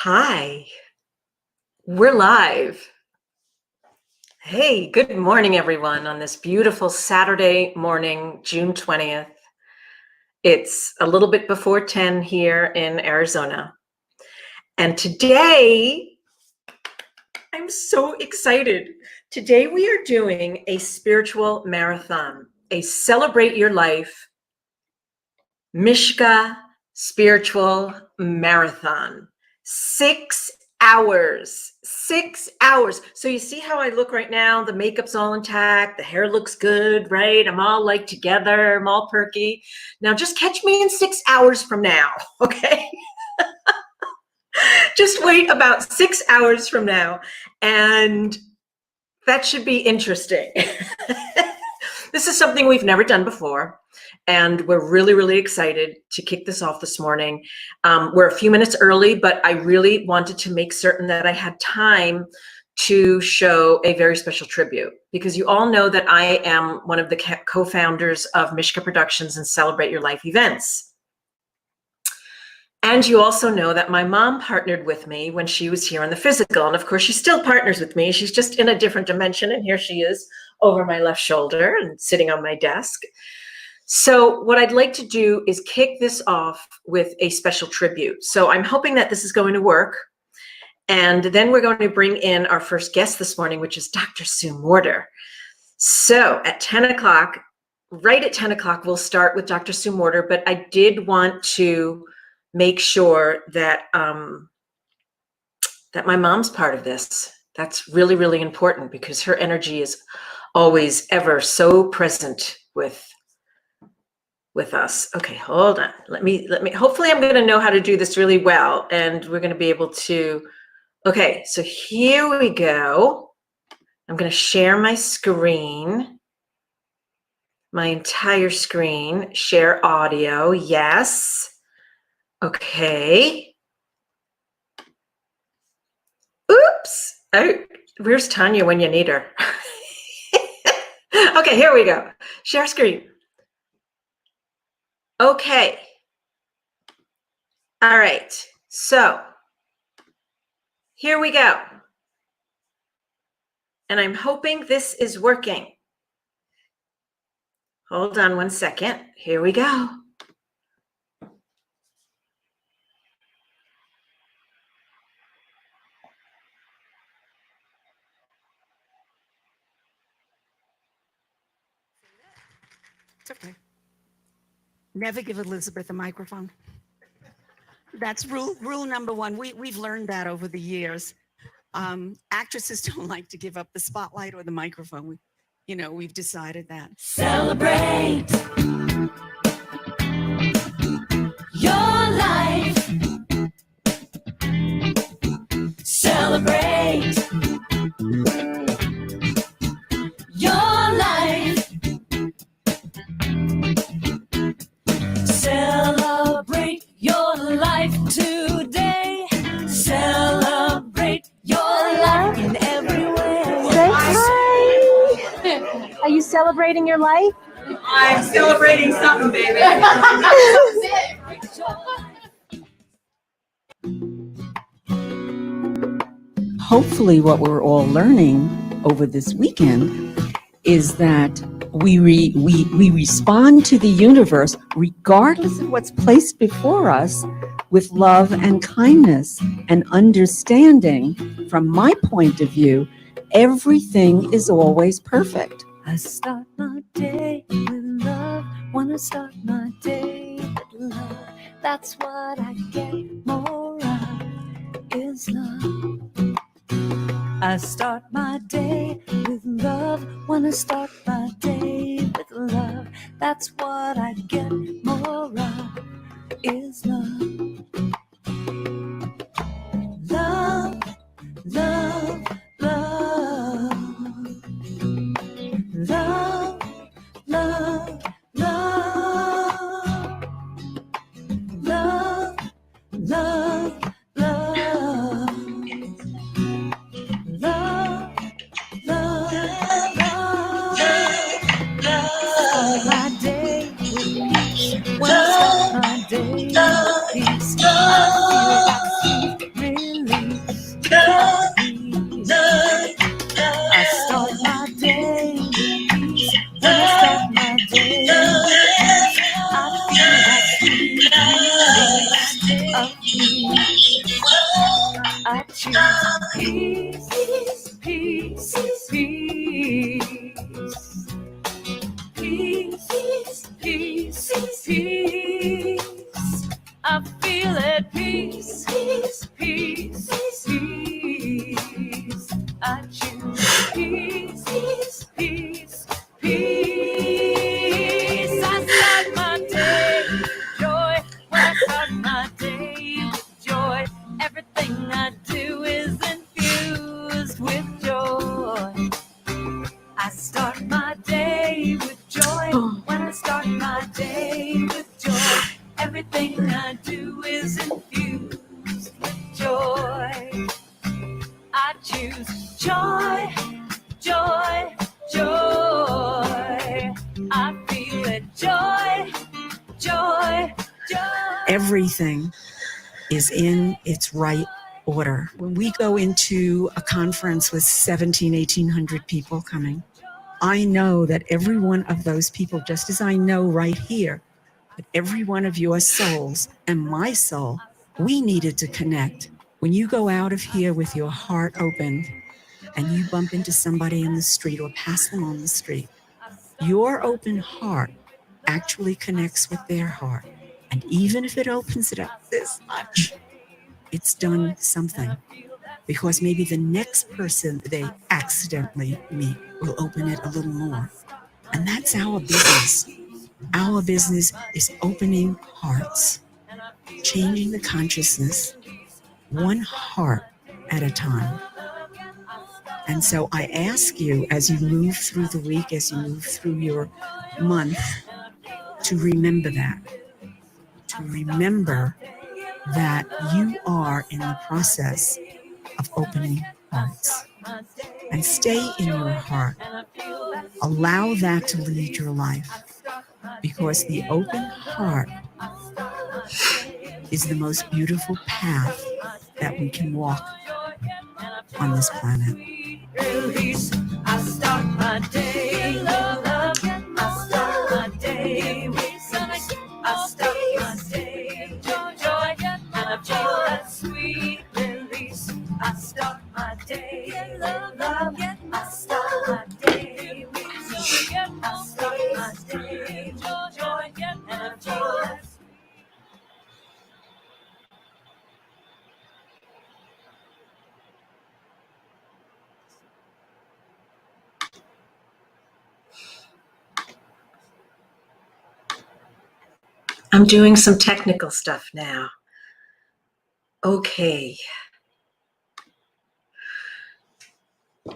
Hi, we're live. Hey, good morning, everyone, on this beautiful Saturday morning, June 20th. It's a little bit before 10 here in Arizona. And today, I'm so excited. Today, we are doing a spiritual marathon, a Celebrate Your Life Mishka spiritual marathon. 6 hours. 6 hours. So you see how I look right now? The makeup's all intact. The hair looks good, right? I'm all like together. I'm all perky. Now just catch me in 6 hours from now, okay? Just wait about 6 hours from now, and that should be interesting. This is something we've never done before, and we're really, really excited to kick this off this morning. We're a few minutes early, but I really wanted to make certain that I had time to show a very special tribute, because you all know that I am one of the co-founders of Mishka Productions and Celebrate Your Life events. And you also know that my mom partnered with me when she was here in the physical. And of course, she still partners with me. She's just in a different dimension. And here she is over my left shoulder and sitting on my desk. So what I'd like to do is kick this off with a special tribute. So I'm hoping that this is going to work. And then we're going to bring in our first guest this morning, which is Dr. Sue Morter. So at 10 o'clock, right at 10 o'clock, we'll start with Dr. Sue Morter. But I did want to make sure that that my mom's part of this. That's really, really important, because her energy is always ever so present with us. Okay, hold on. Let me, hopefully I'm going to know how to do this really well, and we're going to be able to, okay, so here we go. I'm going to share my screen, my entire screen, share audio. Yes. Okay. Oops. Oh, where's Tanya when you need her? Okay, here we go. Share screen. Okay. All right. So here we go. And I'm hoping this is working. Hold on one second. Here we go. It's okay. Never give Elizabeth a microphone. That's rule number one. We've learned that over the years. Actresses don't like to give up the spotlight or the microphone. We've decided that. Celebrate your life. Celebrate your life. Celebrate your life today. Celebrate your life in every way. Say hi. Are you celebrating your life? I'm celebrating something, baby. Hopefully what we're all learning over this weekend is that we respond to the universe regardless of what's placed before us with love and kindness and understanding. From my point of view, everything is always perfect. I start my day with love. Wanna start my day with love. That's what I get more of, is love. I start my day with love. Wanna start my day with love. That's what I get more of, is love. Love, love, love. Love, love, love. Love, love, love. Love, love, love, love. My day with peace. When I start my day with peace, I feel like sweet choose peace, peace, peace. Peace, peace, peace. I feel at peace, peace, peace, peace. I choose peace, peace, peace, peace. I start my day with joy. When I start my day with joy, everything I do is infused with joy. I start my day with joy. When I start my day with joy, everything I do is infused with joy. I choose joy, joy, joy. I feel it, joy, joy, joy. Everything is in its right order. When we go into a conference with 1,800 people coming, I know that every one of those people, just as I know right here, that every one of your souls and my soul, we needed to connect. When you go out of here with your heart open and you bump into somebody in the street or pass them on the street, your open heart actually connects with their heart. And even if it opens it up this much, it's done something. Because maybe the next person they accidentally meet will open it a little more. And that's our business. Our business is opening hearts, changing the consciousness, one heart at a time. And so I ask you, as you move through the week, as you move through your month, to remember that. To remember that you are in the process of opening hearts. And stay in your heart. Allow that to lead your life. Because the open heart is the most beautiful path that we can walk on this planet. Release. I start my day with love. I start my day with sunlight. I start my day with joy. And I feel that sweet release. I start my day in love. I start my day with sunlight. I start my day with joy. And I feel that. I'm doing some technical stuff now. Okay.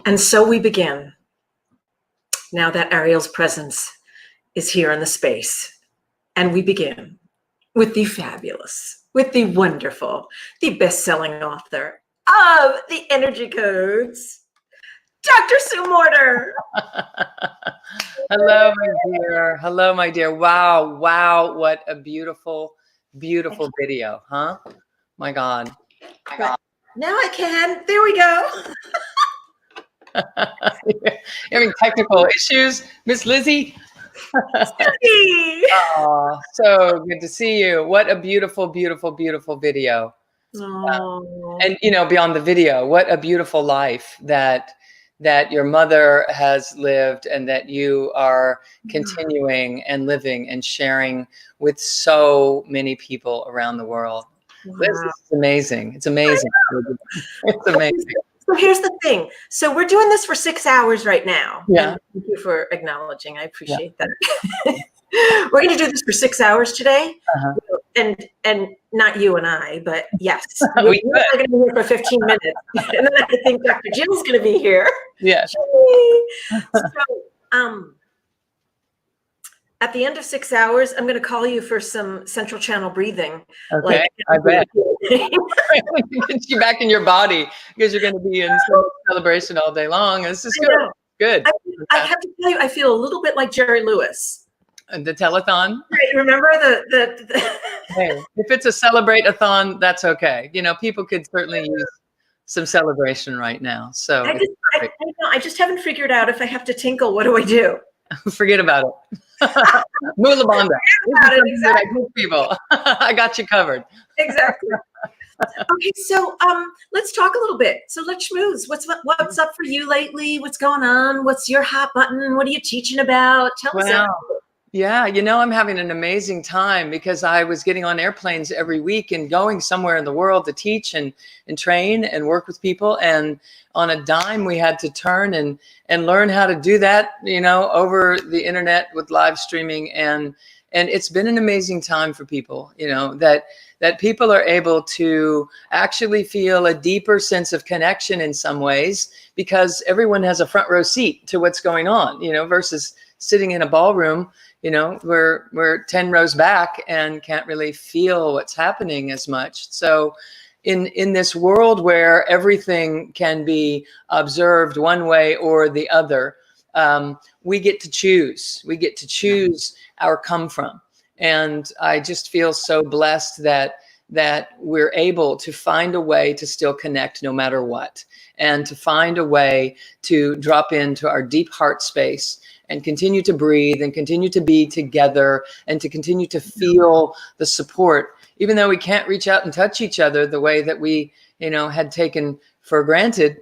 And so we begin. Now that Ariel's presence is here in the space. And we begin with the fabulous, with the wonderful, the best-selling author of the Energy Codes, Dr. Sue Morter. Hello, my dear. Hello, my dear. Wow. Wow. What a beautiful, beautiful video, huh? My God. My God. Now I can. There we go. Having technical issues, Miss Lizzie. Oh, so good to see you. What a beautiful, beautiful, beautiful video. And, you know, beyond the video, what a beautiful life that your mother has lived and that you are continuing and living and sharing with so many people around the world. Wow. Liz, it's amazing. It's amazing. It's amazing. So here's the thing. So we're doing this for 6 hours right now. Yeah. And thank you for acknowledging. I appreciate that. We're going to do this for 6 hours today. And not you and I, but yes. We're going to be here for 15 minutes. And then I think Dr. Jill's going to be here. Yes. So, at the end of 6 hours, I'm going to call you for some central channel breathing. Okay, I bet. Get you back in your body because you're going to be in celebration all day long. This is good. Good. I have to tell you, I feel a little bit like Jerry Lewis. And the telethon. Right, remember the Hey, if it's a celebrate-a-thon, that's okay. You know, people could certainly use some celebration right now. So I just haven't figured out if I have to tinkle, what do I do? Forget about it. Mula Banda. Exactly. People. I got you covered. Exactly. Okay, so let's talk a little bit. So let's schmooze. What's up for you lately? What's going on? What's your hot button? What are you teaching about? Tell us Wow. Yeah, you know, I'm having an amazing time because I was getting on airplanes every week and going somewhere in the world to teach and train and work with people. And on a dime, we had to turn and learn how to do that, you know, over the internet with live streaming. And it's been an amazing time for people, you know, that people are able to actually feel a deeper sense of connection in some ways because everyone has a front row seat to what's going on, you know, versus sitting in a ballroom. You know, we're 10 rows back and can't really feel what's happening as much. So in this world where everything can be observed one way or the other, we get to choose. We get to choose our come from. And I just feel so blessed that we're able to find a way to still connect no matter what, and to find a way to drop into our deep heart space and continue to breathe and continue to be together and to continue to feel the support, even though we can't reach out and touch each other the way that we, you know, had taken for granted.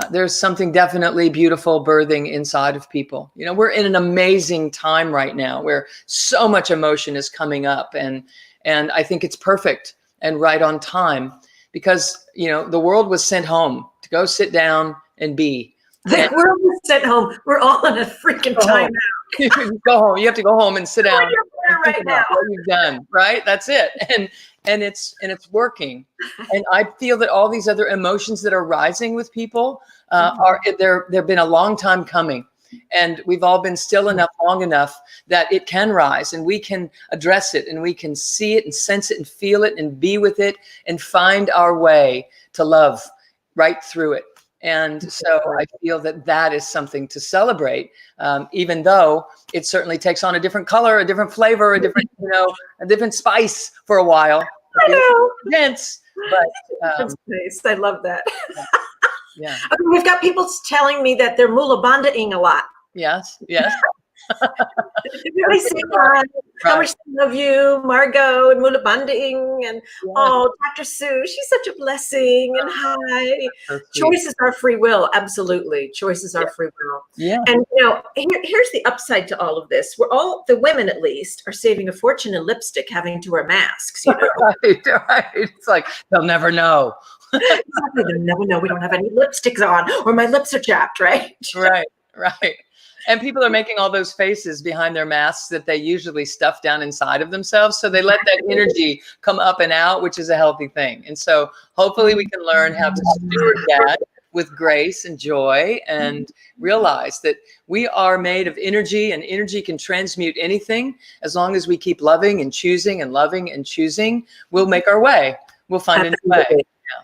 There's something definitely beautiful birthing inside of people. You know, we're in an amazing time right now where so much emotion is coming up, and I think it's perfect and right on time because, you know, the world was sent home to go sit down and be. The world was sent home. We're all in a freaking timeout. You go home. You have to go home and sit down and right think now. about what you've done. Right? That's it. And it's working. And I feel that all these other emotions that are rising with people they've been a long time coming. And we've all been still enough, long enough that it can rise and we can address it and we can see it and sense it and feel it and be with it and find our way to love right through it. And so I feel that is something to celebrate, even though it certainly takes on a different color, a different flavor, a different, you know, a different spice for a while. I know. Dense, but I love that. yeah. Okay, we've got people telling me that they're mulabanda-ing a lot. Yes. Really saying how much they love you, Margot, and mulabanda-ing, and oh, Dr. Sue, she's such a blessing, and hi. So Choices are free will, absolutely. Choices are free will. Yeah. And you know, here's the upside to all of this. We're all, the women at least, are saving a fortune in lipstick having to wear masks, you know. Right. It's like they'll never know. Exactly, they'll never know we don't have any lipsticks on, or my lips are chapped, right? Right. And people are making all those faces behind their masks that they usually stuff down inside of themselves. So they let that energy come up and out, which is a healthy thing. And so hopefully we can learn how to steward that with grace and joy and realize that we are made of energy, and energy can transmute anything. As long as we keep loving and choosing and loving and choosing, we'll make our way. We'll find a new way.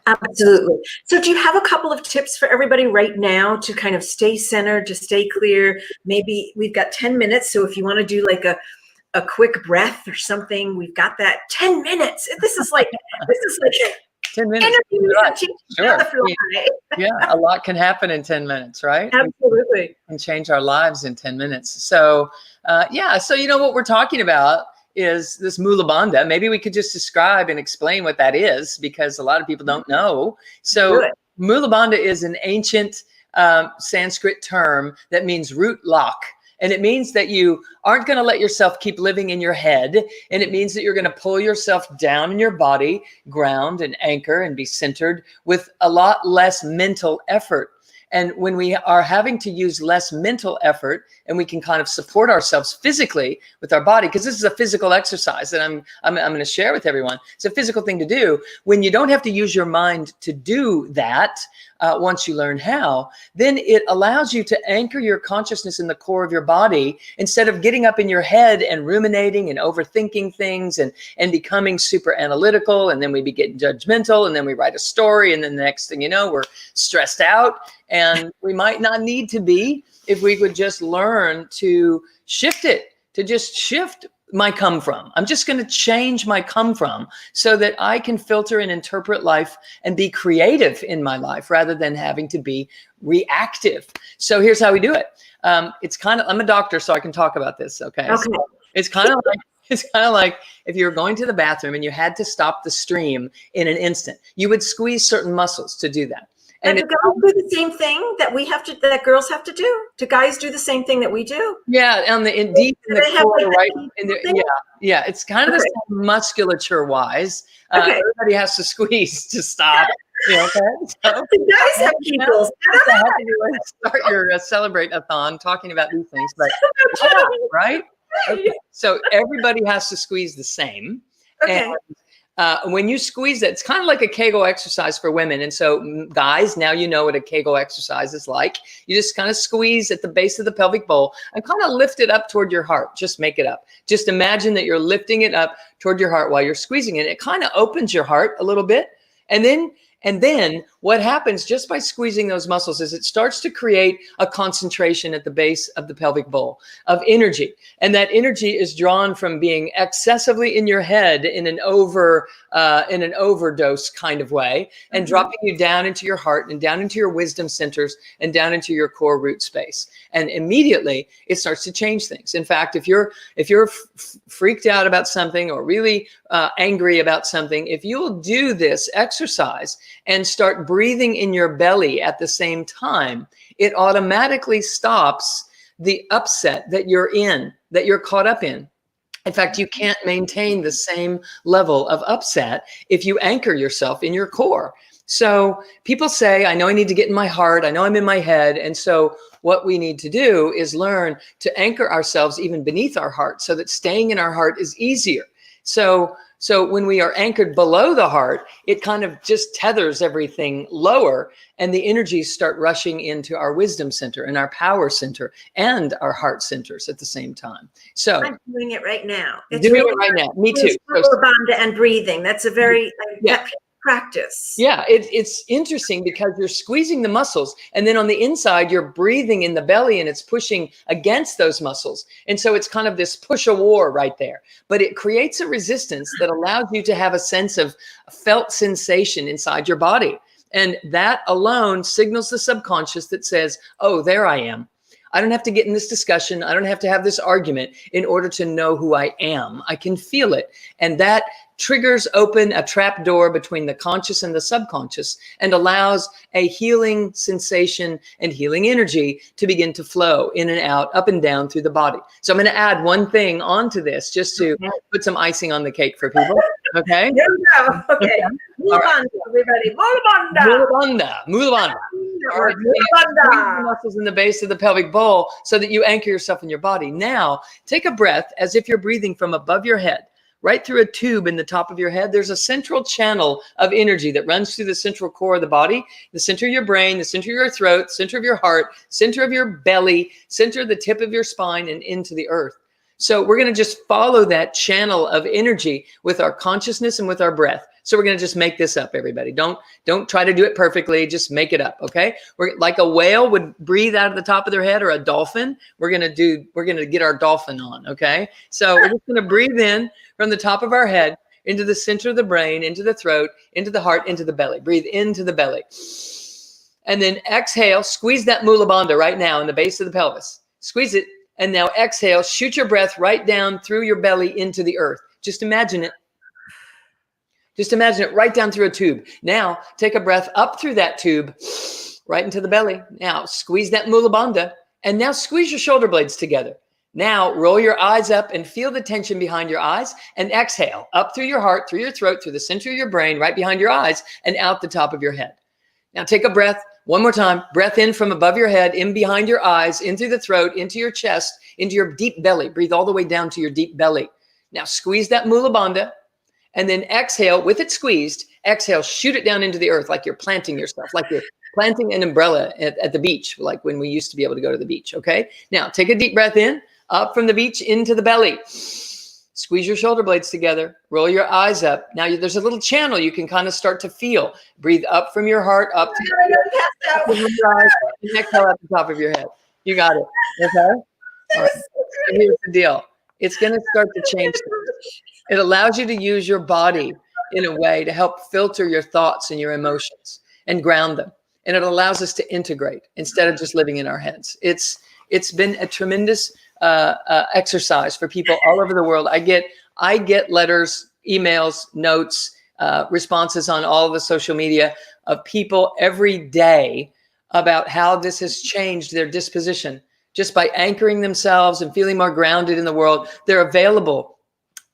Absolutely. So do you have a couple of tips for everybody right now to kind of stay centered, to stay clear? Maybe we've got 10 minutes. So if you want to do like a quick breath or something, we've got that 10 minutes. This is like 10 minutes. Sure. Yeah, a lot can happen in 10 minutes, right? Absolutely. And change our lives in 10 minutes. So so you know what we're talking about is this mulabanda. Maybe we could just describe and explain what that is, because a lot of people don't know. So mulabanda is an ancient Sanskrit term that means root lock. And it means that you aren't going to let yourself keep living in your head. And it means that you're going to pull yourself down in your body, ground and anchor and be centered with a lot less mental effort. And when we are having to use less mental effort, and we can kind of support ourselves physically with our body, because this is a physical exercise that I'm going to share with everyone. It's a physical thing to do. When you don't have to use your mind to do that, once you learn how, then it allows you to anchor your consciousness in the core of your body instead of getting up in your head and ruminating and overthinking things and becoming super analytical. And then we get judgmental, and then we write a story. And then the next thing you know, we're stressed out, and we might not need to be if we would just learn to shift it, to just shift my come from. I'm just going to change my come from so that I can filter and interpret life and be creative in my life rather than having to be reactive. So here's how we do it. It's kind of, I'm a doctor, so I can talk about this. Okay. So it's kind of like It's kind of like if you were going to the bathroom and you had to stop the stream in an instant, you would squeeze certain muscles to do that. And do guys do the same thing that girls have to do? Do guys do the same thing that we do? Yeah, deep in the core, right? Yeah. It's kind of the same musculature-wise. Everybody has to squeeze to stop. Okay. So, guys have Kegels. Start your celebrate-a-thon talking about these things, but right? Okay. So everybody has to squeeze the same. Okay. And when you squeeze it, it's kind of like a Kegel exercise for women. And so guys, now you know what a Kegel exercise is like. You just kind of squeeze at the base of the pelvic bowl and kind of lift it up toward your heart. Just make it up. Just imagine that you're lifting it up toward your heart while you're squeezing it. It kind of opens your heart a little bit. And then what happens just by squeezing those muscles is it starts to create a concentration at the base of the pelvic bowl of energy. And that energy is drawn from being excessively in your head in an overdose kind of way, and dropping you down into your heart and down into your wisdom centers and down into your core root space. And immediately it starts to change things. In fact, if you're freaked out about something or really angry about something, if you'll do this exercise and start breathing in your belly at the same time, it automatically stops the upset that you're in, that you're caught up in. In fact, you can't maintain the same level of upset if you anchor yourself in your core. So people say, I know I need to get in my heart. I know I'm in my head. And so what we need to do is learn to anchor ourselves even beneath our heart so that staying in our heart is easier. So when we are anchored below the heart, it kind of just tethers everything lower, and the energies start rushing into our wisdom center and our power center and our heart centers at the same time. So I'm doing it right now. Doing it right now. Me too. Bandha and breathing. That's a very practice. Yeah, it's interesting because you're squeezing the muscles, and then on the inside you're breathing in the belly, and it's pushing against those muscles. And so it's kind of this push a war right there. But it creates a resistance that allows you to have a sense of felt sensation inside your body. And that alone signals the subconscious that says, oh, there I am. I don't have to get in this discussion. I don't have to have this argument in order to know who I am. I can feel it. And that triggers open a trap door between the conscious and the subconscious and allows a healing sensation and healing energy to begin to flow in and out, up and down through the body. So I'm going to add one thing onto this just to put some icing on the cake for people. Okay. There we go. Okay. Mula Bandha, everybody. Mula Bandha. Mula Bandha. The muscles in the base of the pelvic bowl so that you anchor yourself in your body. Now, take a breath as if you're breathing from above your head. Right through a tube in the top of your head, there's a central channel of energy that runs through the central core of the body, the center of your brain, the center of your throat, center of your heart, center of your belly, center of the tip of your spine, and into the earth. So we're going to just follow that channel of energy with our consciousness and with our breath. So we're going to just make this up, everybody. Don't try to do it perfectly. Just make it up, okay? We're like a whale would breathe out of the top of their head, or a dolphin. We're going to get our dolphin on, okay? So we're just going to breathe in from the top of our head into the center of the brain, into the throat, into the heart, into the belly. Breathe into the belly. And then exhale, squeeze that Mula Bandha right now in the base of the pelvis. Squeeze it. And now exhale, shoot your breath right down through your belly into the earth. Just imagine it. Just imagine it right down through a tube. Now take a breath up through that tube, right into the belly. Now squeeze that Mula Bandha, and now squeeze your shoulder blades together. Now roll your eyes up and feel the tension behind your eyes, and exhale up through your heart, through your throat, through the center of your brain, right behind your eyes, and out the top of your head. Now take a breath. One more time. Breath in from above your head, in behind your eyes, in through the throat, into your chest, into your deep belly. Breathe all the way down to your deep belly. Now squeeze that Mula Bandha, and then exhale with it squeezed. Exhale, shoot it down into the earth like you're planting yourself, like you're planting an umbrella at the beach, like when we used to be able to go to the beach, okay? Now take a deep breath in, up from the beach into the belly. Squeeze your shoulder blades together. Roll your eyes up. Now there's a little channel you can kind of start to feel. Breathe up from your heart, up to your eyes, and exhale at the top of your head. You got it. Okay? All right. So here's the deal. It's going to start to change things. It allows you to use your body in a way to help filter your thoughts and your emotions and ground them. And it allows us to integrate instead of just living in our heads. It's been a tremendous exercise for people all over the world. I get letters, emails, notes, responses on all of the social media of people every day about how this has changed their disposition just by anchoring themselves and feeling more grounded in the world. They're available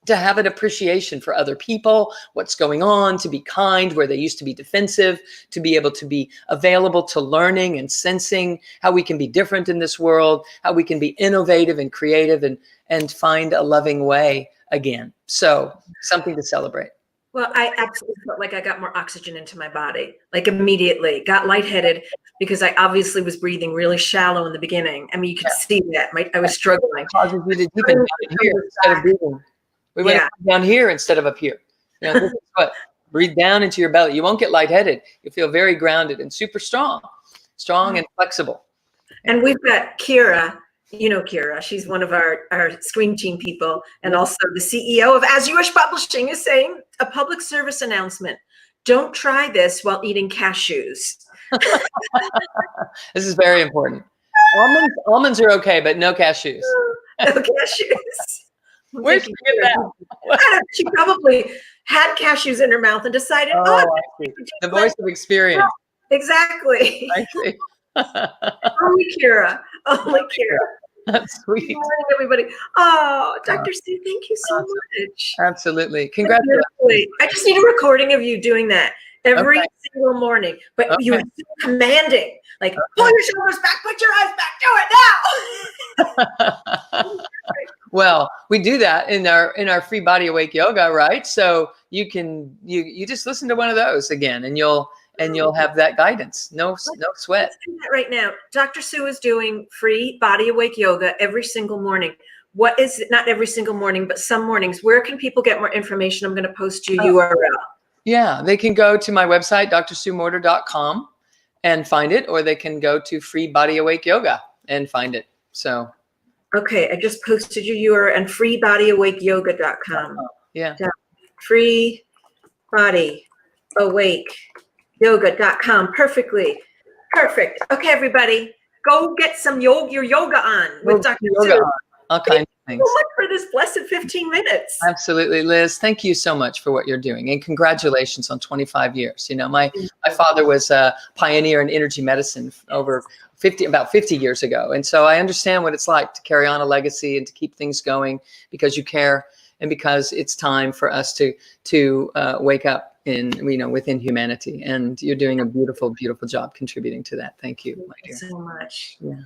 to have an appreciation for other people, what's going on, to be kind where they used to be defensive, to be able to be available to learning and sensing how we can be different in this world, how we can be innovative and creative and find a loving way again. So something to celebrate. Well, I absolutely felt like I got more oxygen into my body, like immediately. Got lightheaded because I obviously was breathing really shallow in the beginning. I mean, you could see that. I was struggling. Causes you to deepen down here instead of breathing. We want to come down here instead of up here. You know, this is what, breathe down into your belly. You won't get lightheaded. You feel very grounded and super strong and flexible. And we've got Kira. You know Kira. She's one of our Scream Team people, and also the CEO of As You Wish Publishing is saying a public service announcement. Don't try this while eating cashews. This is very important. Almonds are okay, but no cashews. No cashews. Where'd you get that? She probably had cashews in her mouth and decided, I see. The voice of experience. Exactly. I see. Only Kira. Only Kira. That's sweet. Good morning, everybody. Oh, Dr. Sue, thank you so much. Absolutely. Congratulations. I just need a recording of you doing that every single morning. But you were commanding, like, pull your shoulders back, put your eyes back, do it now. Well, we do that in our free body awake yoga, right? So you can you just listen to one of those again, and you'll have that guidance. No sweat. Let's do that right now. Dr. Sue is doing free body awake yoga every single morning. What is it? Not every single morning, but some mornings. Where can people get more information? I'm going to post you URL. Yeah, they can go to my website, drsuemorter.com, and find it, or they can go to free body awake yoga and find it. So. Okay, I just posted your URL and freebodyawakeyoga.com. Yeah. Free body awake yoga.com. Perfect. Okay, everybody, go get some your yoga on with Dr. Sue. All kinds of things. So much for this blessed 15 minutes. Absolutely, Liz. Thank you so much for what you're doing, and congratulations on 25 years. You know, my father was a pioneer in energy medicine over about 50 years ago, and so I understand what it's like to carry on a legacy and to keep things going because you care and because it's time for us to wake up within humanity. And you're doing a beautiful job contributing to that. Thank you, my dear. Thank you so much. Yeah.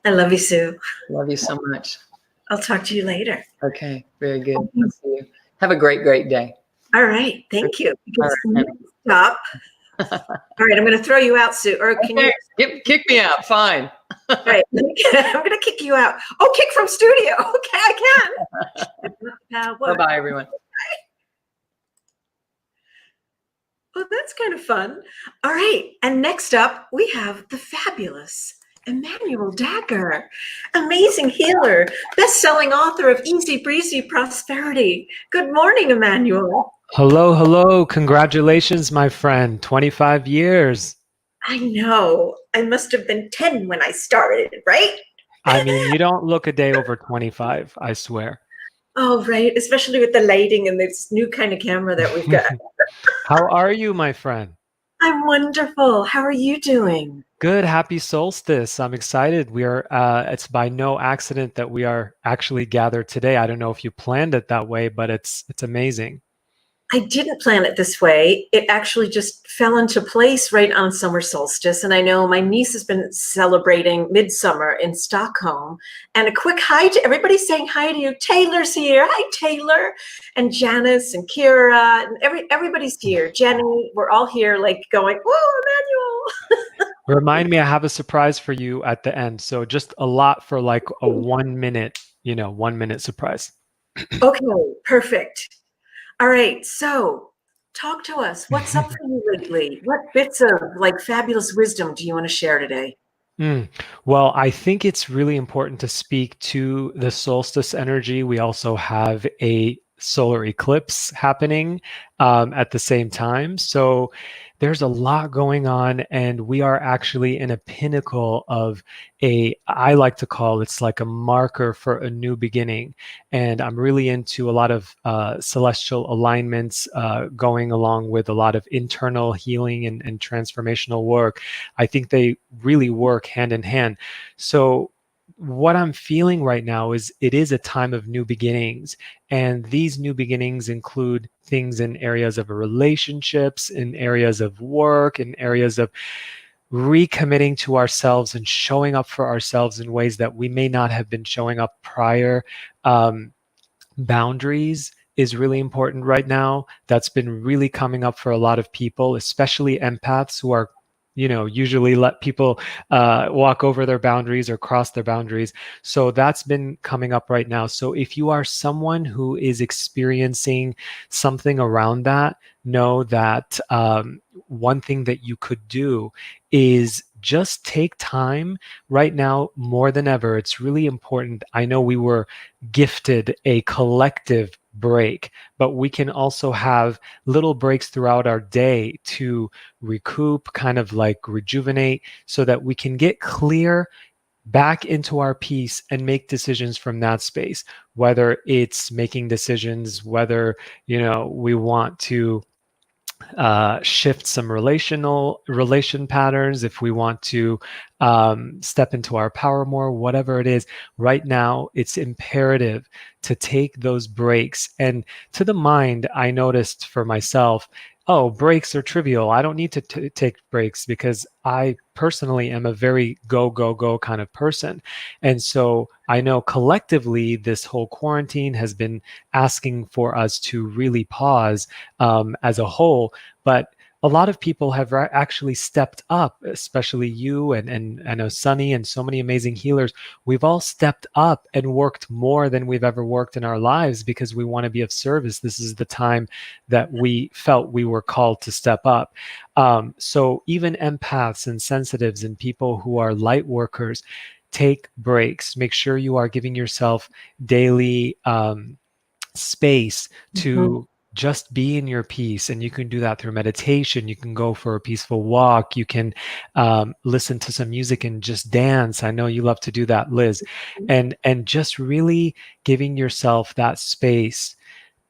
I love you, Sue. Love you so much. I'll talk to you later. Okay, very good. I'll see you. Have a great day. All right, thank you. All right. Stop. All right, I'm going to throw you out, Sue. Or can you kick me out? Fine. All right, I'm going to kick you out. Oh, kick from studio. Okay, I can. Bye, everyone. Well, that's kind of fun. All right, and next up, we have the fabulous Emmanuel Dagger, amazing healer, best-selling author of Easy Breezy Prosperity. Good morning, Emmanuel. Hello. Congratulations, my friend. 25 years. I know. I must have been 10 when I started, right? I mean, you don't look a day over 25, I swear. Oh, right. Especially with the lighting and this new kind of camera that we've got. How are you, my friend? I'm wonderful. How are you doing? Good. Happy solstice. I'm excited. We are, it's by no accident that we are actually gathered today. I don't know if you planned it that way, but it's amazing. I didn't plan it this way. It actually just fell into place right on summer solstice. And I know my niece has been celebrating midsummer in Stockholm. And a quick hi to everybody saying hi to you. Taylor's here. Hi, Taylor. And Janice and Kira and everybody's here. Jenny, we're all here like going, whoa, Emmanuel. Remind me, I have a surprise for you at the end. So just a lot for like a 1 minute, 1 minute surprise. Okay, perfect. All right, so talk to us. What's up for you lately? What bits of like fabulous wisdom do you want to share today? Well, I think it's really important to speak to the solstice energy. We also have a solar eclipse happening at the same time. So there's a lot going on, and we are actually in a pinnacle of I like to call it's like a marker for a new beginning. And I'm really into a lot of celestial alignments going along with a lot of internal healing and transformational work. I think they really work hand in hand. So what I'm feeling right now is it is a time of new beginnings. And these new beginnings include things in areas of relationships, in areas of work, in areas of recommitting to ourselves and showing up for ourselves in ways that we may not have been showing up prior. Boundaries is really important right now. That's been really coming up for a lot of people, especially empaths who are usually let people walk over their boundaries or cross their boundaries. So that's been coming up right now. So if you are someone who is experiencing something around that, know that one thing that you could do is just take time right now more than ever. It's really important. I know we were gifted a collective break, but we can also have little breaks throughout our day to recoup, kind of like rejuvenate, so that we can get clear back into our peace and make decisions from that space, whether it's making decisions, whether we want to shift some relation patterns, if we want to step into our power more, whatever it is. Right now, it's imperative to take those breaks. And to the mind, I noticed for myself, oh, breaks are trivial. I don't need to take breaks because I personally am a very go, go, go kind of person. And so I know collectively this whole quarantine has been asking for us to really pause as a whole. But a lot of people have actually stepped up, especially you and I know Sunny and so many amazing healers. We've all stepped up and worked more than we've ever worked in our lives because we want to be of service. This is the time that we felt we were called to step up. So even empaths and sensitives and people who are light workers, take breaks. Make sure you are giving yourself daily space to just be in your peace. And you can do that through meditation. You can go for a peaceful walk. You can listen to some music and just dance. I know you love to do that, Liz. And just really giving yourself that space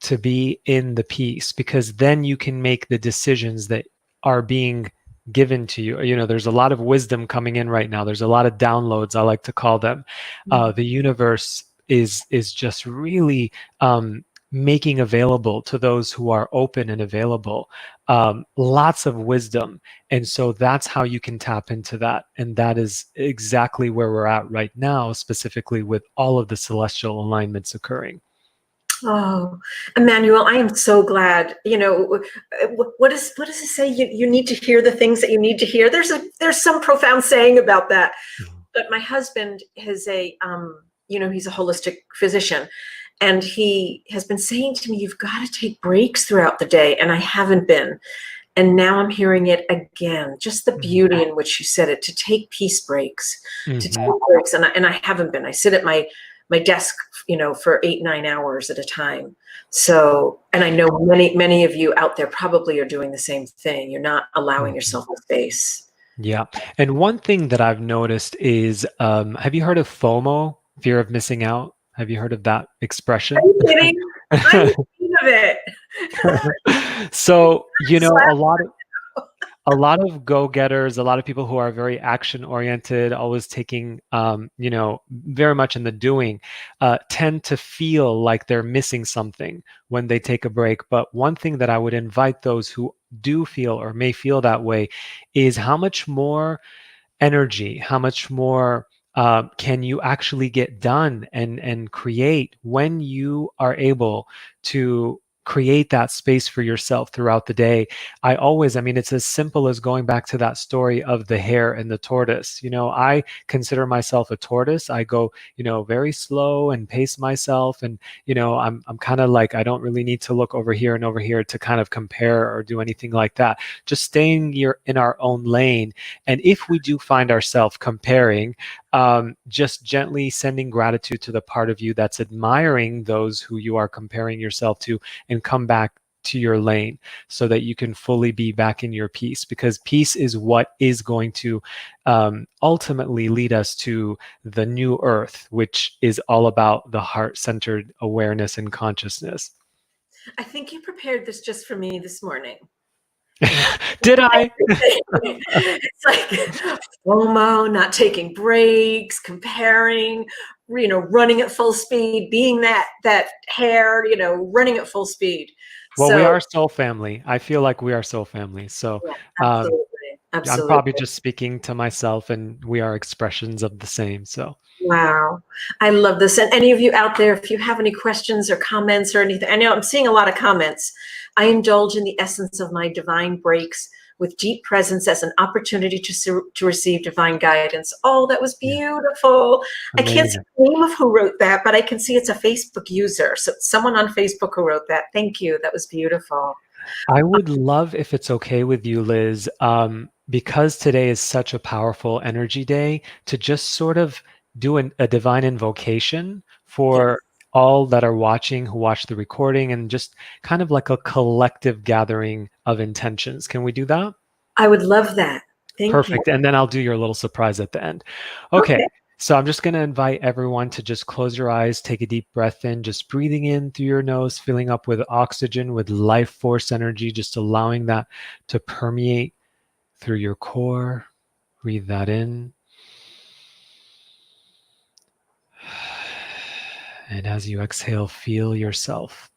to be in the peace, because then you can make the decisions that are being given to you. There's a lot of wisdom coming in right now. There's a lot of downloads, I like to call them. The universe is just really making available to those who are open and available lots of wisdom. And so that's how you can tap into that. And that is exactly where we're at right now, specifically with all of the celestial alignments occurring. Oh, Emmanuel, I am so glad. What does it say? You need to hear the things that you need to hear. There's some profound saying about that. But my husband is he's a holistic physician, and he has been saying to me, you've got to take breaks throughout the day. And I haven't been. And now I'm hearing it again, just the beauty in which you said it, to take peace breaks, to take breaks. And I haven't been. I sit at my desk, for 8-9 hours at a time. So, and I know many of you out there probably are doing the same thing. You're not allowing yourself the space. Yeah. And one thing that I've noticed is, have you heard of FOMO, fear of missing out? Have you heard of that expression? Are you kidding? I'm kidding of it. So, a lot of go-getters, a lot of people who are very action-oriented, always taking, very much in the doing, tend to feel like they're missing something when they take a break. But one thing that I would invite those who do feel or may feel that way is how much more energy, how much more can you actually get done and create when you are able to create that space for yourself throughout the day. It's as simple as going back to that story of the hare and the tortoise. I consider myself a tortoise. I go, very slow and pace myself. And, I'm kind of like, I don't really need to look over here and over here to kind of compare or do anything like that. Just staying in our own lane. And if we do find ourselves comparing, just gently sending gratitude to the part of you that's admiring those who you are comparing yourself to, and come back to your lane so that you can fully be back in your peace, because peace is what is going to ultimately lead us to the new earth, which is all about the heart-centered awareness and consciousness. I think you prepared this just for me this morning. Did I? It's like FOMO, not taking breaks, comparing, running at full speed, being that hare, running at full speed. Well, we So are soul family. I feel like we are soul family. So yeah, um, I'm absolutely. probably just speaking to myself, and we are expressions of the same. So Wow. I love this. And any of you out there, if you have any questions or comments or anything, I know I'm seeing a lot of comments. I indulge in the essence of my divine breaks with deep presence as an opportunity to receive divine guidance. Oh, that was beautiful. I can't see amazing. the name of who wrote that, but I can see it's a Facebook user. So it's someone on Facebook who wrote that. Thank you. That was beautiful. I would love, if it's okay with you, Liz, because today is such a powerful energy day, to just sort of do a divine invocation for all that are watching, who watch the recording, and just kind of like a collective gathering of intentions. Can we do that? I would love that. Thank Perfect. you. And then I'll do your little surprise at the end. Okay. So I'm just going to invite everyone to just close your eyes, take a deep breath in, just breathing in through your nose, filling up with oxygen, with life force energy, just allowing that to permeate through your core. Breathe that in. And as you exhale, feel yourself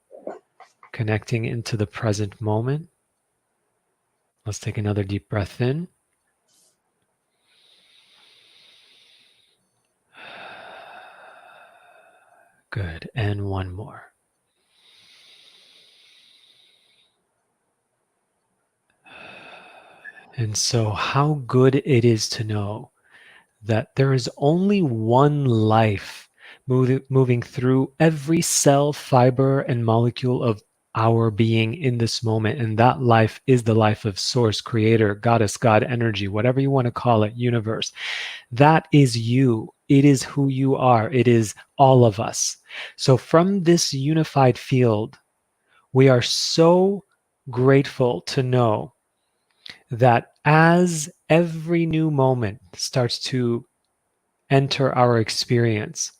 connecting into the present moment. Let's take another deep breath in. Good. And one more. And so, how good it is to know that there is only one life moving through every cell, fiber, and molecule of our being in this moment. And that life is the life of Source, Creator, Goddess, God, Energy, whatever you want to call it, universe. That is you. It is who you are. It is all of us. So from this unified field, we are so grateful to know that as every new moment starts to enter our experience,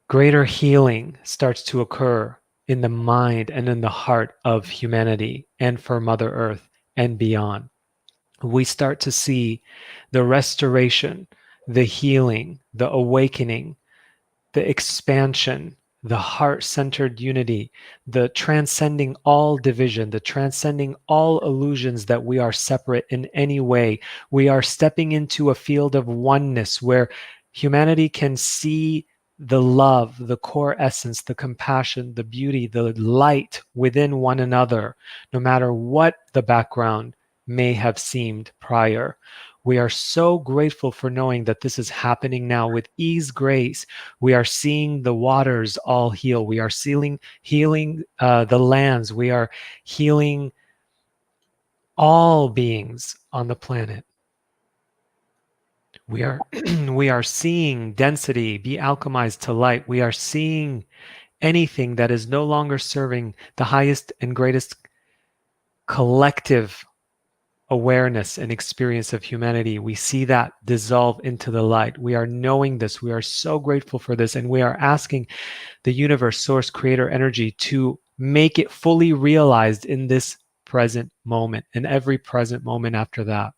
greater healing starts to occur in the mind and in the heart of humanity and for Mother Earth and beyond. We start to see the restoration, the healing, the awakening, the expansion, the heart-centered unity, the transcending all division, the transcending all illusions that we are separate in any way. We are stepping into a field of oneness where humanity can see the love, the core essence, the compassion, the beauty, the light within one another, no matter what the background may have seemed prior. We are so grateful for knowing that this is happening now with ease, grace. We are seeing the waters all heal. We are healing the lands. We are healing all beings on the planet. We are we are seeing density be alchemized to light. We are seeing anything that is no longer serving the highest and greatest collective awareness and experience of humanity. We see that dissolve into the light. We are knowing this. We are so grateful for this. And we are asking the universe, Source, Creator, Energy to make it fully realized in this present moment and every present moment after that.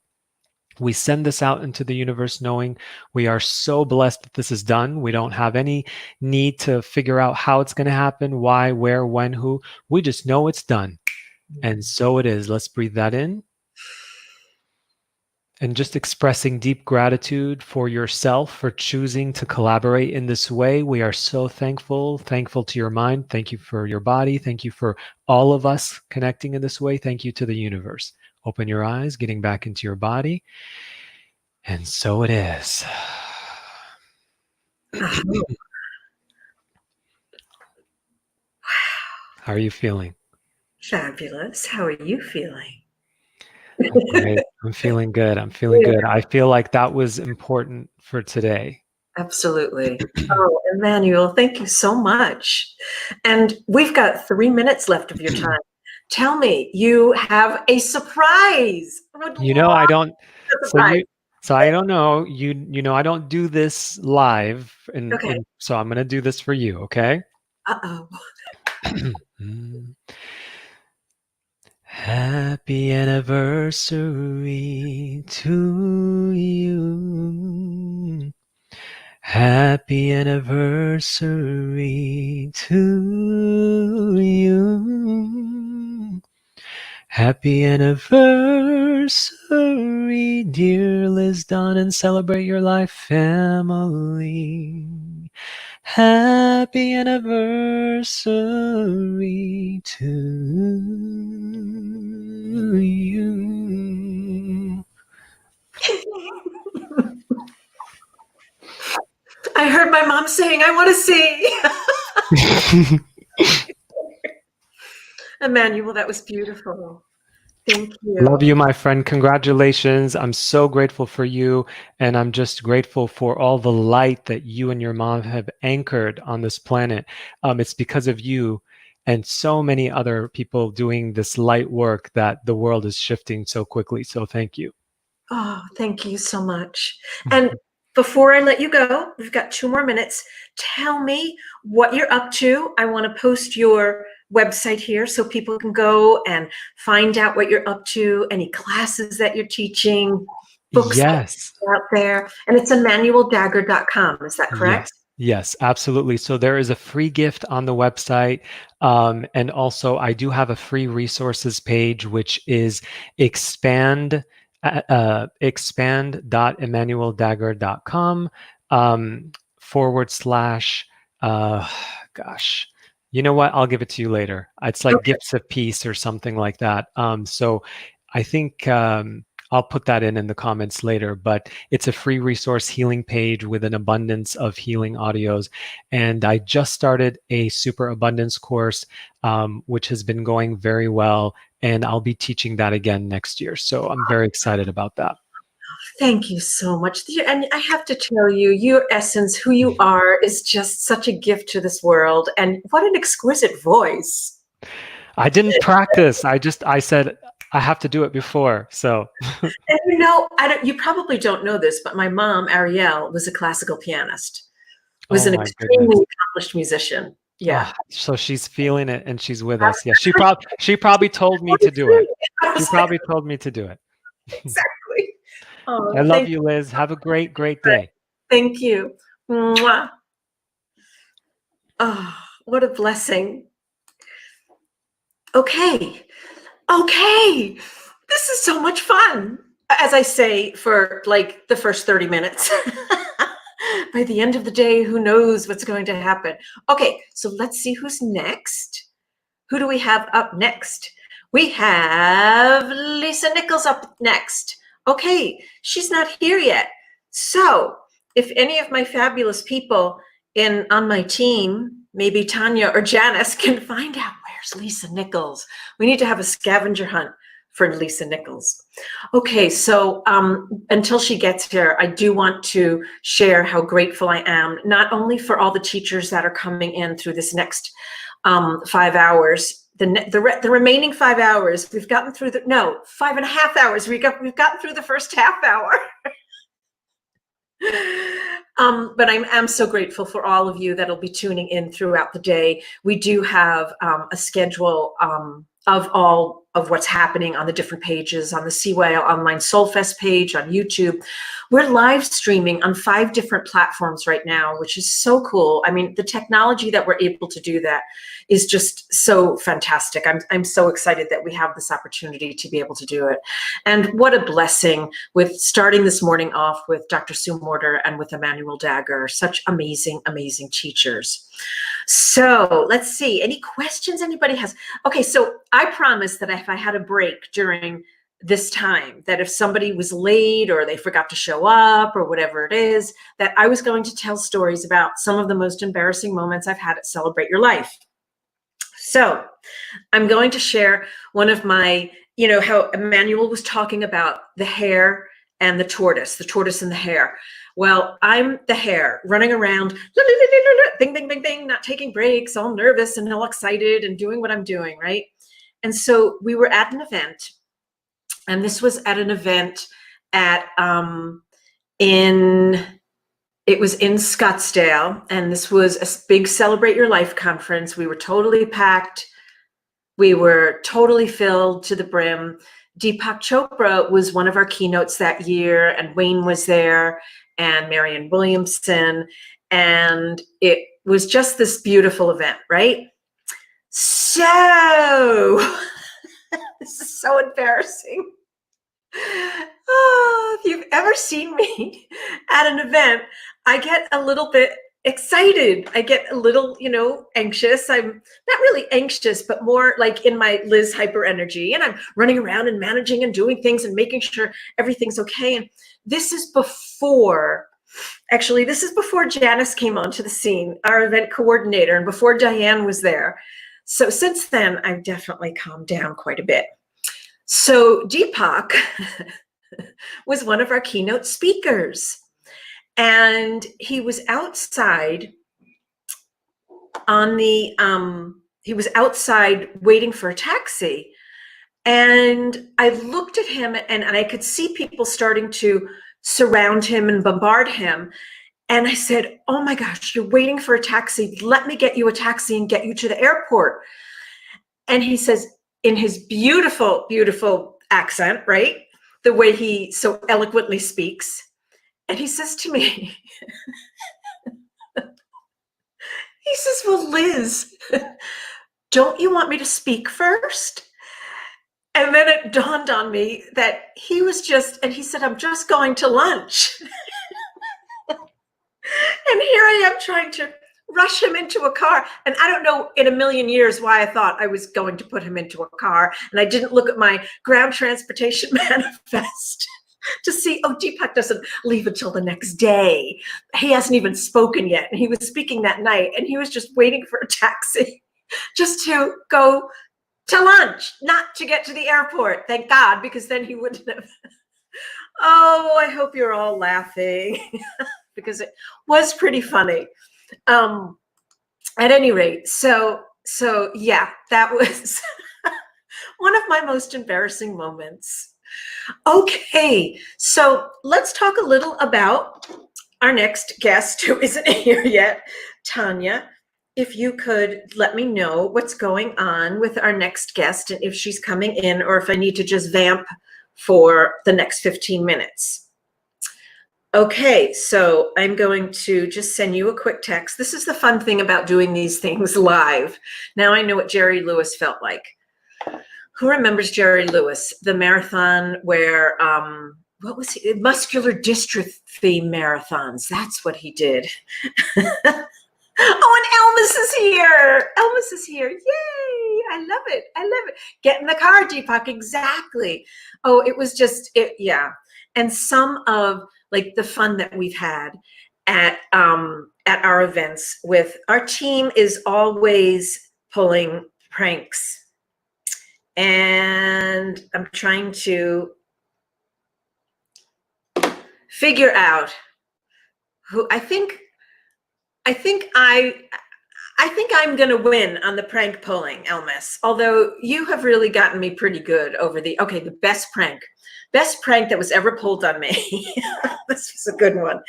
We send this out into the universe knowing we are so blessed that this is done. We don't have any need to figure out how it's going to happen, why, where, when, who. We just know it's done. And so it is. Let's breathe that in. And just expressing deep gratitude for yourself for choosing to collaborate in this way. We are so thankful to your mind. Thank you for your body. Thank you for all of us connecting in this way. Thank you to the universe. Open your eyes, getting back into your body. And so it is. How are you feeling? Fabulous. How are you feeling? Great. I'm feeling good. I'm feeling good. I feel like that was important for today. Absolutely. Oh, Emmanuel, thank you so much. And we've got 3 minutes left of your time. Tell me, you have a surprise. I would You know, I love don't. a So surprise. I don't know. You know, I don't do this live, Okay. and so I'm gonna do this for you. Okay. Uh-oh. Happy anniversary to you. Happy anniversary to you. Happy anniversary, dear Liz Dawn, and celebrate your life, family. Happy anniversary to you. I heard my mom saying, I want to see. Emmanuel, that was beautiful. Thank you. Love you, my friend. Congratulations. I'm so grateful for you. And I'm just grateful for all the light that you and your mom have anchored on this planet. It's because of you and so many other people doing this light work that the world is shifting so quickly. So thank you. Oh, thank you so much. And before I let you go, we've got 2 more minutes. Tell me what you're up to. I want to post your website here so people can go and find out what you're up to, any classes that you're teaching, books Yes. out there. And it's emmanueldagger.com. Is that correct? Yes, absolutely. So there is a free gift on the website. And also I do have a free resources page, which is expand.emmanueldagger.com / gosh, you know what? I'll give it to you later. It's like Gifts of Peace or something like that. So I think I'll put that in the comments later, but it's a free resource healing page with an abundance of healing audios. And I just started a super abundance course, which has been going very well. And I'll be teaching that again next year. So I'm very excited about that. Thank you so much. And I have to tell you, your essence, who you are, is just such a gift to this world. And what an exquisite voice. I didn't practice. I said, I have to do it before. So, and you know, you probably don't know this, but my mom, Ariel, was a classical pianist, was an extremely accomplished musician. Yeah. Oh, so she's feeling it and she's with us. Yeah. She probably told me to do it. She probably told me to do it. Exactly. Oh, I love you, Liz. Have a great, great day. Thank you. Mwah. Oh, what a blessing. Okay. This is so much fun. As I say, for like the first 30 minutes. By the end of the day, who knows what's going to happen? Okay, so let's see who's next. Who do we have up next? We have Lisa Nichols up next. Okay, she's not here yet. So if any of my fabulous people on my team, maybe Tanya or Janice, can find out where's Lisa Nichols. We need to have a scavenger hunt for Lisa Nichols. Okay, so until she gets here, I do want to share how grateful I am, not only for all the teachers that are coming in through this next 5 hours, the remaining 5 hours, we've gotten through 5.5 hours. We've gotten through the first half hour. But I'm so grateful for all of you that'll be tuning in throughout the day. We do have a schedule of all of what's happening on the different pages, on the CYL Online Soulfest page, on YouTube. We're live streaming on 5 different platforms right now, which is so cool. I mean, the technology that we're able to do that is just so fantastic. I'm so excited that we have this opportunity to be able to do it. And what a blessing with starting this morning off with Dr. Sue Morter and with Emmanuel Dagger, such amazing, amazing teachers. So let's see, any questions anybody has? Okay, so I promised that if I had a break during this time, that if somebody was late or they forgot to show up or whatever it is, that I was going to tell stories about some of the most embarrassing moments I've had at Celebrate Your Life. So I'm going to share one of my, you know, how Emmanuel was talking about the hare and the tortoise and the hare. Well, I'm the hare running around, bing, bing, bing, bing, not taking breaks, all nervous and all excited and doing what I'm doing, right? And so we were at an event, and this was at an event at it was in Scottsdale, and this was a big Celebrate Your Life conference. We were totally packed. We were totally filled to the brim. Deepak Chopra was one of our keynotes that year, and Wayne was there, and Marianne Williamson, and it was just this beautiful event, right? So, this is so embarrassing. Oh, if you've ever seen me at an event, I get a little bit excited. I get a little, you know, anxious. I'm not really anxious, but more like in my Liz hyper energy. And I'm running around and managing and doing things and making sure everything's okay. And this is before, actually, this is before Janice came onto the scene, our event coordinator, and before Diane was there. So since then, I've definitely calmed down quite a bit. So Deepak was one of our keynote speakers, and he was outside on the, he was outside waiting for a taxi. And I looked at him, and I could see people starting to surround him and bombard him. And I said, oh my gosh, you're waiting for a taxi. Let me get you a taxi and get you to the airport. And he says, in his beautiful, beautiful accent, right? The way he so eloquently speaks. And he says to me, he says, well, Liz, don't you want me to speak first? And then it dawned on me that he was just, and he said, I'm just going to lunch. And here I am trying to rush him into a car. And I don't know in a million years why I thought I was going to put him into a car. And I didn't look at my ground transportation manifest to see, oh, Deepak doesn't leave until the next day. He hasn't even spoken yet. And he was speaking that night, and he was just waiting for a taxi just to go to lunch, not to get to the airport. Thank God, because then he wouldn't have. Oh, I hope you're all laughing because it was pretty funny. At any rate, so yeah, that was one of my most embarrassing moments. Okay, so let's talk a little about our next guest who isn't here yet. Tanya, if you could let me know what's going on with our next guest and if she's coming in or if I need to just vamp for the next 15 minutes. Okay, so I'm going to just send you a quick text. This is the fun thing about doing these things live. Now I know what Jerry Lewis felt like. Who remembers Jerry Lewis, the marathon where, what was he? Muscular dystrophy marathons. That's what he did. Oh, and Elmas is here. Elmas is here. Yay. I love it. I love it. Get in the car, Deepak. Exactly. Oh, it was just, yeah. And some of like the fun that we've had at our events with our team is always pulling pranks. And I'm trying to figure out who I think I'm going to win on the prank pulling, Elmas. Although you have really gotten me pretty good over the best prank that was ever pulled on me. This was a good one.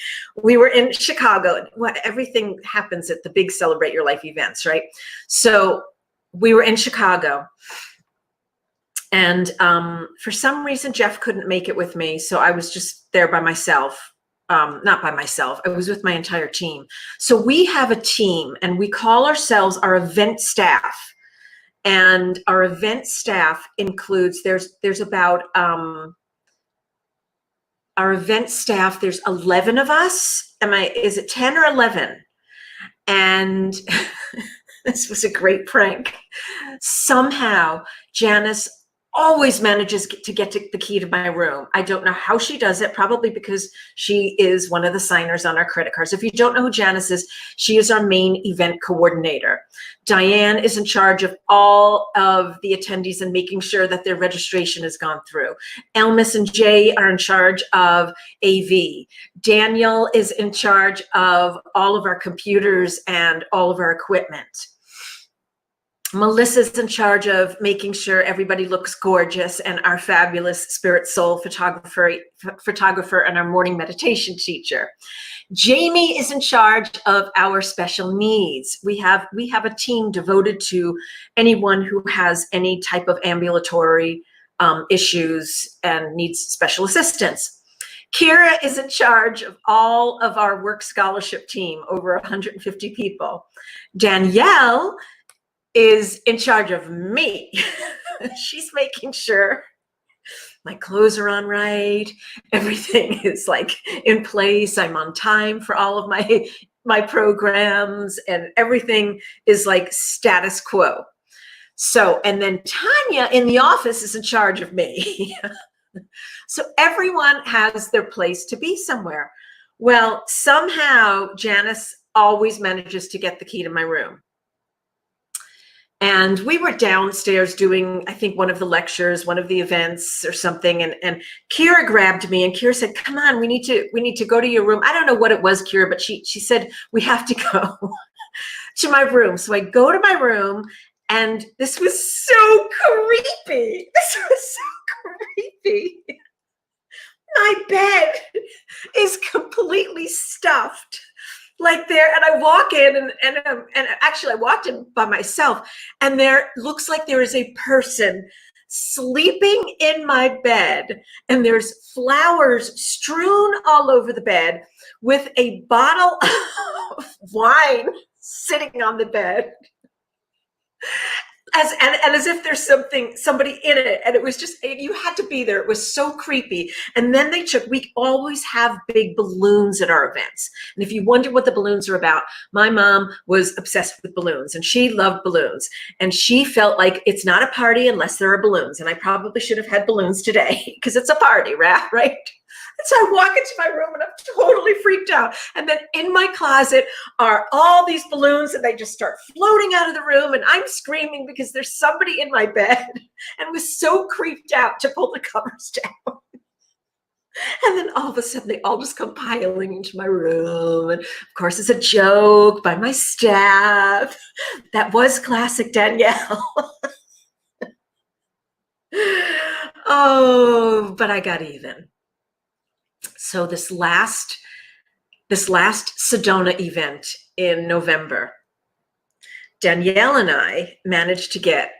We were in Chicago. Everything happens at the big Celebrate Your Life events, right? So we were in Chicago. And for some reason, Jeff couldn't make it with me. So I was just there by myself. Not by myself. I was with my entire team. So we have a team, and we call ourselves our event staff. And our event staff includes, there's about, our event staff, there's 11 of us. Is it 10 or 11? And this was a great prank. Somehow Janice always manages to get to the key to my room. I don't know how she does it, probably because she is one of the signers on our credit cards. If you don't know who Janice is, she is our main event coordinator. Diane is in charge of all of the attendees and making sure that their registration has gone through. Elmis and Jay are in charge of AV. Daniel is in charge of all of our computers and all of our equipment. Melissa's in charge of making sure everybody looks gorgeous, and our fabulous spirit soul photographer and our morning meditation teacher. Jamie is in charge of our special needs. We have a team devoted to anyone who has any type of ambulatory issues and needs special assistance. Kira is in charge of all of our work scholarship team, over 150 people. Danielle is in charge of me. She's making sure my clothes are on right, everything is like in place, I'm on time for all of my programs, and everything is like status quo. So, and then Tanya in the office is in charge of me. So everyone has their place to be somewhere. Well, somehow Janice always manages to get the key to my room. And we were downstairs doing, I think, one of the lectures, one of the events or something. And Kira grabbed me and Kira said, come on, we need to go to your room. I don't know what it was, Kira, but she said, we have to go to my room. So I go to my room, and this was so creepy. This was so creepy. My bed is completely stuffed. Like there, and I walk in, and actually I walked in by myself, and there looks like there is a person sleeping in my bed, and there's flowers strewn all over the bed with a bottle of wine sitting on the bed. As if there's somebody in it, and it was just, you had to be there. It was so creepy. And then we always have big balloons at our events. And if you wonder what the balloons are about, my mom was obsessed with balloons, and she loved balloons. And she felt like it's not a party unless there are balloons. And I probably should have had balloons today because it's a party, right? And so I walk into my room and I'm totally freaked out. And then in my closet are all these balloons, and they just start floating out of the room, and I'm screaming because there's somebody in my bed, and was so creeped out to pull the covers down. And then all of a sudden they all just come piling into my room. And of course it's a joke by my staff. That was classic Danielle. Oh, but I got even. So this last Sedona event in November, Danielle and I managed to get,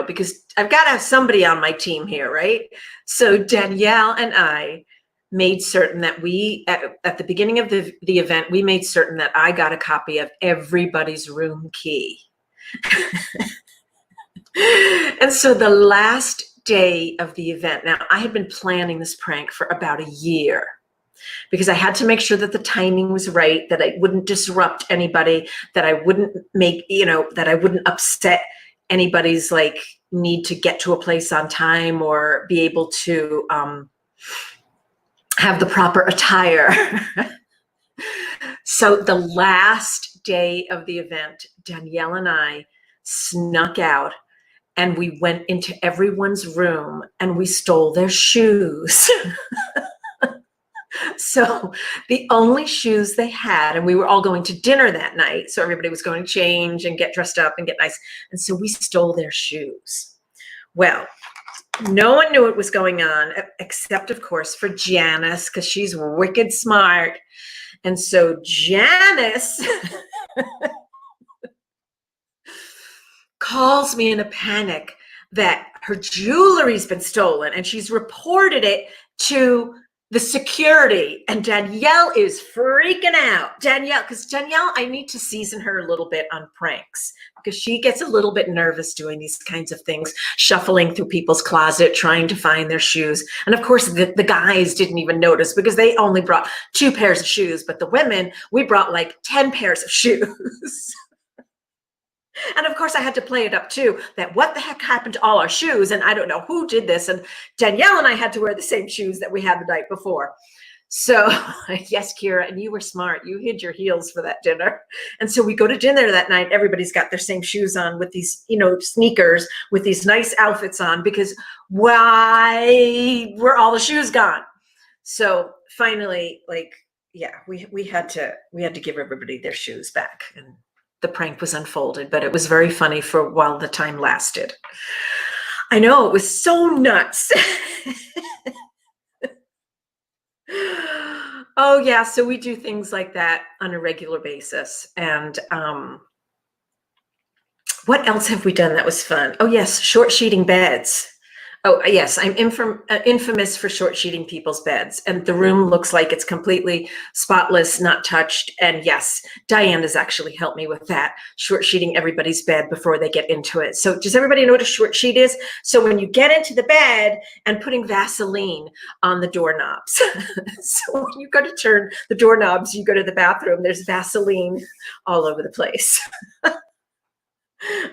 because I've got to have somebody on my team here, right? So Danielle and I made certain that we, at the beginning of the event, we made certain that I got a copy of everybody's room key. And so the last day of the event, now I had been planning this prank for about a year, because I had to make sure that the timing was right, that I wouldn't disrupt anybody, that I wouldn't make, that I wouldn't upset anybody's need to get to a place on time, or be able to have the proper attire. So the last day of the event, Danielle and I snuck out, and we went into everyone's room and we stole their shoes. So the only shoes they had, and we were all going to dinner that night, so everybody was going to change and get dressed up and get nice. And so we stole their shoes. Well, no one knew what was going on, except, of course, for Janice, because she's wicked smart. And so Janice calls me in a panic that her jewelry's been stolen, and she's reported it to the security, and Danielle is freaking out. Because Danielle, I need to season her a little bit on pranks, because she gets a little bit nervous doing these kinds of things, shuffling through people's closet, trying to find their shoes. And of course, the guys didn't even notice, because they only brought 2 pairs of shoes, but the women, we brought like 10 pairs of shoes. And of course I had to play it up too, that what the heck happened to all our shoes? And I don't know who did this. And Danielle and I had to wear the same shoes that we had the night before. So yes, Kira, and you were smart. You hid your heels for that dinner. And so we go to dinner that night. Everybody's got their same shoes on with these, sneakers with these nice outfits on, because why were all the shoes gone? So finally, we had to give everybody their shoes back, and the prank was unfolded, but it was very funny for while the time lasted. I know, it was so nuts. Oh yeah, so we do things like that on a regular basis. And what else have we done that was fun? Oh yes, short sheeting beds. Oh yes, I'm infamous for short sheeting people's beds, and the room looks like it's completely spotless, not touched. And yes, Diane has actually helped me with that, short sheeting everybody's bed before they get into it. So does everybody know what a short sheet is? So when you get into the bed, and putting Vaseline on the doorknobs. So when you go to turn the doorknobs, you go to the bathroom, there's Vaseline all over the place.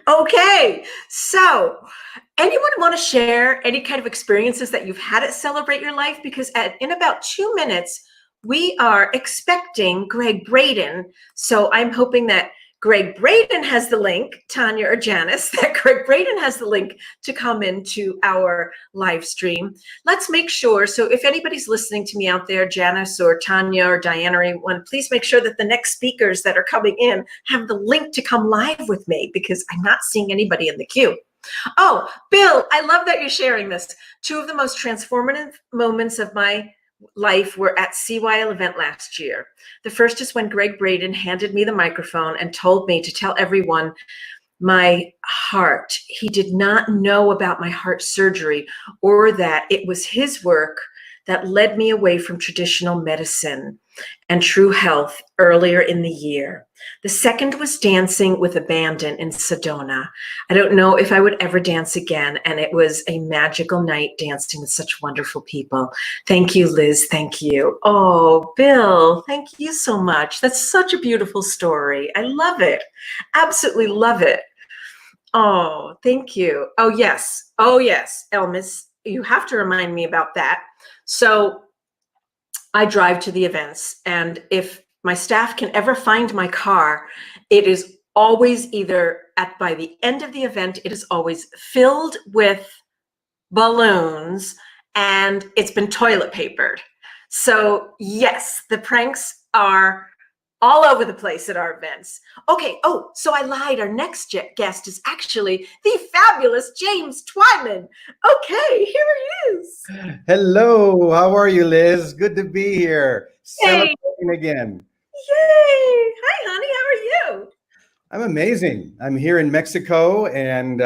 Okay, so anyone want to share any kind of experiences that you've had at Celebrate Your Life? Because in about 2 minutes, we are expecting Greg Braden. So I'm hoping that Greg Braden has the link, Tanya or Janice, that Greg Braden has the link to come into our live stream. Let's make sure, so if anybody's listening to me out there, Janice or Tanya or Diana or anyone, please make sure that the next speakers that are coming in have the link to come live with me, because I'm not seeing anybody in the queue. Oh, Bill, I love that you're sharing this. 2 of the most transformative moments of my life were at CYL event last year. The first is when Greg Braden handed me the microphone and told me to tell everyone my heart. He did not know about my heart surgery, or that it was his work that led me away from traditional medicine and true health earlier in the year. The second was dancing with abandon in Sedona. I don't know if I would ever dance again, and it was a magical night dancing with such wonderful people. Thank you, Liz. Thank you. Oh, Bill, thank you so much. That's such a beautiful story. I love it. Absolutely love it. Oh, thank you. Oh, yes. Oh, yes. Elmis, you have to remind me about that. So I drive to the events, and if my staff can ever find my car, it is always either by the end of the event, it is always filled with balloons and it's been toilet papered. So yes, the pranks are all over the place at our events. Okay, oh, so I lied. Our next guest is actually the fabulous James Twyman. Okay, here he is. Hello, how are you, Liz? Good to be here. Hey. Celebrating again. Yay! Hi, honey, how are you? I'm amazing. I'm here in Mexico and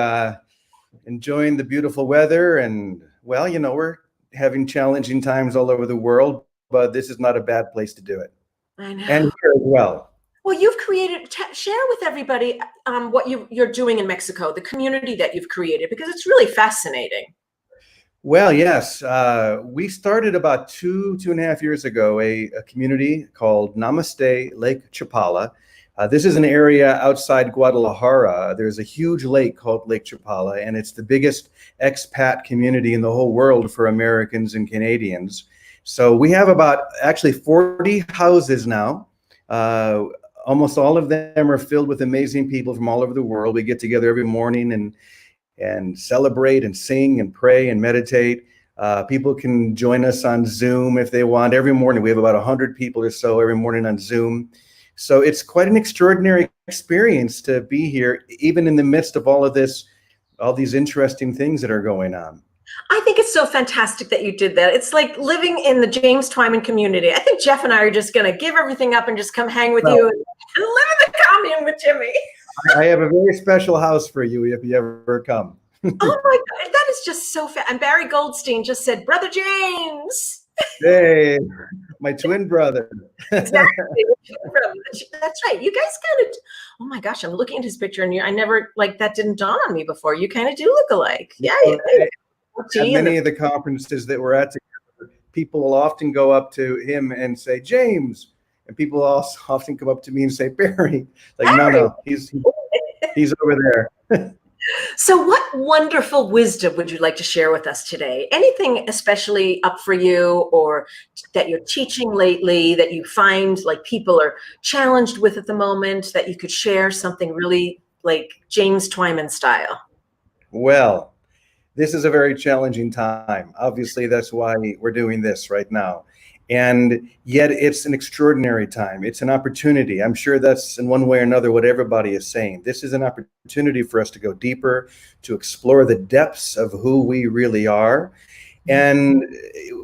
enjoying the beautiful weather. And well, we're having challenging times all over the world, but this is not a bad place to do it. I know. And here as well. Well, you've created, share with everybody what you're doing in Mexico, the community that you've created, because it's really fascinating. Well, yes. We started about 2.5 years ago, a community called Namaste Lake Chapala. This is an area outside Guadalajara. There's a huge lake called Lake Chapala, and it's the biggest expat community in the whole world for Americans and Canadians. So we have about actually 40 houses now. Almost all of them are filled with amazing people from all over the world. We get together every morning and celebrate and sing and pray and meditate. People can join us on Zoom if they want. Every morning we have about 100 people or so every morning on Zoom. So it's quite an extraordinary experience to be here, even in the midst of all of this, all these interesting things that are going on. I think it's so fantastic that you did that. It's like living in the James Twyman community. I think Jeff and I are just going to give everything up and just come hang with you and live in the commune with Jimmy. I have a very special house for you if you ever come. Oh my God, that is just so fun. And Barry Goldstein just said, Brother James. Hey, my twin brother. Exactly. That's right. You guys kind of, oh my gosh, I'm looking at his picture and I never, that didn't dawn on me before. You kind of do look alike. Yeah. At many of the conferences that we're at together, people will often go up to him and say, James. And people also often come up to me and say, Barry. Barry. No, he's He's over there. So what wonderful wisdom would you like to share with us today? Anything especially up for you, or that you're teaching lately that you find like people are challenged with at the moment, that you could share something really like James Twyman style? Well, this is a very challenging time. Obviously, that's why we're doing this right now. And yet it's an extraordinary time. It's an opportunity. I'm sure that's in one way or another what everybody is saying. This is an opportunity for us to go deeper, to explore the depths of who we really are. And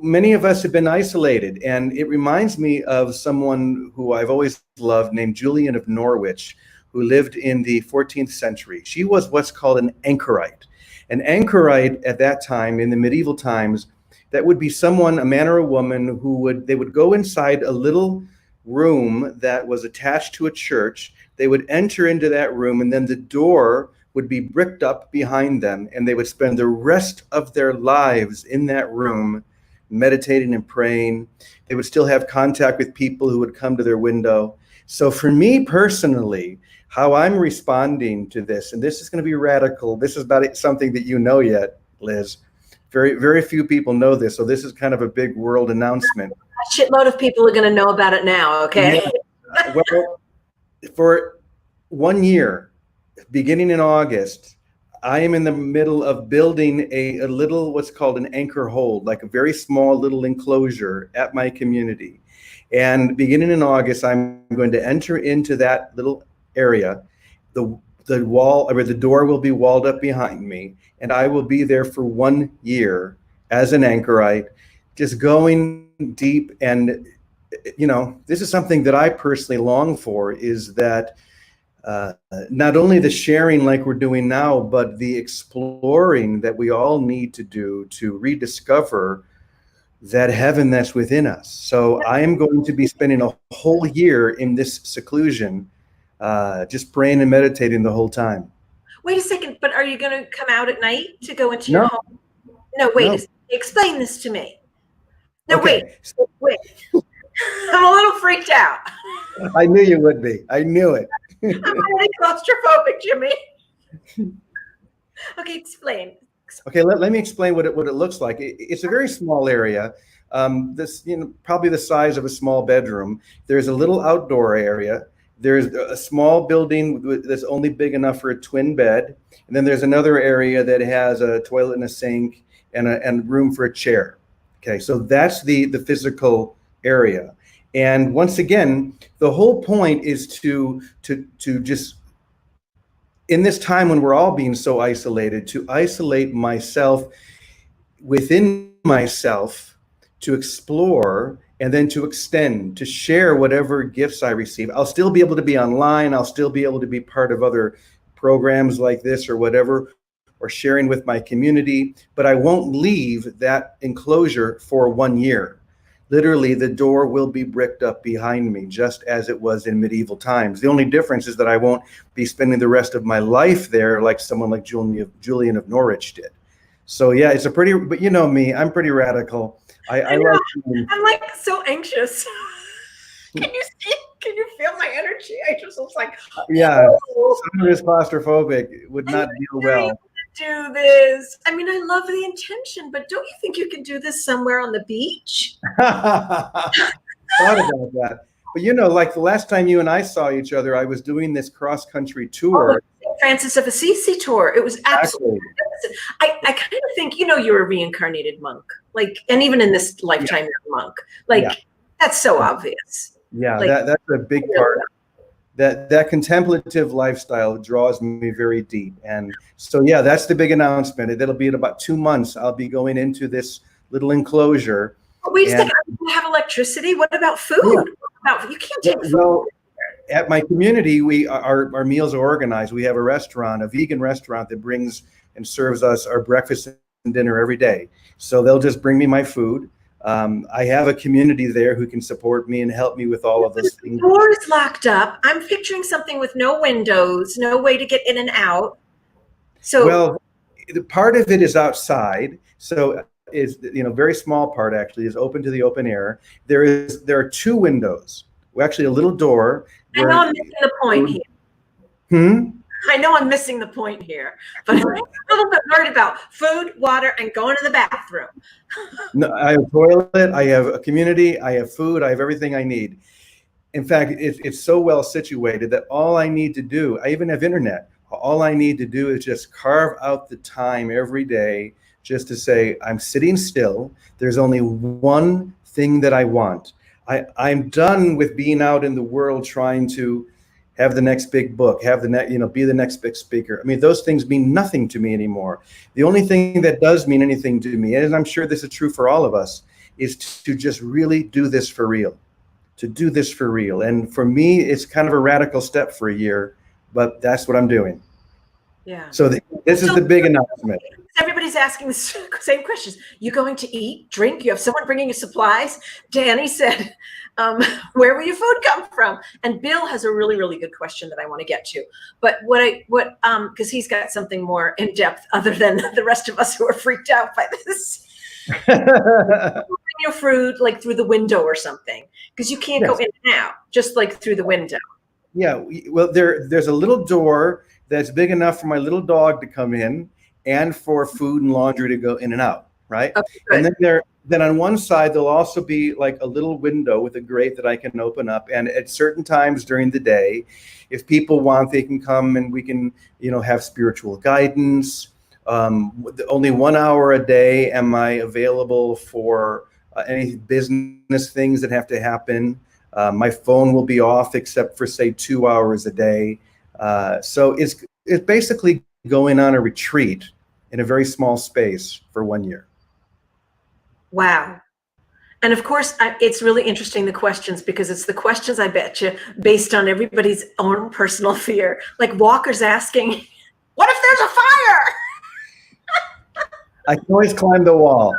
many of us have been isolated. And it reminds me of someone who I've always loved named Julian of Norwich, who lived in the 14th century. She was what's called an anchorite. An anchorite at that time, in the medieval times, that would be someone, a man or a woman, they would go inside a little room that was attached to a church. They would enter into that room, and then the door would be bricked up behind them, and they would spend the rest of their lives in that room, meditating and praying. They would still have contact with people who would come to their window. So for me personally, how I'm responding to this, and this is going to be radical. This is not something that you know yet, Liz. Very, very few people know this. So this is kind of a big world announcement. A shitload of people are going to know about it now, okay? Yeah. Well, for 1 year, beginning in August, I am in the middle of building a little, what's called an anchor hold, like a very small little enclosure at my community. And beginning in August, I'm going to enter into that little area. The wall, or the door will be walled up behind me, and I will be there for 1 year as an anchorite, just going deep. And, you know, this is something that I personally long for, is that not only the sharing like we're doing now, but the exploring that we all need to do to rediscover that heaven that's within us. So I am going to be spending a whole year in this seclusion, just praying and meditating the whole time. Wait a second, but are you going to come out at night to go into your home? No, wait. No. Explain this to me. No, Okay. wait. I'm a little freaked out. I knew you would be. I knew it. I'm already claustrophobic, Jimmy. Okay, explain. Okay, let me explain what it looks like. It's a very small area. This, probably the size of a small bedroom. There's a little outdoor area. There's a small building that's only big enough for a twin bed, and then there's another area that has a toilet and a sink and room for a chair. Okay, so that's the physical area. And once again, the whole point is to just, in this time when we're all being so isolated, to isolate myself within myself, to explore, and then to extend, to share whatever gifts I receive. I'll still be able to be online. I'll still be able to be part of other programs like this or whatever, or sharing with my community, but I won't leave that enclosure for 1 year. Literally, the door will be bricked up behind me, just as it was in medieval times. The only difference is that I won't be spending the rest of my life there like someone like Julian of Norwich did. So yeah, it's a pretty, but you know me, I'm pretty radical. I like. I'm like so anxious. Can you see? Can you feel my energy? I just was like, yeah, oh, someone who's claustrophobic would not deal well. Do this. I mean, I love the intention, but don't you think you could do this somewhere on the beach? Thought about that. But like the last time you and I saw each other, I was doing this cross-country tour. Oh, Francis of Assisi tour. It was absolutely. I kind of think, you're a reincarnated monk. Like, and even in this lifetime, you're a monk. Like, that's so obvious. Yeah, like, that's a big part. That contemplative lifestyle draws me very deep. And so, yeah, that's the big announcement. It'll be in about 2 months. I'll be going into this little enclosure. Oh, wait a second. I have electricity. What about food? Yeah. You can't take food. Well, at my community, our meals are organized. We have a restaurant, a vegan restaurant that brings and serves us our breakfast and dinner every day. So they'll just bring me my food. I have a community there who can support me and help me with all of those things. The door is locked up. I'm picturing something with no windows, no way to get in and out. So, well, the part of it is outside. So is very small part actually is open to the open air. There are 2 windows. Well, actually a little door. I know I'm missing the point here. I know I'm missing the point here, but I'm a little bit worried about food, water, and going to the bathroom. No, I have a toilet, I have a community, I have food, I have everything I need. In fact, it's so well situated that all I need to do, I even have internet. All I need to do is just carve out the time every day just to say, I'm sitting still. There's only one thing that I want. I'm done with being out in the world trying to have the next big book, have the next, be the next big speaker. I mean, those things mean nothing to me anymore. The only thing that does mean anything to me, and I'm sure this is true for all of us, is to just really do this for real. To do this for real. And for me, it's kind of a radical step for a year, but that's what I'm doing. Yeah. So this is the big announcement. Everybody's asking the same questions. You going to eat, drink? You have someone bringing you supplies? Danny said, where will your food come from? And Bill has a really, really good question that I want to get to. But because he's got something more in depth other than the rest of us who are freaked out by this. Bring your food like through the window or something, because you can't go in and out, just like through the window. Yeah, well, there's a little door that's big enough for my little dog to come in and for food and laundry to go in and out, right? Okay, and then on one side, there'll also be like a little window with a grate that I can open up. And at certain times during the day, if people want, they can come and we can, have spiritual guidance. Only 1 hour a day am I available for any business things that have to happen. My phone will be off except for, say, 2 hours a day. So it's basically going on a retreat in a very small space for 1 year. Wow. And of course, it's really interesting, the questions, because it's the questions, I bet you, based on everybody's own personal fear. Like Walker's asking, what if there's a fire? I can always climb the wall.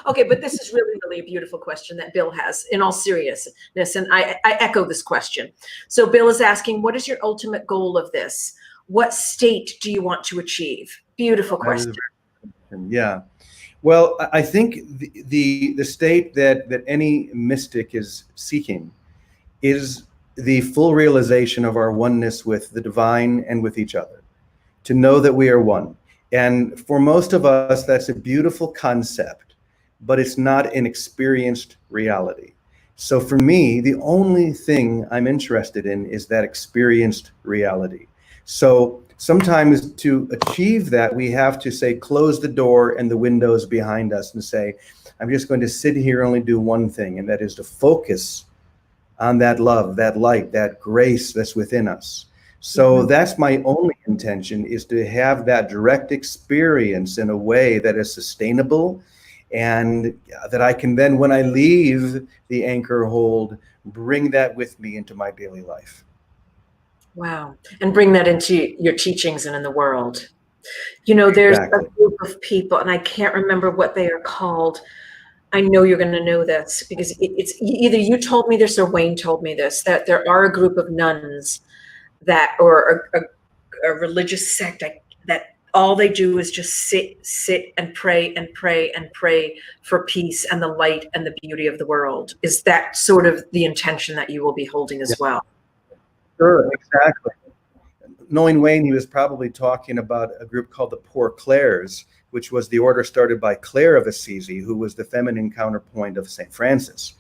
Okay, but this is really, really a beautiful question that Bill has, in all seriousness, and I echo this question. So Bill is asking, what is your ultimate goal of this? What state do you want to achieve? Beautiful question. Yeah. Well, I think the state that any mystic is seeking is the full realization of our oneness with the divine and with each other, to know that we are one. And for most of us, that's a beautiful concept, but it's not an experienced reality. So for me, the only thing I'm interested in is that experienced reality. So sometimes to achieve that, we have to say, close the door and the windows behind us and say, I'm just going to sit here and only do one thing, and that is to focus on that love, that light, that grace that's within us. So that's my only intention, is to have that direct experience in a way that is sustainable, and that I can then, when I leave the anchor hold, bring that with me into my daily life. Wow. And bring that into your teachings and in the world. There's Exactly. a group of people, and I can't remember what they are called. I know you're going to know this, because it's either you told me this or Wayne told me this, that there are a group of nuns that, or a religious sect that all they do is just sit and pray and pray and pray for peace and the light and the beauty of the world. Is that sort of the intention that you will be holding as well? Sure, exactly. Knowing Wayne, he was probably talking about a group called the Poor Clares, which was the order started by Clare of Assisi, who was the feminine counterpoint of St. Francis.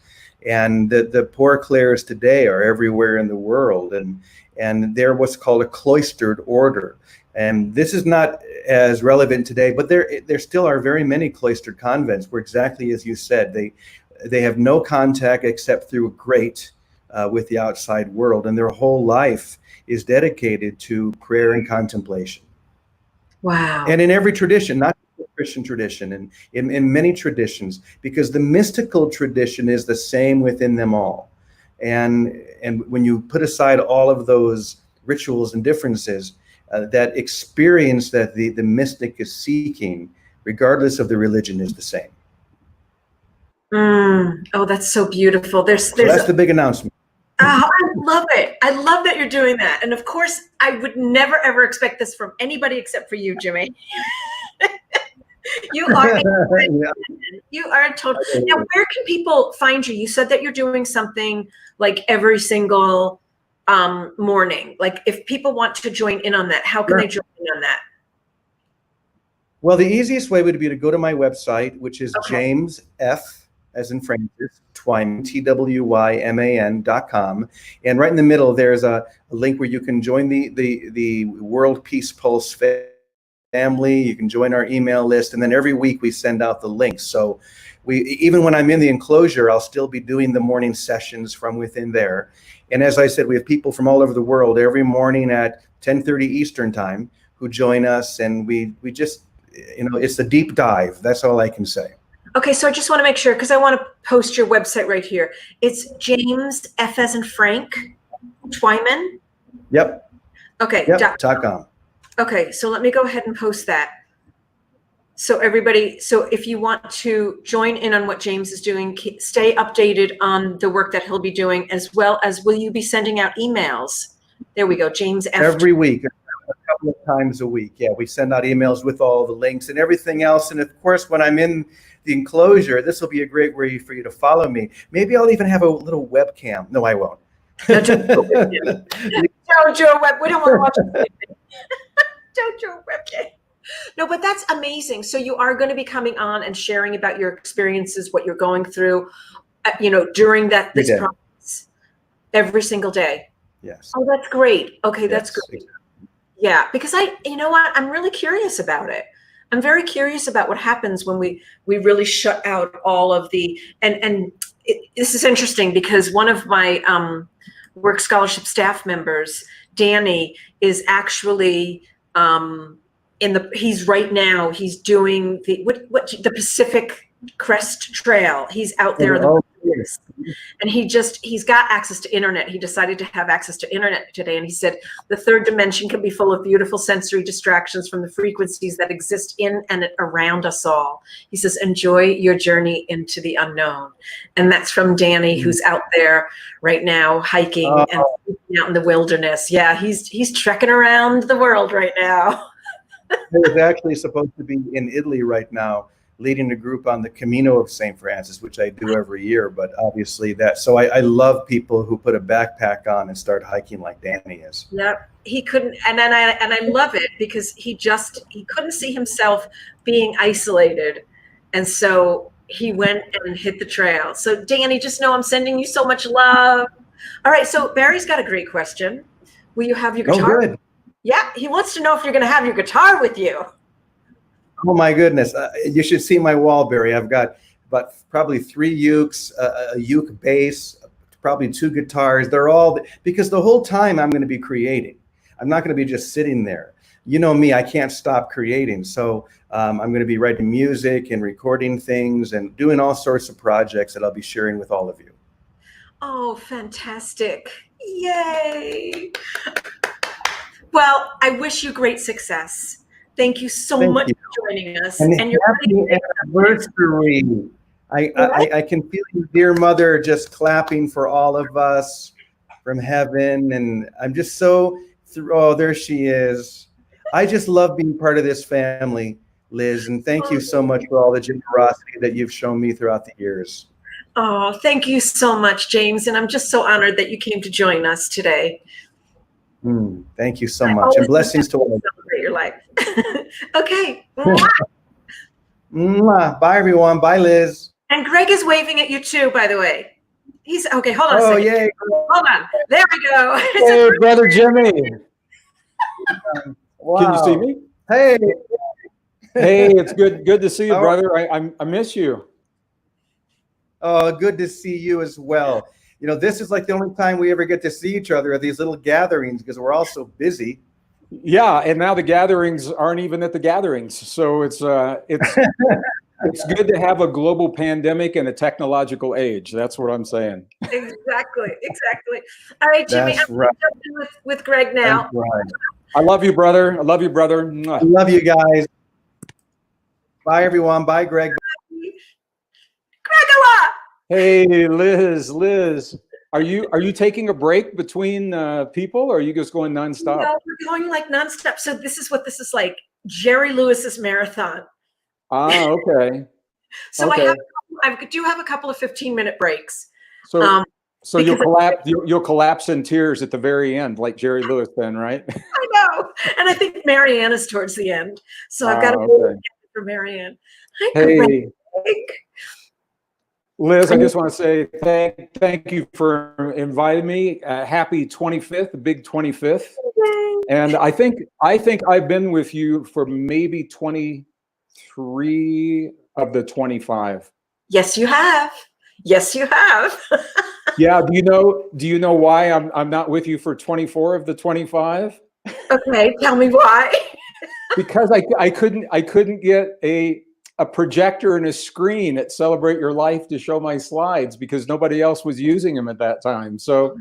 And the Poor Clares today are everywhere in the world, and they're what's called a cloistered order. And this is not as relevant today, but there still are very many cloistered convents where, exactly as you said, they have no contact except through a grate with the outside world, and their whole life is dedicated to prayer and contemplation. Wow. And in every tradition, not the Christian tradition, and in many traditions, because the mystical tradition is the same within them all. And when you put aside all of those rituals and differences, that experience that the mystic is seeking, regardless of the religion, is the same. Oh, that's so beautiful. So that's the big announcement. Oh, I love it. I love that you're doing that. And of course, I would never, ever expect this from anybody except for you, Jimmy. You are a total. Now, where can people find you? You said that you're doing something like every single morning? Like if people want to join in on that, how can they join in on that? Well, the easiest way would be to go to my website, which is Okay. James F, as in Francis, Twyman, TWYMAN.com. And right in the middle, there's a link where you can join the World Peace Pulse family. You can join our email list. And then every week we send out the links. So even when I'm in the enclosure, I'll still be doing the morning sessions from within there. And as I said, we have people from all over the world every morning at 10:30 Eastern time who join us. And we just, it's a deep dive. That's all I can say. Okay, so I just want to make sure, because I want to post your website right here. It's James F as in Frank Twyman. Yep. Okay. Yep. .com. Okay, so let me go ahead and post that. So everybody, so if you want to join in on what James is doing, stay updated on the work that he'll be doing, as well as will you be sending out emails? There we go, James F. Every week. A couple of times a week. Yeah, we send out emails with all the links and everything else. And of course, when I'm in the enclosure, this will be a great way for you to follow me. Maybe I'll even have a little webcam. No, I won't. No, don't do a webcam. Don't do a web. We don't want to watch it. Don't do a webcam. No, but that's amazing. So you are going to be coming on and sharing about your experiences, what you're going through, during this process every single day. Yes. Oh, that's great. Okay, Yes. that's great. Yeah, because you know what? I'm really curious about it. I'm very curious about what happens when we really shut out all of the, this is interesting because one of my work scholarship staff members, Danny, is actually he's right now, he's doing the Pacific Crest Trail. He's out there in the wilderness. And he's got access to internet. He decided to have access to internet today. And he said, the third dimension can be full of beautiful sensory distractions from the frequencies that exist in and around us all. He says, enjoy your journey into the unknown. And that's from Danny, who's out there right now hiking and out in the wilderness. Yeah, he's trekking around the world right now. I was actually supposed to be in Italy right now, leading a group on the Camino of St. Francis, which I do every year, but obviously so I love people who put a backpack on and start hiking like Danny is. Yep, he couldn't, and I love it because he couldn't see himself being isolated, and so he went and hit the trail. So Danny, just know I'm sending you so much love. All right, so Barry's got a great question. Will you have your guitar? Oh, good. Yeah, he wants to know if you're going to have your guitar with you. Oh my goodness! You should see my wall, Barry. I've got about probably 3 ukes, a uke bass, probably 2 guitars. They're all because the whole time I'm going to be creating. I'm not going to be just sitting there. You know me; I can't stop creating. So I'm going to be writing music and recording things and doing all sorts of projects that I'll be sharing with all of you. Oh, fantastic! Yay! Well, I wish you great success. Thank you so much for joining us. And your happy anniversary. I can feel your dear mother just clapping for all of us from heaven. And I'm just so, there she is. I just love being part of this family, Liz. And thank you so much for all the generosity that you've shown me throughout the years. Oh, thank you so much, James. And I'm just so honored that you came to join us today. Thank you so much. And blessings to all of you. Celebrate your life. Okay. Bye, everyone. Bye, Liz. And Greg is waving at you too, by the way. He's okay. Hold on a second. Yay. Hold on. There we go. Hey, brother Jimmy. Wow. Can you see me? Hey. Hey, it's good to see you, brother. I miss you. Oh, good to see you as well. You know, this is like the only time we ever get to see each other at these little gatherings because we're all so busy. Yeah, and now the gatherings aren't even at the gatherings. So it's it's good to have a global pandemic and a technological age. That's what I'm saying. Exactly. All right, Jimmy, I'm jumping with Greg now. Right. I love you, brother. I love you, brother. I love you guys. Bye, everyone. Bye, Greg. Gregala! Hey, Liz. Are you taking a break between people, or are you just going nonstop? No, we're going like nonstop. So this is what this is like. Jerry Lewis's marathon. Ah, okay. So okay. I do have a couple of 15-minute breaks. So So you'll collapse in tears at the very end, like Jerry Lewis then, right? I know. And I think Marianne is towards the end. So I've got to Okay. for Marianne. Hi, Hey, Greg. Liz, I just want to say thank you for inviting me. Happy 25th, big 25th. And I think I've been with you for maybe 23 of the 25. Yes, you have. Yes, you have. Yeah. Do you know why I'm not with you for 24 of the 25? Okay, tell me why. Because I couldn't get a projector and a screen at Celebrate Your Life to show my slides because nobody else was using them at that time. So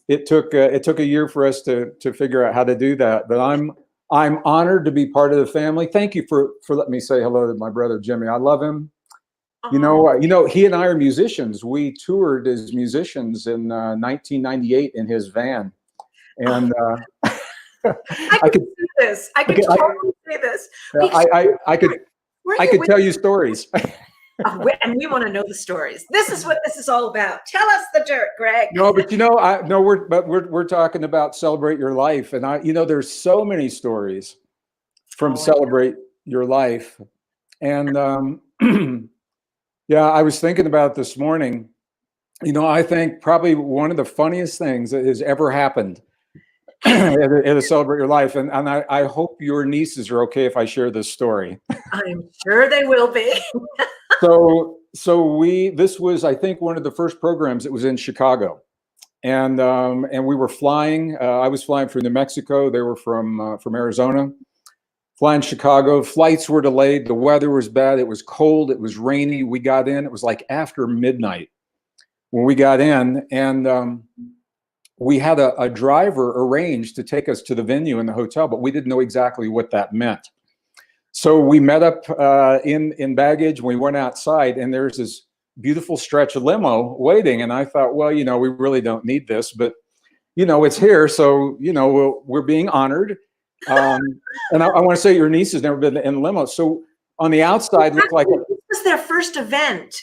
it took a year for us to figure out how to do that. But I'm honored to be part of the family. Thank you for letting me say hello to my brother Jimmy. I love him. You know, he and I are musicians. We toured as musicians in 1998 in his van, and I could see this. I could totally see this. I could tell you stories. And we want to know the stories. This is what this is all about. Tell us the dirt, Greg. No, but we're talking about Celebrate Your Life, and there's so many stories from Celebrate Your Life, and yeah, I was thinking about it this morning. I think probably one of the funniest things that has ever happened at a Celebrate Your Life, and I hope your nieces are okay if I share this story. I'm sure they will be. So this was, I think, one of the first programs that was in Chicago, and we were flying. I was flying from New Mexico. They were from Arizona. Flying Chicago. Flights were delayed. The weather was bad. It was cold. It was rainy. We got in. It was like after midnight when we got in, and we had a driver arranged to take us to the venue in the hotel, but we didn't know exactly what that meant. So we met up in baggage. We went outside, and there's this beautiful stretch limo waiting. And I thought, well, we really don't need this, but it's here, so we're being honored. And I want to say your niece has never been in limo. So on the outside, looked like this was their first event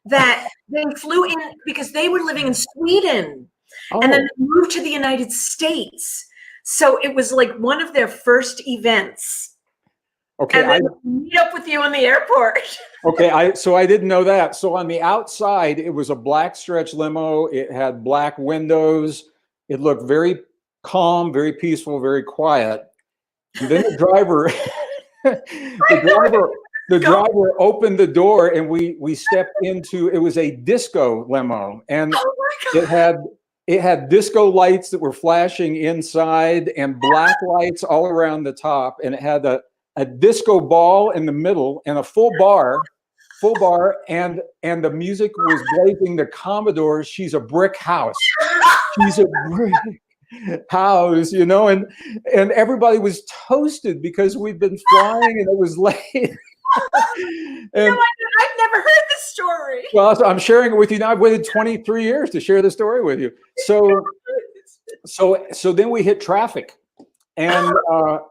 that they flew in because they were living in Sweden. And then they moved to the United States. So it was like one of their first events. Okay. And then meet up with you in the airport. Okay. So I didn't know that. So on the outside, it was a black stretch limo. It had black windows. It looked very calm, very peaceful, very quiet. And then the driver, the driver opened the door, and we stepped into. It was a disco limo, and it had disco lights that were flashing inside, and black lights all around the top, and it had a disco ball in the middle, and a full bar, and the music was blazing. The Commodores. She's a brick house. She's a brick house, and everybody was toasted because we'd been flying and it was late. And I've never heard this story. Well, I'm sharing it with you now. I've waited 23 years to share the story with you. So then we hit traffic, and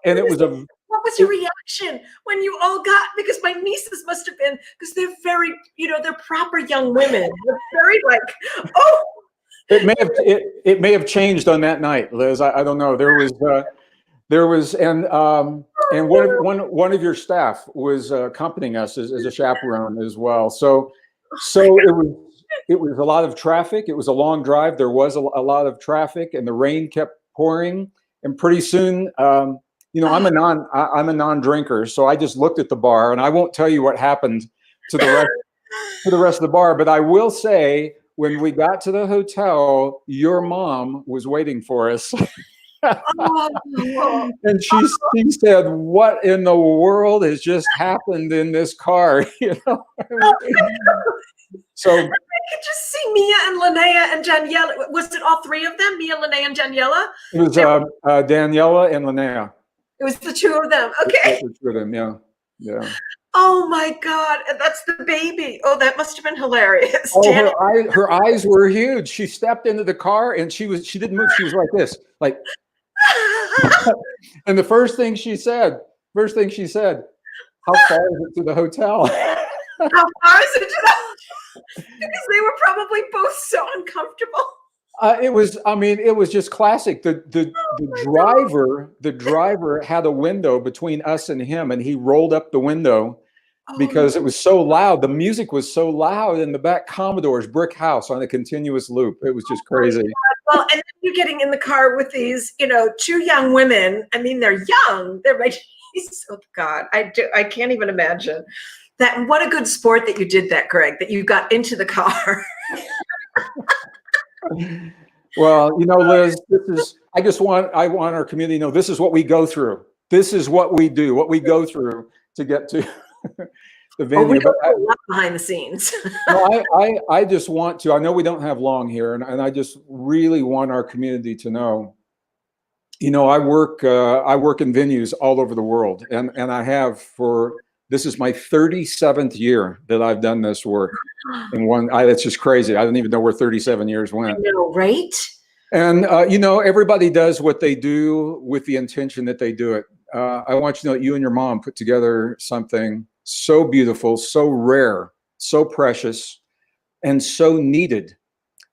it was a. What was your reaction when you all got? Because my nieces must have been, because they're very, they're proper young women. They're very like, oh. It may have changed on that night, Liz. I don't know. There was and one of your staff was accompanying us as a chaperone as well. So it was a lot of traffic. It was a long drive. There was a lot of traffic, and the rain kept pouring. And pretty soon, I'm a non-drinker, so I just looked at the bar, and I won't tell you what happened to the rest of the bar, but I will say, when we got to the hotel, your mom was waiting for us. And she said, "What in the world has just happened in this car?" So I could just see Mia and Linnea and Daniela. Was it all three of them? Mia, Linnea, and Daniela? It was Daniela and Linnea. It was the two of them. Okay. The two of them, yeah. Oh my God, that's the baby. Oh, that must have been hilarious. Oh, her eyes were huge. She stepped into the car and she didn't move. She was like this, like. And the first thing she said, "How far is it to the hotel?" How far is it to the hotel? Because they were probably both so uncomfortable. It was, I mean, it was just classic. The driver had a window between us and him, and he rolled up the window because it was so loud. The music was so loud in the back. Commodore's Brick House on a continuous loop. It was just crazy. Well, and then you're getting in the car with these, two young women. I mean, they're young. They're my oh God, I can't even imagine that. What a good sport that you did that, Greg, that you got into the car. Well, Liz, I want our community to know this is what we go through. This is what we do, what we go through to get to the venue. We don't have a lot behind the scenes. No, I just want to, I know we don't have long here, and I just really want our community to know, I work in venues all over the world, and I have this is my 37th year that I've done this work. And it's just crazy. I don't even know where 37 years went. I know, right? And, everybody does what they do with the intention that they do it. I want you to know that you and your mom put together something so beautiful, so rare, so precious, and so needed,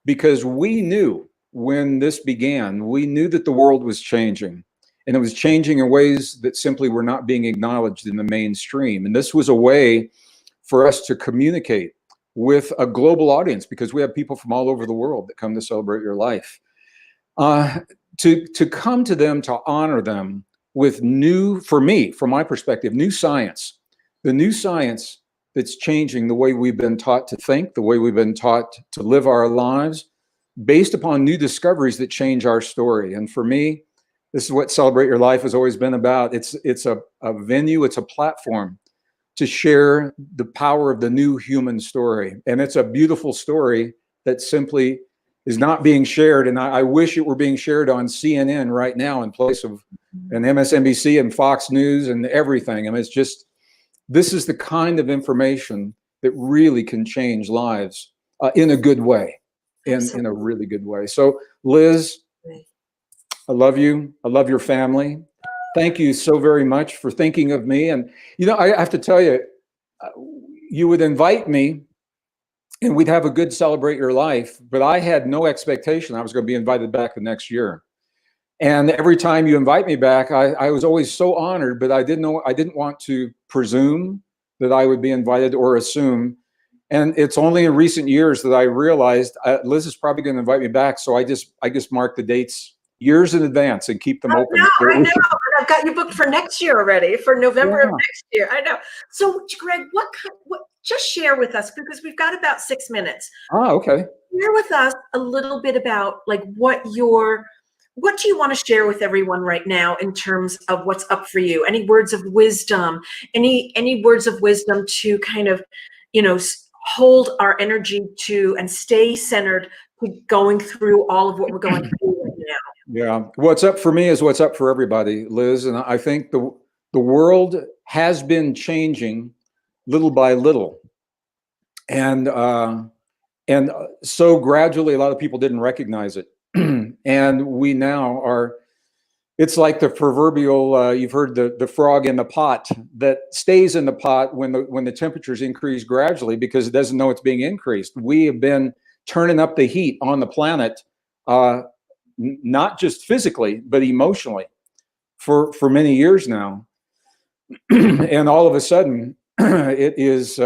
because we knew when this began, we knew that the world was changing. And it was changing in ways that simply were not being acknowledged in the mainstream. And this was a way for us to communicate with a global audience, because we have people from all over the world that come to celebrate your life. To come to them, to honor them with new, for me, from my perspective, new science. The new science that's changing the way we've been taught to think, the way we've been taught to live our lives, based upon new discoveries that change our story. And for me, this is what Celebrate Your Life has always been about. It's a venue, it's a platform to share the power of the new human story. And it's a beautiful story that simply is not being shared. And I wish it were being shared on CNN right now in place of an MSNBC and Fox News and everything. I mean, this is the kind of information that really can change lives in a good way, in a really good way. So Liz, I love you. I love your family. Thank you so very much for thinking of me. And, I have to tell you, you would invite me and we'd have a good Celebrate Your Life, but I had no expectation I was going to be invited back the next year. And every time you invite me back, I was always so honored, but I didn't want to presume that I would be invited or assume. And it's only in recent years that I realized Liz is probably going to invite me back. So I just marked the dates years in advance and keep them open. I know. I've got you booked for next year already, for November of next year. I know. So, Greg, what just share with us, because we've got about 6 minutes. Oh, okay. Share with us a little bit about what do you want to share with everyone right now in terms of what's up for you? Any words of wisdom? Any words of wisdom to kind of, hold our energy to and stay centered going through all of what we're going through right now? Yeah, what's up for me is what's up for everybody, Liz. And I think the world has been changing little by little, and so gradually, a lot of people didn't recognize it, and we now are. It's like the proverbial, you've heard the frog in the pot that stays in the pot when the temperatures increase gradually because it doesn't know it's being increased. We have been turning up the heat on the planet, not just physically, but emotionally for many years now. And all of a sudden, it's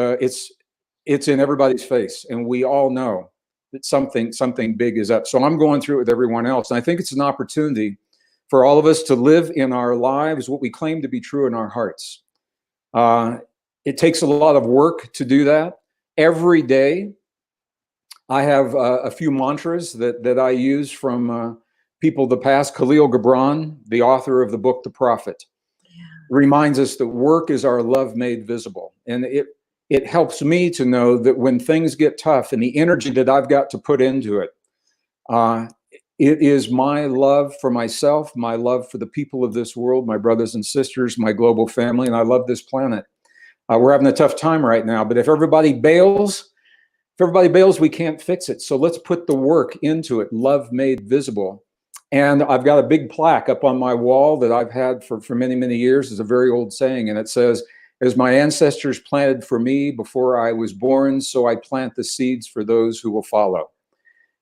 in everybody's face. And we all know that something big is up. So I'm going through it with everyone else. And I think it's an opportunity for all of us to live in our lives what we claim to be true in our hearts. It takes a lot of work to do that. Every day, I have a few mantras that I use from people of the past. Khalil Gibran, the author of the book, The Prophet, reminds us that work is our love made visible. And it helps me to know that when things get tough and the energy that I've got to put into it, it is my love for myself, my love for the people of this world, my brothers and sisters, my global family, and I love this planet. We're having a tough time right now, but if everybody bails, we can't fix it. So let's put the work into it, love made visible. And I've got a big plaque up on my wall that I've had for many, many years. It's a very old saying, and it says, As my ancestors planted for me before I was born, so I plant the seeds for those who will follow.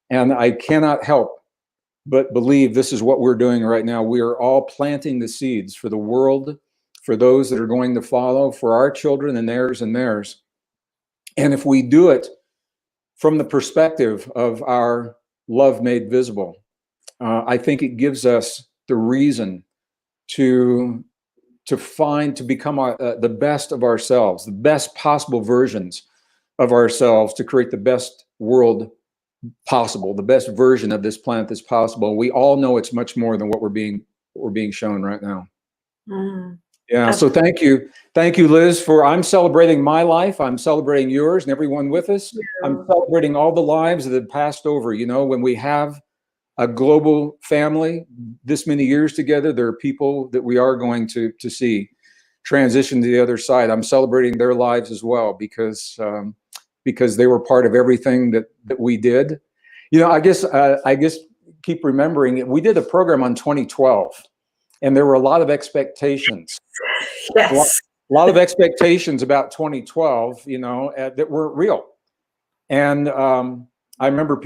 And I cannot help but believe this is what we're doing right now. We are all planting the seeds for the world, for those that are going to follow, for our children and theirs and theirs. And if we do it from the perspective of our love made visible, I think it gives us the reason to become the best of ourselves, the best possible versions of ourselves, to create the best world possible, the best version of this planet that's possible. We all know it's much more than what we're being shown right now. Yeah. So thank you, Liz. I'm celebrating my life. I'm celebrating yours and everyone with us. I'm celebrating all the lives that have passed over. You know, when we have a global family this many years together, there are people that we are going to see transition to the other side. I'm celebrating their lives as well, because they were part of everything that we did. You know, I guess keep remembering, we did a program on 2012, and there were a lot of expectations. Yes. A lot of expectations about 2012, you know, that weren't real. And I remember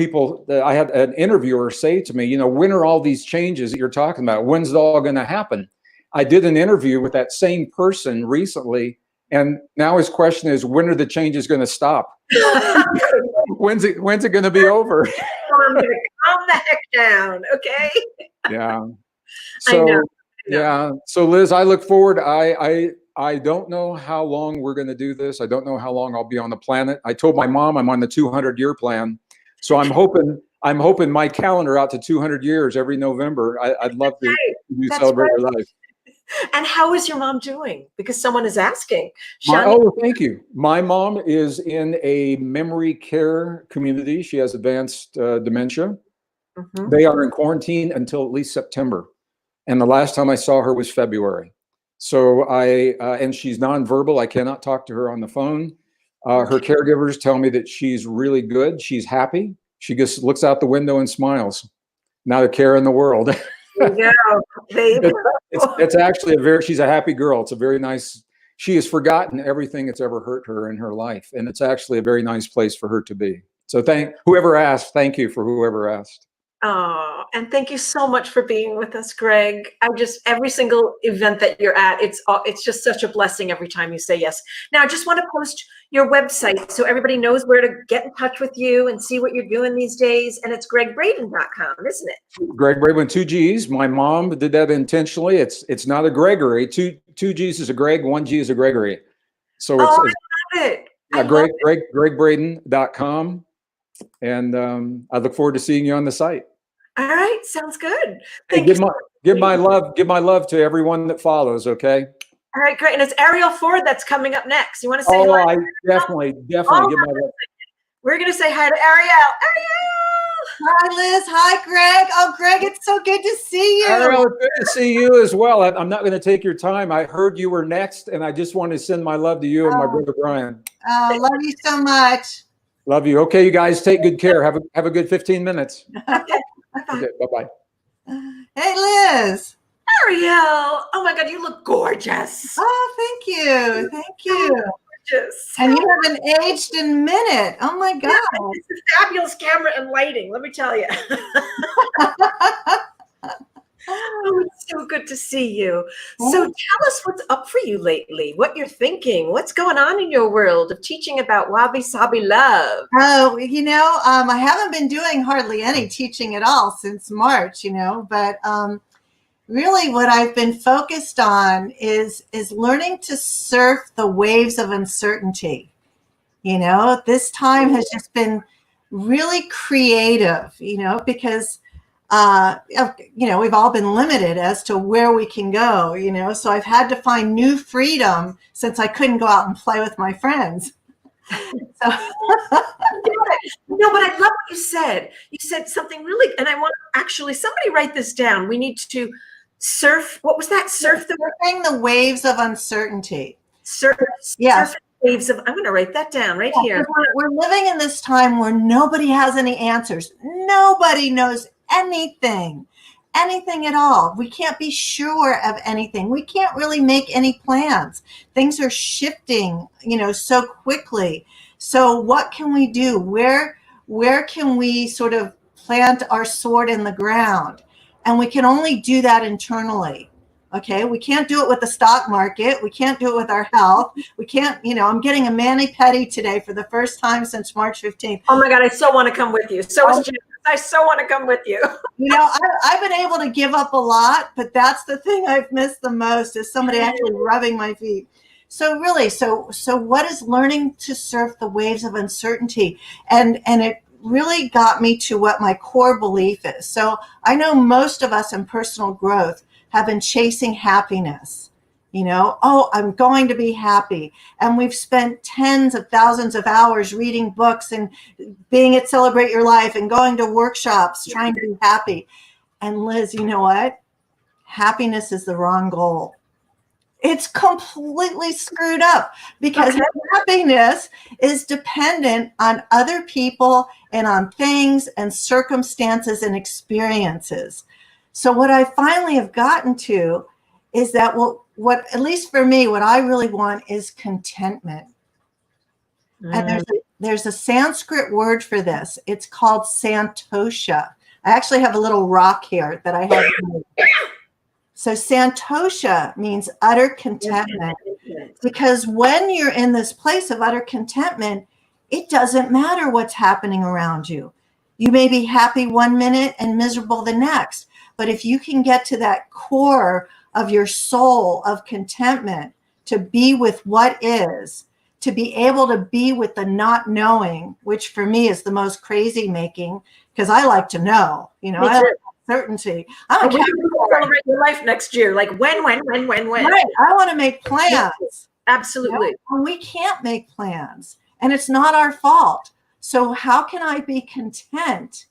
I had an interviewer say to me, you know, when are all these changes that you're talking about? When's it all going to happen? I did an interview with that same person recently, and now his question is, when are the changes going to stop? When's it going to be over? I'm going to calm the heck down, okay? Yeah. So, I know. Yeah. So Liz, I look forward. I don't know how long we're going to do this. I don't know how long I'll be on the planet. I told my mom I'm on the 200-year plan. So I'm hoping my calendar out to 200 years every November. I'd love to celebrate her life. And how is your mom doing? Because someone is asking. Thank you. My mom is in a memory care community. She has advanced dementia. Mm-hmm. They are in quarantine until at least September. And the last time I saw her was February. So and she's nonverbal. I cannot talk to her on the phone. Her caregivers tell me that she's really good. She's happy. She just looks out the window and smiles. Not a care in the world. Yeah, it's actually she's a happy girl. It's a very nice, she has forgotten everything that's ever hurt her in her life. And it's actually a very nice place for her to be. So whoever asked, thank you for whoever asked. Oh, and thank you so much for being with us, Greg. Every single event that you're at, it's just such a blessing every time you say yes. Now, I just want to post your website so everybody knows where to get in touch with you and see what you're doing these days. And it's gregbraden.com, isn't it? Greg Braden, 2 G's. My mom did that intentionally. It's not a Gregory. Two G's is a Greg, 1 G is a Gregory. So I love it. Yeah, gregbraden.com. And I look forward to seeing you on the site. All right, sounds good. Give my love to everyone that follows. Okay. All right, great. And it's Ariel Ford that's coming up next. You want to say hi? I definitely give my love. We're gonna say hi to Ariel. Hi, Liz. Hi, Greg. Oh, Greg, it's so good to see you. Ariel, it's good to see you as well. I'm not going to take your time. I heard you were next, and I just want to send my love to you and my brother Brian. Oh, love you so much. Love you. Okay, you guys, take good care. Have a good 15 minutes. Okay, bye-bye. Hey, Liz. Ariel. Oh my God, you look gorgeous. Oh, thank you. Thank you. Gorgeous. And you haven't aged in a minute. Oh my God. Yeah, it's a fabulous camera and lighting, let me tell you. Oh, it's so good to see you. So tell us what's up for you lately, what you're thinking, what's going on in your world of teaching about wabi-sabi love. Oh, I haven't been doing hardly any teaching at all since March, but really what I've been focused on is learning to surf the waves of uncertainty. This time has just been really creative, because we've all been limited as to where we can go, so I've had to find new freedom since I couldn't go out and play with my friends. So. No, but I love what you said. You said something really, and I want to actually, somebody write this down. We need to surf. What was that? Surfing the waves of uncertainty. Surf waves of, I'm going to write that down right here. We're living in this time where nobody has any answers. Nobody knows anything. anything at all. We can't be sure of anything. We can't really make any plans. Things are shifting, so quickly. So what can we do? Where can we sort of plant our sword in the ground? And we can only do that internally. Okay, we can't do it with the stock market. We can't do it with our health. We can't, I'm getting a mani-pedi today for the first time since March 15th. Oh my God, I so want to come with you. So is Janice. I so want to come with you. I've been able to give up a lot, but that's the thing I've missed the most is somebody actually rubbing my feet. So really, so what is learning to surf the waves of uncertainty? And it really got me to what my core belief is. So I know most of us in personal growth have been chasing happiness. I'm going to be happy. And we've spent tens of thousands of hours reading books and being at Celebrate Your Life and going to workshops trying to be happy. And Liz, you know what? Happiness is the wrong goal. It's completely screwed up because happiness is dependent on other people and on things and circumstances and experiences. So what I finally have gotten to is that what at least for me, what I really want is contentment. And there's a Sanskrit word for this. It's called santosha. I actually have a little rock here that I have. So santosha means utter contentment, because when you're in this place of utter contentment, it doesn't matter what's happening around you. You may be happy one minute and miserable the next, but if you can get to that core of your soul of contentment, to be with what is, to be able to be with the not knowing, which for me is the most crazy making, because I like to know, I like certainty. I'm a Celebrate Your Life next year. Like when? Right. I want to make plans. Absolutely. And we can't make plans, and it's not our fault. So how can I be content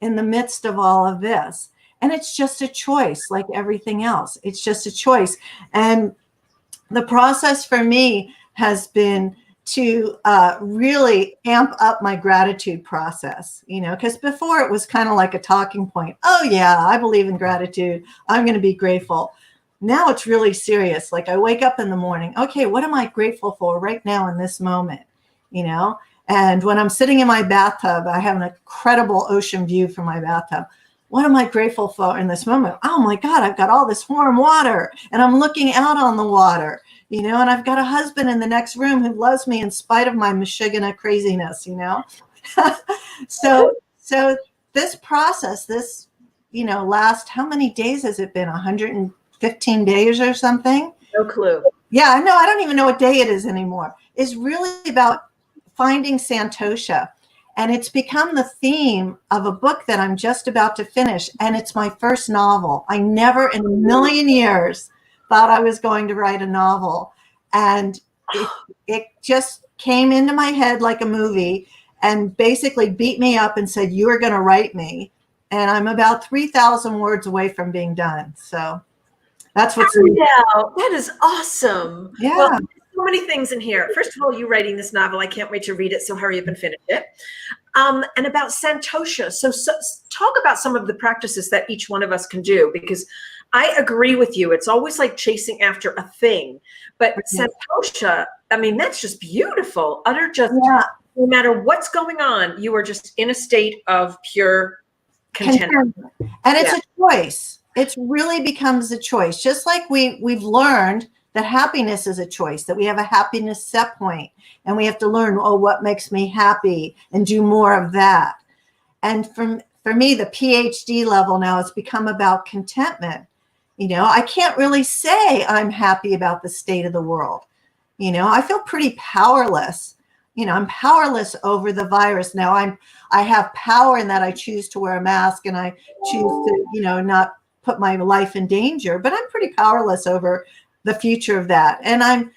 in the midst of all of this? And it's just a choice, like everything else. It's just a choice. And the process for me has been to really amp up my gratitude process, because before it was kind of like a talking point. Oh yeah, I believe in gratitude. I'm going to be grateful. Now it's really serious. Like I wake up in the morning. Okay, what am I grateful for right now in this moment? And when I'm sitting in my bathtub, I have an incredible ocean view from my bathtub. What am I grateful for in this moment? Oh my God, I've got all this warm water and I'm looking out on the water, and I've got a husband in the next room who loves me in spite of my Michigan craziness, So this process, last, how many days has it been? 115 days or something? No clue. Yeah, I know. I don't even know what day it is anymore. It's really about finding Santosha. And it's become the theme of a book that I'm just about to finish. And it's my first novel. I never in a million years thought I was going to write a novel. And it just came into my head like a movie and basically beat me up and said, you are going to write me. And I'm about 3,000 words away from being done. So that's what's that is awesome. Yeah. Well, so many things in here. First of all, you writing this novel, I can't wait to read it, so hurry up and finish it. And about Santosha. So talk about some of the practices that each one of us can do, because I agree with you. It's always like chasing after a thing. But Santosha, that's just beautiful. No matter what's going on, you are just in a state of pure contentment. And it's a choice. It really becomes a choice. Just like we've learned that happiness is a choice, that we have a happiness set point, and we have to learn, what makes me happy, and do more of that. And for me, the PhD level now has become about contentment. I can't really say I'm happy about the state of the world. I feel pretty powerless. I'm powerless over the virus. Now I have power in that I choose to wear a mask and I choose to, not put my life in danger, but I'm pretty powerless over the future of that. And I'm,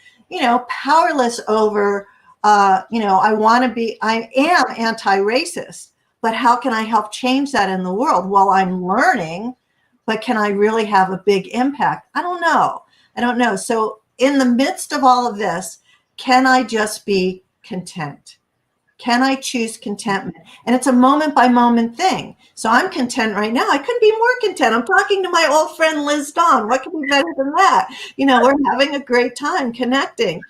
powerless over, I am anti-racist, but how can I help change that in the world? Well, I'm learning, but can I really have a big impact? I don't know. So in the midst of all of this, can I just be content? Can I choose contentment? And it's a moment by moment thing. So I'm content right now. I couldn't be more content. I'm talking to my old friend Liz Dawn. What could be better than that? You know, we're having a great time connecting.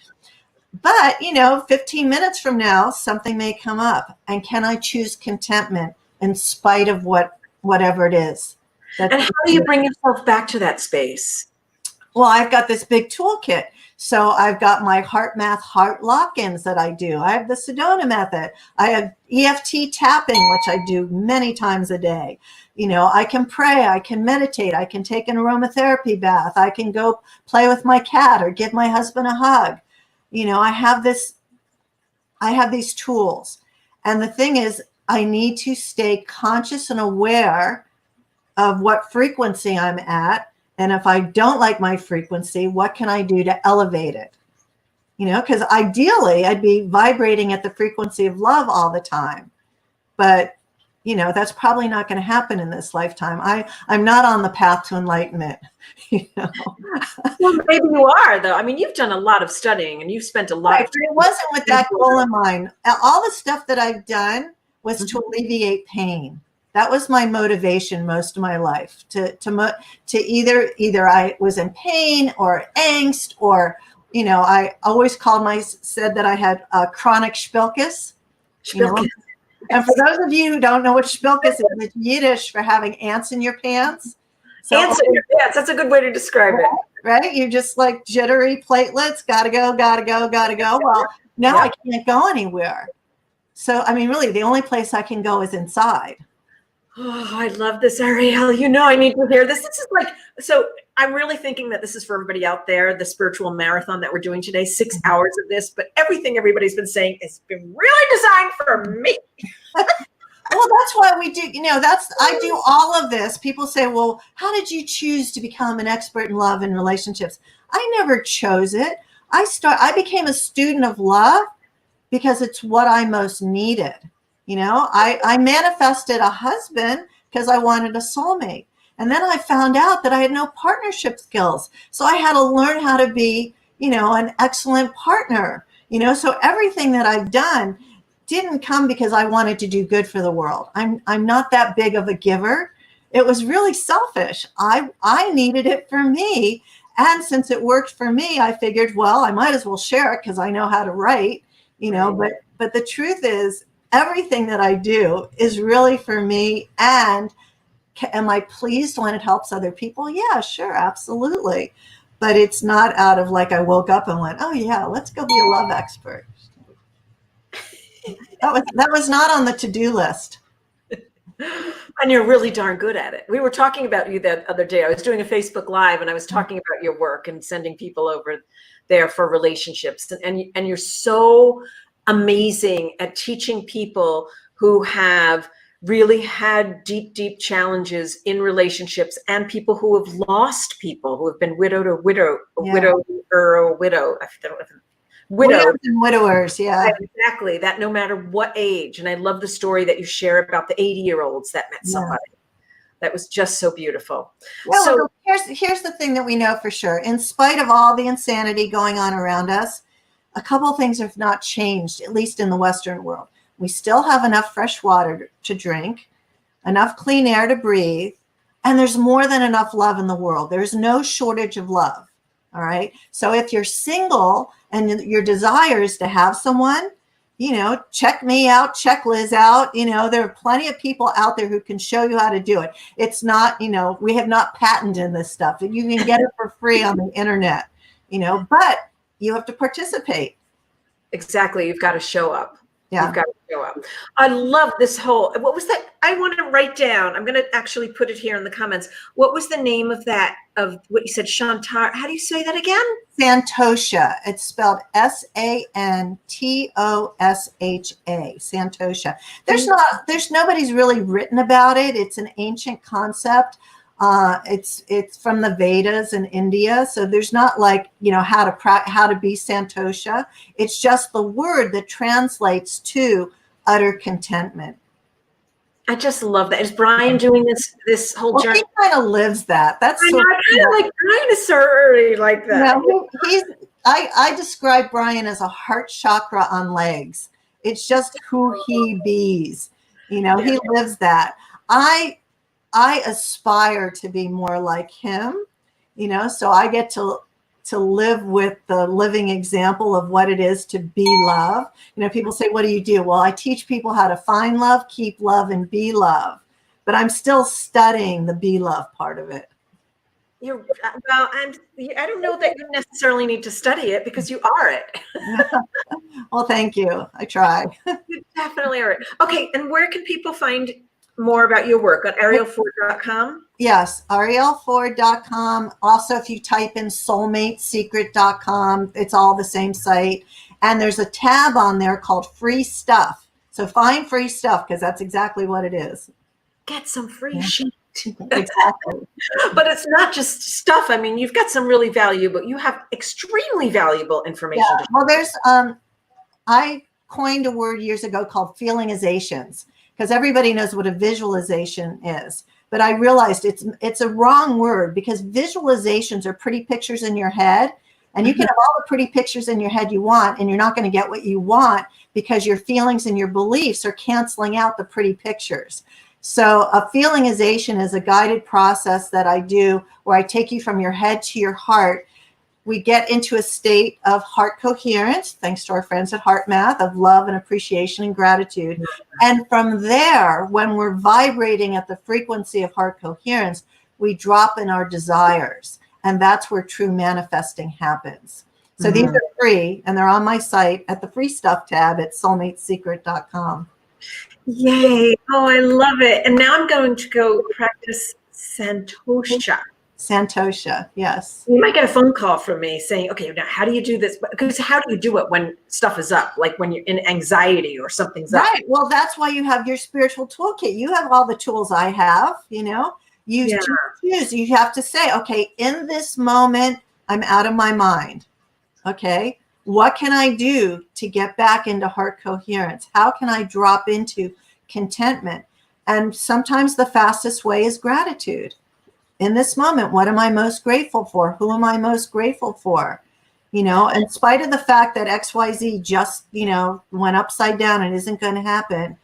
But, you know, 15 minutes from now, something may come up. And can I choose contentment in spite of whatever it is? And how do you bring yourself back to that space? Well, I've got this big toolkit. So I've got my heart math heart lock-ins that I do. I have the Sedona method. I have EFT tapping, which I do many times a day. You know, I can pray, I can meditate, I can take an aromatherapy bath, I can go play with my cat or give my husband a hug. You know, I have these tools. And the thing is, I need to stay conscious and aware of what frequency I'm at. And if I don't like my frequency, what can I do to elevate it? You know, because ideally I'd be vibrating at the frequency of love all the time. But, you know, that's probably not going to happen in this lifetime. I'm not on the path to enlightenment. You know? Well, maybe you are, though. I mean, you've done a lot of studying and you've spent a lot of time. It wasn't with that goal in mind. All the stuff that I've done was to alleviate pain. That was my motivation most of my life, to either I was in pain or angst, or, you know, I always said that I had chronic spilkus. You know? And for those of you who don't know what spilkus is, it's Yiddish for having ants in your pants. So, ants in your pants, that's a good way to describe it. Right? You're just like jittery platelets, gotta go. Well, now I can't go anywhere. So, I mean, really, the only place I can go is inside. Oh, I love this, Ariel. You know, I need to hear this. This is like, so I'm really thinking that this is for everybody out there, the spiritual marathon that we're doing today, 6 hours of this, but everything everybody's been saying has been really designed for me. Well, that's why we do, you know, I do all of this. People say, well, how did you choose to become an expert in love and relationships? I never chose it. I became a student of love because it's what I most needed. You know, I manifested a husband because I wanted a soulmate. And then I found out that I had no partnership skills. So I had to learn how to be, you know, an excellent partner. You know, so everything that I've done didn't come because I wanted to do good for the world. I'm not that big of a giver. It was really selfish. I needed it for me. And since it worked for me, I figured, well, I might as well share it because I know how to write, you know, but the truth is, everything that I do is really for me. And am I pleased when it helps other people? Yeah, sure, absolutely. But it's not out of like I woke up and went, oh yeah, let's go be a love expert. That was not on the to-do list. And you're really darn good at it. We were talking about you that other day. I was doing a Facebook Live and I was talking about your work and sending people over there for relationships. And you're so amazing at teaching people who have really had deep challenges in relationships, and people who have lost people, who have been widowed or widow. Widows and widowers, yeah. Exactly, that no matter what age. And I love the story that you share about the 80-year-olds that met somebody. That was just so beautiful. Well, so here's the thing that we know for sure. In spite of all the insanity going on around us, a couple of things have not changed, at least in the Western world. We still have enough fresh water to drink, enough clean air to breathe, and there's more than enough love in the world. There's no shortage of love, all right? So if you're single and your desire is to have someone, you know, check me out, check Liz out. You know, there are plenty of people out there who can show you how to do it. It's not, you know, we have not patented this stuff. You can get it for free on the internet, you know, but you have to participate. Exactly. You've got to show up. Yeah. You've got to show up. I love this whole, what was that? I want to write down, I'm going to actually put it here in the comments. What was the name of that, of what you said, Shantar? How do you say that again? Santosha. It's spelled Santosha. Santosha. There's nobody's really written about it. It's an ancient concept. It's from the Vedas in India. So there's not like, you know, how to be Santosha. It's just the word that translates to utter contentment. I just love that. Is Brian doing this whole journey? He kind of lives that. That's I know, I kind of like Brian is so early like that. No, I describe Brian as a heart chakra on legs. It's just who he bees. You know, he lives that. I aspire to be more like him, you know, so I get to live with the living example of what it is to be love. You know, people say, what do you do? Well, I teach people how to find love, keep love, and be love. But I'm still studying the be love part of it. Well, I don't know that you necessarily need to study it because you are it. Well, thank you. I try. You definitely are it. Okay, and where can people find more about your work? On arielford.com? Yes, arielford.com. Also, if you type in soulmatesecret.com, it's all the same site. And there's a tab on there called free stuff. So find free stuff because that's exactly what it is. Get some free shit. Exactly. But it's not just stuff. I mean, you've got some really valuable, you have extremely valuable information. Yeah. Well, there's, I coined a word years ago called feelingizations because everybody knows what a visualization is. But I realized it's a wrong word because visualizations are pretty pictures in your head. And you can have all the pretty pictures in your head you want, and you're not going to get what you want because your feelings and your beliefs are canceling out the pretty pictures. So a feelingization is a guided process that I do where I take you from your head to your heart. We get into a state of heart coherence, thanks to our friends at Heart Math, of love and appreciation and gratitude. And from there, when we're vibrating at the frequency of heart coherence, we drop in our desires. And that's where true manifesting happens. So these are free, and they're on my site at the free stuff tab at soulmatesecret.com. Yay. Oh, I love it. And now I'm going to go practice Santosha. Santosha, yes. You might get a phone call from me saying, okay, now how do you do this? Because how do you do it when stuff is up, like when you're in anxiety or something's up? Right. Well, that's why you have your spiritual toolkit. You have all the tools I have, you know. You choose. You have to say, okay, in this moment, I'm out of my mind. Okay. What can I do to get back into heart coherence? How can I drop into contentment? And sometimes the fastest way is gratitude. In this moment, what am I most grateful for? Who am I most grateful for? You know, in spite of the fact that XYZ just, you know, went upside down and isn't going to happen,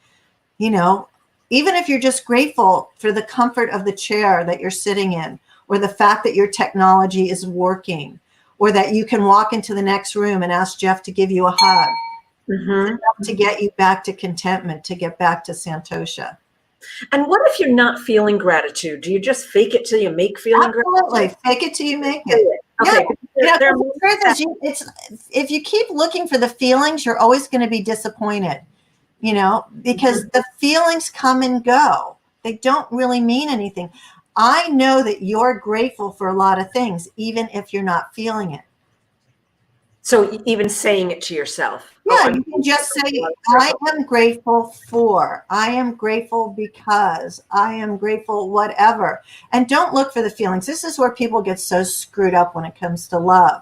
you know, even if you're just grateful for the comfort of the chair that you're sitting in, or the fact that your technology is working, or that you can walk into the next room and ask Jeff to give you a hug, to get you back to contentment, to get back to Santosha. And what if you're not feeling gratitude? Do you just fake it till you make feeling Absolutely. gratitude? Fake it till you make it. Okay. Yeah. The truth is, if you keep looking for the feelings, you're always going to be disappointed, you know, because the feelings come and go. They don't really mean anything. I know that you're grateful for a lot of things, even if you're not feeling it. So even saying it to yourself. Yeah, you can just say, I am grateful for, I am grateful because, I am grateful whatever. And don't look for the feelings. This is where people get so screwed up when it comes to love.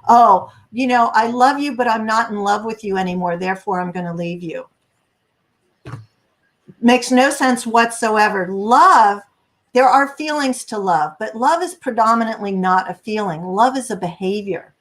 Oh, you know, I love you, but I'm not in love with you anymore. Therefore, I'm going to leave you. Makes no sense whatsoever. Love, there are feelings to love, but love is predominantly not a feeling. Love is a behavior.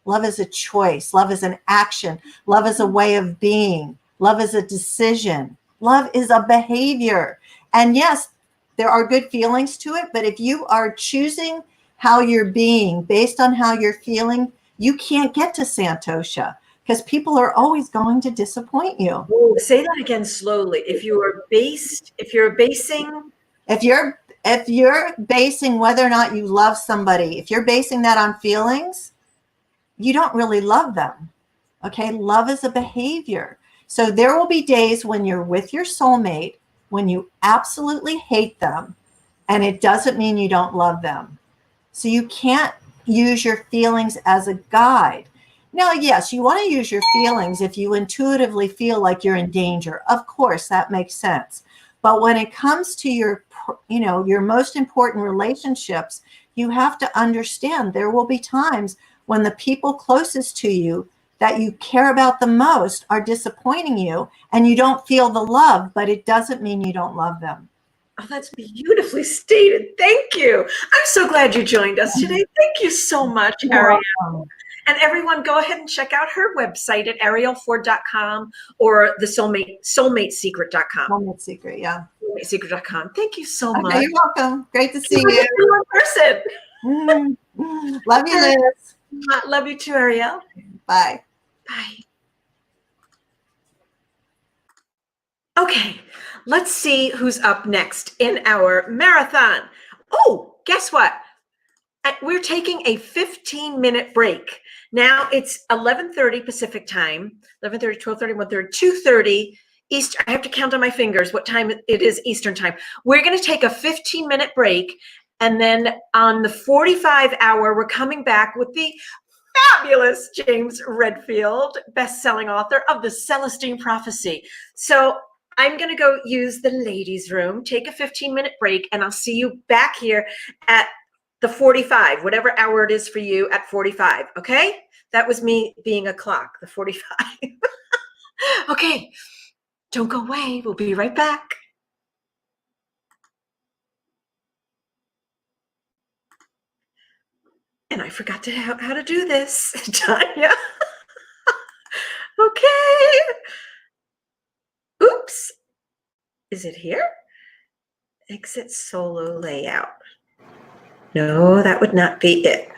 Love is a choice. Love is an action. Love is a way of being. Love is a decision. Love is a behavior. And yes, there are good feelings to it, but if you are choosing how you're being based on how you're feeling, you can't get to Santosha because people are always going to disappoint you. Ooh, say that again slowly. If you're basing whether or not you love somebody, if you're basing that on feelings, you don't really love them. Okay. Love is a behavior. So there will be days when you're with your soulmate, when you absolutely hate them, and it doesn't mean you don't love them. So you can't use your feelings as a guide. Now, yes, you want to use your feelings if you intuitively feel like you're in danger. Of course, that makes sense. But when it comes to your most important relationships, you have to understand there will be times when the people closest to you that you care about the most are disappointing you and you don't feel the love, but it doesn't mean you don't love them. Oh, that's beautifully stated. Thank you. I'm so glad you joined us today. Thank you so much, Ariel. And everyone, go ahead and check out her website at arielford.com or the soulmatesecret.com. Soulmate Secret, yeah. Soulmatesecret.com. Thank you so Okay, much. you're welcome. Great to see Good to you. see you in person. Love you, Liz. Love you too, Ariel. Bye. Bye. Okay, let's see who's up next in our marathon. Oh, guess what? We're taking a 15-minute break. Now it's 11:30 Pacific time, 11:30, 12:30, 1:30, 2:30 Eastern. I have to count on my fingers what time it is Eastern time. We're going to take a 15-minute break, and then on the 45 hour, we're coming back with the fabulous James Redfield, best-selling author of The Celestine Prophecy. So I'm going to go use the ladies' room, take a 15-minute break, and I'll see you back here at the 45, whatever hour it is for you at 45, okay? That was me being a clock, the 45. Okay, don't go away. We'll be right back. And I forgot how to do this, Tanya. Okay. Oops. Is it here? Exit solo layout. No, that would not be it.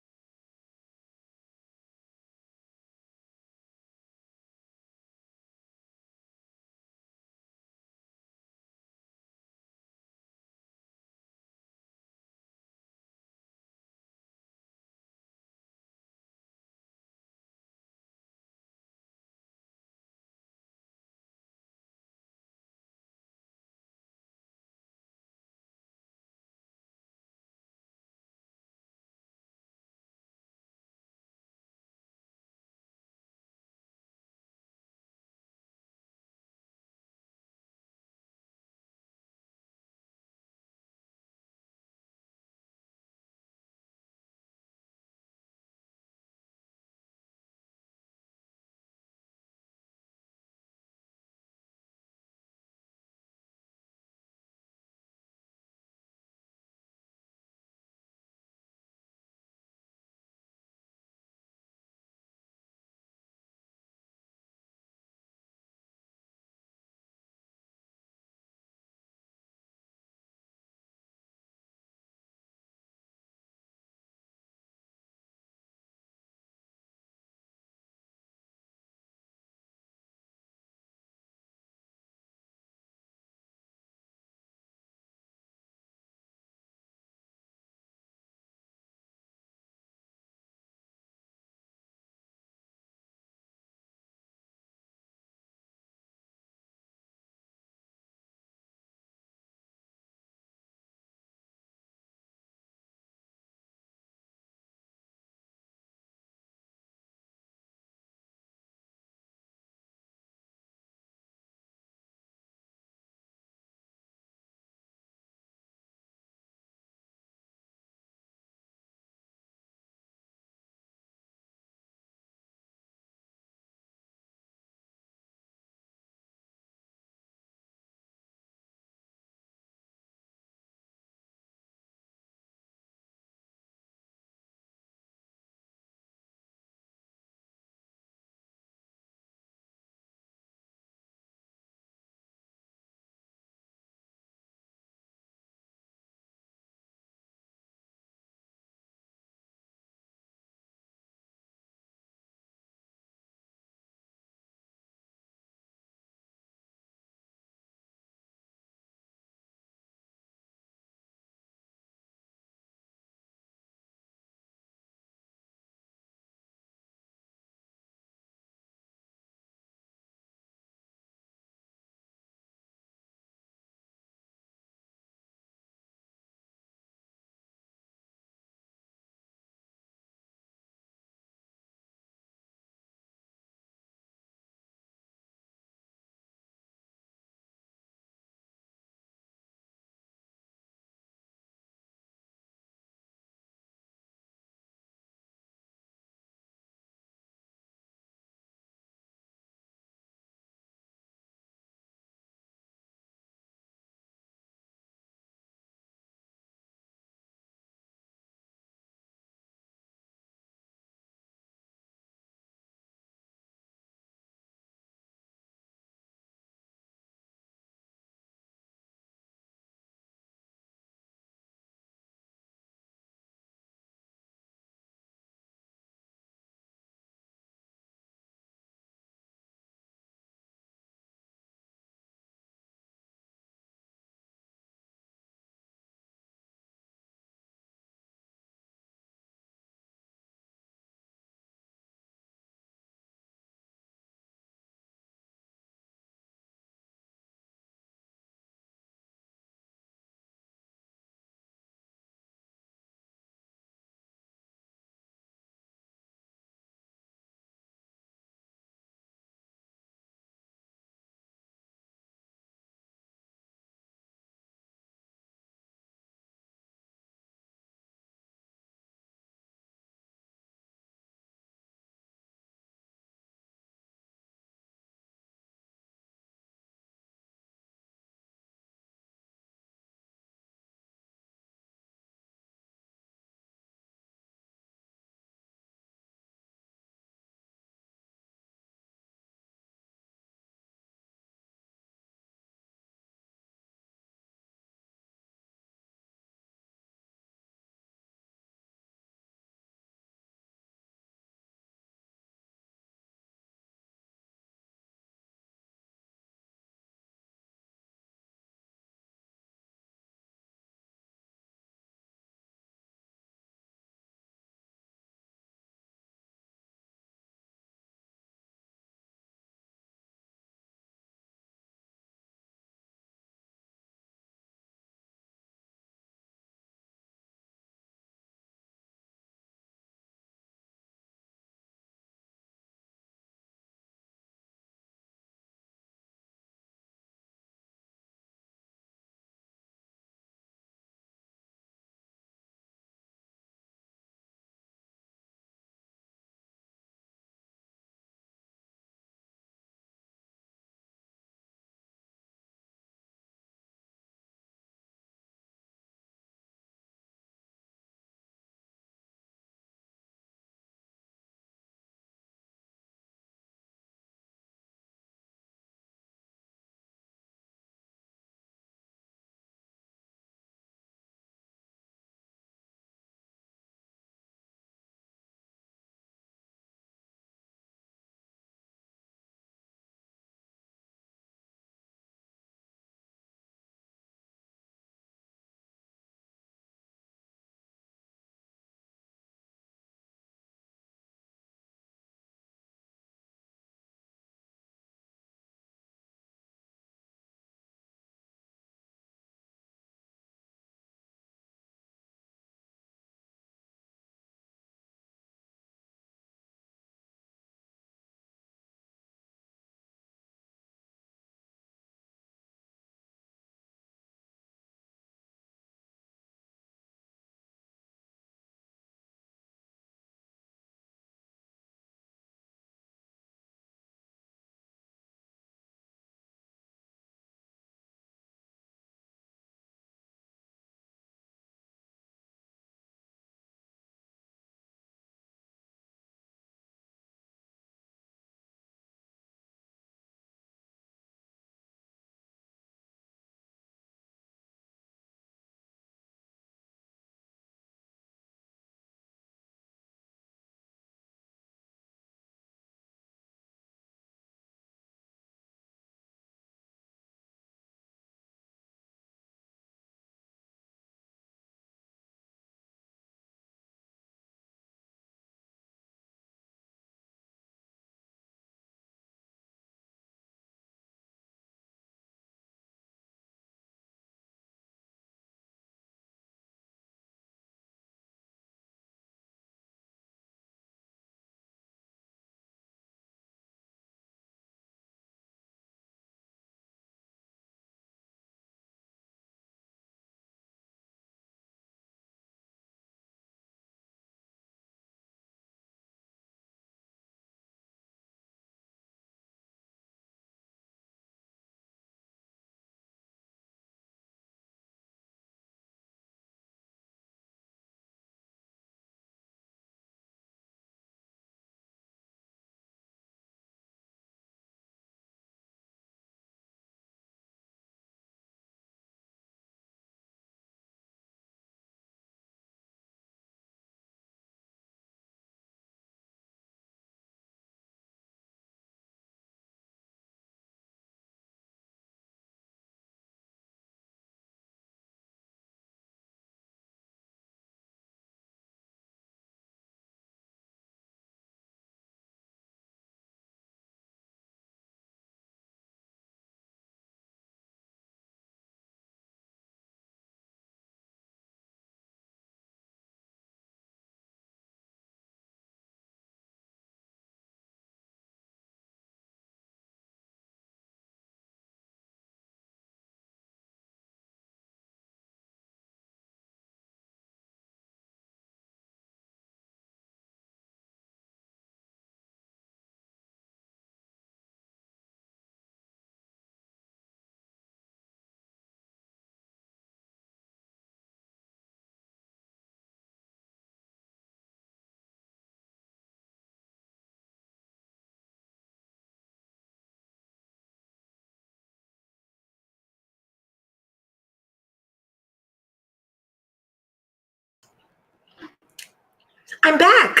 I'm back.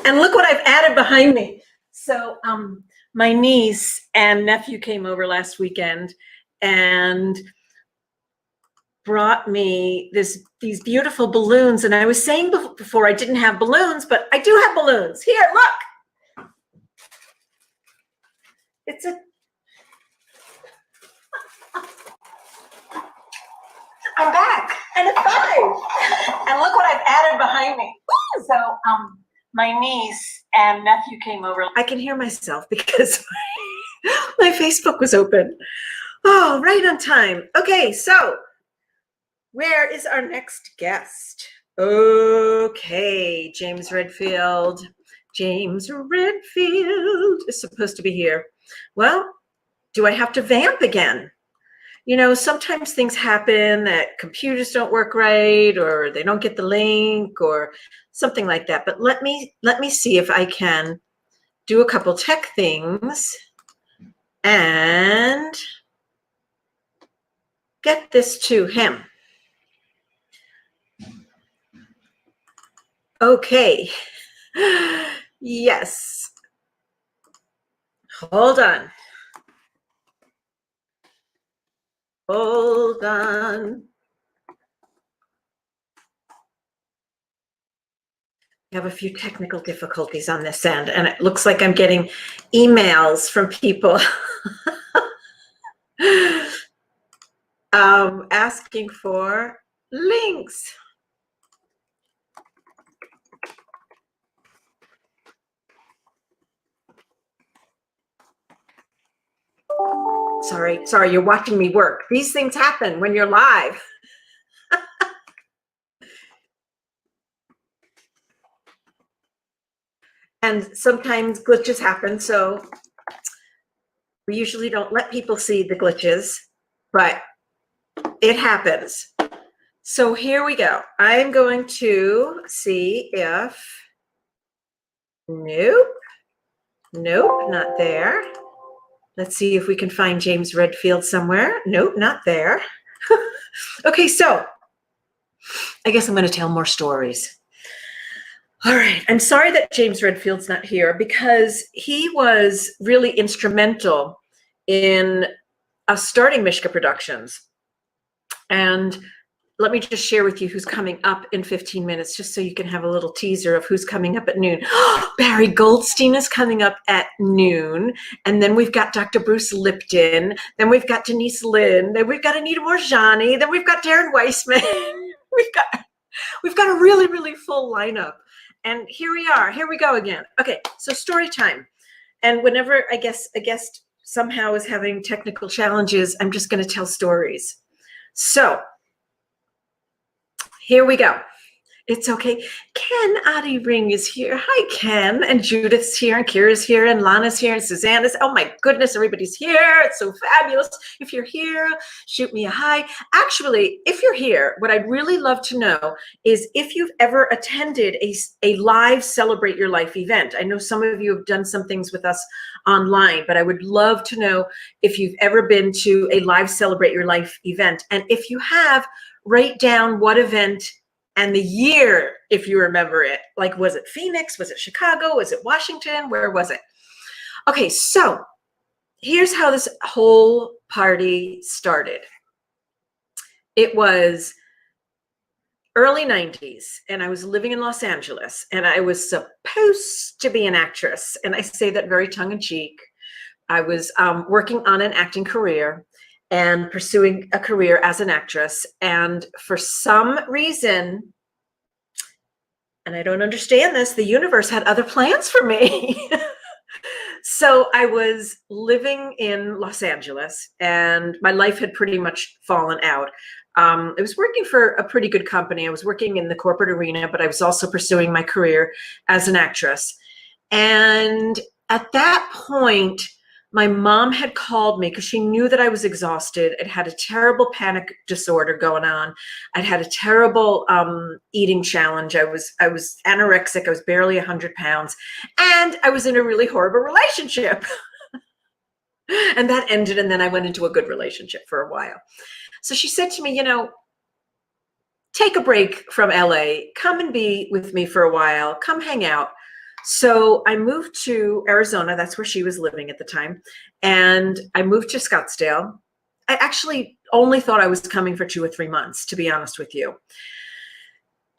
And look what I've added behind me. So my niece and nephew came over last weekend and brought me these beautiful balloons. And I was saying before I didn't have balloons, but I do have balloons. Here, look. It's a I'm back, and it's 5. And look what I've added behind me. So my niece and nephew came over. I can hear myself because my Facebook was open. Oh, right on time. Okay, so where is our next guest? Okay, James Redfield. James Redfield is supposed to be here. Well, do I have to vamp again? You know, sometimes things happen that computers don't work right, or they don't get the link, or something like that. But let me see if I can do a couple tech things and get this to him. Okay. Yes. Hold on. Hold on. I have a few technical difficulties on this end, and it looks like I'm getting emails from people asking for links. Sorry, you're watching me work. These things happen when you're live. And sometimes glitches happen, so we usually don't let people see the glitches, but it happens. So here we go. I'm going to see if, nope, not there. Let's see if we can find James Redfield somewhere. Nope, not there. Okay, so I guess I'm going to tell more stories. All right, I'm sorry that James Redfield's not here because he was really instrumental in us starting Mishka Productions. And let me just share with you who's coming up in 15 minutes, just so you can have a little teaser of who's coming up at noon. Barry Goldstein is coming up at noon. And then we've got Dr. Bruce Lipton. Then we've got Denise Lynn. Then we've got Anita Morjani. Then we've got Darren Weissman. we've got a really, really full lineup. And here we are. Here we go again. Okay, so story time. And whenever I guess a guest somehow is having technical challenges, I'm just going to tell stories. So here we go. It's okay. Ken Adi Ring is here. Hi, Ken. And Judith's here, and Kira's here, and Lana's here, and Susanna's. Oh my goodness, everybody's here. It's so fabulous. If you're here, shoot me a hi. Actually, if you're here, what I'd really love to know is if you've ever attended a live Celebrate Your Life event. I know some of you have done some things with us online, but I would love to know if you've ever been to a live Celebrate Your Life event. And if you have, write down what event and the year, if you remember it. Like, was it Phoenix? Was it Chicago? Was it Washington? Where was it? Okay, so here's how this whole party started. It was early 90s, and I was living in Los Angeles, and I was supposed to be an actress. And I say that very tongue-in-cheek. I was working on an acting career and pursuing a career as an actress. And for some reason, and I don't understand this, the universe had other plans for me. So I was living in Los Angeles, and my life had pretty much fallen out. I was working for a pretty good company. I was working in the corporate arena, but I was also pursuing my career as an actress. And at that point, my mom had called me because she knew that I was exhausted. I'd had a terrible panic disorder going on. I'd had a terrible eating challenge. I was anorexic. I was barely 100 pounds. And I was in a really horrible relationship. And that ended, and then I went into a good relationship for a while. So she said to me, you know, take a break from LA, come and be with me for a while, come hang out. So I moved to Arizona. That's where she was living at the time. And I moved to Scottsdale. I actually only thought I was coming for 2 or 3 months, to be honest with you.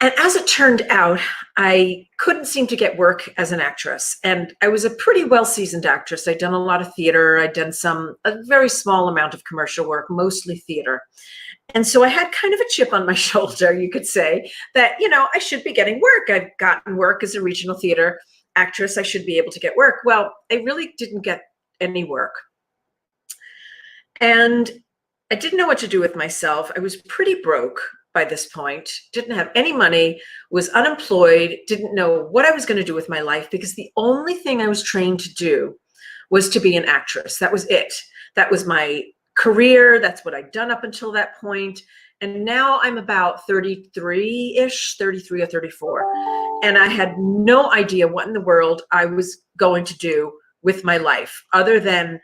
And as it turned out, I couldn't seem to get work as an actress. And I was a pretty well-seasoned actress. I'd done a lot of theater. I'd done a very small amount of commercial work, mostly theater. And so I had kind of a chip on my shoulder, you could say, that, you know, I should be getting work. I've gotten work as a regional theater actress. I should be able to get work. Well, I really didn't get any work. And I didn't know what to do with myself. I was pretty broke by this point, didn't have any money, was unemployed, didn't know what I was going to do with my life, because the only thing I was trained to do was to be an actress. That was it. That was my career. That's what I'd done up until that point. And now I'm about 33-ish, 33 or 34. And I had no idea what in the world I was going to do with my life other than,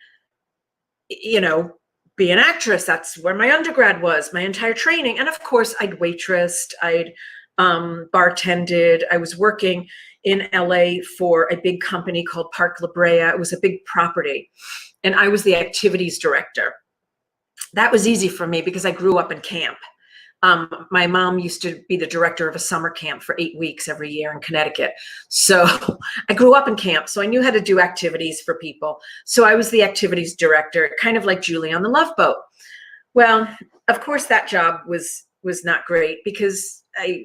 you know, be an actress. That's where my undergrad was, my entire training. And of course, I'd waitressed, I'd bartended. I was working in LA for a big company called Park La Brea. It was a big property. And I was the activities director. That was easy for me because I grew up in camp. My mom used to be the director of a summer camp for 8 weeks every year in Connecticut. So I grew up in camp, so I knew how to do activities for people. So I was the activities director, kind of like Julie on the Love Boat. Well, of course, that job was not great because I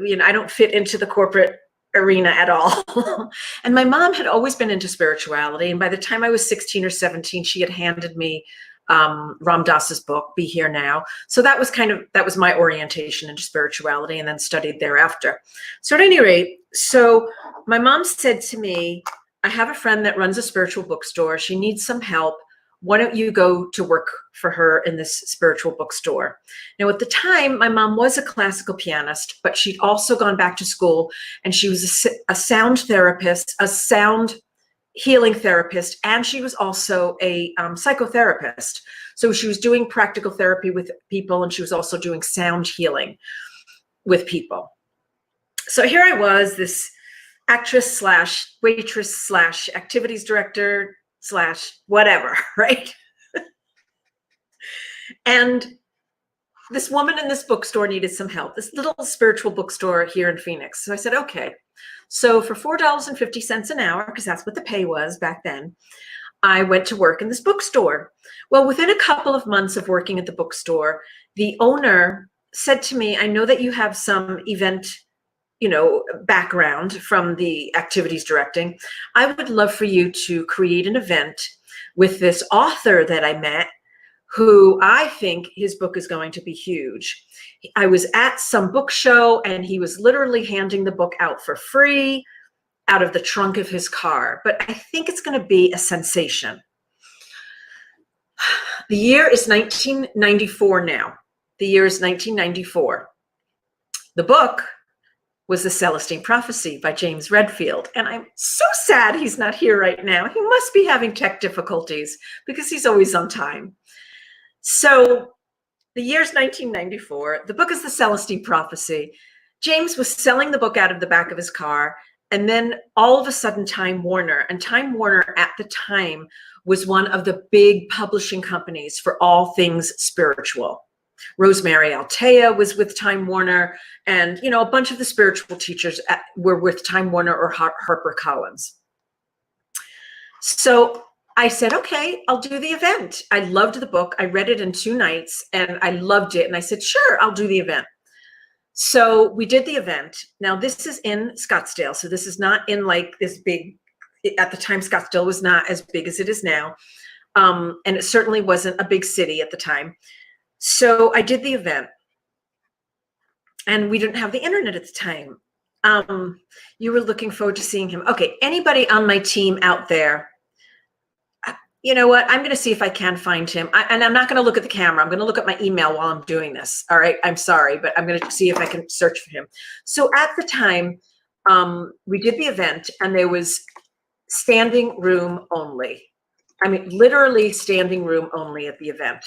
don't fit into the corporate arena at all. And my mom had always been into spirituality. And by the time I was 16 or 17, she had handed me Ram Dass's book, Be Here Now. So that was my orientation into spirituality, and then studied thereafter. So at any rate, so my mom said to me, I have a friend that runs a spiritual bookstore. She needs some help. Why don't you go to work for her in this spiritual bookstore? Now, at the time, my mom was a classical pianist, but she'd also gone back to school, and she was a sound therapist, a sound healing therapist, and she was also a psychotherapist. So she was doing practical therapy with people, and she was also doing sound healing with people. So here I was, this actress slash waitress slash activities director slash whatever, right? And this woman in this bookstore needed some help, this little spiritual bookstore here in Phoenix. So I said, okay. So for $4.50 an hour, because that's what the pay was back then, I went to work in this bookstore. Well, within a couple of months of working at the bookstore, the owner said to me, I know that you have some event, background from the activities directing. I would love for you to create an event with this author that I met, who I think his book is going to be huge. I was at some book show, and he was literally handing the book out for free out of the trunk of his car. But I think it's going to be a sensation. The year is 1994 now. The year is 1994. The book was The Celestine Prophecy by James Redfield. And I'm so sad he's not here right now. He must be having tech difficulties because he's always on time. So the year's 1994. The book is The Celestine Prophecy. James was selling the book out of the back of his car. And then all of a sudden, Time Warner, and Time Warner at the time was one of the big publishing companies for all things spiritual. Rosemary Altea was with Time Warner, and a bunch of the spiritual teachers were with Time Warner or HarperCollins. So I said, okay, I'll do the event. I loved the book. I read it in 2 nights and I loved it. And I said, sure, I'll do the event. So we did the event. Now this is in Scottsdale. So this is not in like this big, at the time, Scottsdale was not as big as it is now. And it certainly wasn't a big city at the time. So I did the event, and we didn't have the internet at the time. You were looking forward to seeing him. Okay, anybody on my team out there, you know what? I'm going to see if I can find him. And I'm not going to look at the camera. I'm going to look at my email while I'm doing this. All right. I'm sorry, but I'm going to see if I can search for him. So at the time, we did the event, and there was standing room only. I mean, literally standing room only at the event.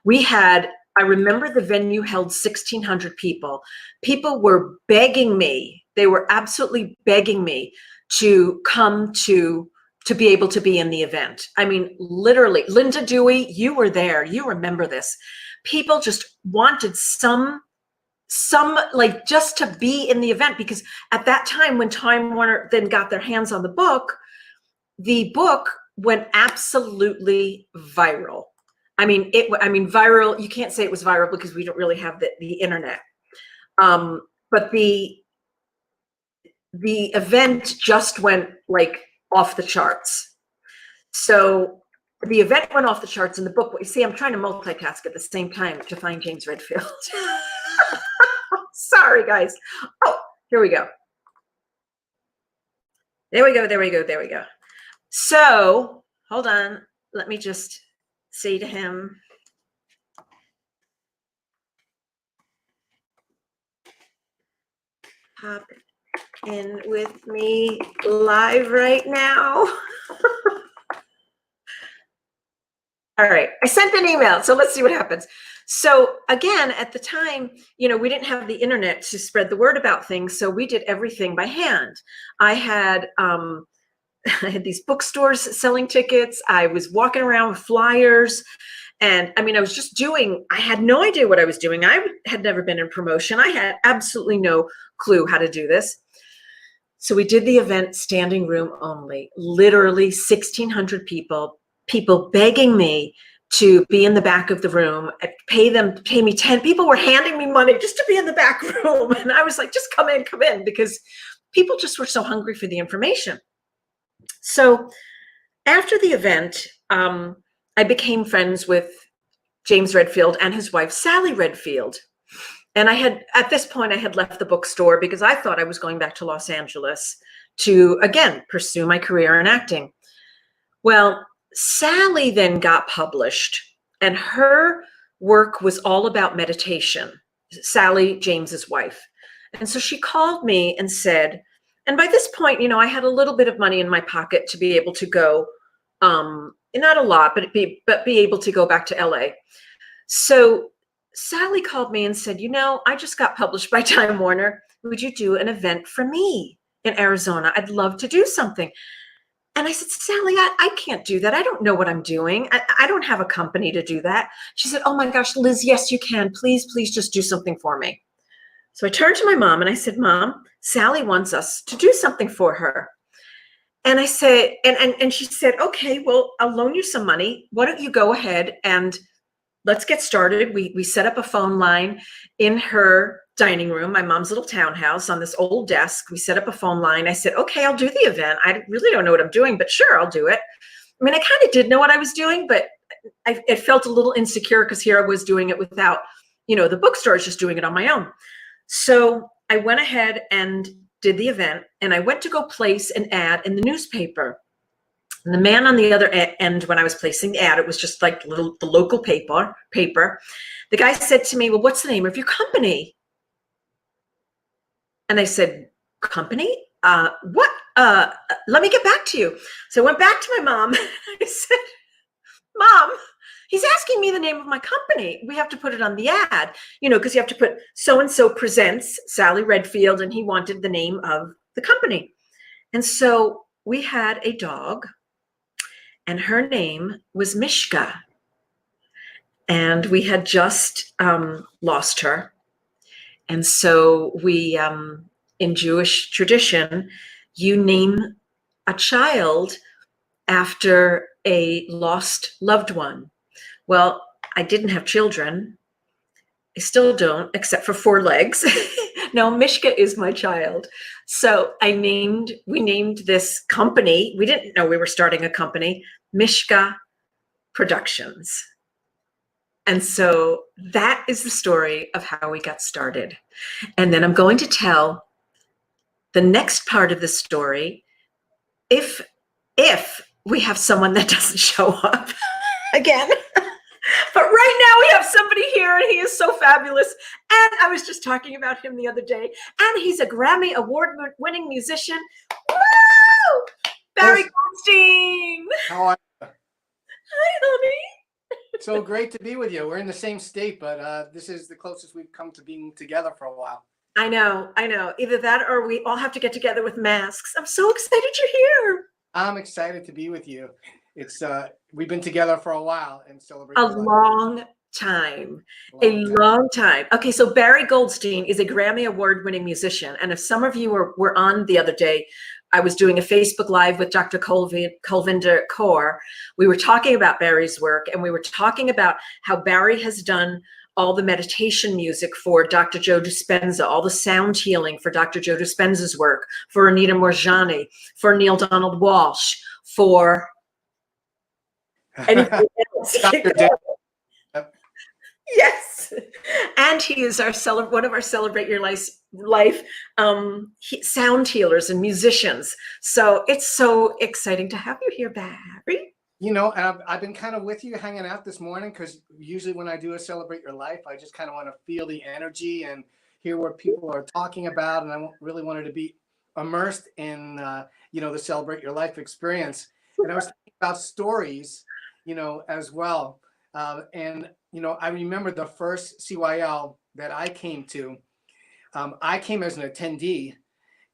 We had I remember the venue held 1,600 people. People were begging me. They were absolutely begging me to come to be able to be in the event. I mean, literally, Linda Dewey, you were there. You remember this. People just wanted some like just to be in the event, because at that time when Time Warner then got their hands on the book went absolutely viral. I mean, viral, you can't say it was viral because we don't really have the internet. But the event just went like off the charts. So the event went off the charts, and the book, you see, I'm trying to multitask at the same time to find James Redfield. Sorry, guys. Oh, here we go. There we go. So hold on. Let me just say to him, hop in with me live right now. All right, I sent an email, so let's see what happens. So again, at the time, we didn't have the internet to spread the word about things, so we did everything by hand. I had these bookstores selling tickets. I was walking around with flyers, and I mean, I had no idea what I was doing. I had never been in promotion. I had absolutely no clue how to do this. So we did the event standing room only, literally 1,600 people begging me to be in the back of the room, pay me 10. People were handing me money just to be in the back room. And I was like, just come in, because people just were so hungry for the information. So after the event, I became friends with James Redfield and his wife, Sally Redfield. And at this point, I had left the bookstore because I thought I was going back to Los Angeles to, again, pursue my career in acting. Well, Sally then got published, and her work was all about meditation. Sally, James's wife. And so she called me and said, and by this point, I had a little bit of money in my pocket to be able to go, not a lot, but be able to go back to LA. So Sally called me and said, I just got published by Time Warner. Would you do an event for me in Arizona? I'd love to do something. And I said, Sally, I can't do that. I don't know what I'm doing. I don't have a company to do that. She said, oh my gosh, Liz, yes, you can. Please just do something for me. So I turned to my mom and I said, Mom, Sally wants us to do something for her. And I said, and she said, okay, well, I'll loan you some money. Why don't you go ahead and let's get started. We set up a phone line in her dining room, my mom's little townhouse, on this old desk. We set up a phone line. I said, okay, I'll do the event. I really don't know what I'm doing, but sure, I'll do it. I mean, I kind of did know what I was doing, but it felt a little insecure because here I was doing it without, the bookstore is just doing it on my own. So I went ahead and did the event, and I went to go place an ad in the newspaper. And the man on the other end, when I was placing the ad, it was just like the local paper. The guy said to me, well, what's the name of your company? And I said, company? What? Let me get back to you. So I went back to my mom. I said, Mom, he's asking me the name of my company. We have to put it on the ad, because you have to put so-and-so presents Sally Redfield, and he wanted the name of the company. And so we had a dog, and her name was Mishka. And we had just lost her. And so we, in Jewish tradition, you name a child after a lost loved one. Well, I didn't have children. I still don't, except for 4 legs. No, Mishka is my child. So we named this company. We didn't know we were starting a company, Mishka Productions. And so that is the story of how we got started. And then I'm going to tell the next part of the story if we have someone that doesn't show up again. But right now we have somebody here, and he is so fabulous. And I was just talking about him the other day, and he's a Grammy award-winning musician. Woo! Barry Goldstein. How are you? Hi, honey. So great to be with you. We're in the same state, but this is the closest we've come to being together for a while. I know. Either that or we all have to get together with masks. I'm so excited you're here. I'm excited to be with you. It's we've been together for a while and celebrate. A long time. Long time. Okay, so Barry Goldstein is a Grammy Award-winning musician. And if some of you were on the other day, I was doing a Facebook Live with Dr. Kulvinder Kaur. We were talking about Barry's work, and we were talking about how Barry has done all the meditation music for Dr. Joe Dispenza, all the sound healing for Dr. Joe Dispenza's work, for Anita Morjani, for Neil Donald Walsh, for anything else. Yes, and he is our one of our Celebrate Your Life sound healers and musicians. So it's so exciting to have you here, Barry. You know, and I've been kind of with you hanging out this morning because usually when I do a Celebrate Your Life, I just kind of want to feel the energy and hear what people are talking about, and I really wanted to be immersed in you know, the Celebrate Your Life experience. And I was thinking about stories, you know, as well, and you know, I remember the first CYL that I came to. I came as an attendee,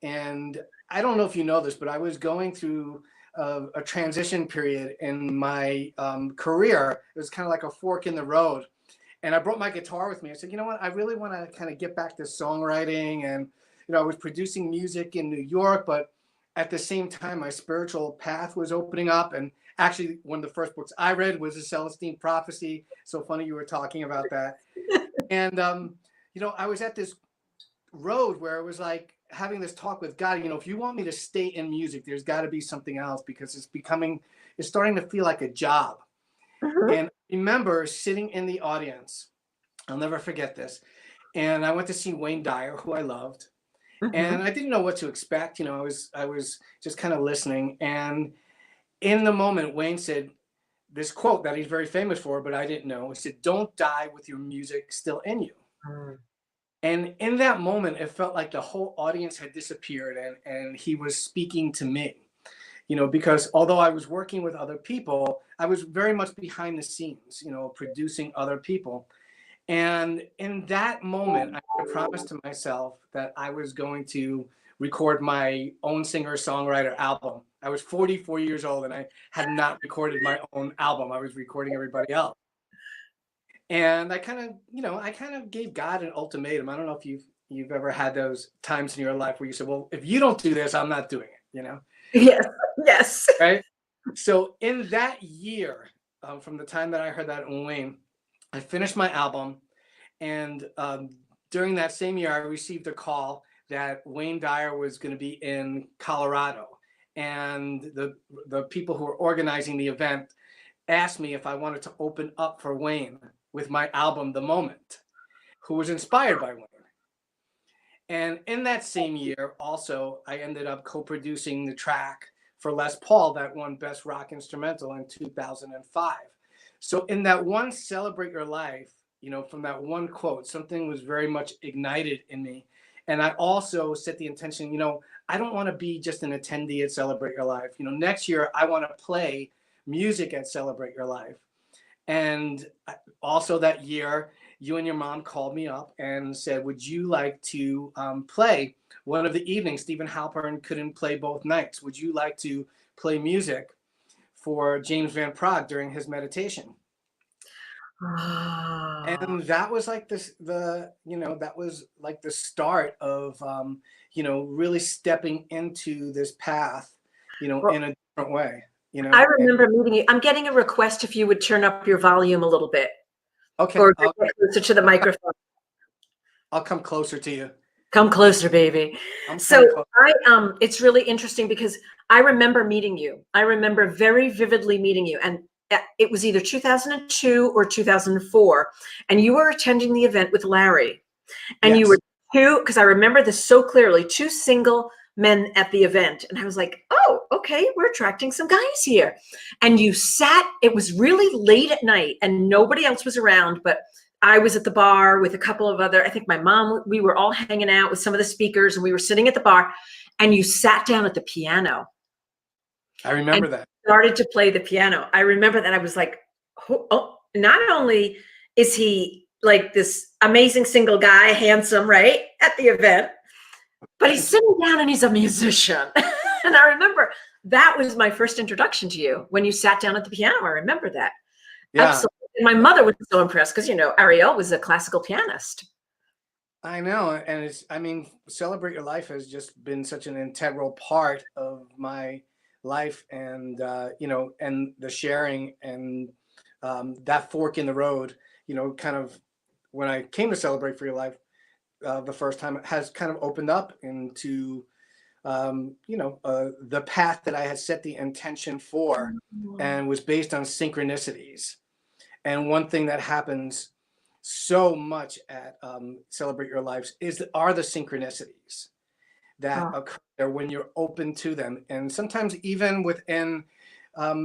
and I don't know if you know this, but I was going through a transition period in my career. It was kind of like a fork in the road, and I brought my guitar with me. I said, you know what, I really want to kind of get back to songwriting, and you know, I was producing music in New York, but at the same time, my spiritual path was opening up. And actually, one of the first books I read was The Celestine Prophecy. So funny you were talking about that. And, you know, I was at this road where it was like having this talk with God, you know, if you want me to stay in music, there's got to be something else, because it's starting to feel like a job. And I remember sitting in the audience. I'll never forget this. And I went to see Wayne Dyer, who I loved. And I didn't know what to expect. You know, I was just kind of listening. And in the moment, Wayne said this quote that he's very famous for, but I didn't know. He said, "Don't die with your music still in you." And in that moment, it felt like the whole audience had disappeared, and he was speaking to me, you know, because although I was working with other people, I was very much behind the scenes, you know, producing other people. And in that moment, I promised to myself that I was going to record my own singer-songwriter album. I was 44 years old and I had not recorded my own album. I was recording everybody else. And I kind of gave God an ultimatum. I don't know if you've ever had those times in your life where you said, well, if you don't do this, I'm not doing it, you know? Yes. Right? So in that year, from the time that I heard that in Wayne, I finished my album, and during that same year, I received a call that Wayne Dyer was going to be in Colorado, and the people who were organizing the event asked me if I wanted to open up for Wayne with my album, The Moment, who was inspired by Wayne. And in that same year, also, I ended up co-producing the track for Les Paul that won Best Rock Instrumental in 2005. So in that one Celebrate Your Life, you know, from that one quote, something was very much ignited in me. And I also set the intention, you know, I don't want to be just an attendee at Celebrate Your Life. You know, next year I want to play music at Celebrate Your Life. And also that year, you and your mom called me up and said, would you like to play one of the evenings? Stephen Halpern couldn't play both nights. Would you like to play music for James Van Praagh during his meditation? And that was like that was like the start of, you know, really stepping into this path, you know, in a different way, you know. I remember meeting you. I'm getting a request if you would turn up your volume a little bit. Okay. Or get closer to the microphone. I'll come closer to you. Come closer, baby. So it's really interesting because I remember meeting you. I remember very vividly meeting you, and it was either 2002 or 2004, and you were attending the event with Larry, and you were because I remember this so clearly, two single men at the event, and I was like, oh, okay, we're attracting some guys here. And you sat, it was really late at night and nobody else was around, but I was at the bar with a couple of other, I think my mom, we were all hanging out with some of the speakers, and we were sitting at the bar, and you sat down at the piano. I remember that. Started to play the piano. I remember that. I was like, oh, not only is he like this amazing single guy, handsome, right, at the event, but he's sitting down and he's a musician. And I remember that was my first introduction to you when you sat down at the piano. I remember that. Yeah. Absolutely. And my mother was so impressed because, you know, Ariel was a classical pianist. I know. And it's, I mean, Celebrate Your Life has just been such an integral part of my life, and, you know, and the sharing and that fork in the road, you know, kind of when I came to Celebrate for Your Life the first time, it has kind of opened up into, you know, the path that I had set the intention for, and was based on synchronicities. And one thing that happens so much at Celebrate Your Lives are the synchronicities that occur when you're open to them. And sometimes even within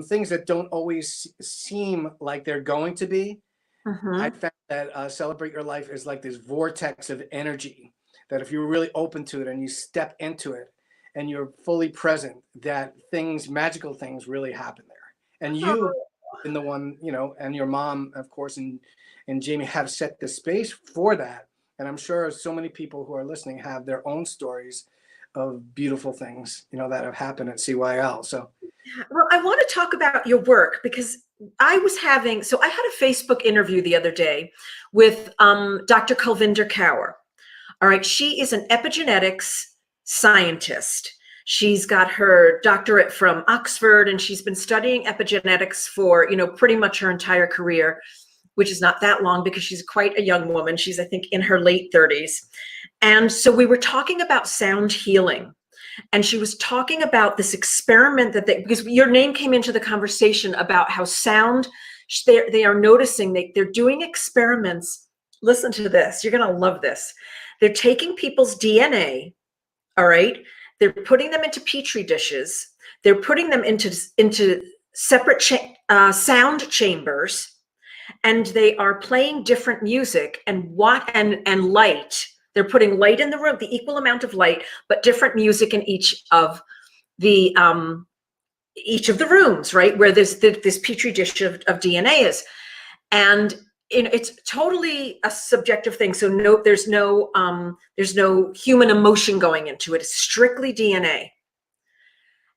things that don't always seem like they're going to be, I found that Celebrate Your Life is like this vortex of energy that if you're really open to it and you step into it and you're fully present, that things, magical things really happen there. And you been the one, you know, and your mom, of course, and Jamie have set the space for that. And I'm sure so many people who are listening have their own stories of beautiful things, you know, that have happened at CYL. So, well, I want to talk about your work because I had a Facebook interview the other day with Dr. Kulvinder Kaur. All right. She is an epigenetics scientist. She's got her doctorate from Oxford, and she's been studying epigenetics for, you know, pretty much her entire career, which is not that long because she's quite a young woman. She's, I think, in her late 30s. And so we were talking about sound healing. And she was talking about this experiment because your name came into the conversation about how sound, they are noticing they're doing experiments. Listen to this. You're going to love this. They're taking people's DNA, all right? They're putting them into petri dishes. They're putting them into separate sound chambers, and they are playing different music and light. They're putting light in the room, the equal amount of light, but different music in each of the rooms, right, where this petri dish of DNA is. And it's totally a subjective thing. So there's no human emotion going into it. It's strictly DNA.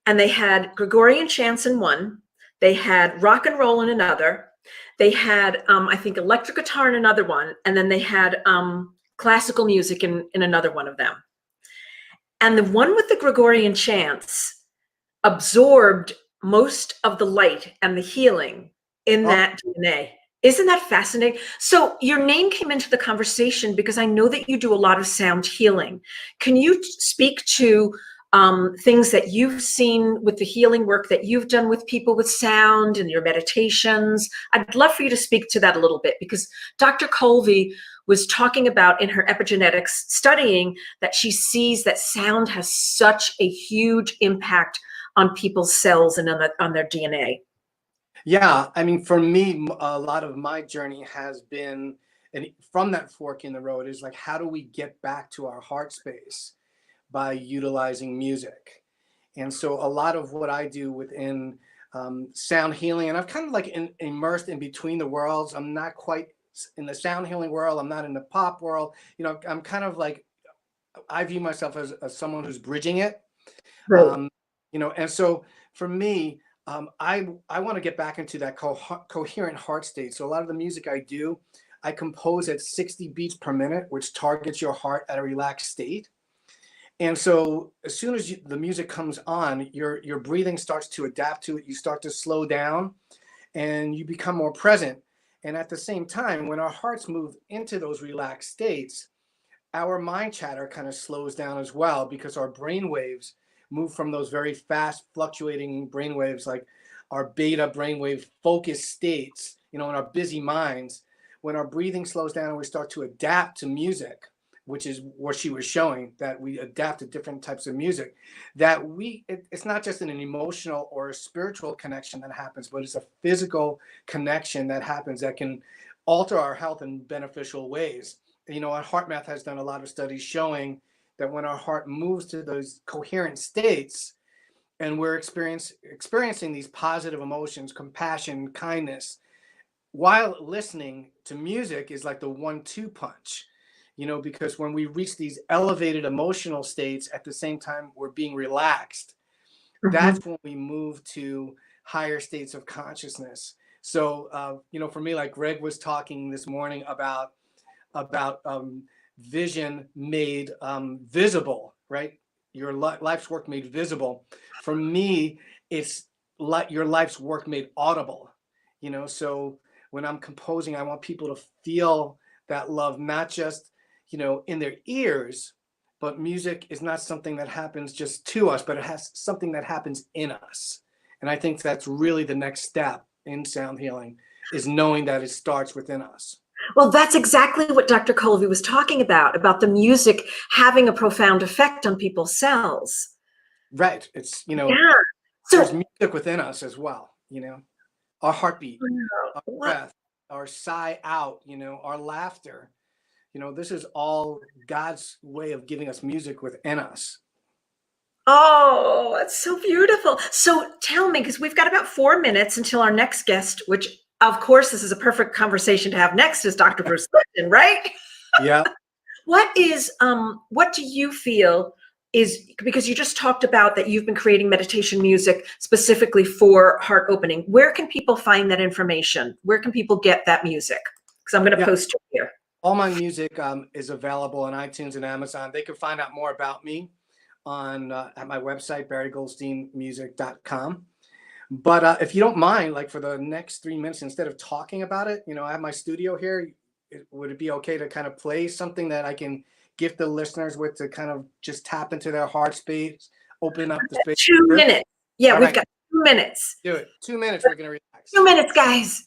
And they had Gregorian chants in one. They had rock and roll in another. They had, I think, electric guitar in another one. And then they had classical music in another one of them. And the one with the Gregorian chants absorbed most of the light and the healing in that DNA. Isn't that fascinating? So your name came into the conversation because I know that you do a lot of sound healing. Can you speak to things that you've seen with the healing work that you've done with people with sound and your meditations? I'd love for you to speak to that a little bit, because Dr. Colby was talking about in her epigenetics studying that she sees that sound has such a huge impact on people's cells and on their DNA. Yeah, I mean, for me, a lot of my journey has been, and from that fork in the road, is like, how do we get back to our heart space by utilizing music? And so a lot of what I do within sound healing, and I'm kind of like immersed in between the worlds. I'm not quite in the sound healing world. I'm not in the pop world. You know, I'm kind of like, I view myself as someone who's bridging it. Right. You know, and so for me, I want to get back into that coherent heart state. So a lot of the music I do, I compose at 60 beats per minute, which targets your heart at a relaxed state. And so as soon as the music comes on, your breathing starts to adapt to it. You start to slow down and you become more present. And at the same time, when our hearts move into those relaxed states, our mind chatter kind of slows down as well, because our brain waves move from those very fast fluctuating brain waves, like our beta brainwave focus states, you know, in our busy minds. When our breathing slows down and we start to adapt to music, which is what she was showing, that we adapt to different types of music, that it's not just an emotional or a spiritual connection that happens, but it's a physical connection that happens that can alter our health in beneficial ways. You know, HeartMath has done a lot of studies showing that when our heart moves to those coherent states and we're experiencing these positive emotions, compassion, kindness, while listening to music is like the 1-2 punch, you know, because when we reach these elevated emotional states at the same time we're being relaxed, that's when we move to higher states of consciousness. So, you know, for me, like Greg was talking this morning about vision made visible, right? Your life's work made visible. For me, it's like your life's work made audible, you know? So when I'm composing, I want people to feel that love, not just, you know, in their ears, but music is not something that happens just to us, but it has something that happens in us. And I think that's really the next step in sound healing, is knowing that it starts within us. Well, that's exactly what Dr. Colby was talking about the music having a profound effect on people's cells. Right. It's, you know, Yeah. there's So, music within us as well, you know, our heartbeat, our what? breath, our sigh out, you know, our laughter. You know, this is all God's way of giving us music within us. Oh, that's so beautiful. So tell me, because we've got about 4 minutes until our next guest, which of course this is a perfect conversation to have next, is Dr. Bruce Lipton, right? Yeah. What do you feel is, because you just talked about that you've been creating meditation music specifically for heart opening. Where can people find that information? Where can people get that music? Because I'm going to post it here. All my music is available on iTunes and Amazon. They can find out more about me on at my website, barrygoldsteinmusic.com. But if you don't mind, like for the next 3 minutes, instead of talking about it, you know, I have my studio here. Would it be okay to kind of play something that I can gift the listeners with, to kind of just tap into their heart space, open up the space? 2 minutes. Yeah, All we've right. got 2 minutes. Do it. 2 minutes. We're going to relax. 2 minutes, guys.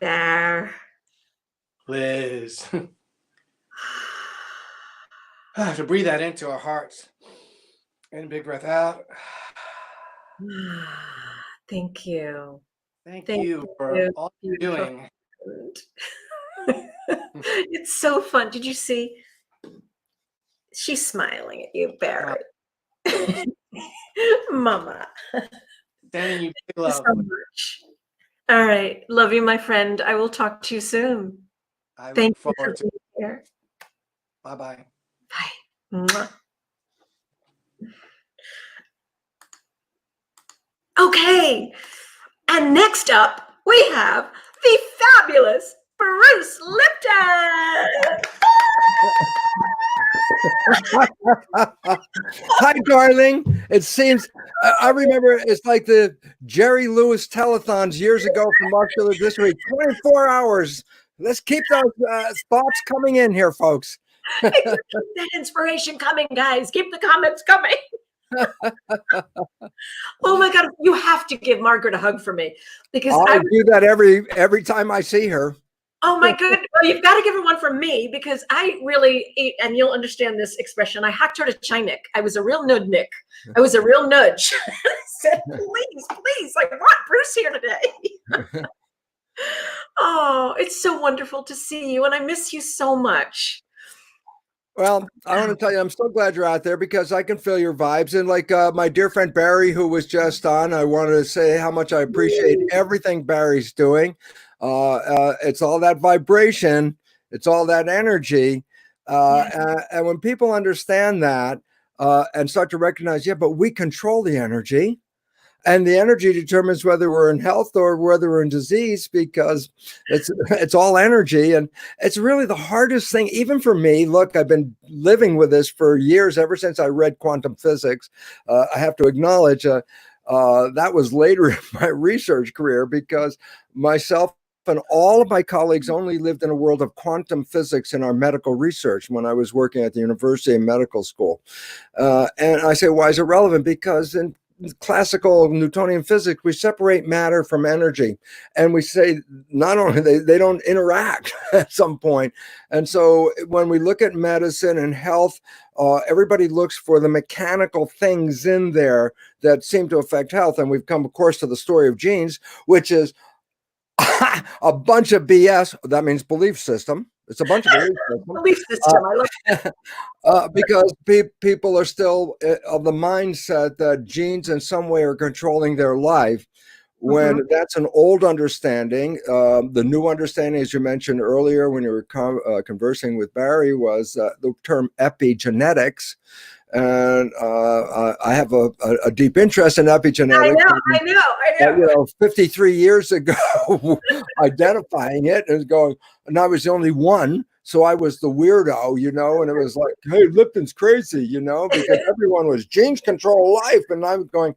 There. Liz. To breathe that into our hearts. And a big breath out. Thank you. Thank you for all you're doing. It's so fun. Did you see? She's smiling at you, Barrett. Mama. Sending you big Thank you love. so much. All right. Love you, my friend. I will talk to you soon. I Thank look you forward for to being here. Bye-bye. Bye. Mwah. Okay. And next up, we have the fabulous Bruce Lipton. Hi, darling. It seems, I remember it's like the Jerry Lewis telethons years ago from Muscular Dystrophy. 24 hours. Let's keep those thoughts coming in here, folks. Keep that inspiration coming, guys. Keep the comments coming. Oh my God, you have to give Margaret a hug for me, because I do that every time I see her. Oh my goodness. Well, you've got to give her one from me, because I really, and you'll understand this expression, I hacked her to Chinik. I was a real nudnik. I was a real nudge. I said, please, I want Bruce here today. wonderful to see you, and I miss you so much. Well, I want to tell you, I'm so glad you're out there because I can feel your vibes. And like my dear friend Barry, who was just on, I wanted to say how much I appreciate everything Barry's doing. It's all that vibration, it's all that energy. And when people understand that and start to recognize, yeah, but we control the energy. And the energy determines whether we're in health or whether we're in disease, because it's all energy. And it's really the hardest thing, even for me. Look, I've been living with this for years, ever since I read quantum physics. I have to acknowledge that was later in my research career, because myself and all of my colleagues only lived in a world of quantum physics in our medical research when I was working at the University of Medical School. And I say, why is it relevant? Because in classical Newtonian physics, we separate matter from energy, and we say not only they don't interact at some point. And so when we look at medicine and health, everybody looks for the mechanical things in there that seem to affect health. And we've come, of course, to the story of genes, which is a bunch of BS. That means belief system. It's a bunch of belief system. I love because people are still of the mindset that genes in some way are controlling their life, when that's an old understanding. The new understanding, as you mentioned earlier when you were conversing with Barry, was the term epigenetics. And I have a deep interest in epigenetics. I know. 53 years ago, identifying it and going, and I was the only one. So I was the weirdo, and it was like, hey, Lipton's crazy, because everyone was genes control life. And I'm going,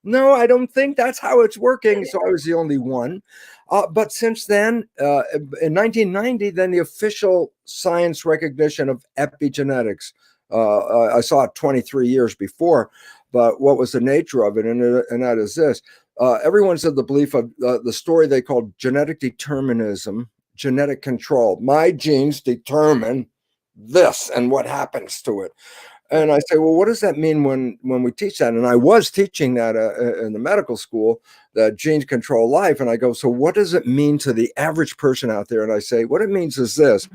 no, I don't think that's how it's working. So I was the only one. But since then, in 1990, then the official science recognition of epigenetics. I saw it 23 years before, but what was the nature of it? And that is this. Everyone's of the belief of the story they call genetic determinism, genetic control. My genes determine this and what happens to it. And I say, well, what does that mean when we teach that? And I was teaching that in the medical school, that genes control life. And I go, so what does it mean to the average person out there? And I say, what it means is this.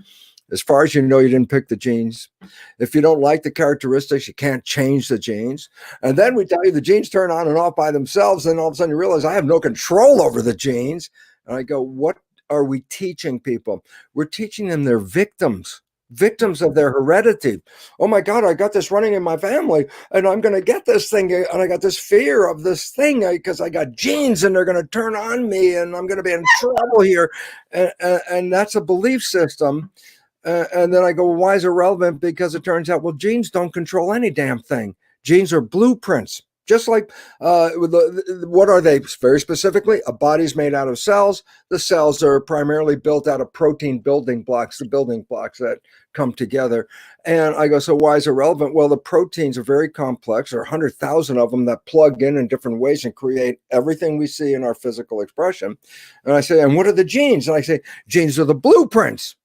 As far as you know, you didn't pick the genes. If you don't like the characteristics, you can't change the genes. And then we tell you the genes turn on and off by themselves. And all of a sudden you realize I have no control over the genes. And I go, what are we teaching people? We're teaching them they're victims of their heredity. Oh my God, I got this running in my family and I'm going to get this thing. And I got this fear of this thing because I got genes and they're going to turn on me and I'm going to be in trouble here. And that's a belief system. And then I go, well, why is it relevant? Because it turns out, well, genes don't control any damn thing. Genes are blueprints. Just like, what are they very specifically? A body's made out of cells. The cells are primarily built out of protein building blocks, the building blocks that come together. And I go, so why is it relevant? Well, the proteins are very complex. There are 100,000 of them that plug in different ways and create everything we see in our physical expression. And I say, and what are the genes? And I say, genes are the blueprints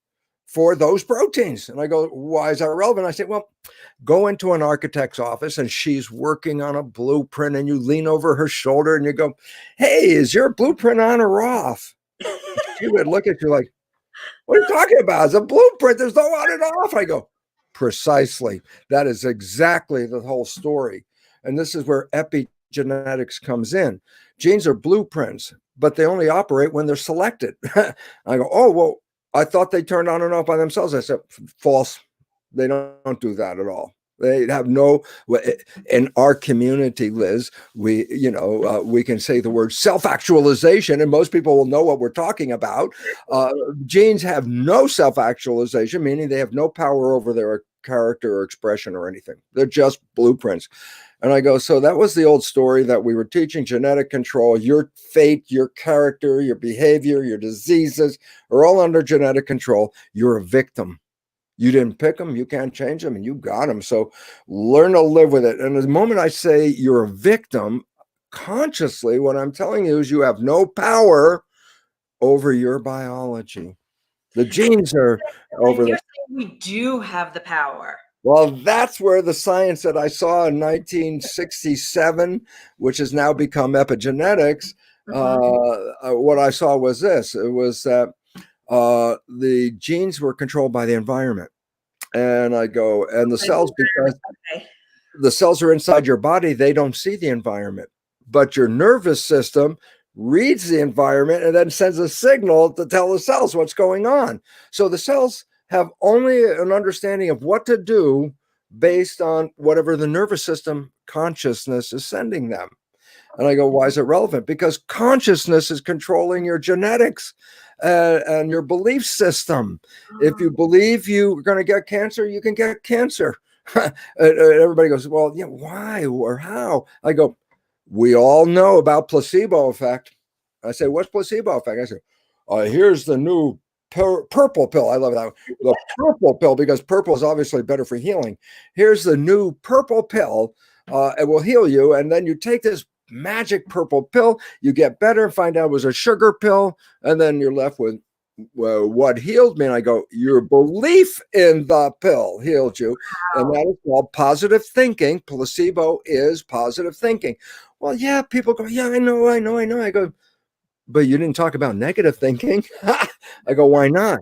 for those proteins. And I go, why is that relevant? I say, well, go into an architect's office and she's working on a blueprint and you lean over her shoulder and you go, hey, is your blueprint on or off? She would look at you like, what are you talking about? It's a blueprint. There's no on and off. I go, precisely. That is exactly the whole story. And this is where epigenetics comes in. Genes are blueprints, but they only operate when they're selected. I go, oh, well, I thought they turned on and off by themselves. I said, false. They don't do that at all. They have no, in our community, Liz, we can say the word self-actualization and most people will know what we're talking about. Genes have no self-actualization, meaning they have no power over their character or expression or anything. They're just blueprints. And I go, so that was the old story that we were teaching genetic control. Your fate, your character, your behavior, your diseases are all under genetic control. You're a victim. You didn't pick them. You can't change them and you got them. So learn to live with it. And the moment I say you're a victim, consciously, what I'm telling you is you have no power over your biology. The genes are over. You're saying we do have the power. Well, that's where the science that I saw in 1967, which has now become epigenetics, what I saw was this. It was that the genes were controlled by the environment. And I go, and the cells, because Okay. the cells are inside your body, they don't see the environment. But your nervous system reads the environment and then sends a signal to tell the cells what's going on. So the cells have only an understanding of what to do based on whatever the nervous system consciousness is sending them. And I go, why is it relevant? Because consciousness is controlling your genetics and your belief system. If you believe you're going to get cancer, you can get cancer. Everybody goes, well, yeah, why or how? I go, we all know about placebo effect. I say, what's placebo effect? I say, here's the new purple pill. I love that. The purple pill, because purple is obviously better for healing. Here's the new purple pill. It will heal you. And then you take this magic purple pill, you get better, and find out it was a sugar pill. And then you're left with, well, what healed me? And I go, your belief in the pill healed you. Wow. And that is called positive thinking. Placebo is positive thinking. Well, yeah, people go, yeah, I know. I go, but you didn't talk about negative thinking. I go, why not?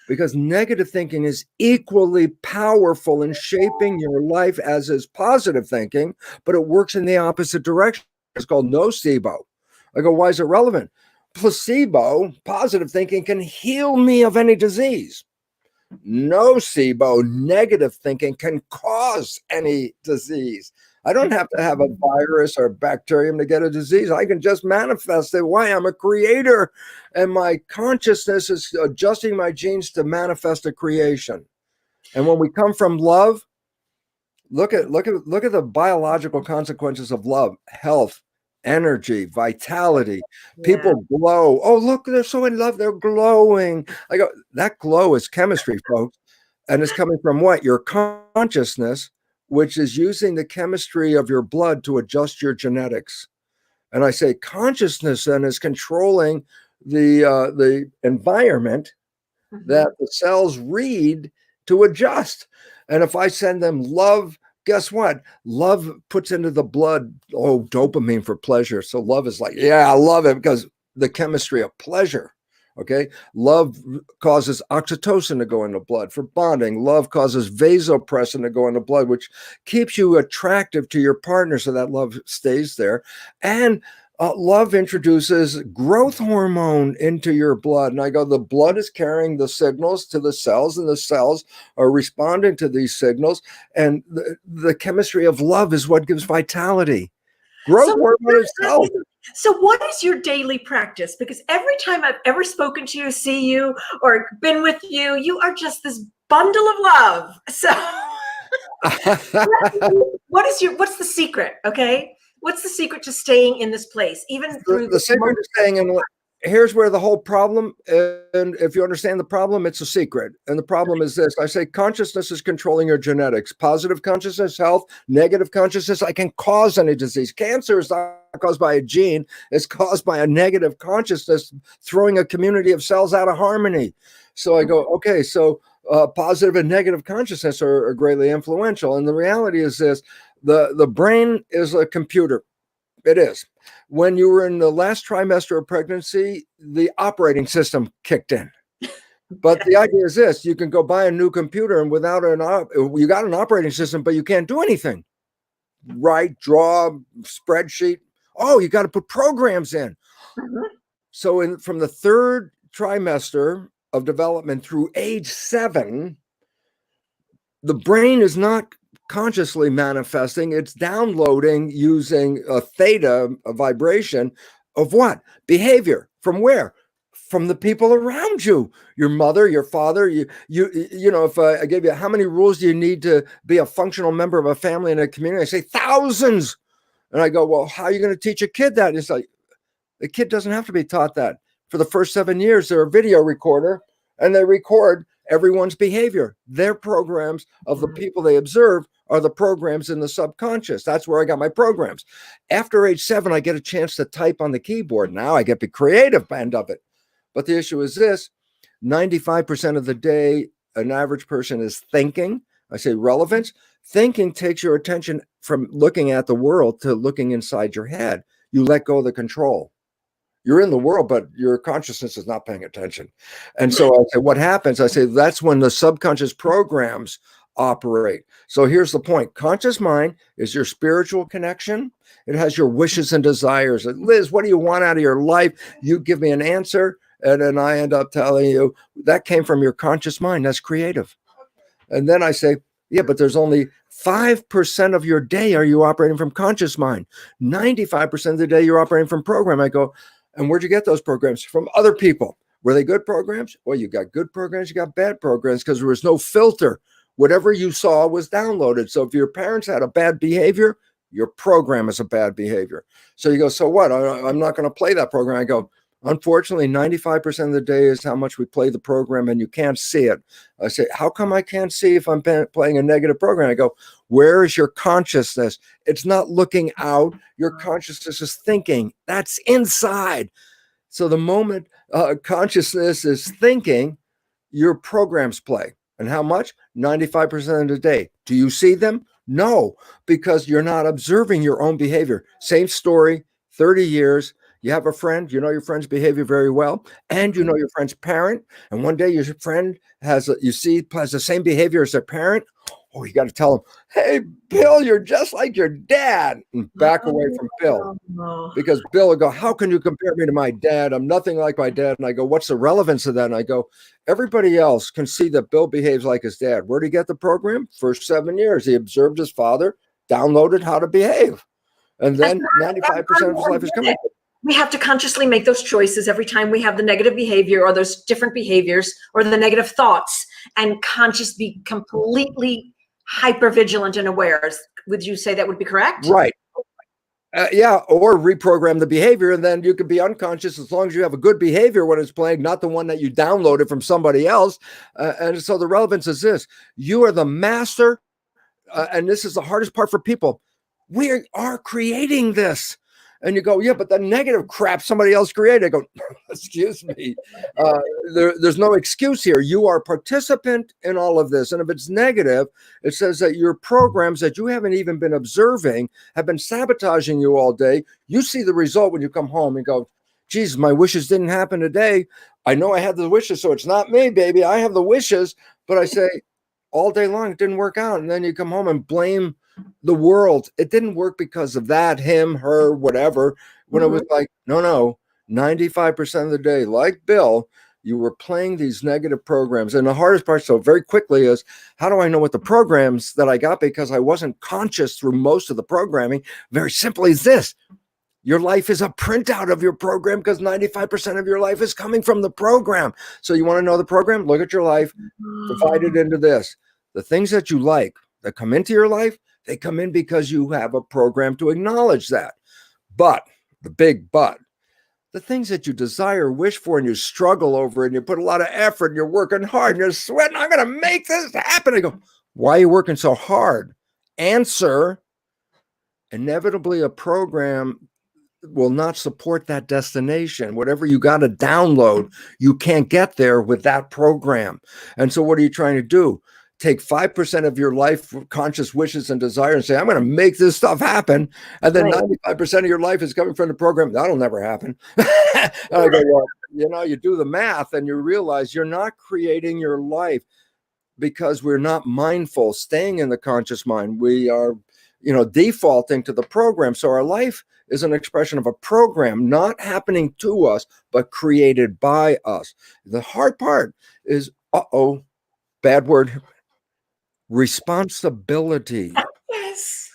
Because negative thinking is equally powerful in shaping your life as is positive thinking, but it works in the opposite direction. It's called nocebo. I go, why is it relevant? Placebo, positive thinking, can heal me of any disease. Nocebo, negative thinking, can cause any disease. I don't have to have a virus or bacterium to get a disease. I can just manifest it. Why? I'm a creator, and my consciousness is adjusting my genes to manifest a creation. And when we come from love, look at the biological consequences of love: health, energy, vitality. People glow. Oh, look, they're so in love. They're glowing. I go, that glow is chemistry, folks. And it's coming from what? Your consciousness, which is using the chemistry of your blood to adjust your genetics. And I say consciousness then is controlling the environment that the cells read to adjust. And if I send them love, guess what? Love puts into the blood, dopamine for pleasure. So love is like, yeah, I love it because the chemistry of pleasure. Okay. Love causes oxytocin to go into blood for bonding. Love causes vasopressin to go into blood, which keeps you attractive to your partner. So that love stays there. And love introduces growth hormone into your blood. And I go, the blood is carrying the signals to the cells, and the cells are responding to these signals. And the chemistry of love is what gives vitality. Growth hormone is health. So what is your daily practice? Because every time I've ever spoken to you, see you, or been with you, you are just this bundle of love. So what's the secret? Okay. What's the secret to staying in this place? Even through the secret to staying in, here's where the whole problem, and if you understand the problem, it's a secret. And the problem is this: I say consciousness is controlling your genetics. Positive consciousness, health; negative consciousness, I can cause any disease. Cancer is not caused by a gene, it's caused by a negative consciousness throwing a community of cells out of harmony. So I go, okay, so positive and negative consciousness are greatly influential. And the reality is this: the brain is a computer. It is. When you were in the last trimester of pregnancy, the operating system kicked in. But the idea is this: you can go buy a new computer, and without you got an operating system, but you can't do anything. Write, draw, spreadsheet. Oh, you got to put programs in. So from the third trimester of development through age 7, the brain is not consciously manifesting, it's downloading using a theta, a vibration of what? Behavior. From where? From the people around you, your mother, your father. You know, if I gave you, how many rules do you need to be a functional member of a family and a community? I say thousands. And I go, well, how are you going to teach a kid that? And it's like, the kid doesn't have to be taught that. For the first 7 years, they're a video recorder, and they record everyone's behavior. Their programs of the people they observe are the programs in the subconscious. That's where I got my programs. After age 7, I get a chance to type on the keyboard. Now I get the creative end of it. But the issue is this: 95% of the day, an average person is thinking. I say relevance. Thinking takes your attention from looking at the world to looking inside your head. You let go of the control. You're in the world, but your consciousness is not paying attention. And so I say, what happens? I say, that's when the subconscious programs operate. So here's the point. Conscious mind is your spiritual connection. It has your wishes and desires. Liz, what do you want out of your life? You give me an answer, and then I end up telling you that came from your conscious mind. That's creative. And then I say, yeah, but there's only 5% of your day are you operating from conscious mind. 95% of the day you're operating from program. I go, and where'd you get those programs? From other people. Were they good programs? Well, you got good programs, you got bad programs, because there was no filter. Whatever you saw was downloaded. So if your parents had a bad behavior, your program is a bad behavior. So you go, so what? I'm not going to play that program. I go, unfortunately, 95% of the day is how much we play the program, and you can't see it. I say, how come I can't see if I'm playing a negative program? I go, where is your consciousness? It's not looking out. Your consciousness is thinking. That's inside. So the moment consciousness is thinking, your programs play. And how much? 95% of the day. Do you see them? No, because you're not observing your own behavior. Same story, 30 years. You have a friend, you know your friend's behavior very well, and you know your friend's parent. And one day your friend has the same behavior as their parent. Oh, you got to tell them, hey, Bill, you're just like your dad, and back away from Bill. Because Bill will go, how can you compare me to my dad? I'm nothing like my dad. And I go, what's the relevance of that? And I go, everybody else can see that Bill behaves like his dad. Where'd he get the program? First 7 years. He observed his father, downloaded how to behave. And then 95% of his life is coming. We have to consciously make those choices every time we have the negative behavior or those different behaviors or the negative thoughts, and be completely hyper vigilant and aware. Would you say that would be correct? Right. Yeah, or reprogram the behavior, and then you can be unconscious as long as you have a good behavior when it's playing, not the one that you downloaded from somebody else. And so the relevance is this: you are the master, and this is the hardest part for people. We are creating this. And you go, yeah, but the negative crap somebody else created. I go, excuse me. There's no excuse here. You are a participant in all of this. And if it's negative, it says that your programs that you haven't even been observing have been sabotaging you all day. You see the result when you come home and go, geez, my wishes didn't happen today. I know I had the wishes, so it's not me, baby. I have the wishes. But I say all day long, it didn't work out. And then you come home and blame the world. It didn't work because of that, him, her, whatever. When it was like, no, 95% of the day, like Bill, you were playing these negative programs. And the hardest part, so very quickly, is how do I know what the programs that I got? Because I wasn't conscious through most of the programming. Very simply is this: your life is a printout of your program, because 95% of your life is coming from the program. So you want to know the program? Look at your life, divide it into this. The things that you like that come into your life, they come in because you have a program to acknowledge that. But, the big but, the things that you desire, wish for, and you struggle over, and you put a lot of effort, and you're working hard, and you're sweating, I'm going to make this happen. I go, why are you working so hard? Answer: inevitably a program will not support that destination. Whatever you got to download, you can't get there with that program. And so what are you trying to do? Take 5% of your life conscious wishes and desires and say, I'm going to make this stuff happen. And then 95% of your life is coming from the program. That'll never happen. And I go, well, you do the math and you realize you're not creating your life, because we're not mindful, staying in the conscious mind. We are, defaulting to the program. So our life is an expression of a program, not happening to us, but created by us. The hard part is, bad word, responsibility. Yes.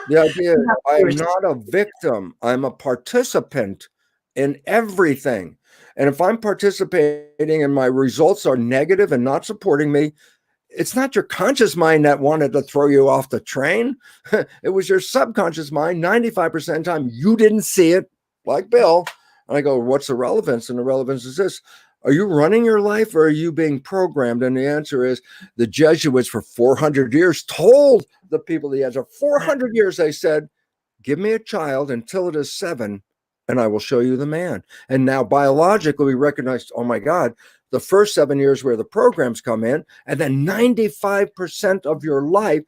The idea is I'm not a victim. I'm a participant in everything. And if I'm participating and my results are negative and not supporting me, it's not your conscious mind that wanted to throw you off the train. It was your subconscious mind. 95% of the time, you didn't see it, like Bill. And I go, what's the relevance? And the relevance is this: are you running your life, or are you being programmed? And the answer is, the Jesuits for 400 years told the people the answer. 400 years they said, give me a child until it is 7, and I will show you the man. And now biologically we recognize, oh my God, the first 7 years where the programs come in, and then 95% of your life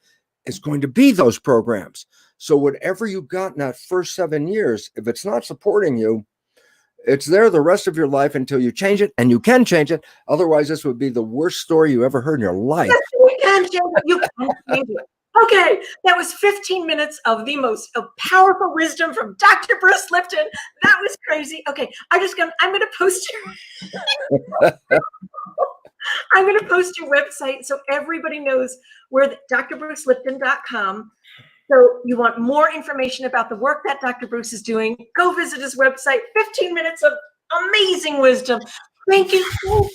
is going to be those programs. So whatever you got in that first 7 years, if it's not supporting you, It's there the rest of your life until you change it, and you can change it. Otherwise, this would be the worst story you ever heard in your life. Yes, you can change it. You can change it. Okay, that was 15 minutes of the most powerful wisdom from Dr. Bruce Lipton. That was crazy. Okay, I'm gonna post I'm gonna post your website so everybody knows where drbrucelipton.com. So you want more information about the work that Dr. Bruce is doing, go visit his website. 15 minutes of amazing wisdom. Thank you. Thank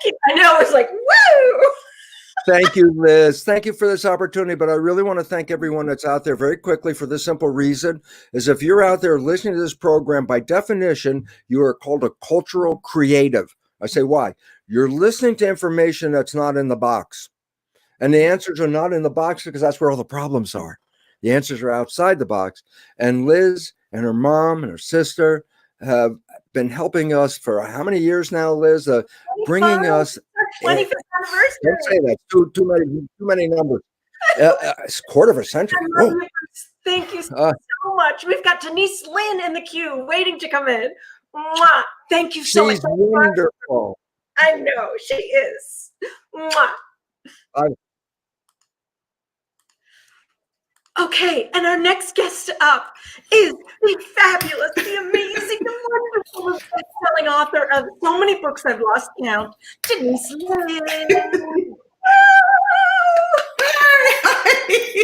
you. I know, it's like, woo! Thank you, Liz. Thank you for this opportunity. But I really want to thank everyone that's out there very quickly for the simple reason is if you're out there listening to this program, by definition, you are called a cultural creative. I say, why? You're listening to information that's not in the box. And the answers are not in the box because that's where all the problems are. The answers are outside the box. And Liz and her mom and her sister have been helping us for how many years now, Liz? Bringing us 25th anniversary. Don't say that. Too many numbers. It's a quarter of a century. Whoa. Thank you so much. We've got Denise Lynn in the queue waiting to come in. Mwah. Thank you so much. She's wonderful. I know she is. Mwah. Okay, and our next guest up is the fabulous, the amazing, the wonderful, best-selling author of so many books I've lost count, Denise Lynn.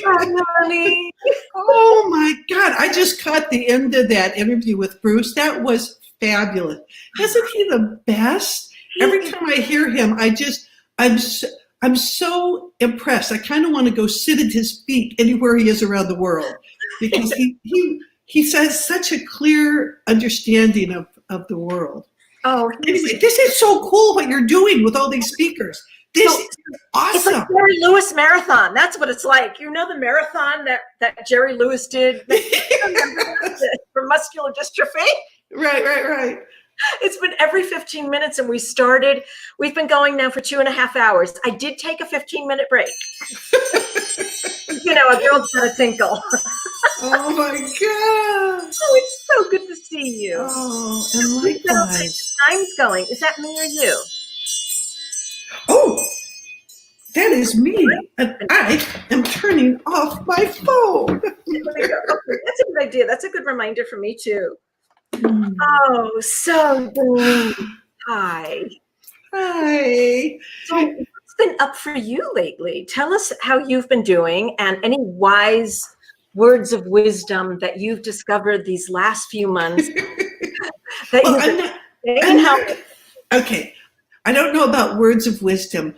Hi, honey. Oh my God, I just caught the end of that interview with Bruce. That was fabulous. Isn't he the best? Every time I hear him, I'm so impressed. I kind of want to go sit at his feet anywhere he is around the world because he says such a clear understanding of the world. Oh, anyway, this is so cool what you're doing with all these speakers. This is awesome. It's like Jerry Lewis marathon. That's what it's like. You know the marathon that Jerry Lewis did for muscular dystrophy? Right. It's been every 15 minutes and we've been going now for 2.5 hours. I did take a 15-minute break. You know, a girl's got to tinkle. Oh my God. Oh, it's so good to see you. Oh, and likewise. Time's going. Is that me or you? Oh, that is me. And I am turning off my phone. Okay, that's a good idea. That's a good reminder for me too. Oh, so Denise. Hi. So what's been up for you lately? Tell us how you've been doing and any wise words of wisdom that you've discovered these last few months. Okay. I don't know about words of wisdom.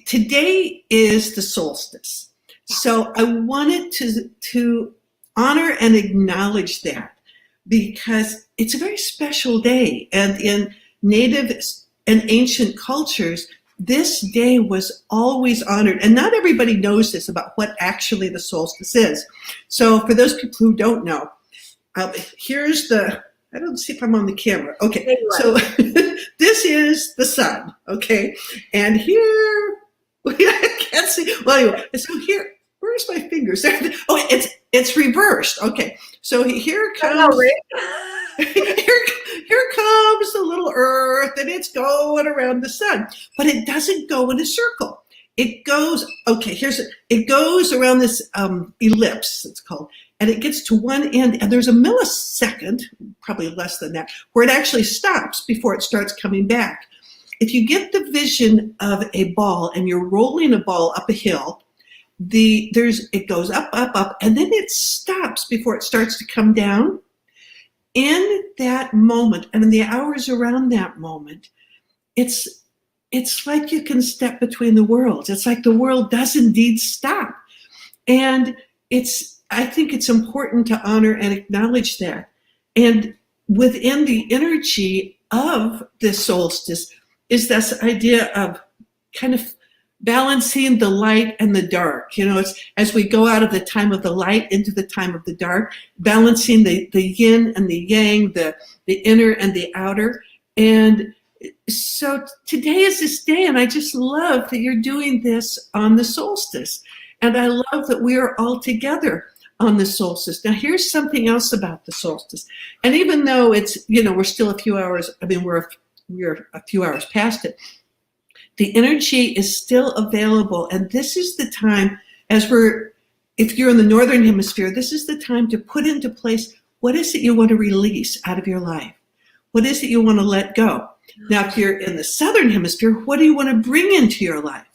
Today is the solstice. So I wanted to honor and acknowledge that because it's a very special day. And in native and ancient cultures, this day was always honored. And not everybody knows this about what actually the solstice is. So for those people who don't know, here's I don't see if I'm on the camera. Okay, so this is the sun, okay? And here, I can't see. Well, anyway, so here, where's my fingers? Oh, it's reversed. Okay, so here comes, here comes the little earth, and it's going around the sun. But it doesn't go in a circle. It goes, it goes around this ellipse, it's called, and it gets to one end, and there's a millisecond, probably less than that, where it actually stops before it starts coming back. If you get the vision of a ball and you're rolling a ball up a hill, it goes up, up, up, and then it stops before it starts to come down. In that moment, and in the hours around that moment, it's like you can step between the worlds. It's like the world does indeed stop. And I think it's important to honor and acknowledge that. And within the energy of the solstice is this idea of kind of balancing the light and the dark. You know, it's as we go out of the time of the light into the time of the dark, balancing the yin and the yang, the inner and the outer. And so today is this day, and I just love that you're doing this on the solstice. And I love that we are all together. on the solstice. Now, here's something else about the solstice. And even though it's, we're still a few hours, we're a few hours past it, the energy is still available. And this is the time, if you're in the Northern Hemisphere, this is the time to put into place, what is it you want to release out of your life? What is it you want to let go? Now, if you're in the Southern Hemisphere, what do you want to bring into your life?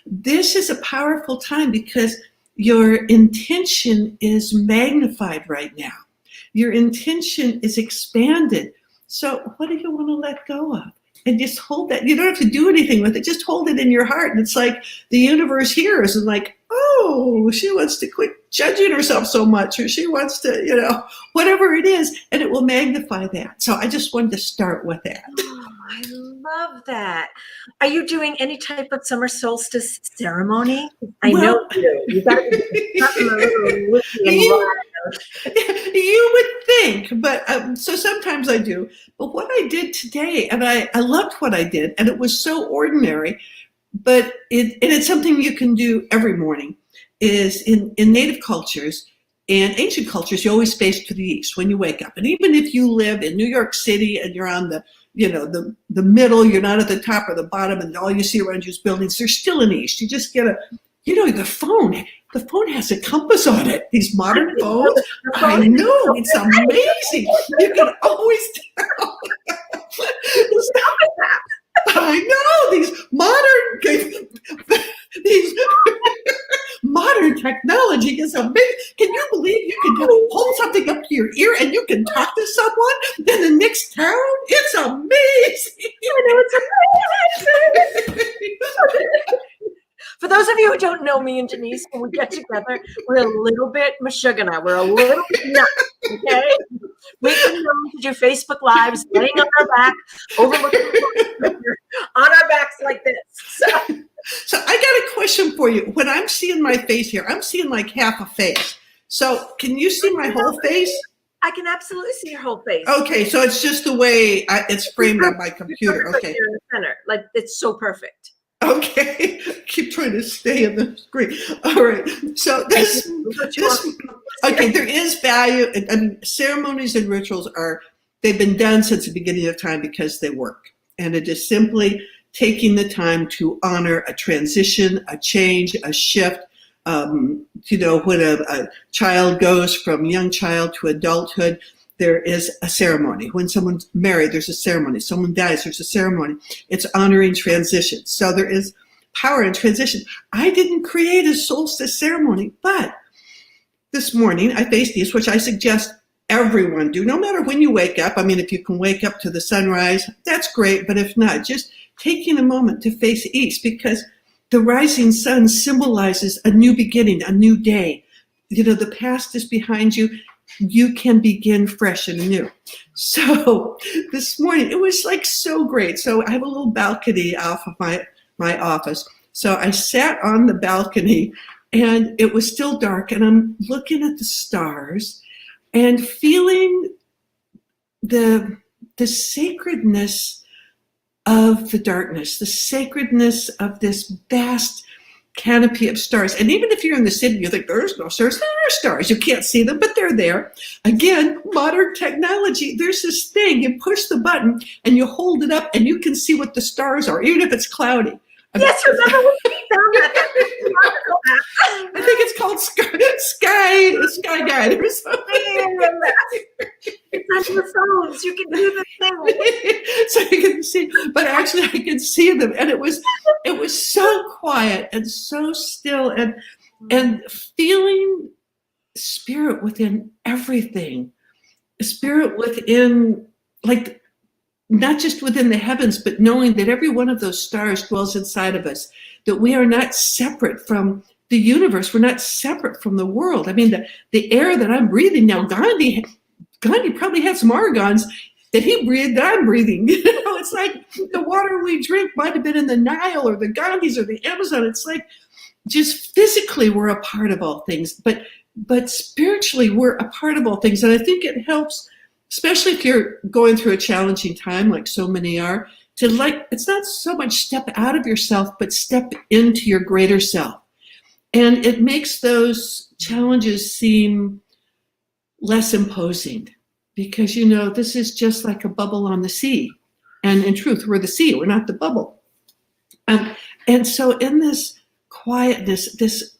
This is a powerful time because your intention is magnified right now. Your intention is expanded. So what do you want to let go of? And just hold that. You don't have to do anything with it. Just hold it in your heart. And it's like the universe hears and like, oh, she wants to quit judging herself so much, or she wants to, whatever it is, and it will magnify that. So I just wanted to start with that. Oh, I love that. Are you doing any type of summer solstice ceremony? I know you got to be something a little witty and wild. You would think, but so sometimes I do. But what I did today, and I loved what I did, and it was so ordinary, but it's something you can do every morning, is in native cultures and ancient cultures, you always face to the east when you wake up. And even if you live in New York City and you're on the middle, you're not at the top or the bottom, and all you see around you is buildings, there's still an east. You just get the phone has a compass on it. These modern phones, I know, it's amazing. You can always tell. I know, these modern technology is amazing. Can you believe you can hold something up to your ear and you can talk to someone in the next town? It's amazing. I know, it's amazing. For those of you who don't know me and Denise, when we get together, we're a little bit Mishka. We're a little bit nuts, okay? We've been known to do Facebook Lives, laying on our back, overlooking on our backs like this. So I got a question for you. When I'm seeing my face here, I'm seeing like half a face. So can you see my whole face? I can absolutely see your whole face. Okay, so it's just the way it's framed on my computer. Okay. You're in the center. Like, it's so perfect. Okay, keep trying to stay in the screen. All right, so this okay, there is value. I mean, ceremonies and rituals they've been done since the beginning of time because they work. And it is simply taking the time to honor a transition, a change, a shift. When a child goes from young child to adulthood, there is a ceremony. When someone's married, there's a ceremony. Someone dies, there's a ceremony. It's honoring transition. So there is power in transition. I didn't create a solstice ceremony, but this morning I faced east, which I suggest everyone do, no matter when you wake up. I mean, if you can wake up to the sunrise, that's great. But if not, just taking a moment to face east, because the rising sun symbolizes a new beginning, a new day. The past is behind you. You can begin fresh and anew. So this morning, it was like so great. So I have a little balcony off of my office. So I sat on the balcony and it was still dark, and I'm looking at the stars and feeling the sacredness of the darkness, the sacredness of this vast canopy of stars. And even if you're in the city, you think there's no stars. There are stars. You can't see them, but they're there. Again, modern technology, there's this thing. You push the button and you hold it up and you can see what the stars are, even if it's cloudy. Yes, remember when we found that? I think it's called Sky Guide or something. It's on your phones. You can do the thing. So you can see, but actually I could see them, and it was so quiet and so still, and feeling spirit within everything, spirit within, like, not just within the heavens, but knowing that every one of those stars dwells inside of us, that we are not separate from the universe. We're not separate from the world. I mean, the air that I'm breathing now, Gandhi probably had some argons that he breathed that I'm breathing. It's like the water we drink might have been in the Nile or the Ganges or the Amazon. It's like just physically we're a part of all things, but spiritually we're a part of all things. And I think it helps, especially if you're going through a challenging time like so many are, to it's not so much step out of yourself, but step into your greater self. And it makes those challenges seem less imposing because, you know, this is just like a bubble on the sea. And in truth, we're the sea, we're not the bubble. And so in this quietness, this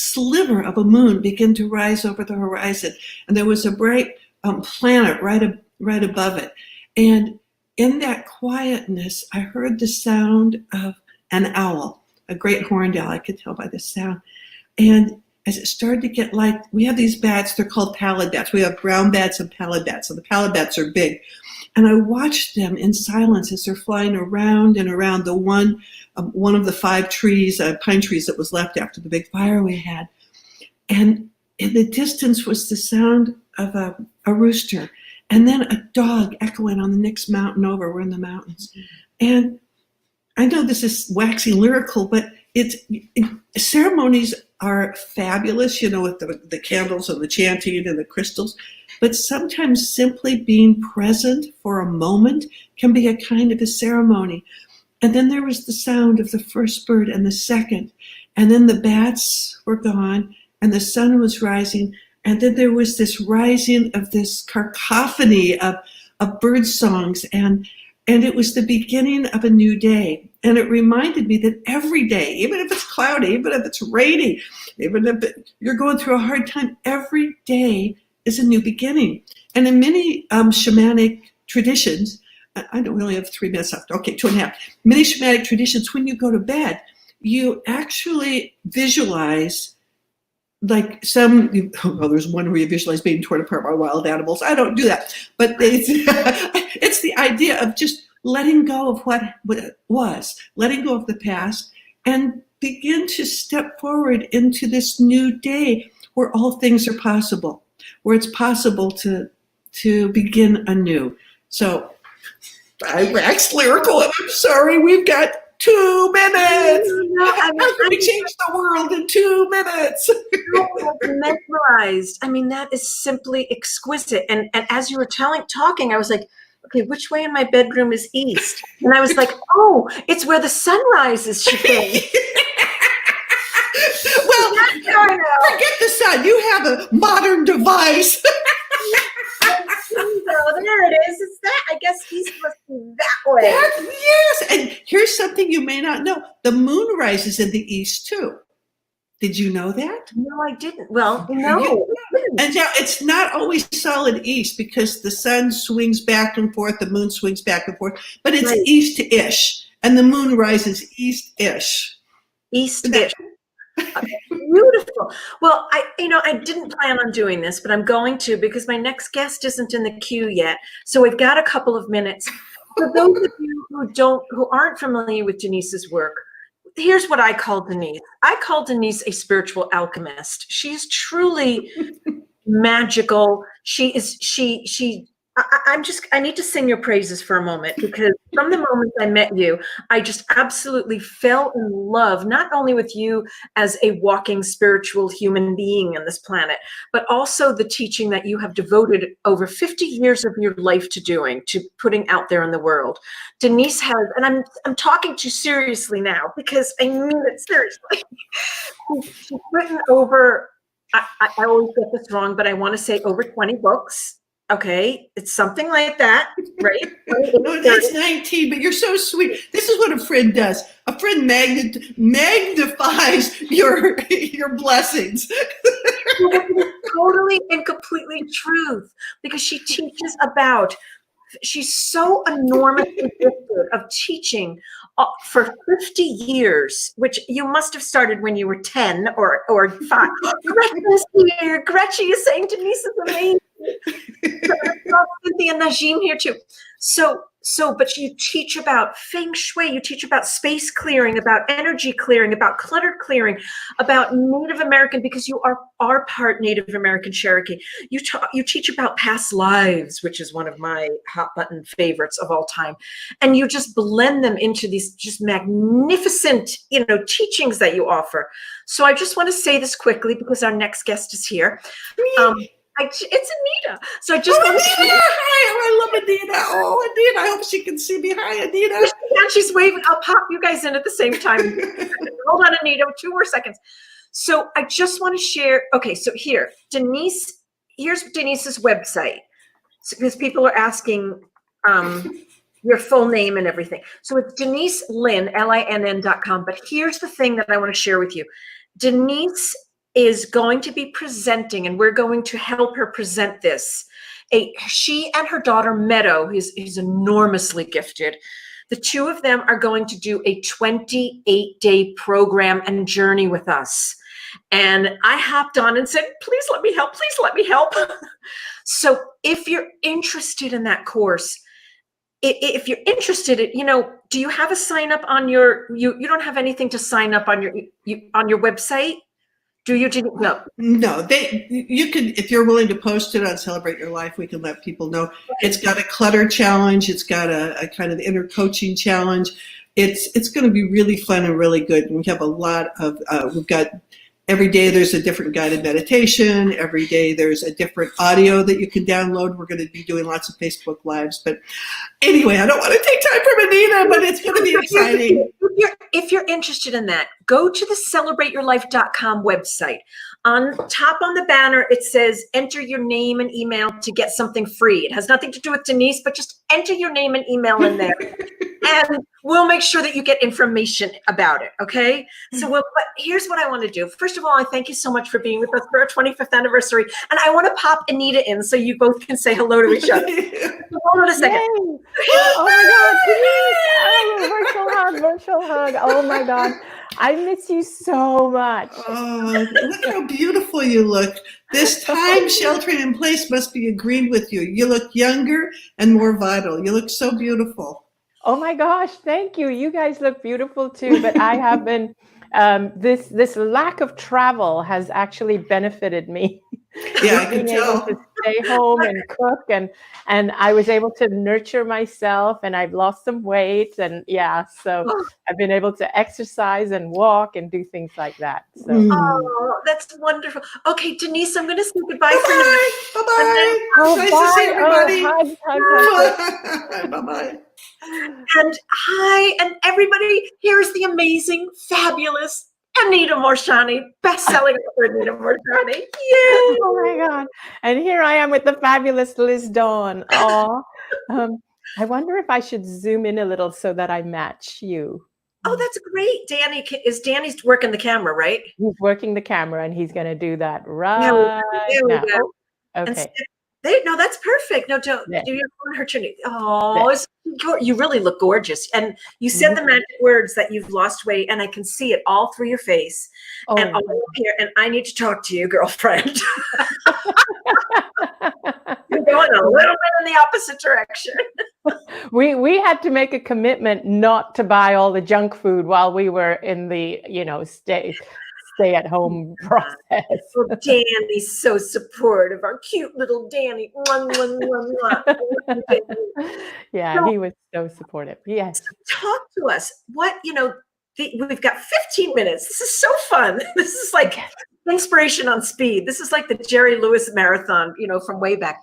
sliver of a moon began to rise over the horizon. And there was a bright planet right above it. And in that quietness, I heard the sound of an owl, a great horned owl. I could tell by the sound. And as it started to get light, we have these bats, they're called pallid bats. We have brown bats and pallid bats. So the pallid bats are big. And I watched them in silence as they're flying around and around the one of the 5 trees, pine trees that was left after the big fire we had. And in the distance was the sound of a rooster. And then a dog echoing on the next mountain over. We're in the mountains. And I know this is waxy lyrical, but ceremonies are fabulous, you know, with the candles and the chanting and the crystals. But sometimes simply being present for a moment can be a kind of a ceremony. And then there was the sound of the first bird and the second. And then the bats were gone and the sun was rising. And then there was this rising of this cacophony of bird songs. And it was the beginning of a new day. And it reminded me that every day, even if it's cloudy, even if it's rainy, even if you're going through a hard time, every day is a new beginning. And in many shamanic traditions, I know we only have 3 minutes left. Okay, 2.5. Many shamanic traditions, when you go to bed, you actually visualize like there's one where you visualize being torn apart by wild animals. I don't do that. But it's the idea of just letting go of what was, letting go of the past, and begin to step forward into this new day where all things are possible, where it's possible to begin anew. So I waxed lyrical, and I'm sorry, we've got 2 minutes. How can we change the world in 2 minutes? Mesmerized. I mean, that is simply exquisite. And as you were talking, I was like, okay, which way in my bedroom is east? And I was like, oh, it's where the sun rises, she thinks. Well, forget the sun. You have a modern device. There it is. It's that. I guess he's supposed to be that way. Yes. And here's something you may not know. The moon rises in the east, too. Did you know that? No, I didn't. Well, no. And now it's not always solid east because the sun swings back and forth, the moon swings back and forth, but it's right. East-ish, and the moon rises east-ish. East-ish. Beautiful. Well, I didn't plan on doing this, but I'm going to because my next guest isn't in the queue yet. So we've got a couple of minutes. For those of you who aren't familiar with Denise's work, here's what I call Denise. I call Denise a spiritual alchemist. She's truly magical. I need to sing your praises for a moment because from the moment I met you, I just absolutely fell in love, not only with you as a walking spiritual human being on this planet, but also the teaching that you have devoted over 50 years of your life to putting out there in the world. Denise has, and I'm talking to you seriously now because I mean it seriously. She's written over, I always get this wrong, but I want to say over 20 books. Okay, it's something like that, right? No, it's 19, but you're so sweet. This is what a friend does. A friend magnifies your blessings. Totally and completely truth, because she teaches about, she's so enormously gifted of teaching for 50 years, which you must have started when you were 10 or 5. Gretchen's here. Gretchen is saying Denise is amazing. Cynthia and Najim here too. But you teach about feng shui, you teach about space clearing, about energy clearing, about clutter clearing, about Native American, because you are part Native American Cherokee. You teach about past lives, which is one of my hot button favorites of all time. And you just blend them into these just magnificent, teachings that you offer. So I just want to say this quickly because our next guest is here. It's Anita. So I just want to say, hi, I love Anita. Oh, Anita, I hope she can see me. Hi, Anita. And she's waving. I'll pop you guys in at the same time. Hold on, Anita, 2 more seconds. So I just want to share. Okay, so here's Denise's website, because people are asking your full name and everything. So it's Denise Linn, LINN.com. But here's the thing that I want to share with you. Denise is going to be presenting, and we're going to help her present this. She and her daughter Meadow, who's enormously gifted, the two of them are going to do a 28-day program and journey with us. And I hopped on and said, please let me help, please let me help. So if you're interested in that course, if you're interested in, do you have a sign up on you don't have anything to sign up on your website? Do you? No, you can, if you're willing to post it on Celebrate Your Life, we can let people know. It's got a clutter challenge. It's got a kind of inner coaching challenge. It's going to be really fun and really good. And we have a lot of, we've got, every day there's a different guided meditation. Every day there's a different audio that you can download. We're going to be doing lots of Facebook Lives. But anyway, I don't want to take time from Anita, but it's going to be exciting. If you're interested in that, go to the celebrateyourlife.com website. On top on the banner, it says, enter your name and email to get something free. It has nothing to do with Denise, but just enter your name and email in there. And we'll make sure that you get information about it, okay? So but here's what I want to do. First of all, I thank you so much for being with us for our 25th anniversary. And I want to pop Anita in so you both can say hello to each other. Hold on a second. Yay. Oh my God, Denise! Oh, virtual hug. Oh my God. I miss you so much. Oh, look how beautiful you look. This time sheltering in place must be agreed with you. You look younger and more vital. You look so beautiful. Oh my gosh, thank you. You guys look beautiful too, but I have been, this lack of travel has actually benefited me. Yeah, I can being able tell. to stay home and cook, and I was able to nurture myself, and I've lost some weight, and so I've been able to exercise and walk and do things like that. So. Oh, that's wonderful. Okay, Denise, I'm going to say goodbye for now. Bye-bye. Oh, Nice bye. to see everybody. Hug. Bye-bye. And hi, and everybody, here's the amazing, fabulous Anita Morshani, best-selling author Anita Morshani. Yay! Oh my God. And here I am with the fabulous Liz Dawn. Oh, I wonder if I should zoom in a little so that I match you. Oh, that's great. Danny's working the camera, right? He's working the camera, and he's going to do that right now. Oh, okay. No, that's perfect. No, don't hurt your knee. Oh, you really look gorgeous. And you said the magic words that you've lost weight, and I can see it all through your face and all up here. And I need to talk to you, girlfriend. You're going a little bit in the opposite direction. We had to make a commitment not to buy all the junk food while we were in the stay at home process. Well, Danny's so supportive. Our cute little Danny. Yeah, he was so supportive. Yes. Talk to us. We've got 15 minutes. This is so fun. This is like inspiration on speed. This is like the Jerry Lewis marathon, from way back.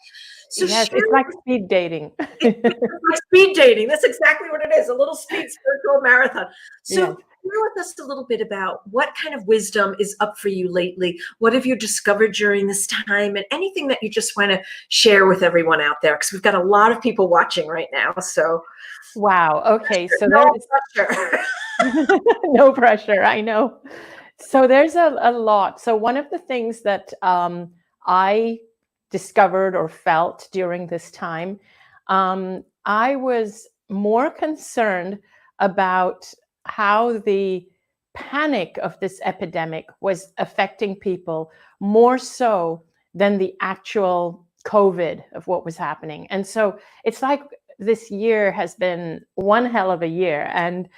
So yes, it's like speed dating. It's like speed dating. That's exactly what it is. A little speed spiritual marathon. So share with us a little bit about what kind of wisdom is up for you lately. What have you discovered during this time, and anything that you just want to share with everyone out there? Because we've got a lot of people watching right now. So, wow. Okay. So no pressure. No pressure. I know. So there's a lot. So one of the things that I discovered or felt during this time, I was more concerned about how the panic of this epidemic was affecting people more so than the actual COVID of what was happening. And so it's like this year has been one hell of a year. And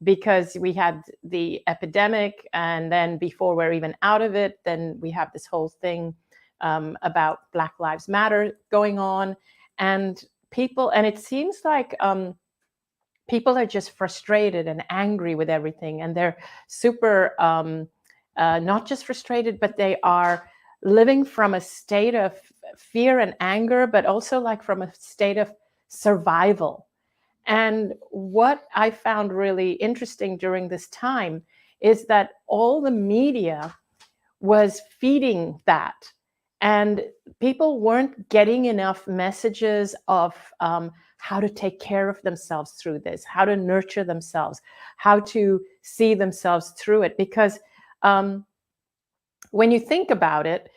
because we had the epidemic, and then before we're even out of it, then we have this whole thing about Black Lives Matter going on, and it seems like people are just frustrated and angry with everything, and they're super not just frustrated, but they are living from a state of fear and anger, but also like from a state of survival. And what I found really interesting during this time is that all the media was feeding that. And people weren't getting enough messages of how to take care of themselves through this, how to nurture themselves, how to see themselves through it. Because when you think about it,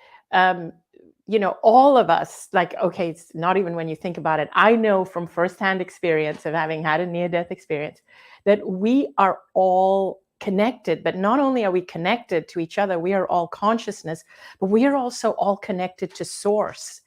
you know, all of us, like, okay, it's not even when you think about it. I know from firsthand experience of having had a near-death experience that we are all connected, but not only are we connected to each other, we are all consciousness, but we are also all connected to source.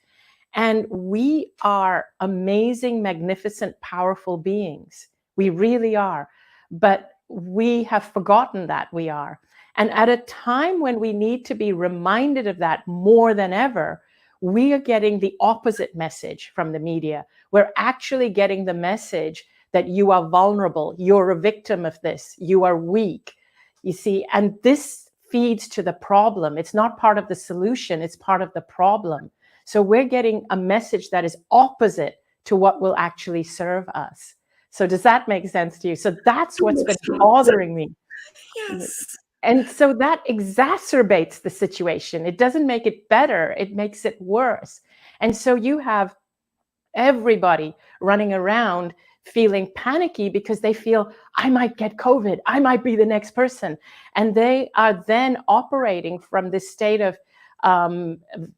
And we are amazing, magnificent, powerful beings. We really are. But we have forgotten that we are. And at a time when we need to be reminded of that more than ever, we are getting the opposite message from the media. We're actually getting the message that you are vulnerable, you're a victim of this, you are weak, you see, and this feeds to the problem. It's not part of the solution, it's part of the problem. So we're getting a message that is opposite to what will actually serve us. So does that make sense to you? So that's what's been bothering me. Yes. And so that exacerbates the situation. It doesn't make it better, it makes it worse. And so you have everybody running around feeling panicky because they feel, I might get COVID, I might be the next person. And they are then operating from this state of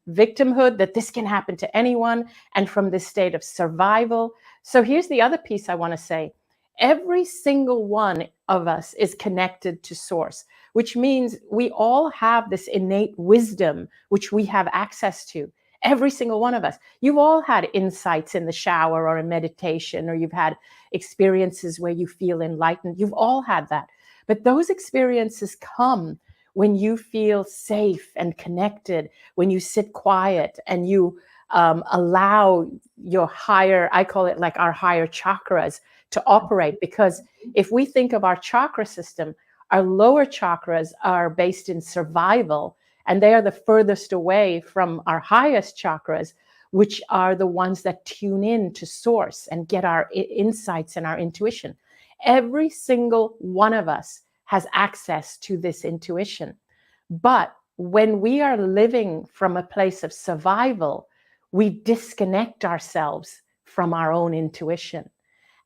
victimhood, that this can happen to anyone, and from this state of survival. So here's the other piece I want to say. Every single one of us is connected to source, which means we all have this innate wisdom, which we have access to. Every single one of us. You've all had insights in the shower or in meditation, or you've had experiences where you feel enlightened. You've all had that. But those experiences come when you feel safe and connected, when you sit quiet and you allow your higher, I call it like our higher chakras, to operate. Because if we think of our chakra system, our lower chakras are based in survival, and they are the furthest away from our highest chakras, which are the ones that tune in to source and get our insights and our intuition. Every single one of us has access to this intuition. But when we are living from a place of survival, we disconnect ourselves from our own intuition.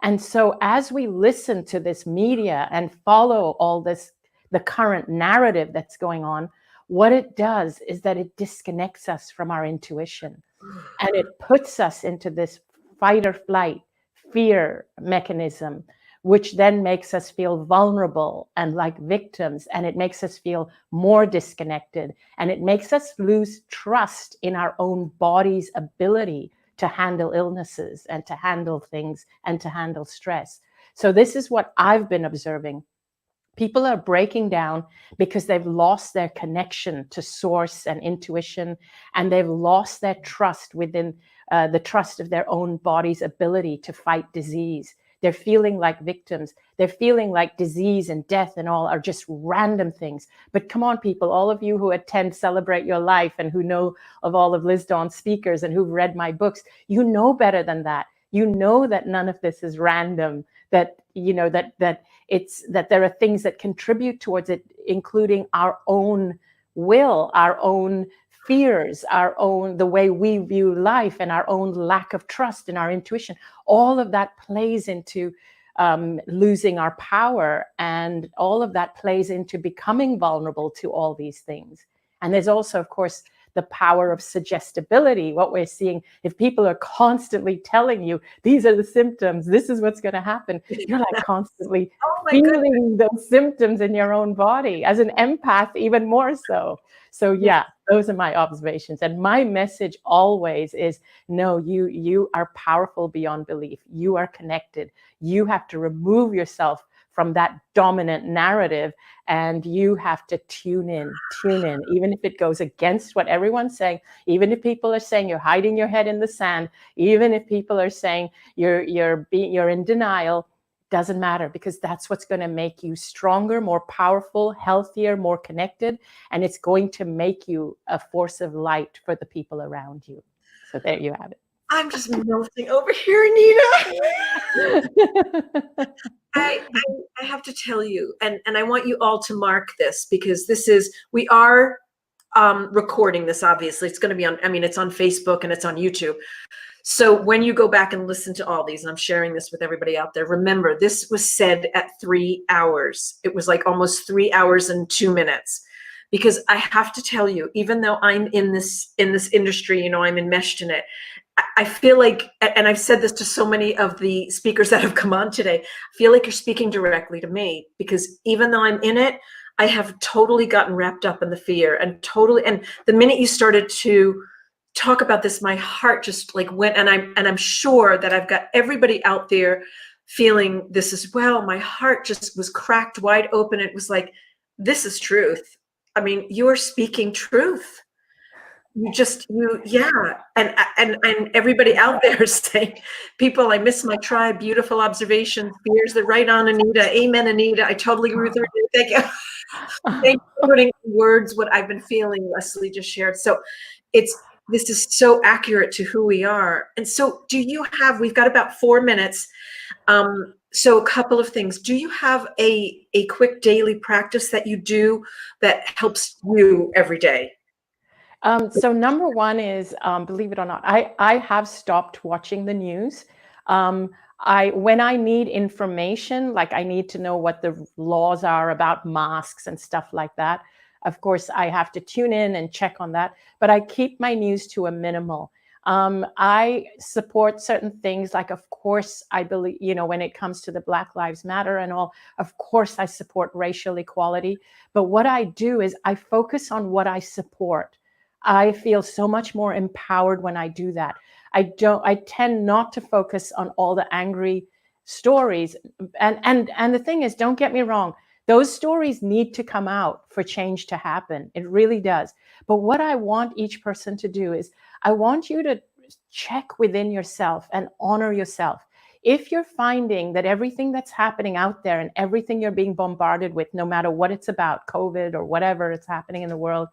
And so as we listen to this media and follow all this, the current narrative that's going on, what it does is that it disconnects us from our intuition, and it puts us into this fight or flight, fear mechanism, which then makes us feel vulnerable and like victims, and it makes us feel more disconnected, and it makes us lose trust in our own body's ability to handle illnesses and to handle things and to handle stress. So this is what I've been observing. People are breaking down because they've lost their connection to source and intuition, and they've lost their trust within the trust of their own body's ability to fight disease. They're feeling like victims. They're feeling like disease and death and all are just random things. But come on, people, all of you who attend Celebrate Your Life and who know of all of Liz Dawn's speakers and who've read my books, you know better than that. You know that none of this is random, that, you know, that there are things that contribute towards it, including our own will, our own fears, the way we view life, and our own lack of trust in our intuition. All of that plays into losing our power, and all of that plays into becoming vulnerable to all these things. And there's also, of course, the power of suggestibility. What we're seeing, if people are constantly telling you, these are the symptoms, this is what's going to happen, you're like constantly feeling those symptoms in your own body. As an empath, even more so. So yeah, those are my observations. And my message always is, no, you are powerful beyond belief. You are connected. You have to remove yourself from that dominant narrative, and you have to tune in, even if it goes against what everyone's saying, even if people are saying you're hiding your head in the sand, even if people are saying you're in denial, doesn't matter, because that's what's going to make you stronger, more powerful, healthier, more connected, and it's going to make you a force of light for the people around you. So there you have it. I'm just melting over here, Anita. I have to tell you, and I want you all to mark this, because we are recording this, obviously. It's going to be on, it's on Facebook and it's on YouTube. So when you go back and listen to all these, and I'm sharing this with everybody out there, remember, this was said at 3 hours. It was like almost 3 hours and 2 minutes. Because I have to tell you, even though I'm in this industry, I'm enmeshed in it, I feel like, and I've said this to so many of the speakers that have come on today, I feel like you're speaking directly to me, because even though I'm in it, I have totally gotten wrapped up in the fear, and the minute you started to talk about this, my heart just like went, and I'm sure that I've got everybody out there feeling this as well. My heart just was cracked wide open. It was like, this is truth. You are speaking truth. And everybody out there is saying, people, I miss my tribe, beautiful observations, fears that right on, Anita. Amen, Anita. I totally agree with her. Thank you. Thank you for putting in words what I've been feeling, Leslie just shared. So this is so accurate to who we are. And so we've got about 4 minutes. So a couple of things. Do you have a quick daily practice that you do that helps you every day? So number one is, believe it or not, I have stopped watching the news. When I need information, like I need to know what the laws are about masks and stuff like that, of course, I have to tune in and check on that, but I keep my news to a minimal. I support certain things, like, of course, I believe, when it comes to the Black Lives Matter and all, of course, I support racial equality. But what I do is I focus on what I support. I feel so much more empowered when I do that. I tend not to focus on all the angry stories. And the thing is, don't get me wrong, those stories need to come out for change to happen. It really does. But what I want each person to do is, I want you to check within yourself and honor yourself. If you're finding that everything that's happening out there and everything you're being bombarded with, no matter what it's about, COVID or whatever is happening in the world,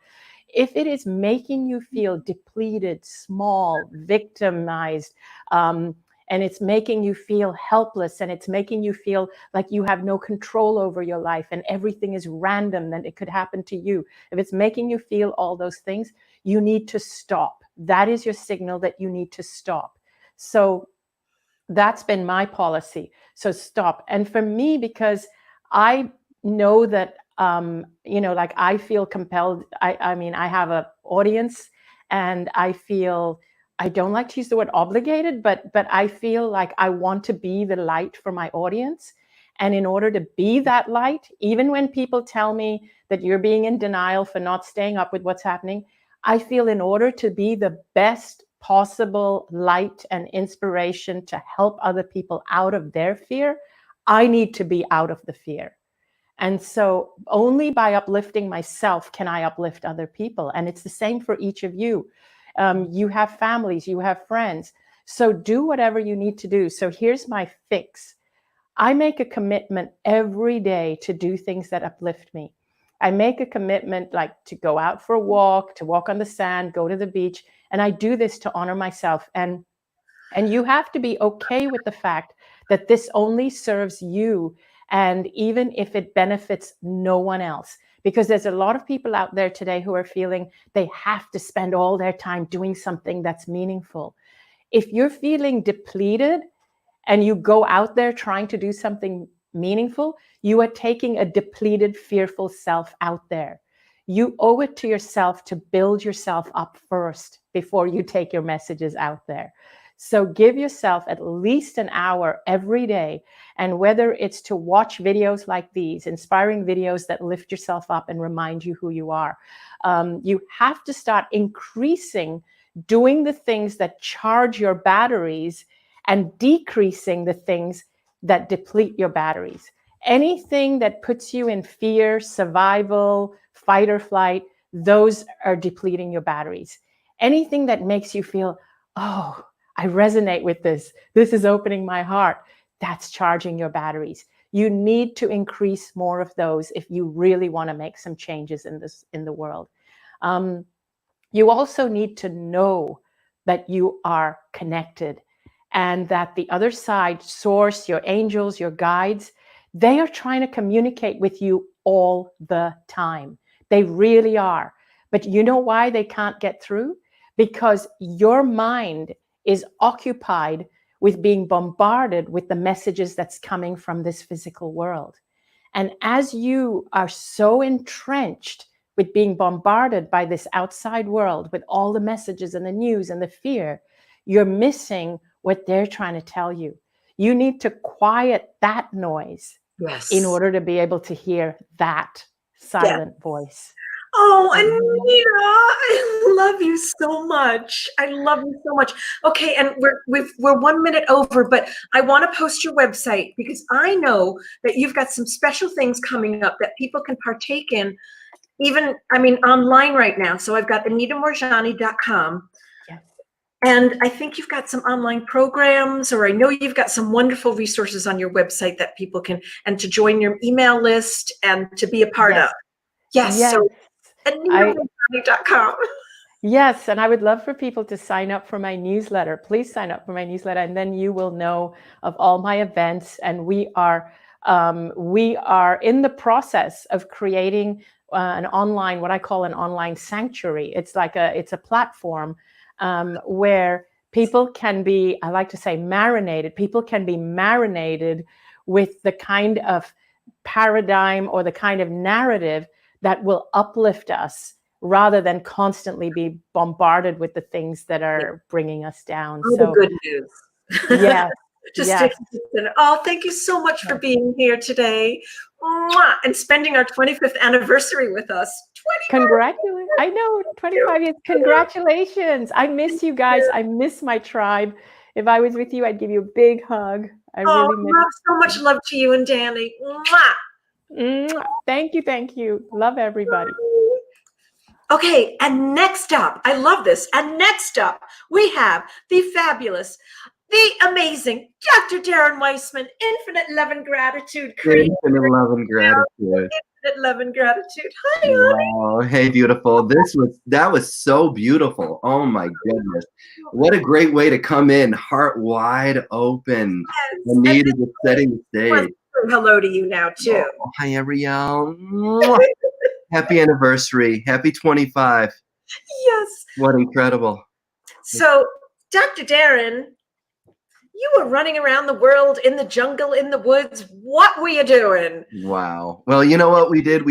if it is making you feel depleted, small, victimized, and it's making you feel helpless, and it's making you feel like you have no control over your life and everything is random and it could happen to you, if it's making you feel all those things, you need to stop. That is your signal that you need to stop. So that's been my policy. So stop. And for me, because I know that, like I feel compelled. I have an audience, and I feel, I don't like to use the word obligated, but I feel like I want to be the light for my audience. And in order to be that light, even when people tell me that you're being in denial for not staying up with what's happening, I feel in order to be the best possible light and inspiration to help other people out of their fear, I need to be out of the fear. And so only by uplifting myself can I uplift other people. And it's the same for each of you. You have families, you have friends. So do whatever you need to do. So here's my fix. I make a commitment every day to do things that uplift me. I make a commitment, like to go out for a walk, to walk on the sand, go to the beach. And I do this to honor myself. And you have to be okay with the fact that this only serves you. And even if it benefits no one else, because there's a lot of people out there today who are feeling they have to spend all their time doing something that's meaningful. If you're feeling depleted and you go out there trying to do something meaningful, you are taking a depleted, fearful self out there. You owe it to yourself to build yourself up first before you take your messages out there. So give yourself at least an hour every day. And whether it's to watch videos like these, inspiring videos that lift yourself up and remind you who you are, you have to start increasing doing the things that charge your batteries and decreasing the things that deplete your batteries. Anything that puts you in fear, survival, fight or flight, those are depleting your batteries. Anything that makes you feel, oh, I resonate with this. This is opening my heart. That's charging your batteries. You need to increase more of those if you really want to make some changes in the world. You also need to know that you are connected, and that the other side, source, your angels, your guides, they are trying to communicate with you all the time. They really are. But you know why they can't get through? Because your mind is occupied with being bombarded with the messages that's coming from this physical world. And as you are so entrenched with being bombarded by this outside world, with all the messages and the news and the fear, you're missing what they're trying to tell you. You need to quiet that noise in order to be able to hear that silent voice. Oh, Anita, I love you so much. I love you so much. Okay, and we're 1 minute over, but I want to post your website because I know that you've got some special things coming up that people can partake in, even, I mean, online right now. So I've got AnitaMorjani.com. And I think you've got some online programs, or I know you've got some wonderful resources on your website that people can, and to join your email list and to be a part of. Yes. So AnitaMorjani.com. Yes, and I would love for people to sign up for my newsletter. Please sign up for my newsletter, and then you will know of all my events. And we are in the process of creating an online, what I call an online sanctuary. It's like it's a platform where people can be, I like to say, marinated. People can be marinated with the kind of paradigm or the kind of narrative that will uplift us, rather than constantly be bombarded with the things that are bringing us down. All the good news. Yeah. Oh, thank you so much for being here today. Mwah! And spending our 25th anniversary with us. Congratulations. I know, 25 years. Congratulations. I miss you guys. I miss my tribe. If I was with you, I'd give you a big hug. I really miss you. So much love to you and Danny. Mwah! Thank you. Thank you. Love everybody. Okay, and next up, I love this. And next up, we have the fabulous, the amazing Dr. Darren Weissman, Infinite Love and Gratitude. Infinite love and gratitude. Infinite love and gratitude. Hi, wow. Hey, beautiful. That was so beautiful. Oh my goodness. What a great way to come in, heart wide open. Yes. Anita just setting the stage. Hello to you now, too. Oh, hi, Ariel. Happy anniversary. Happy 25. Yes. What incredible. So, Dr. Darren, you were running around the world, in the jungle, in the woods. What were you doing? Wow. Well, you know what we did?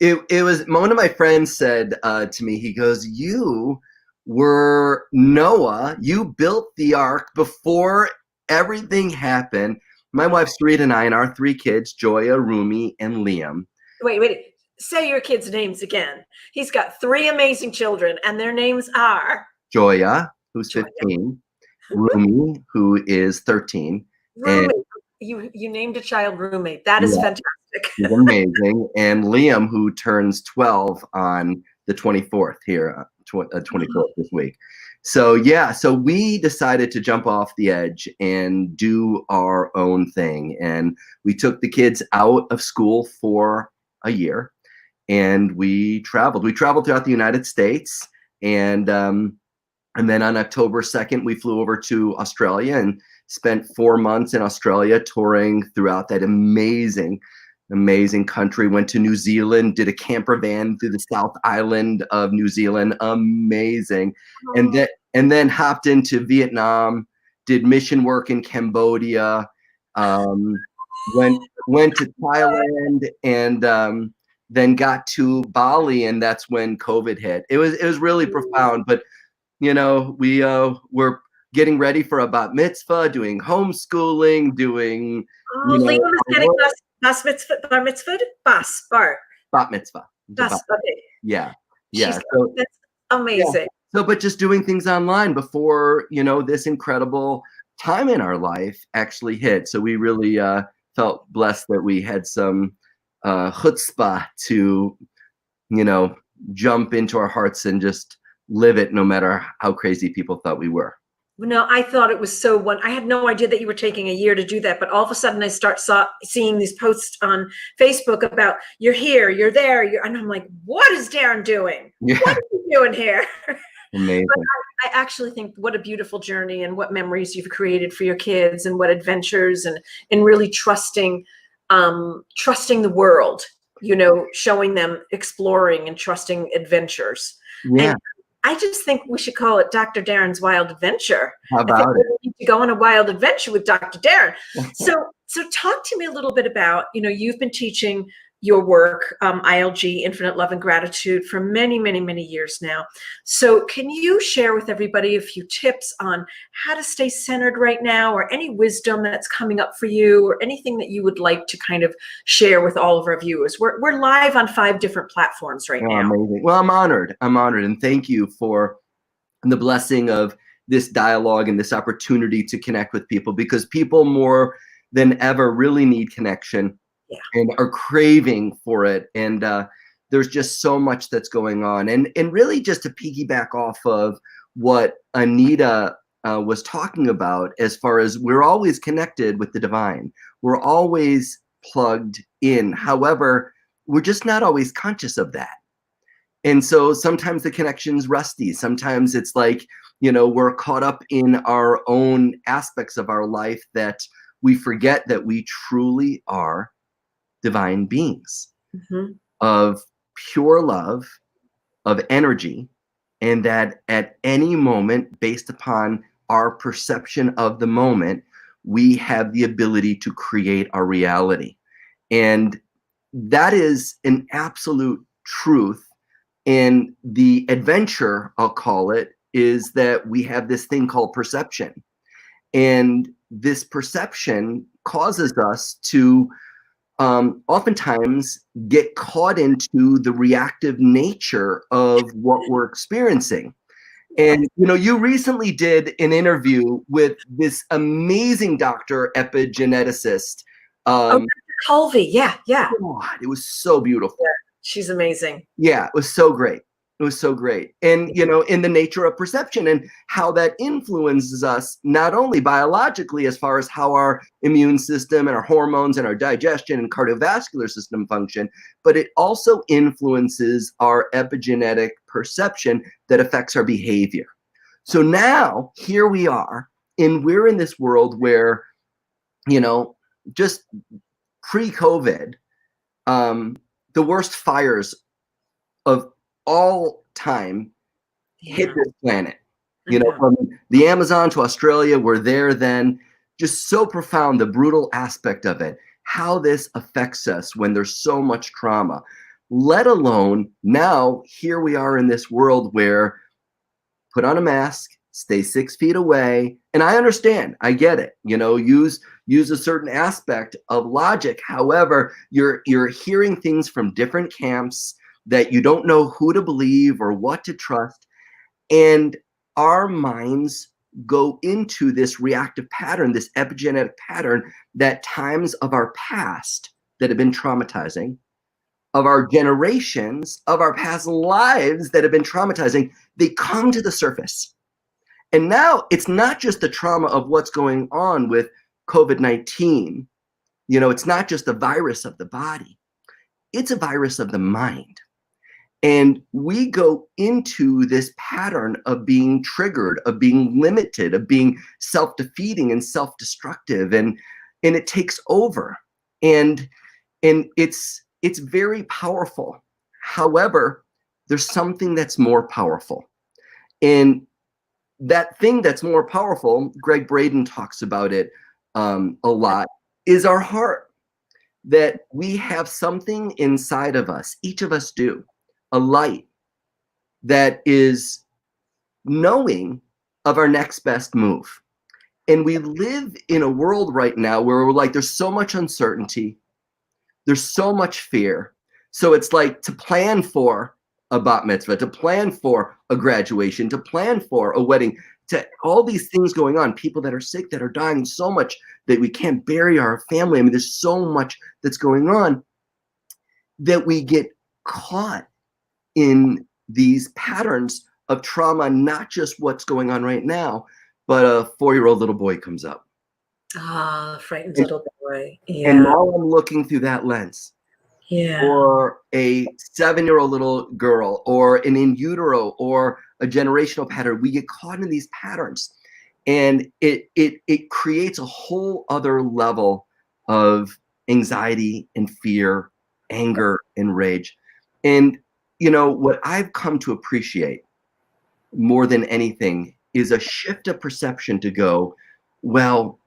It was, one of my friends said to me, he goes, you were Noah. You built the ark before everything happened. My wife, Sarita, and I, and our 3 kids, Joya, Rumi, and Liam. Wait. Say your kids' names again. He's got 3 amazing children, and their names are? Joya, who's 15. Rumi, who is 13. Rumi. You named a child Rumi. That is fantastic. He's amazing. And Liam, who turns 12 on the 24th here, 24th this week. So so we decided to jump off the edge and do our own thing. And we took the kids out of school for a year, and we traveled. We traveled throughout the United States, and then on October 2nd, we flew over to Australia and spent 4 months in Australia touring throughout that amazing country. Went to New Zealand, did a camper van through the South Island of New Zealand. Amazing. Oh. And then hopped into Vietnam, did mission work in Cambodia, went to Thailand, and then got to Bali, and that's when COVID hit. It was really profound, but you know, we were getting ready for a bat mitzvah, doing homeschooling, doing Liam is getting bas mitzvah, bar mitzvah, bat mitzvah. Okay. Yeah. So that's amazing. Yeah. So, but just doing things online before, you know, this incredible time in our life actually hit. So we really felt blessed that we had some chutzpah to, you know, jump into our hearts and just live it, no matter how crazy people thought we were. No, I thought it was so I had no idea that you were taking a year to do that, but all of a sudden I seeing these posts on Facebook about you're here, you're there, and I'm like, what is Darren doing? Yeah. What are you doing here? Amazing. But I actually think what a beautiful journey and what memories you've created for your kids and what adventures and really trusting the world, you know, showing them exploring and trusting adventures. Yeah. And I just think we should call it Dr. Darren's Wild Adventure. How I think about we it? need to go on a wild adventure with Dr. Darren. So talk to me a little bit about, you know, you've been teaching your work, ILG, Infinite Love and Gratitude, for many, many, many years now. So can you share with everybody a few tips on how to stay centered right now, or any wisdom that's coming up for you, or anything that you would like to kind of share with all of our viewers? We're live on 5 different platforms right now. Amazing. Well, I'm honored. And thank you for the blessing of this dialogue and this opportunity to connect with people, because people more than ever really need connection. Yeah. And are craving for it. And there's just so much that's going on. And really, just to piggyback off of what Anita was talking about, as far as we're always connected with the divine, we're always plugged in. However, we're just not always conscious of that. And so sometimes the connection's rusty. Sometimes it's like, you know, we're caught up in our own aspects of our life that we forget that we truly are divine beings of pure love, of energy, and that at any moment, based upon our perception of the moment, we have the ability to create our reality. And that is an absolute truth. And the adventure, I'll call it, is that we have this thing called perception. And this perception causes us to oftentimes get caught into the reactive nature of what we're experiencing. And, you know, you recently did an interview with this amazing doctor, epigeneticist. Colvey, yeah. God, it was so beautiful. Yeah, she's amazing. Yeah, it was so great. It was so great. And, you know, in the nature of perception and how that influences us, not only biologically, as far as how our immune system and our hormones and our digestion and cardiovascular system function, but it also influences our epigenetic perception that affects our behavior. So now here we are, and we're in this world where, you know, just pre-COVID, the worst fires of all time hit this planet. You know, from the Amazon to Australia, we're there then. Just so profound, the brutal aspect of it, how this affects us when there's so much trauma, let alone now here we are in this world where put on a mask, stay 6 feet away. And I understand, I get it, you know, use a certain aspect of logic. However, you're hearing things from different camps that you don't know who to believe or what to trust. And our minds go into this reactive pattern, this epigenetic pattern, that times of our past that have been traumatizing, of our generations, of our past lives that have been traumatizing, they come to the surface. And now it's not just the trauma of what's going on with COVID-19. You know, it's not just a virus of the body. It's a virus of the mind. And we go into this pattern of being triggered, of being limited, of being self-defeating and self-destructive, and it takes over. And it's very powerful. However, there's something that's more powerful. And that thing that's more powerful, Greg Braden talks about it a lot, is our heart. That we have something inside of us, each of us do, a light that is knowing of our next best move. And we live in a world right now where we're like, there's so much uncertainty, there's so much fear. So it's like to plan for a bat mitzvah, to plan for a graduation, to plan for a wedding, to all these things going on, people that are sick, that are dying, so much that we can't bury our family. I mean, there's so much that's going on that we get caught in these patterns of trauma, not just what's going on right now, but a 4-year-old little boy comes up. Ah, frightened little boy. Yeah. And now I'm looking through that lens. Yeah. or a 7-year-old little girl, or an in utero, or a generational pattern. We get caught in these patterns, and it creates a whole other level of anxiety and fear, anger and rage. And you know what I've come to appreciate more than anything is a shift of perception to go, well,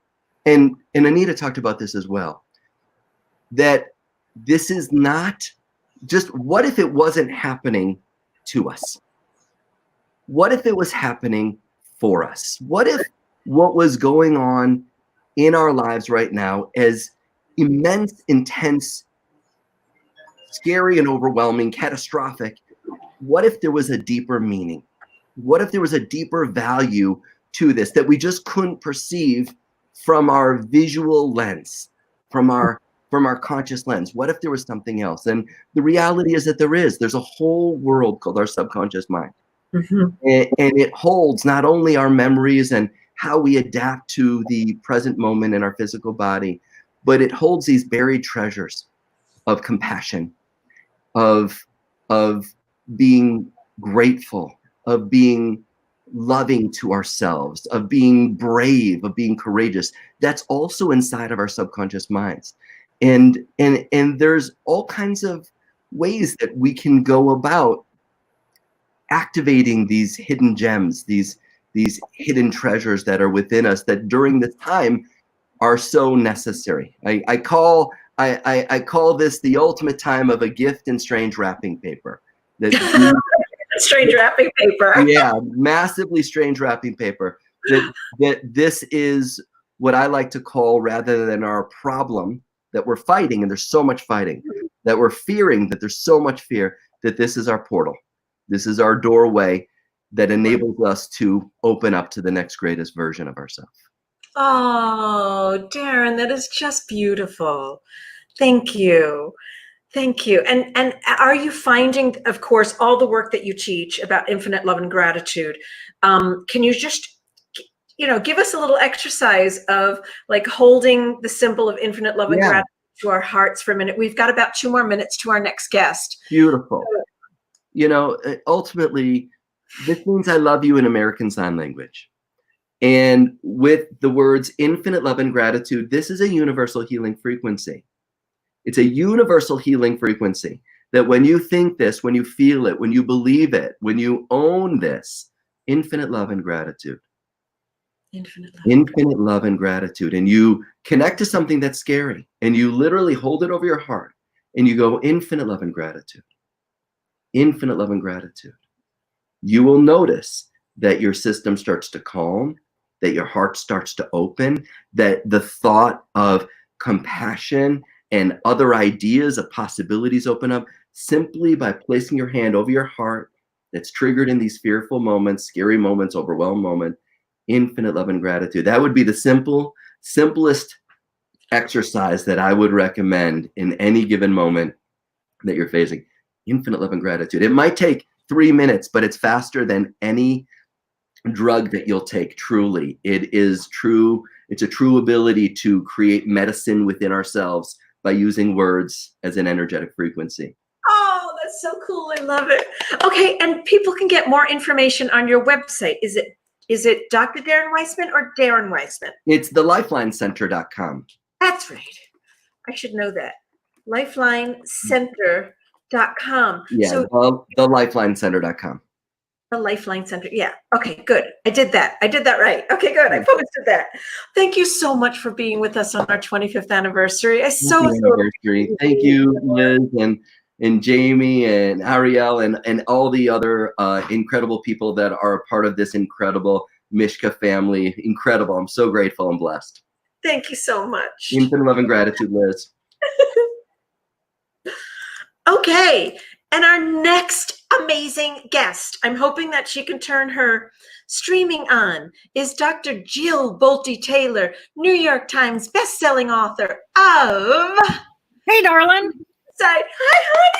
and Anita talked about this as well, that this is not just, what if it wasn't happening to us? What if it was happening for us? What if what was going on in our lives right now, as immense, intense, scary and overwhelming, catastrophic, what if there was a deeper meaning? What if there was a deeper value to this that we just couldn't perceive from our visual lens, from our conscious lens? What if there was something else? And the reality is that there's a whole world called our subconscious mind. Mm-hmm. And it holds not only our memories and how we adapt to the present moment in our physical body, but it holds these buried treasures of compassion, of being grateful, of being loving to ourselves, of being brave, of being courageous. That's also inside of our subconscious minds. And there's all kinds of ways that we can go about activating these hidden gems, these hidden treasures that are within us, that during this time are so necessary. I call this the ultimate time of a gift in strange wrapping paper. Strange wrapping paper. Yeah, massively strange wrapping paper. That this is what I like to call, rather than our problem that we're fighting, and there's so much fighting, that we're fearing, that there's so much fear, that this is our portal. This is our doorway that enables us to open up to the next greatest version of ourselves. Oh, Darren, that is just beautiful. Thank you. Thank you. And are you finding, of course, all the work that you teach about infinite love and gratitude? Can you just, give us a little exercise of like holding the symbol of infinite love and gratitude to our hearts for a minute? We've got about 2 more minutes to our next guest. Beautiful. Ultimately, this means I love you in American Sign Language. And with the words infinite love and gratitude, this is a universal healing frequency. It's a universal healing frequency that when you think this, when you feel it, when you believe it, when you own this, infinite love and gratitude. Infinite love and gratitude. And you connect to something that's scary, and you literally hold it over your heart, and you go, infinite love and gratitude. Infinite love and gratitude. You will notice that your system starts to calm, that your heart starts to open, that the thought of compassion and other ideas of possibilities open up simply by placing your hand over your heart that's triggered in these fearful moments, scary moments, overwhelmed moment. Infinite love and gratitude. That would be the simplest exercise that I would recommend in any given moment that you're facing. Infinite love and gratitude. It might take 3 minutes, but it's faster than any drug that you'll take. Truly, it is true. It's a true ability to create medicine within ourselves by using words as an energetic frequency. Oh, that's so cool. I love it. Okay, and people can get more information on your website. Is it Dr. Darren Weissman or Darren Weissman? It's the LifelineCenter.com. That's right. I should know that. LifelineCenter.com. Yeah, so, the LifelineCenter.com. The Lifeline Center. Yeah. Okay, good. I did that right. Okay, good. I posted that. Thank you so much for being with us on our 25th anniversary. Thank you, Liz and Jamie and Ariel and all the other incredible people that are a part of this incredible Mishka family. Incredible. I'm so grateful and blessed. Thank you so much. Infinite love and gratitude, Liz. Okay. And our next amazing guest, I'm hoping that she can turn her streaming on, is Dr. Jill Bolte Taylor, New York Times bestselling author of... Hey, darling. Hi, honey.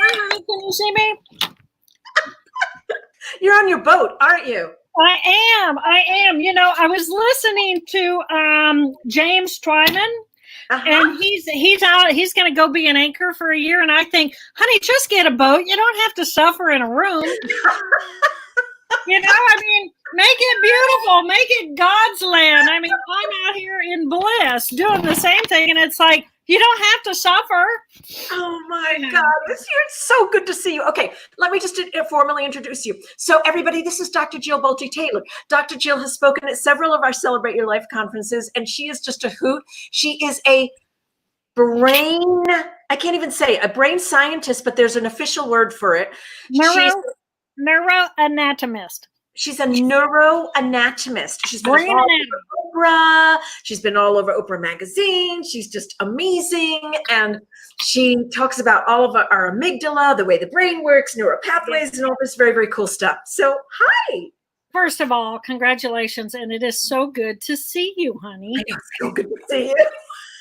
Hi, can you see me? You're on your boat, aren't you? I am. I was listening to James Twyman, And he's out, he's going to go be an anchor for a year. And I think, honey, just get a boat. You don't have to suffer in a room. You know, I mean, make it beautiful, make it God's land. I mean, I'm out here in bliss doing the same thing. And it's like, you don't have to suffer. Oh my God, it's so good to see you. Okay, let me just formally introduce you. So everybody, this is Dr. Jill Bolte-Taylor. Dr. Jill has spoken at several of our Celebrate Your Life conferences, and she is just a hoot. She is a brain, I can't even say a brain scientist, but there's an official word for it. Neuroanatomist. She's a neuroanatomist. She's been all over Oprah. She's been all over Oprah magazine. She's just amazing. And she talks about all of our amygdala, the way the brain works, neural pathways, and all this very, very cool stuff. So, hi. First of all, congratulations. And it is so good to see you, honey. I know, it's so good to see you.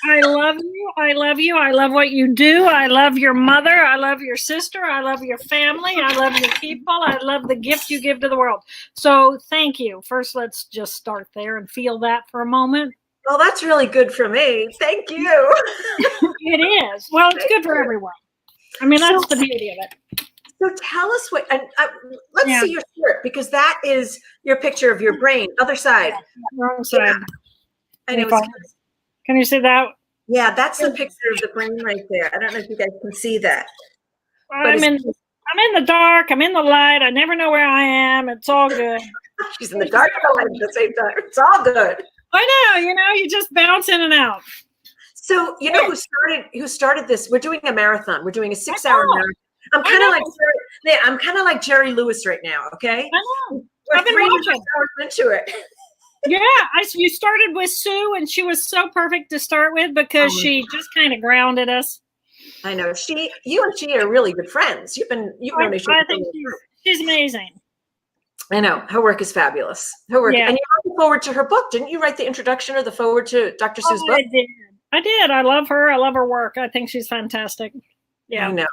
I love you. I love you. I love what you do. I love your mother. I love your sister. I love your family. I love your people. I love the gift you give to the world. So thank you. First, let's just start there and feel that for a moment. Well, that's really good for me. Thank you. It is. Well, it's good for everyone. I mean, that's the beauty of it. So tell us what, let's see your shirt, because that is your picture of your brain. Other side. Wrong side. Yeah. I know. Can you see that? Yeah, that's the picture of the brain right there. I don't know if you guys can see that. I'm in the dark. I'm in the light. I never know where I am. It's all good. She's in the dark and the light at the same time. It's all good. I know. You know, you just bounce in and out. So you know who started this? We're doing a marathon. We're doing a 6-hour marathon. I'm kind of like Jerry Lewis right now. Okay. I know. I've been watching. Into it. Yeah, you started with Sue, and she was so perfect to start with because she just kind of grounded us. I know you and she are really good friends. You've known each other. I think she's amazing. I know her work is fabulous. Her work, yeah. And you wrote the forward to her book, didn't you? Write the introduction or the forward to Dr. Sue's book? I did. I love her. I love her work. I think she's fantastic. Yeah. I know.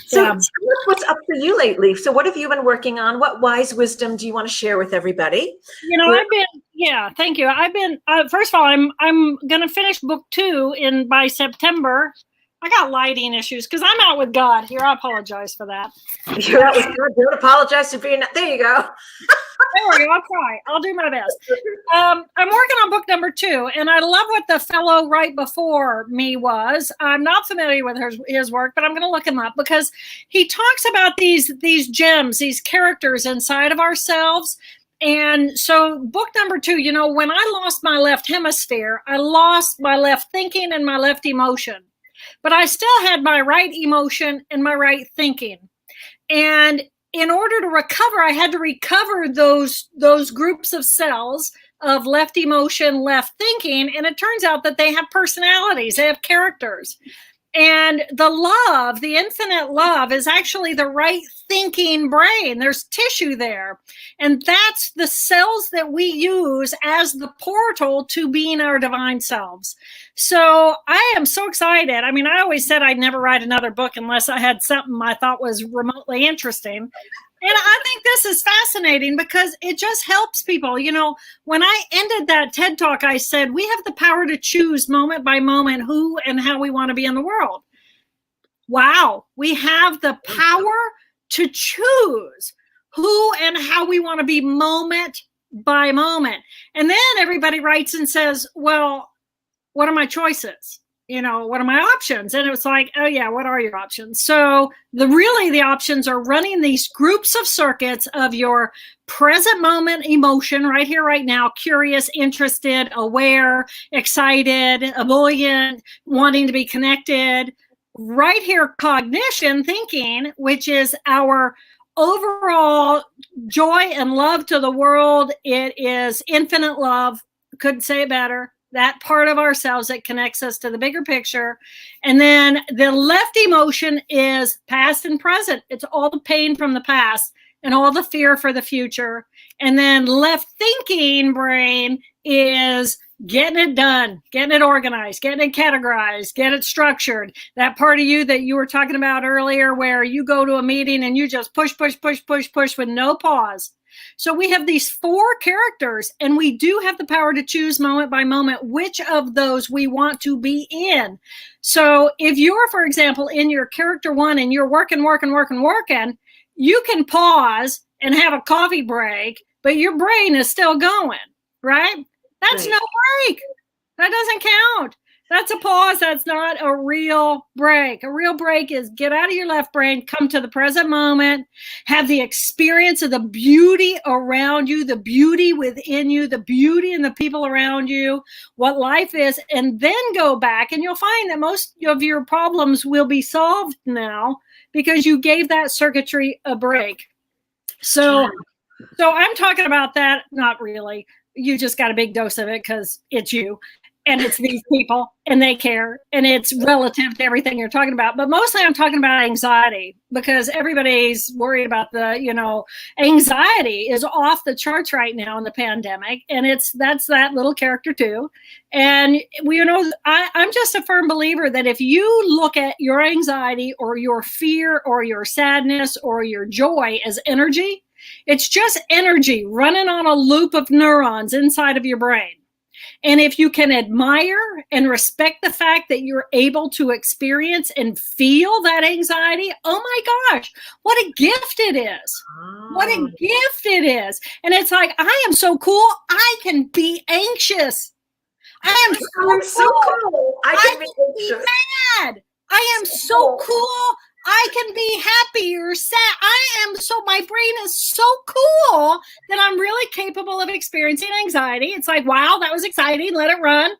So tell us what's up for you lately. So what have you been working on? What wise wisdom do you want to share with everybody? You know, thank you. I've been, first of all, I'm going to finish book 2 by September. I got lighting issues because I'm out with God here. I apologize for that. You're out with God. Don't apologize for being, there you go. There we go. I'll try. I'll do my best. I'm working on book number 2, and I love what the fellow right before me was. I'm not familiar with his work, but I'm going to look him up because he talks about these gems, these characters inside of ourselves. And so book number 2, you know, when I lost my left hemisphere, I lost my left thinking and my left emotion. But I still had my right emotion and my right thinking. And in order to recover, I had to recover those groups of cells of left emotion, left thinking. And it turns out that they have personalities, they have characters. And the love, the infinite love, is actually the right thinking brain. There's tissue there. And that's the cells that we use as the portal to being our divine selves. So I am so excited. I mean, I always said I'd never write another book unless I had something I thought was remotely interesting. And I think this is fascinating because it just helps people. You know, when I ended that TED Talk, I said, we have the power to choose moment by moment who and how we want to be in the world. Wow. We have the power to choose who and how we want to be moment by moment. And then everybody writes and says, well, what are my choices? You know, what are my options? And it was like, oh yeah, what are your options? So the options are running these groups of circuits of your present moment emotion right here, right now, curious, interested, aware, excited, ebullient, wanting to be connected. Right here, cognition, thinking, which is our overall joy and love to the world. It is infinite love. Couldn't say it better. That part of ourselves that connects us to the bigger picture. And then the left emotion is past and present. It's all the pain from the past and all the fear for the future. And then left thinking brain is getting it done, getting it organized, getting it categorized, get it structured. That part of you that you were talking about earlier, where you go to a meeting and you just push with no pause. So we have these 4 characters, and we do have the power to choose moment by moment which of those we want to be in. So if you're, for example, in your character 1 and you're working, you can pause and have a coffee break, but your brain is still going, right? That's no break. That doesn't count. That's a pause. That's not a real break. A real break is get out of your left brain, come to the present moment, have the experience of the beauty around you, the beauty within you, the beauty in the people around you, what life is, and then go back, and you'll find that most of your problems will be solved now because you gave that circuitry a break. So I'm talking about that. Not really. You just got a big dose of it because it's you. And it's these people, and they care, and it's relative to everything you're talking about. But mostly I'm talking about anxiety, because everybody's worried about anxiety is off the charts right now in the pandemic. And that's that little character too. And I'm just a firm believer that if you look at your anxiety or your fear or your sadness or your joy as energy, it's just energy running on a loop of neurons inside of your brain. And if you can admire and respect the fact that you're able to experience and feel that anxiety, oh my gosh, what a gift it is. What a gift it is. And it's like, I am so cool, I can be anxious. I am so cool. I can be mad. I am so cool. I can be happy or sad. My brain is so cool that I'm really capable of experiencing anxiety. It's like, wow, that was exciting. Let it run.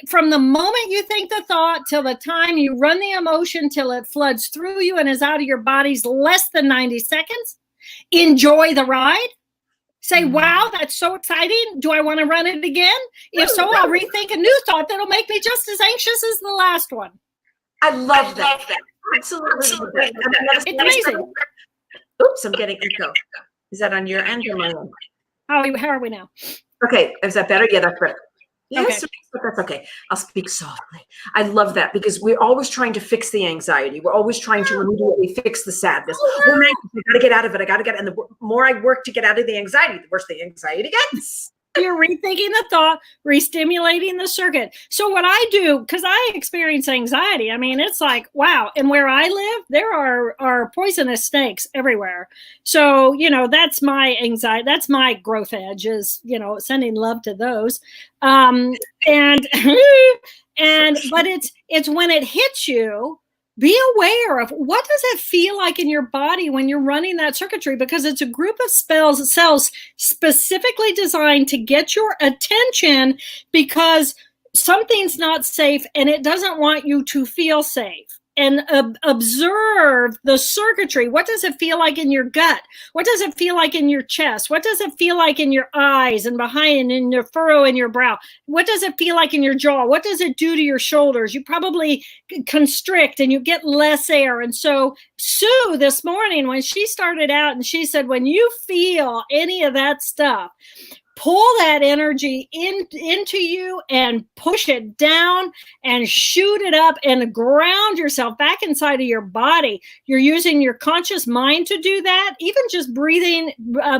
From the moment you think the thought till the time you run the emotion till it floods through you and is out of your body's less than 90 seconds. Enjoy the ride. Say, wow, that's so exciting. Do I want to run it again? If so, I'll rethink a new thought that'll make me just as anxious as the last one. I love that. Absolutely. It's amazing. Oops, I'm getting echo. Is that on your end or my own? How are we now? Okay, is that better? Yeah, that's better. Yes, Okay. but that's okay. I'll speak softly. I love that because we're always trying to fix the anxiety. We're always trying to immediately fix the sadness. Oh, man, I gotta get out of it. And the more I work to get out of the anxiety, the worse the anxiety gets. You're rethinking the thought, re-stimulating the circuit. So what I do, because I experience anxiety, I mean, it's like, wow. And where I live, there are poisonous snakes everywhere. So, that's my anxiety. That's my growth edge is, sending love to those. But it's when it hits you, be aware of what does it feel like in your body when you're running that circuitry, because it's a group of cells specifically designed to get your attention because something's not safe and it doesn't want you to feel safe. And observe the circuitry. What does it feel like in your gut? What does it feel like in your chest? What does it feel like in your eyes and behind and in your furrow in your brow? What does it feel like in your jaw? What does it do to your shoulders? You probably constrict and you get less air. And so Sue this morning, when she started out and she said, when you feel any of that stuff, pull that energy into you and push it down and shoot it up and ground yourself back inside of your body. You're using your conscious mind to do that. Even just breathing,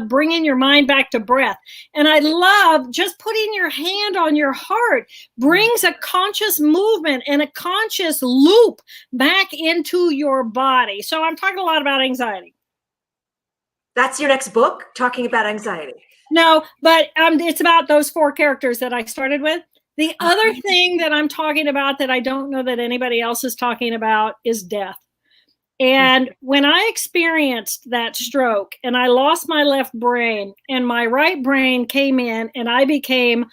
bringing your mind back to breath. And I love just putting your hand on your heart brings a conscious movement and a conscious loop back into your body. So I'm talking a lot about anxiety. That's your next book, talking about anxiety. No, but it's about those 4 characters that I started with. The other thing that I'm talking about that I don't know that anybody else is talking about is death. And when I experienced that stroke and I lost my left brain and my right brain came in and I became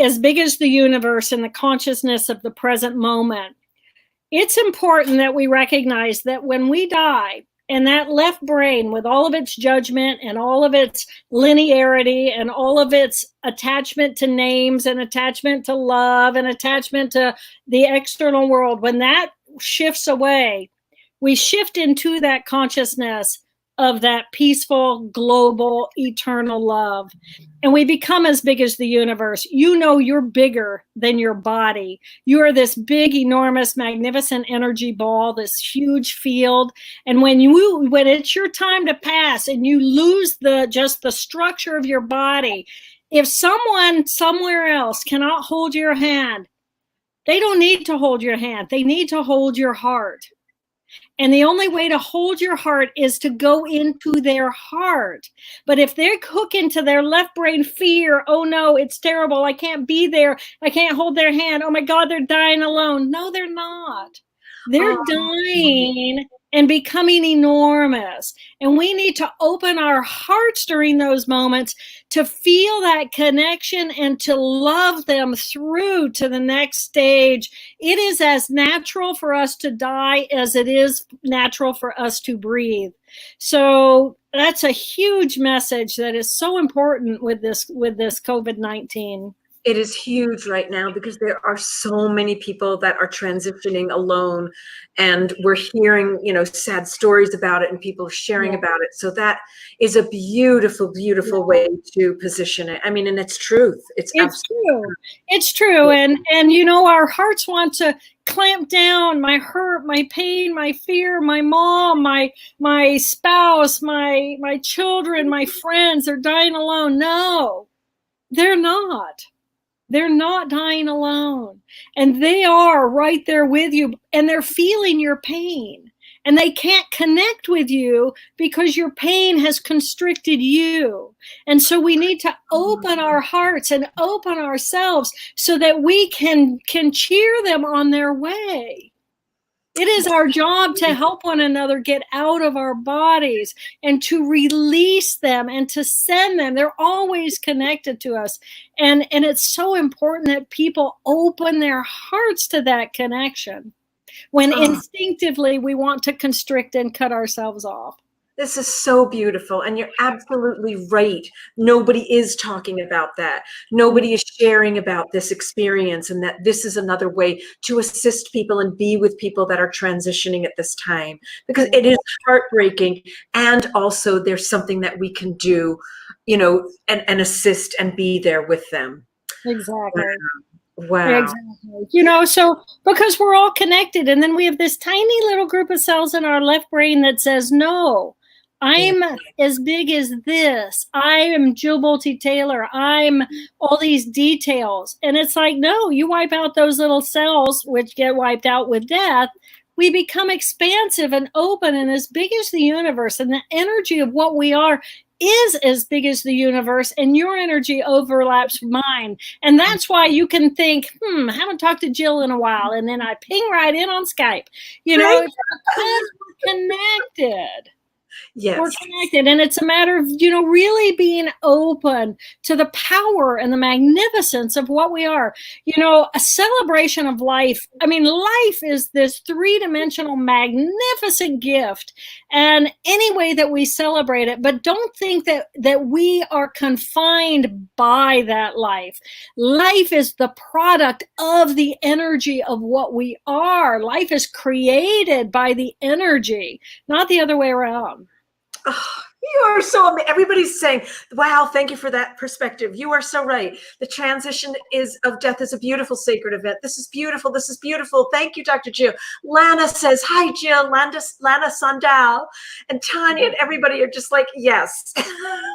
as big as the universe in the consciousness of the present moment, it's important that we recognize that when we die, and that left brain with all of its judgment and all of its linearity and all of its attachment to names and attachment to love and attachment to the external world, when that shifts away, we shift into that consciousness of that peaceful, global, eternal love. And we become as big as the universe. You know, you're bigger than your body. You are this big, enormous, magnificent energy ball, this huge field. And when it's your time to pass and you lose just the structure of your body, if someone somewhere else cannot hold your hand, they don't need to hold your hand. They need to hold your heart. And the only way to hold your heart is to go into their heart. But if they hook into their left brain fear, oh no, it's terrible, I can't be there, I can't hold their hand, oh my God, they're dying alone. No, they're not. They're dying and becoming enormous. And we need to open our hearts during those moments to feel that connection and to love them through to the next stage. It is as natural for us to die as it is natural for us to breathe. So that's a huge message that is so important with this COVID-19. It is huge right now because there are so many people that are transitioning alone, and we're hearing, sad stories about it and people sharing about it. So that is a beautiful, beautiful way to position it. I mean, and it's truth. It's true. It's true. And our hearts want to clamp down my hurt, my pain, my fear, my mom, my spouse, my children, my friends, they're dying alone. No, they're not. They're not dying alone, and they are right there with you, and they're feeling your pain, and they can't connect with you because your pain has constricted you. And so we need to open our hearts and open ourselves so that we can cheer them on their way. It is our job to help one another get out of our bodies and to release them and to send them. They're always connected to us. And it's so important that people open their hearts to that connection when instinctively we want to constrict and cut ourselves off. This is so beautiful, and you're absolutely right. Nobody is talking about that. Nobody is sharing about this experience, and that this is another way to assist people and be with people that are transitioning at this time, because it is heartbreaking, and also there's something that we can do, and assist and be there with them. Exactly. Wow. Exactly. So because we're all connected, and then we have this tiny little group of cells in our left brain that says, no, I'm as big as this. I am Jill Bolte Taylor. I'm all these details. And it's like, no, you wipe out those little cells, which get wiped out with death. We become expansive and open and as big as the universe. And the energy of what we are is as big as the universe, and your energy overlaps mine. And that's why you can think, I haven't talked to Jill in a while. And then I ping right in on Skype. It's because we're connected. Yes. We're connected, and it's a matter of, really being open to the power and the magnificence of what we are. A celebration of life. I mean, life is this three-dimensional magnificent gift, and any way that we celebrate it, but don't think that we are confined by that life. Life is the product of the energy of what we are. Life is created by the energy, not the other way around. Oh, you are so amazing. Everybody's saying, wow, thank you for that perspective. You are so right. The transition of death is a beautiful sacred event. This is beautiful. This is beautiful. Thank you, Dr. Jill. Lana says, hi, Jill. Lana Sandal and Tanya and everybody are just like, yes. I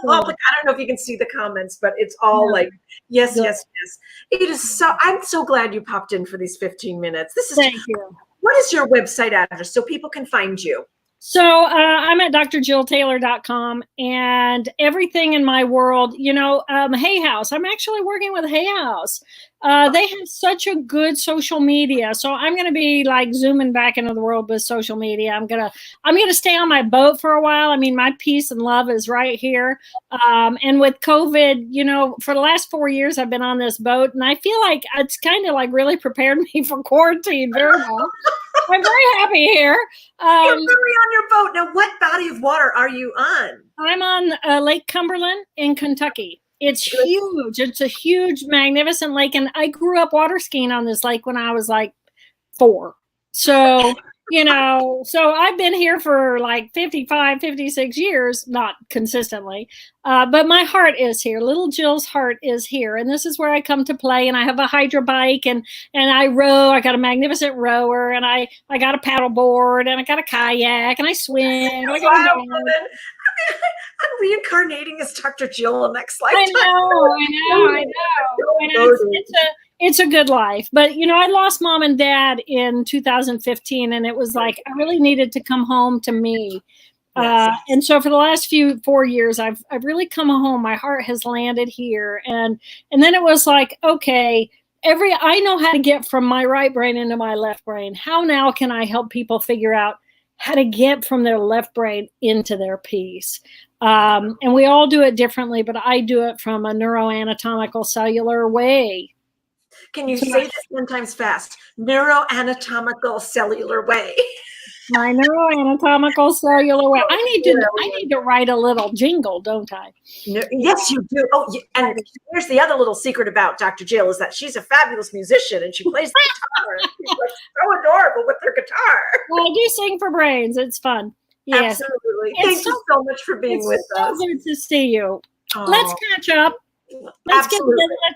don't know if you can see the comments, but it's all like, yes, yes, yes. It is so, I'm so glad you popped in for these 15 minutes. Thank you. What is your website address so people can find you? So I'm at drjilltaylor.com, and everything in my world, Hay House. I'm actually working with Hay House. They have such a good social media. So I'm going to be like zooming back into the world with social media. I'm going to stay on my boat for a while. I mean, my peace and love is right here. And with COVID, for the last 4 years, I've been on this boat, and I feel like it's kind of like really prepared me for quarantine very well. I'm very happy here. You're really on your boat. Now, what body of water are you on? I'm on Lake Cumberland in Kentucky. It's huge. It's a huge, magnificent lake. And I grew up water skiing on this lake when I was like 4. So You know, so I've been here for like 55, 56 years, not consistently, but my heart is here. Little Jill's heart is here. And this is where I come to play. And I have a hydro bike and I row. I got a magnificent rower and I got a paddle board and I got a kayak and I swim. I got a dog. I'm reincarnating as Dr. Jill next lifetime. I know. And it's a good life. But, you know, I lost mom and dad in 2015, and it was like I really needed to come home to me. Yes. And so for the last 4 years, I've really come home. My heart has landed here. And then it was like, okay, I know how to get from my right brain into my left brain. How now can I help people figure out how to get from their left brain into their peace? And we all do it differently, but I do it from a neuroanatomical cellular way. Can you say this 10 times fast? Neuroanatomical cellular way. My neuroanatomical cellular way. I need to write a little jingle, don't I? No, yes, you do. Oh, and here's the other little secret about Dr. Jill is that she's a fabulous musician and she plays the guitar. She's like so adorable with her guitar. Well, I do sing for brains. It's fun. Yes. Absolutely. Thank you so much for being with us. It's so good to see you. Oh. Let's catch up. Let's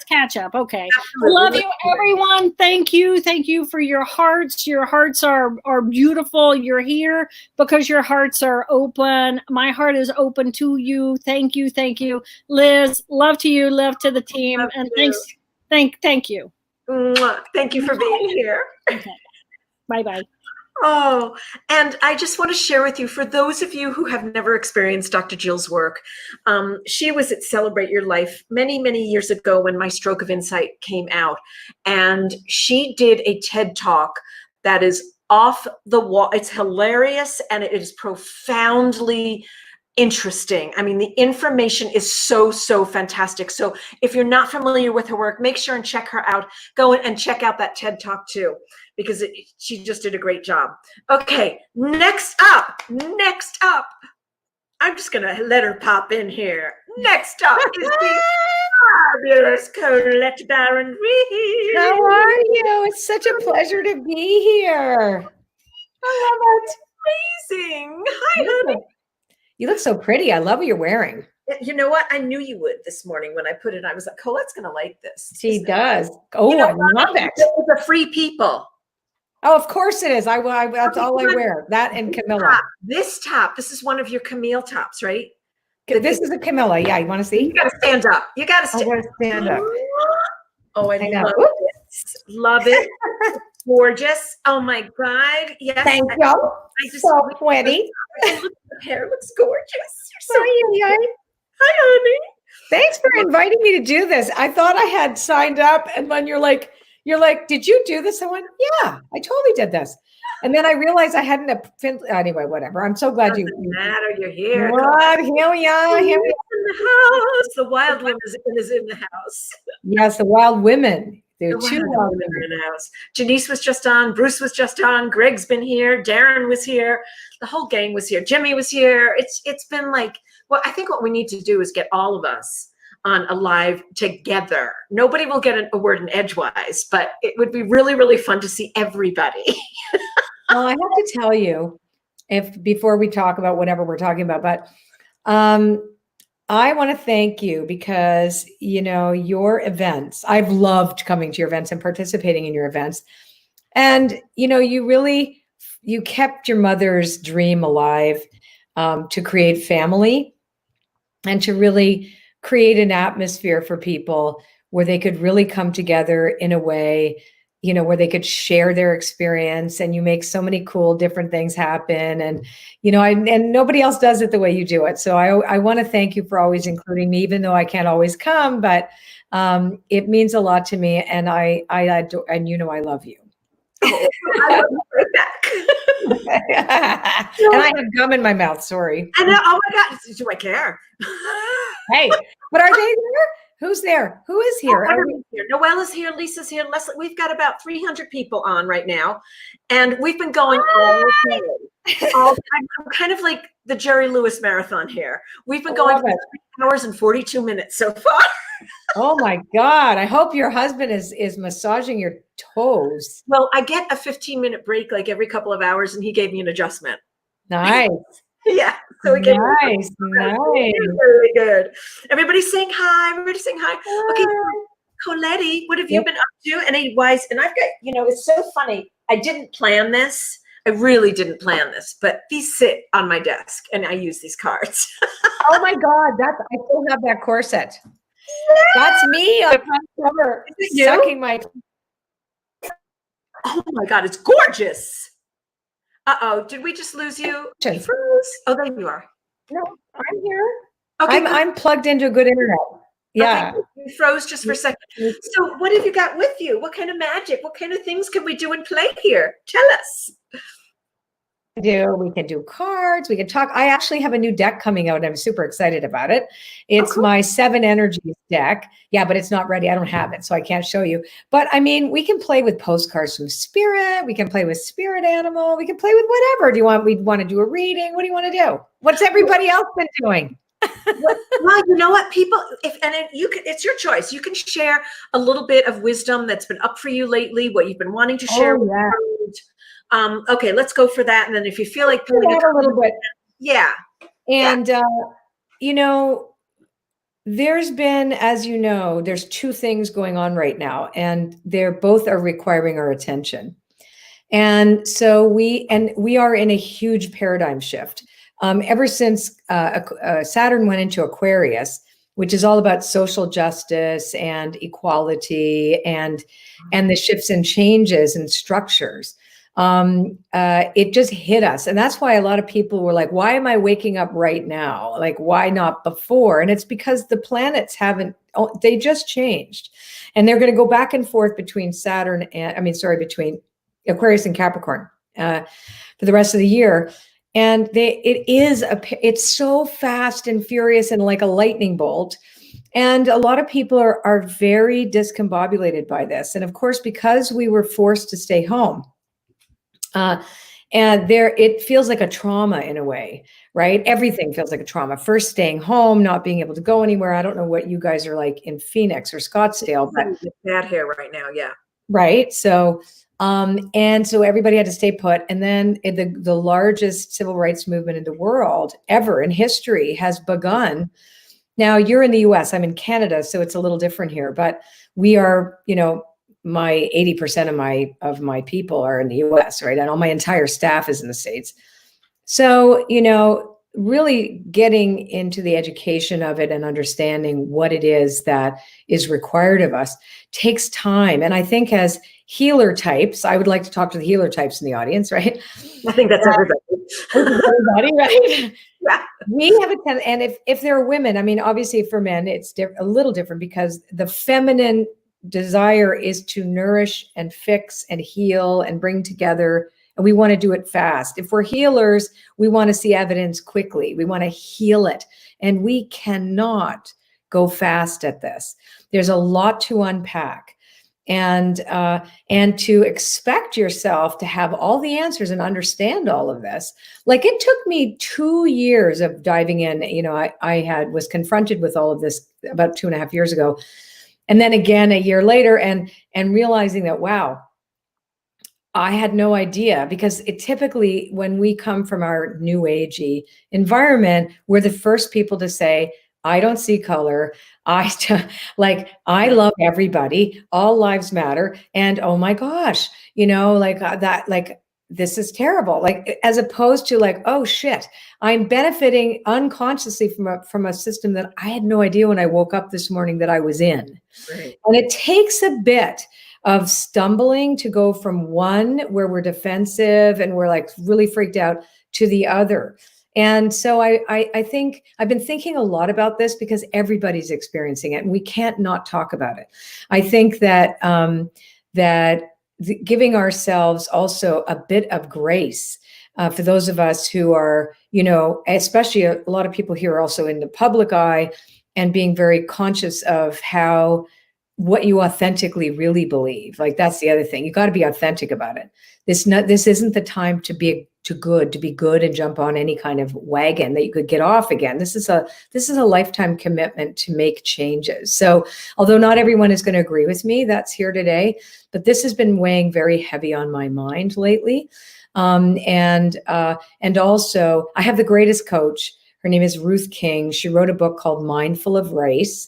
catch up. Okay. Absolutely. I love you, everyone. Thank you. Thank you for your hearts. Your hearts are beautiful. You're here because your hearts are open. My heart is open to you. Thank you. Thank you. Liz, love to you, love to the team. Love and you. Thank you. Thank you for being here. Okay. Bye-bye. Oh, and I just want to share with you, for those of you who have never experienced Dr. Jill's work, she was at Celebrate Your Life many, many years ago when My Stroke of Insight came out. And she did a TED Talk that is off the wall. It's hilarious and it is profoundly interesting. I mean, the information is so fantastic. So if you're not familiar with her work, make sure and check her out. Go and check out that TED Talk too, because she just did a great job. Okay, next up, I'm just gonna let her pop in here. Next up is the fabulous Colette Baron Reed. How are you? It's such a pleasure to be here. I love it. Amazing. Hi, honey. You look so pretty. I love what you're wearing. You know what? I knew you would this morning when I put it. I was like, Colette's going to like this. She does. Oh, you know, I love it. It's a free people. Oh, of course it is. That's all I wear. That and Camilla. This top. This is one of your Camille tops, right? This is a Camilla. Yeah. You want to see? You got to stand up. You got to stand up. Oh, I love it. Love it. Gorgeous. Oh my God. Yes. Thank you. So pretty. The hair looks gorgeous. You're so Hi, honey. Thanks for inviting me to do this. I thought I had signed up, and when you're like, did you do this? I went, yeah, I totally did this. And then I realized I hadn't. Anyway, whatever. I'm so glad Doesn't matter. You're here. What? Here we are. Here we are. In the house. The wild woman is in the house. Yes, the wild women. There are two wild women in the house. Janice was just on. Bruce was just on. Greg's been here. Darren was here. The whole gang was here. Jimmy was here. It's been like, well, I think what we need to do is get all of us on a live together. Nobody will get a word in edgewise, but it would be really, really fun to see everybody. Well, I have to tell you, before we talk about whatever we're talking about, but I want to thank you because, you know, your events, I've loved coming to your events and participating in your events. And, you know, you kept your mother's dream alive to create family and to really create an atmosphere for people where they could really come together in a way, you know, where they could share their experience, and you make so many cool different things happen. And, you know, and nobody else does it the way you do it. So I want to thank you for always including me, even though I can't always come, but it means a lot to me. And I adore, and you know, I love you. I love you right back. And I have gum in my mouth. Sorry. I know. Oh my God. Do I care? Hey, but are they there? Who's there? Who is here? Here. Noelle is here. Lisa's here. Leslie. We've got about 300 people on right now, and we've been going all day. I'm kind of like the Jerry Lewis marathon here. We've been going for 3 hours and 42 minutes so far. Oh my God. I hope your husband is massaging your toes. Well, I get a 15-minute break like every couple of hours, and he gave me an adjustment. Nice. Yeah. So we gave nice. Really good. Everybody's saying hi. Everybody's saying hi. Okay, Coletti, what have you been up to? And I've got, it's so funny. I didn't plan this. I really didn't plan this, but these sit on my desk and I use these cards. Oh my God. I still have that corset. That's me on the front cover, sucking my. Oh my God, it's gorgeous. Uh-oh, did we just lose you? You froze. Oh, there you are. No, I'm here. Okay, I'm plugged into good internet. Yeah. Okay, you froze just for a second. So what have you got with you? What kind of magic? What kind of things can we do and play here? Tell us. We can do cards. We can talk. I actually have a new deck coming out. And I'm super excited about it. It's my 7 Energies deck. Yeah, but it's not ready. I don't have it, so I can't show you. But I mean, we can play with postcards from spirit. We can play with spirit animal. We can play with whatever. We want to do a reading? What do you want to do? What's everybody else been doing? Well, you know what, people, it's your choice. You can share a little bit of wisdom that's been up for you lately, what you've been wanting to share. Okay, let's go for that. And then if you feel like doing a little bit. Yeah. And, there's been, as you know, there's 2 things going on right now, and they're both are requiring our attention. And so we are in a huge paradigm shift. Ever since Saturn went into Aquarius, which is all about social justice and equality and the shifts and changes and structures, it just hit us. And that's why a lot of people were like, why am I waking up right now? Like, why not before? And it's because the planets they just changed. And they're going to go back and forth between between Aquarius and Capricorn for the rest of the year. And it's so fast and furious and like a lightning bolt. And a lot of people are very discombobulated by this. And of course, because we were forced to stay home, it feels like a trauma in a way, right? Everything feels like a trauma. First, staying home, not being able to go anywhere. I don't know what you guys are like in Phoenix or Scottsdale, but bad here right now. Yeah. Right. So, and so everybody had to stay put. And then the largest civil rights movement in the world ever in history has begun. Now you're in the US, I'm in Canada, so it's a little different here, but we are, my 80% of my people are in the US, right? And all my entire staff is in the States. So, really getting into the education of it and understanding what it is that is required of us takes time. And I think as healer types, I would like to talk to the healer types in the audience, right? I think that's everybody. Everybody, right? Yeah. We have and if there are women, I mean, obviously for men, it's a little different because the feminine desire is to nourish and fix and heal and bring together. And we want to do it fast. If we're healers, we want to see evidence quickly. We want to heal it. And we cannot go fast at this. There's a lot to unpack. And to expect yourself to have all the answers and understand all of this. Like it took me 2 years of diving in. I was confronted with all of this about 2.5 years ago. And then again, a year later and realizing that, wow, I had no idea, because it typically, when we come from our new agey environment, we're the first people to say, I don't see color. I love everybody. All lives matter. And oh my gosh, this is terrible. Like, as opposed to like, oh shit, I'm benefiting unconsciously from a system that I had no idea when I woke up this morning that I was in. Right. And it takes a bit of stumbling to go from one where we're defensive and we're like really freaked out to the other. And so I think I've been thinking a lot about this because everybody's experiencing it and we can't not talk about it. I think that giving ourselves also a bit of grace for those of us who are, especially a lot of people here also in the public eye, and being very conscious of how what you authentically really believe. Like that's the other thing. You got to be authentic about it. This isn't the time to be good and jump on any kind of wagon that you could get off again. This is a lifetime commitment to make changes. So although not everyone is going to agree with me that's here today, but this has been weighing very heavy on my mind lately. And also I have the greatest coach. Her name is Ruth King. She wrote a book called Mindful of Race.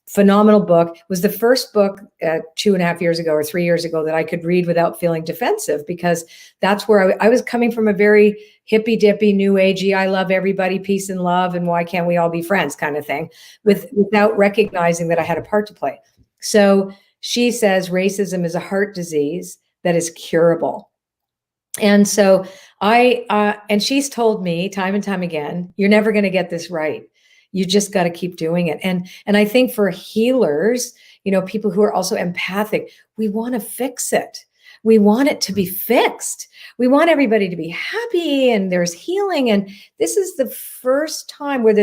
Phenomenal book. It was the first book 2.5 years ago or 3 years ago that I could read without feeling defensive, because that's where I was coming from, a very hippy dippy, new agey, I love everybody, peace and love, and why can't we all be friends kind of thing, without recognizing that I had a part to play. So she says racism is a heart disease that is curable. And so and she's told me time and time again, you're never going to get this right. You just got to keep doing it. And I think for healers, people who are also empathic, we want to fix it. We want it to be fixed. We want everybody to be happy and there's healing. And this is the first time where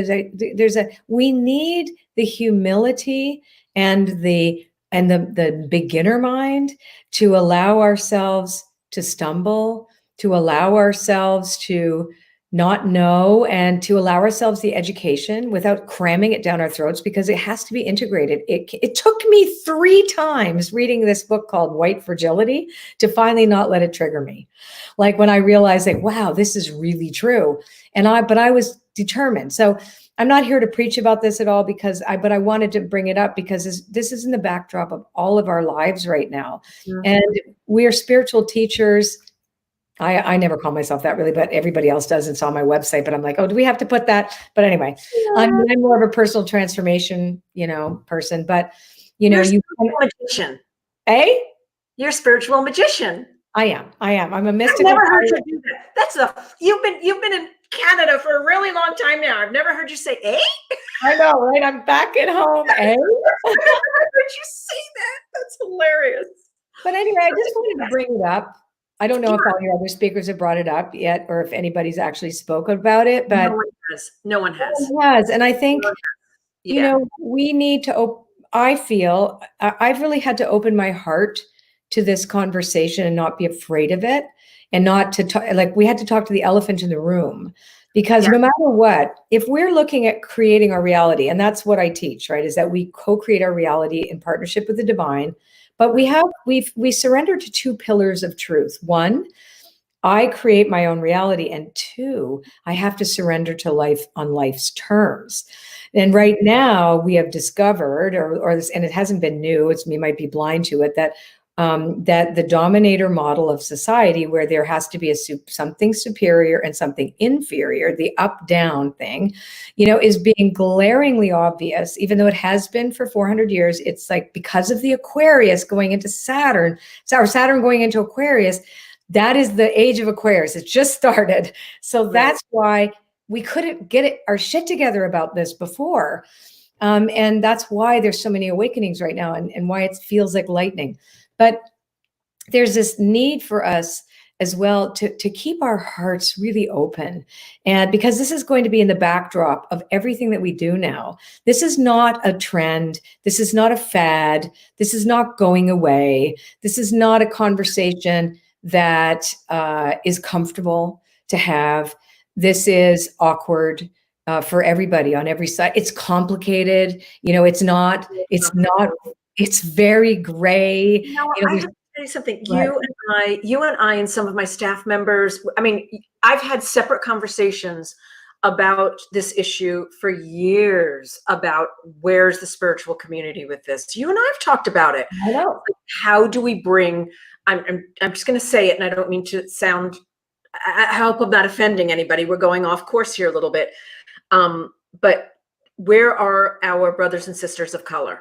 we need the humility and the beginner mind to allow ourselves to stumble, to allow ourselves to not know, and to allow ourselves the education without cramming it down our throats, because it has to be integrated. It took me 3 times reading this book called White Fragility to finally not let it trigger me. Like when I realized like, wow, this is really true. But I was determined. So I'm not here to preach about this at all but I wanted to bring it up because this is in the backdrop of all of our lives right now. Mm-hmm. And we are spiritual teachers. I never call myself that really, but everybody else does. It's on my website, but I'm like, oh, do we have to put that? But anyway, I'm more of a personal transformation, person, but you're a spiritual magician. Eh? You're a spiritual magician. I am. I'm a mystical. I've never heard you do that. You've been in Canada for a really long time now. I've never heard you say, eh? I know, right? I'm back at home, eh? I've never heard you say that. That's hilarious. But anyway, I just wanted to bring it up. I don't know if all your other speakers have brought it up yet, or if anybody's actually spoken about it, but no one has. And I think, we need to, I feel I've really had to open my heart to this conversation and not be afraid of it, and not to talk, like we had to talk to the elephant in the room, because no matter what, if we're looking at creating our reality, and that's what I teach, right, is that we co-create our reality in partnership with the divine. But we surrender to 2 pillars of truth. 1, I create my own reality. And 2, I have to surrender to life on life's terms. And right now we have discovered, or this, and it hasn't been new, we might be blind to it, that the dominator model of society, where there has to be something superior and something inferior, the up-down thing, is being glaringly obvious, even though it has been for 400 years. It's like because of the Aquarius going into Saturn going into Aquarius, that is the age of Aquarius. It just started. So that's why we couldn't get our shit together about this before. And that's why there's so many awakenings right now, and why it feels like lightning. But there's this need for us as well to keep our hearts really open. And because this is going to be in the backdrop of everything that we do now. This is not a trend. This is not a fad. This is not going away. This is not a conversation that is comfortable to have. This is awkward for everybody on every side. It's complicated. It's very gray. I have to tell you something. You and I and some of my staff members, I've had separate conversations about this issue for years, about where's the spiritual community with this. You and I have talked about it. I know. How do we bring, I'm just going to say it, and I don't mean to sound, I hope I'm not offending anybody. We're going off course here a little bit. But where are our brothers and sisters of color?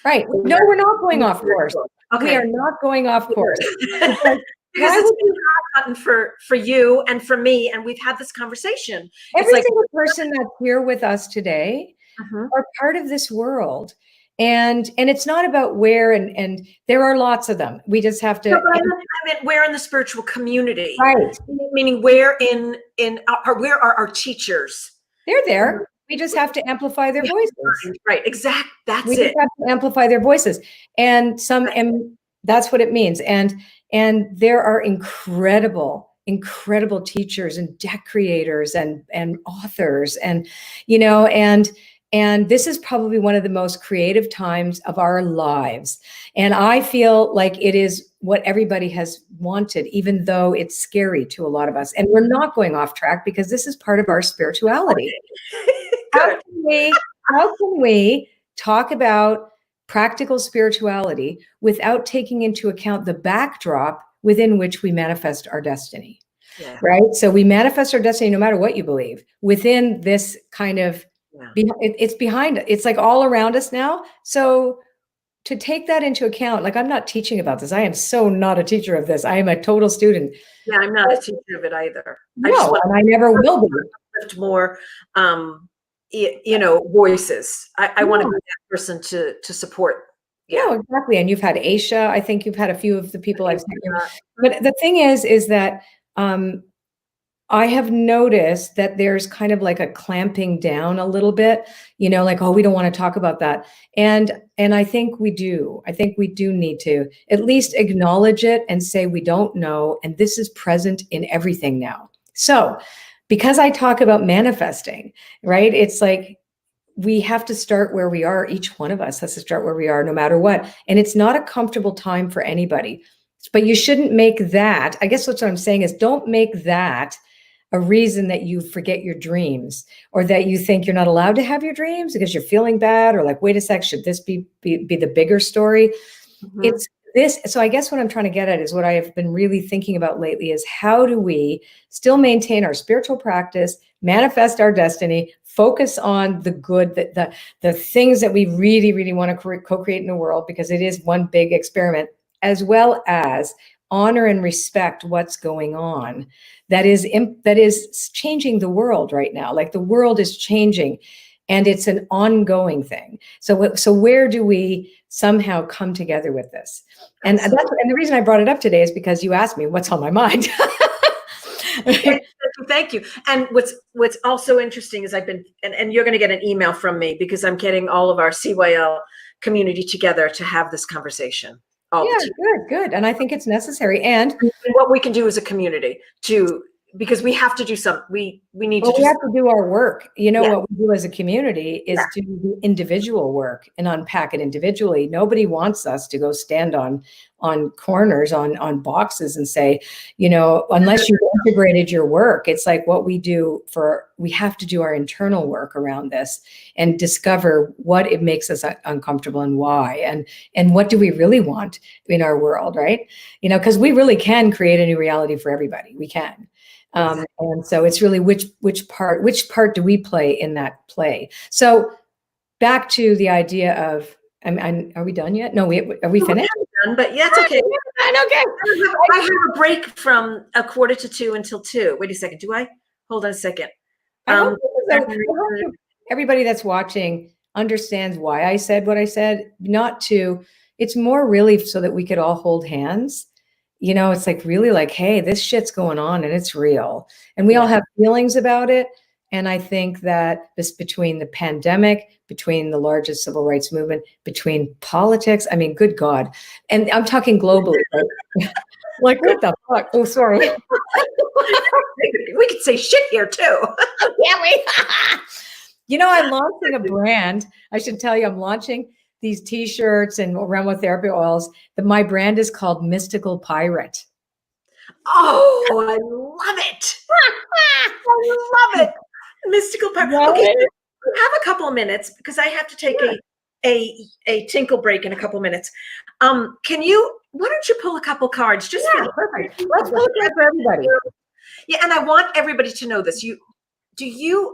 Right. No, we're not going off course. Okay. We are not going off course. Because it's been a hot button for you and for me, and we've had this conversation. Every single person that's here with us today are part of this world. And it's not about where, and there are lots of them. We just have to. No, but I meant where in the spiritual community, right? Meaning where where are our teachers? They're there. We just have to amplify their voices. Right, exactly. That's We it. just have to amplify their voices. And that's what it means. And there are incredible teachers and deck creators and authors and, and this is probably one of the most creative times of our lives. And I feel like it is what everybody has wanted, even though it's scary to a lot of us. And we're not going off track because this is part of our spirituality. How can we talk about practical spirituality without taking into account the backdrop within which we manifest our destiny? Yeah. Right? So we manifest our destiny no matter what you believe within this kind of, it's behind, it's like all around us now. So to take that into account, like I'm not teaching about this. I am so not a teacher of this. I am a total student. Yeah, I'm not a teacher of it either. No, and I never will be. Lift more, voices. I want to be that person to support. Yeah, no, exactly. And you've had Aisha. I think you've had a few of the people I've sent you. But the thing is that I have noticed that there's kind of like a clamping down a little bit, like, oh, we don't want to talk about that. And I think we do. I think we do need to at least acknowledge it and say we don't know. And this is present in everything now. So because I talk about manifesting, right? It's like we have to start where we are. Each one of us has to start where we are no matter what. And it's not a comfortable time for anybody. But you shouldn't make that, I guess that's what I'm saying is don't make that a reason that you forget your dreams or that you think you're not allowed to have your dreams because you're feeling bad or like, wait a sec, should this be the bigger story? Mm-hmm. It's this. So I guess what I'm trying to get at is what I have been really thinking about lately is how do we still maintain our spiritual practice, manifest our destiny, focus on the good, the things that we really, really want to co-create in the world because it is one big experiment, as well as honor and respect what's going on that is changing the world right now. Like the world is changing and it's an ongoing thing. So where do we somehow come together with this? And the reason I brought it up today is because you asked me what's on my mind. Thank you. And what's also interesting is I've been, and you're going to get an email from me because I'm getting all of our CYL community together to have this conversation. Good. And I think it's necessary. And what we can do as a community because we have to do we need to. We have to do our work. What we do as a community is to do individual work and unpack it individually. Nobody wants us to go stand on corners, on boxes and say, unless you integrated your work, it's like what we do we have to do our internal work around this and discover what it makes us uncomfortable and why, and what do we really want in our world, right? Because we really can create a new reality for everybody. We can. And so it's really which part do we play in that play? So back to the idea of, are we done yet? No, are we finished? Done, but yeah, it's okay. Okay. I have a break from 1:45 until 2. Wait a second. Do I? Hold on a second. I hope everybody that's watching understands why I said what I said. It's more really so that we could all hold hands. It's like really like, hey, this shit's going on and it's real. And we all have feelings about it. And I think that this between the pandemic, between the largest civil rights movement, between politics, I mean, good God. And I'm talking globally. Right? Like, what the fuck? Oh, sorry. We could say shit here too. Yeah, I'm launching a brand. I should tell you, I'm launching these t-shirts and aromatherapy oils. My brand is called Mystical Pirate. Oh, I love it. I love it. Mystical Pirate. Okay, we have a couple of minutes because I have to take a tinkle break in a couple of minutes. Why don't you pull a couple cards just for perfect. Let's pull a card for everybody. Yeah, and I want everybody to know this.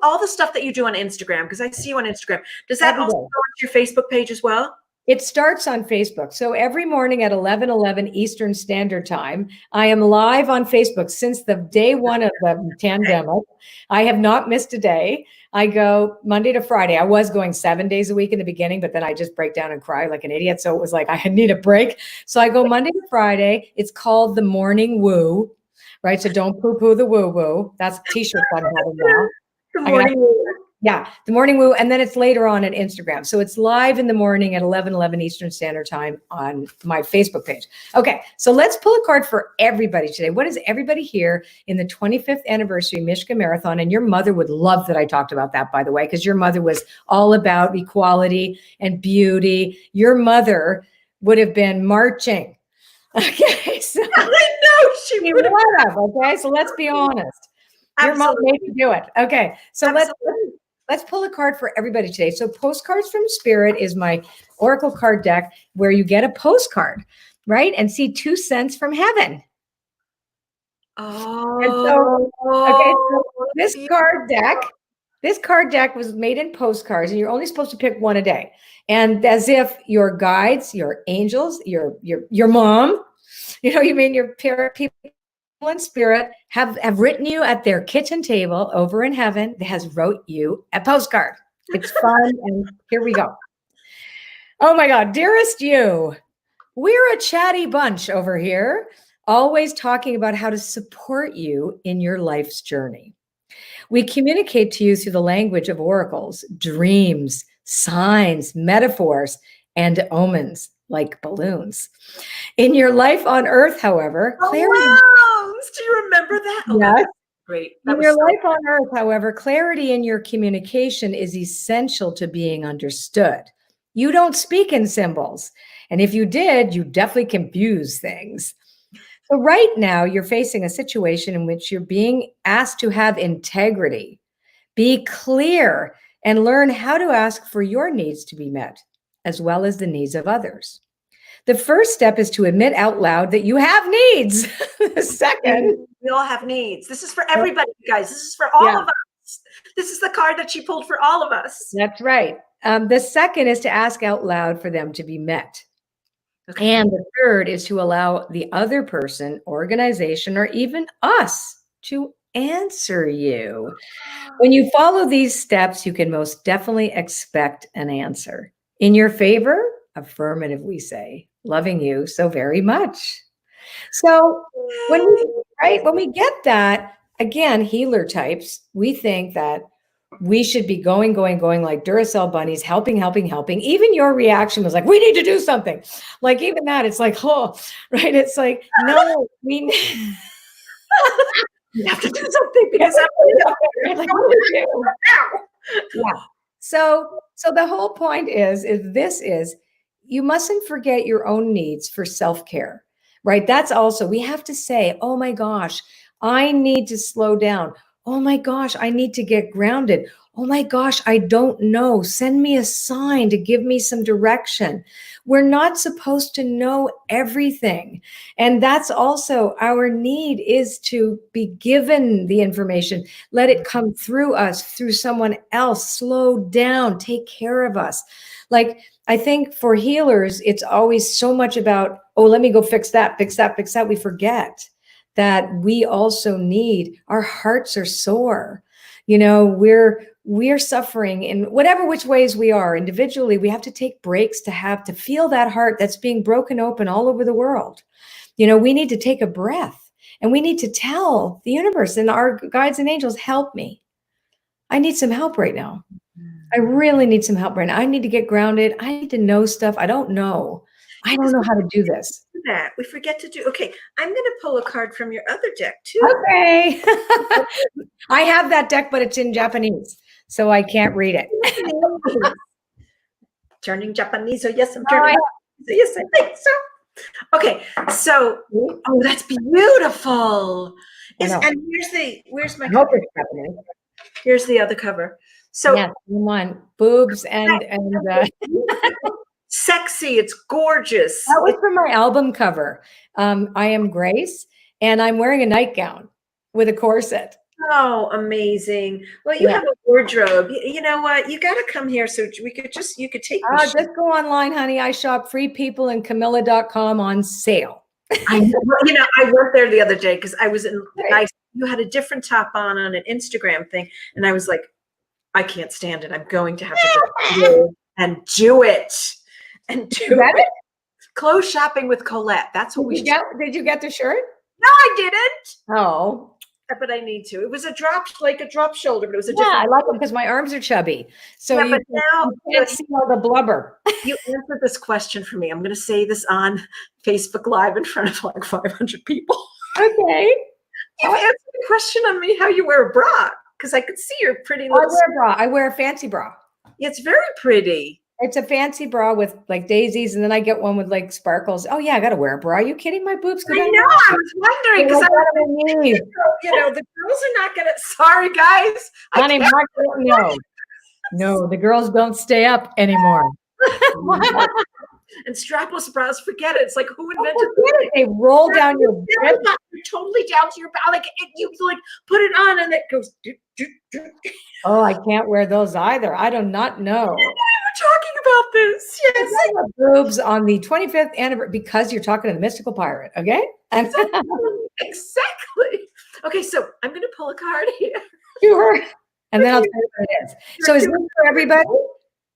All the stuff that you do on Instagram, because I see you on Instagram, does that also go on your Facebook page as well? It starts on Facebook. So every morning at 11:11 Eastern Standard Time, I am live on Facebook since the day one of the pandemic. I have not missed a day. I go Monday to Friday. I was going 7 days a week in the beginning, but then I just break down and cry like an idiot. So it was like, I need a break. So I go Monday to Friday. It's called the Morning Woo, right? So don't poo-poo the woo-woo. That's a t-shirt I'm having now. The Morning Woo. Yeah, the morning woo, and then it's later on Instagram. So it's live in the morning at 11:11 Eastern Standard Time on my Facebook page. Okay, so let's pull a card for everybody today. What is everybody here in the 25th anniversary Mishka Marathon? And your mother would love that I talked about that, by the way, because your mother was all about equality and beauty. Your mother would have been marching. Okay, so I know she would have. Okay, so let's be honest. Your mom made you do it. Okay, so let's pull a card for everybody today. So Postcards from Spirit is my oracle card deck where you get a postcard, right? And see 2 cents from heaven. Oh. And so, okay, so this card deck was made in postcards, and you're only supposed to pick one a day. And as if your guides, your angels, your mom, you mean your people in spirit have written you at their kitchen table over in heaven that has wrote you a postcard. It's fun. And here we go. Oh my God, dearest you, we're a chatty bunch over here, always talking about how to support you in your life's journey. We communicate to you through the language of oracles, dreams, signs, metaphors, and omens like balloons. In your life on earth, however, clarity. Wow. Do you remember that? Oh, Yes. that's great. In your life on earth, however, clarity in your communication is essential to being understood. You don't speak in symbols. And if you did, you definitely confuse things. So right now, you're facing a situation in which you're being asked to have integrity, be clear, and learn how to ask for your needs to be met, as well as the needs of others. The first step is to admit out loud that you have needs. The second, we all have needs. This is for everybody, guys. This is for all of us. This is the card that she pulled for all of us. That's right. The second is to ask out loud for them to be met. Okay. And the third is to allow the other person, organization, or even us to answer you. When you follow these steps, you can most definitely expect an answer. In your favor, affirmative, we say, loving you so very much. So when we get that, again, healer types, we think that we should be going like Duracell bunnies, helping. Even your reaction was like, we need to do something. Like even that, it's like, oh, right. It's like, no, we have to do something because I'm like, what do we do now? Yeah. So the whole point is you mustn't forget your own needs for self-care, right? That's also, we have to say, oh my gosh, I need to slow down. Oh my gosh, I need to get grounded. Oh my gosh, I don't know. Send me a sign to give me some direction. We're not supposed to know everything. And that's also our need, is to be given the information. Let it come through us, through someone else. Slow down, take care of us. Like, I think for healers, it's always so much about, oh, let me go fix that. We forget that we also need, our hearts are sore. We're suffering in whatever which ways we are. Individually, we have to take breaks to feel that heart that's being broken open all over the world. We need to take a breath, and we need to tell the universe and our guides and angels, help me. I need some help right now. I really need some help right now. I need to get grounded. I need to know stuff I don't know. I don't know how to do this. That we forget to do. Okay, I'm going to pull a card from your other deck too. Okay. I have that deck, but it's in Japanese, so I can't read it. Turning Japanese. So yes, I'm turning. Yes, I think so. Okay, so that's beautiful. And where's my cover? Here's the other cover. So yes, one boobs and sexy. It's gorgeous. That was from my album cover. I am Grace, and I'm wearing a nightgown with a corset. Oh, amazing. Well, you have a wardrobe. You know what? You got to come here so you could take me. Just go online, honey. I shop Free People and Camilla.com on sale. I went there the other day because I was in, you had a different top on an Instagram thing. And I was like, I can't stand it. I'm going to have to go and do it. And do it. Clothes shopping with Colette. That's what we did. Did you get the shirt? No, I didn't. Oh, but I need to. It was a drop shoulder, but it was a Yeah, I different. like them because my arms are chubby. So Yeah, but now you can't see all the blubber. you answered this question for me. I'm going to say this on Facebook Live in front of like 500 people. Okay. You've answered the question on me how you wear a bra, because I could see your pretty little. I wear a bra. I wear a fancy bra. It's very pretty. It's a fancy bra with like daisies, and then I get one with like sparkles. Oh yeah, I gotta wear a bra. Are you kidding? My boobs go I down. know. I was wondering because need. the girls are not gonna. Sorry, guys. Honey, no, the girls don't stay up anymore. And strapless bras, forget it. It's like who invented it? They roll down your back. You're totally down to your back. Like you like put it on and it goes. Oh, I can't wear those either. I do not know. We're talking about this. Yes. Boobs on the 25th anniversary because you're talking to the mystical pirate. Okay. And exactly. Okay, so I'm going to pull a card here. Sure. And then I'll tell you what it is. So is this for everybody?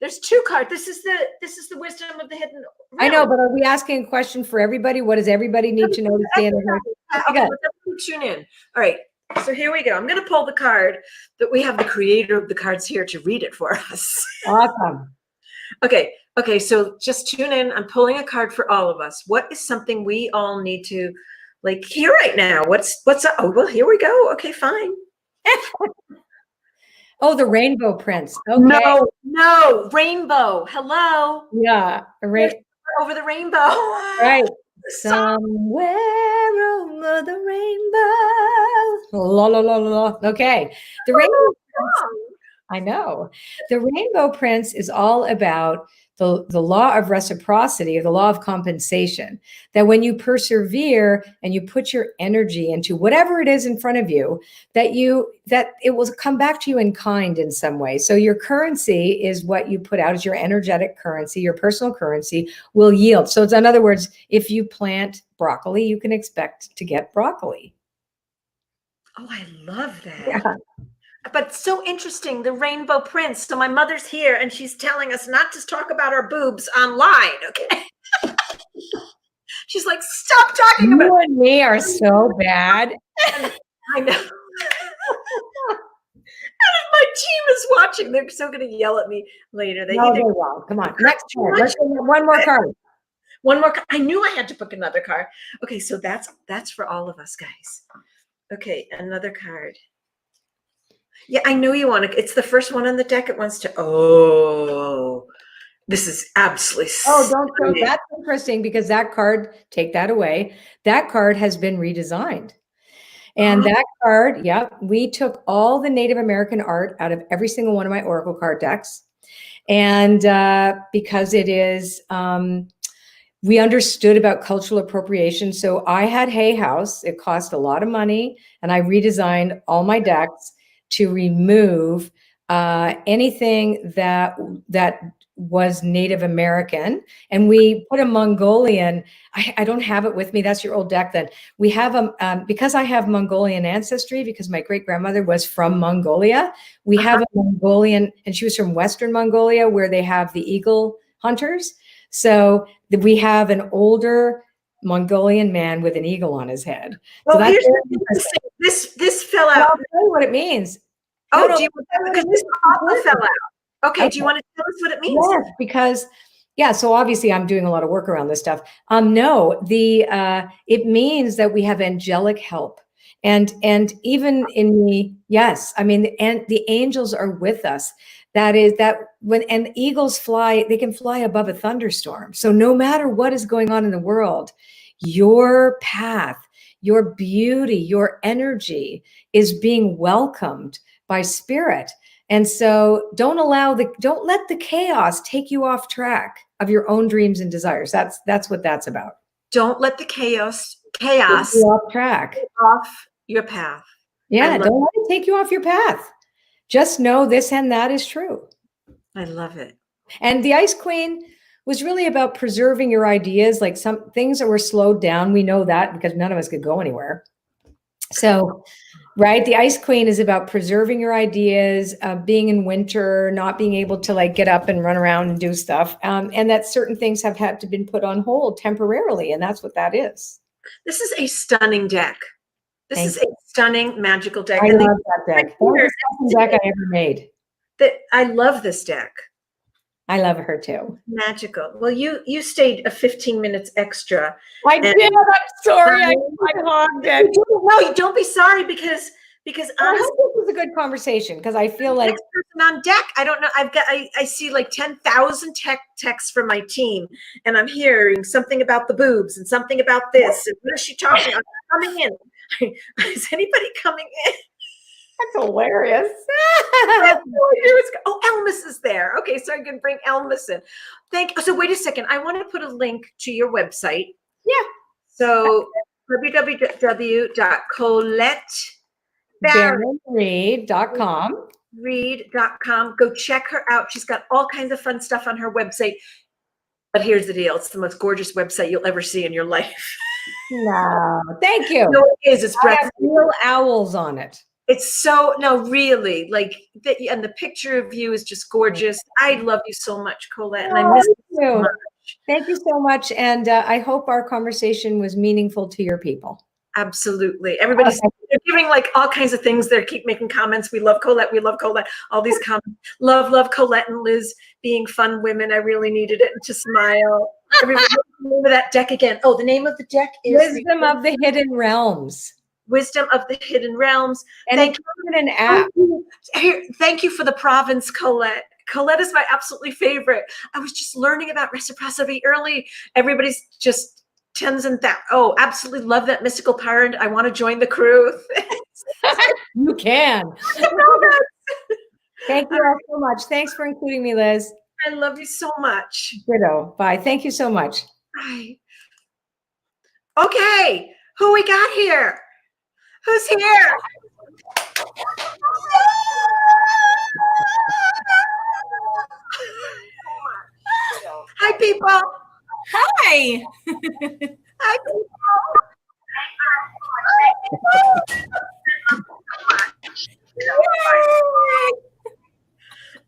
There's two cards. This is the wisdom of the hidden realm. I know, but are we asking a question for everybody? What does everybody need to know to stay in the Okay, tune in. All right. So here we go. I'm going to pull the card that we have the creator of the cards here to read it for us. Awesome. Okay. Okay. So just tune in. I'm pulling a card for all of us. What is something we all need to like hear right now? What's oh, well, here we go. Okay, fine. Oh, the rainbow prince. Okay. No, rainbow. Hello. Yeah. Over the rainbow. Right. Somewhere over the rainbow. La la la la. Okay. The rainbow prince. I know. The rainbow prince is all about the law of reciprocity, or the law of compensation, that when you persevere and you put your energy into whatever it is in front of you, that it will come back to you in kind in some way. So your currency is what you put out as your energetic currency, your personal currency will yield. So it's, in other words, if you plant broccoli, you can expect to get broccoli. Oh, I love that. Yeah. But so interesting, the rainbow prince. So my mother's here and she's telling us not to talk about our boobs online, okay? She's like, stop talking about it. You and me are so bad. I know. And if my team is watching, they're still going to yell at me later. They won't. Come on, next card. Let's get one more card. One more. I knew I had to pick another card. Okay, so that's for all of us, guys. Okay, another card. Yeah, I know you want to. It's the first one on the deck. It wants to. Oh, this is absolutely. Don't. That's interesting because that card. Take that away. That card has been redesigned, and that card. Yeah, we took all the Native American art out of every single one of my Oracle card decks, and because it is. We understood about cultural appropriation. So I had Hay House. It cost a lot of money, and I redesigned all my decks to remove anything that was Native American. And we put a Mongolian, I don't have it with me, that's your old deck then. We have, because I have Mongolian ancestry, because my great-grandmother was from Mongolia, we have a Mongolian, and she was from Western Mongolia, where they have the eagle hunters. So we have an older Mongolian man with an eagle on his head. Well, so this fell out. I'll tell you what it means. Oh, do you because this also fell out. Okay, do you want to tell us what it means? Yes, because so obviously I'm doing a lot of work around this stuff. No, it means that we have angelic help. And even in the the angels are with us. That is and eagles fly, they can fly above a thunderstorm. So no matter what is going on in the world, your path, your beauty, your energy is being welcomed by spirit. And so don't let the chaos take you off track of your own dreams and desires. That's what that's about. Don't let the chaos take you off track. Off your path. Yeah, don't let it take you off your path. Just know this and that is true. I love it. And the Ice Queen was really about preserving your ideas, like some things that were slowed down. We know that because none of us could go anywhere. So, right, the Ice Queen is about preserving your ideas, being in winter, not being able to like get up and run around and do stuff. And that certain things have had to been put on hold temporarily. And that's what that is. This is a stunning deck. This is a stunning, magical deck. I And love that deck. That was the best deck I ever made. I love this deck. I love her too. Magical. Well, you stayed a 15 minutes extra. I did. I'm sorry. I hogged it. No, don't be sorry because I hope this was a good conversation because I feel like next person on deck. I don't know. I see like 10,000 texts from my team, and I'm hearing something about the boobs and something about this. And what is she talking about? Coming in. Is anybody coming in? that's hilarious. Oh, Elmas is there. Okay, so I can bring Elmas in. So wait a second. I want to put a link to your website. Yeah. So www.colettebarronreed.com. Read.com. Go check her out. She's got all kinds of fun stuff on her website. But here's the deal. It's the most gorgeous website you'll ever see in your life. No, thank you. No, it is. It's I have real owls on it. It's so, no, really, like, and the picture of you is just gorgeous. I love you so much, Colette, and I miss you so much. Thank you so much, and I hope our conversation was meaningful to your people. Absolutely. Everybody's they're giving like all kinds of things. They keep making comments. We love Colette. We love Colette. All these comments. Love Colette and Liz being fun women. I really needed it to smile. Everybody, remember that deck again. Oh, the name of the deck is Wisdom of the Hidden Realms. Wisdom of the Hidden Realms. And Thank you an app. Thank you for the province, Colette. Colette is my absolutely favorite. I was just learning about reciprocity early. Everybody's just tens and thousands. Oh, absolutely love that mystical pirate. I want to join the crew. You can. Thank you all so much. Thanks for including me, Liz. I love you so much. Ditto. Bye. Thank you so much. Bye. Okay, who we got here? Who's here? Hi, people. Hi. Hi, people.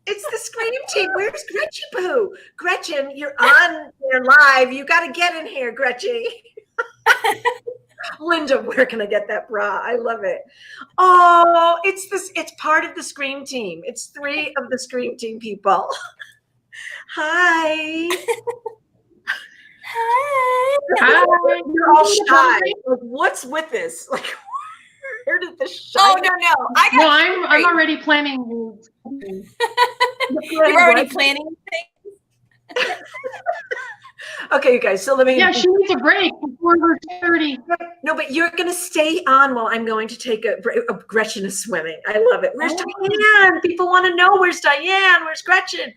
It's the Scream Team. Where's Gretchen Boo? Gretchen, you're on there live. You got to get in here, Gretchen. Linda, where can I get that bra? I love it. Oh, it's part of the Scream Team. It's 3 of the Scream Team people. Hi. Hi. You're all shy. Like, what's with this? Like, where did this shy? Oh no. I'm already planning. You're already planning things. Okay, you guys. So let me. Yeah, she needs a break before her 30. No, but you're going to stay on while I'm going to take a Gretchen is swimming. I love it. Where's Diane? People want to know where's Diane? Where's Gretchen?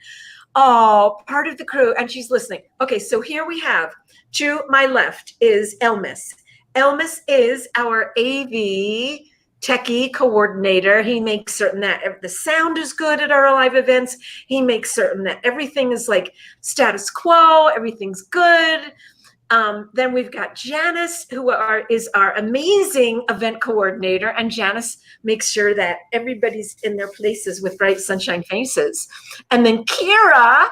Oh, part of the crew, and she's listening. Okay, so here we have, to my left is Elmas. Elmas is our AV techie coordinator. He makes certain that the sound is good at our live events. He makes certain that everything is like status quo, everything's good. Then we've got Janice, who is our amazing event coordinator, and Janice makes sure that everybody's in their places with bright sunshine faces. And then Kira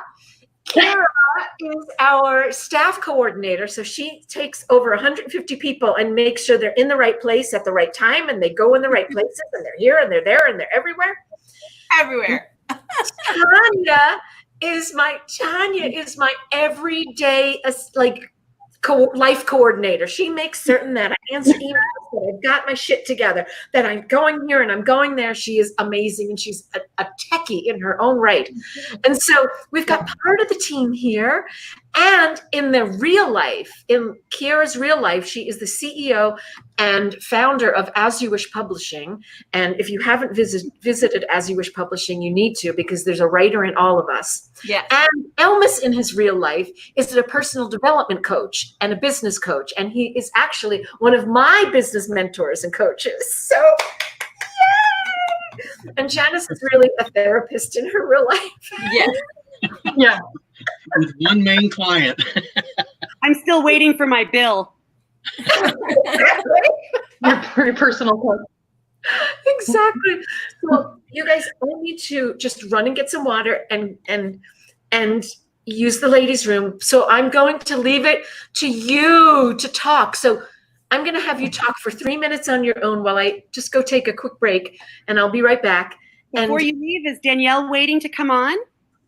is our staff coordinator. So she takes over 150 people and makes sure they're in the right place at the right time, and they go in the right places, and they're here and they're there and they're everywhere. Everywhere. Tanya is my everyday life coordinator. She makes certain that I answer emails, that I've got my shit together, that I'm going here and I'm going there. She is amazing, and she's a techie in her own right. And so we've got part of the team here. And in the real life, in Kira's real life, she is the CEO and founder of As You Wish Publishing. And if you haven't visited As You Wish Publishing, you need to, because there's a writer in all of us. Yeah. And Elmas in his real life is a personal development coach and a business coach. And he is actually one of my business mentors and coaches. So, yay! And Janice is really a therapist in her real life. Yeah. Yeah. With one main client. I'm still waiting for my bill. Your personal coach. Exactly. So you guys all need to just run and get some water and use the ladies' room. So I'm going to leave it to you to talk. So I'm going to have you talk for 3 minutes on your own while I just go take a quick break, and I'll be right back. Before you leave, is Danielle waiting to come on?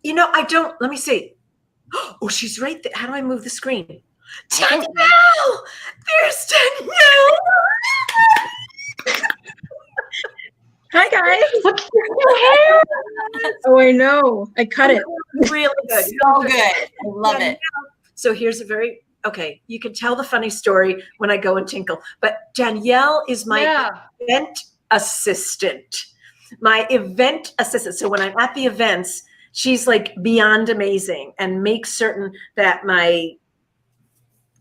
You know, I don't. Let me see. Oh, she's right there. How do I move the screen? Danielle! There's Danielle! Hi, guys. Look at your hair. Oh, I know. I cut it. Really good. So good. I love it. So here's a very, okay, you can tell the funny story when I go and tinkle, but Danielle is my event assistant. My event assistant. So when I'm at the events, she's like beyond amazing and makes certain that my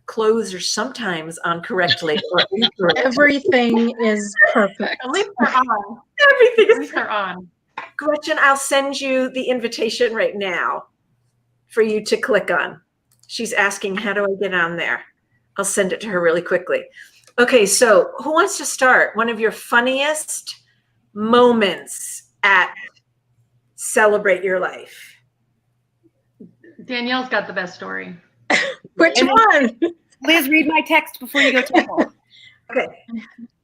clothes are sometimes on correctly or incorrectly. Everything is perfect. At least they're on. Everything At least they're on. Gretchen, I'll send you the invitation right now for you to click on. She's asking, how do I get on there? I'll send it to her really quickly. Okay, so who wants to start? One of your funniest moments at Celebrate Your Life. Danielle's got the best story. Which one? Liz, read my text before you go tinkle. Okay.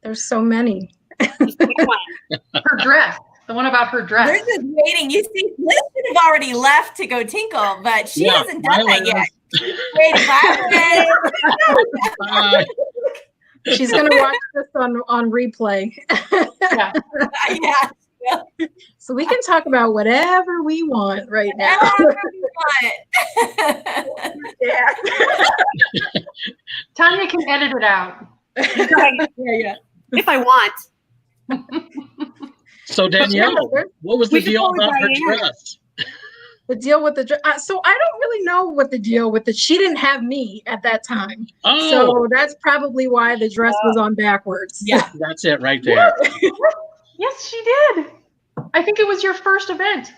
There's so many. Her dress. The one about her dress. Liz is waiting. You see, Liz should have already left to go tinkle, but she hasn't done that yet. Wait, bye, Liz. She's going to watch this on replay. Yeah. Yeah. So we can talk about whatever we want right now. Yeah. Tanya can edit it out. Yeah. If I want. So Danielle, what was the deal about her dress? The deal with the dress. So I don't really know what the deal with she didn't have me at that time. Oh. So that's probably why the dress was on backwards. Yeah, that's it right there. Yes, she did. I think it was your first event.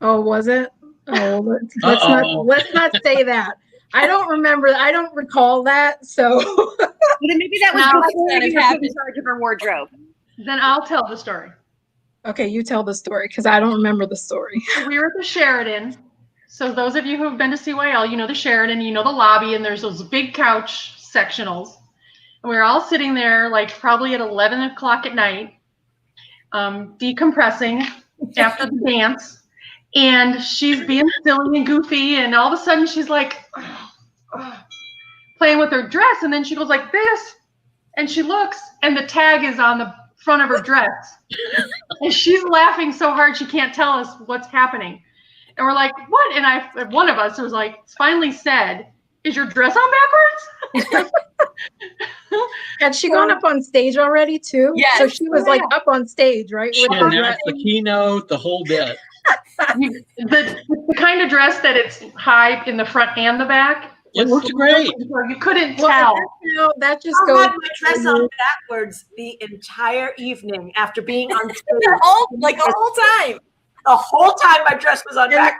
Oh, was it? Oh, let's not say that. I don't remember. I don't recall that. So then maybe that was before you were put in charge of her wardrobe. Then I'll tell the story. Okay, you tell the story because I don't remember the story. We were at the Sheraton. So those of you who have been to CYL, you know the Sheraton, you know the lobby, and there's those big couch sectionals. And we were all sitting there like probably at 11 o'clock at night, decompressing after the dance. And she's being silly and goofy, and all of a sudden she's like playing with her dress, and then she goes like this, and she looks, and the tag is on the front of her dress. And she's laughing so hard she can't tell us what's happening. And we're like, what? And one of us was like, finally said, is your dress on backwards? Had she gone up on stage already too? Yes. So she was like up on stage, right? She announced the keynote, the whole bit. The kind of dress that it's high in the front and the back. It looked great. You couldn't tell. That just I goes. had my dress on backwards the entire evening after being on stage. The whole time. The whole time my dress was on backwards.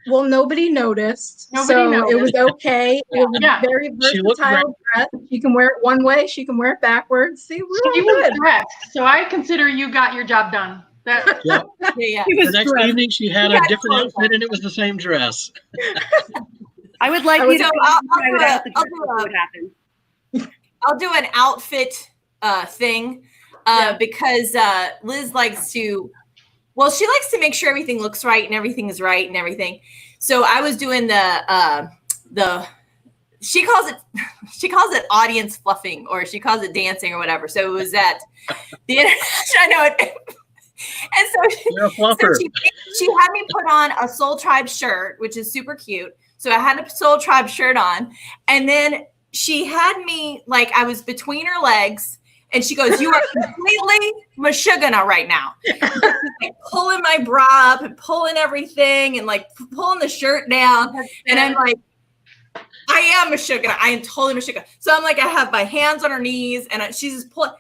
Well, nobody noticed. Nobody noticed. It was okay. It was Yeah. a very She looked versatile dress. She can wear it one way. She can wear it backwards. See, She really was good. dressed, so I consider you got your job done. That, Yeah. Yeah. The next evening she had a different outfit and it was the same dress. I would like you to I'll do an outfit thing because Liz likes to, well, she likes to make sure everything looks right and everything is right and everything. So I was doing the she calls it audience fluffing, or she calls it dancing or whatever. So it was at the I know it. And so she had me put on a Soul Tribe shirt, which is super cute. So I had a Soul Tribe shirt on, and then she had me like I was between her legs, and she goes, "You are completely Mishka right now." Like pulling my bra up and pulling everything, and like pulling the shirt down, and I'm like, "I am Mishka. I am totally Mishka." So I'm like, I have my hands on her knees, and she's just pulling.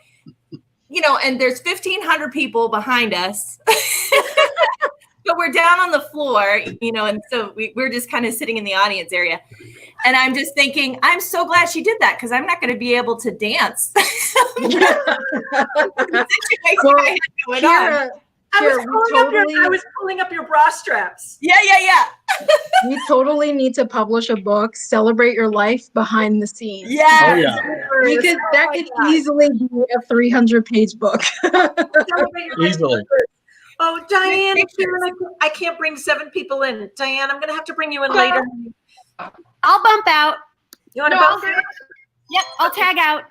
You know, and there's 1,500 people behind us, but we're down on the floor, you know, and so we're just kind of sitting in the audience area. And I'm just thinking, I'm so glad she did that because I'm not going to be able to dance. Kira, I was pulling up your bra straps. Yeah. We totally need to publish a book, Celebrate Your Life Behind the Scenes. Yes. That could easily be a 300-page book. Easily. Oh, Diane, I can't bring 7 people in. Diane, I'm going to have to bring you in later. I'll bump out. You want to bump out? Yep, I'll tag out.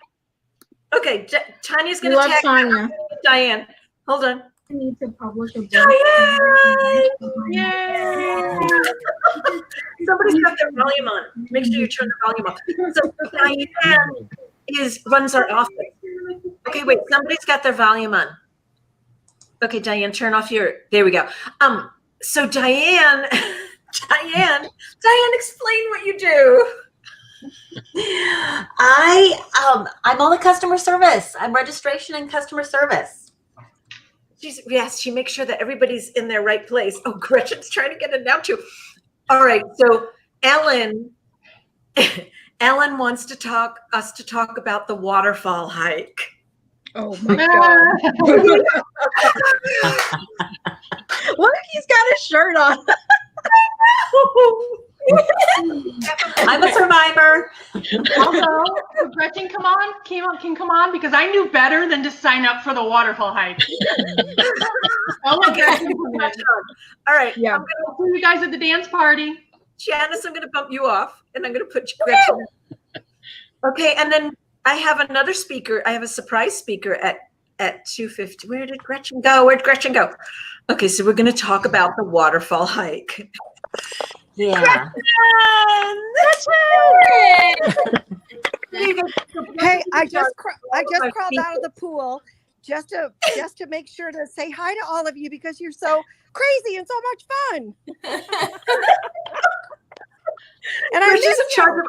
Okay, Tanya's going to tag Tanya. Diane. Hold on. I need to publish a book. Diane! Yay! Somebody's got their volume on. Make sure you turn the volume off. So Diane runs our office. Okay, wait. Somebody's got their volume on. Okay, Diane, turn off there we go. So Diane, explain what you do. I'm all the customer service. I'm registration and customer service. She makes sure that everybody's in their right place. Oh, Gretchen's trying to get in now too. All right, so Ellen wants us to talk about the waterfall hike. Oh my God. Look, he's got his shirt on. I'm a survivor. Also, Gretchen, come on, because I knew better than to sign up for the waterfall hike. All right, yeah. I'm going to see you guys at the dance party. Janice, I'm going to bump you off, and I'm going to put Gretchen in. Okay, and then I have another speaker. I have a surprise speaker at 2:50. Where did Gretchen go? Where'd Gretchen go? Okay, so we're going to talk about the waterfall hike. Yeah. Hey, I just crawled out of the pool just to make sure to say hi to all of you because you're so crazy and so much fun. And I She's in charge of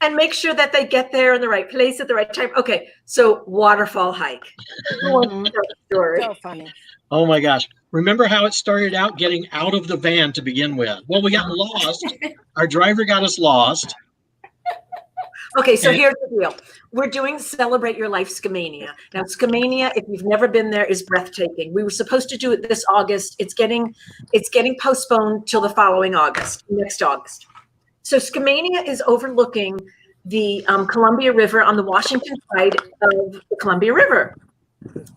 and make sure that they get there in the right place at the right time. Okay, so waterfall hike. So funny. Oh my gosh. Remember how it started out getting out of the van to begin with? Well, we got lost. Our driver got us lost. Okay, so here's the deal. We're doing Celebrate Your Life Skamania. Now, Skamania, if you've never been there, is breathtaking. We were supposed to do it this August. It's getting postponed till the following August, next August. So Skamania is overlooking the Columbia River on the Washington side of the Columbia River.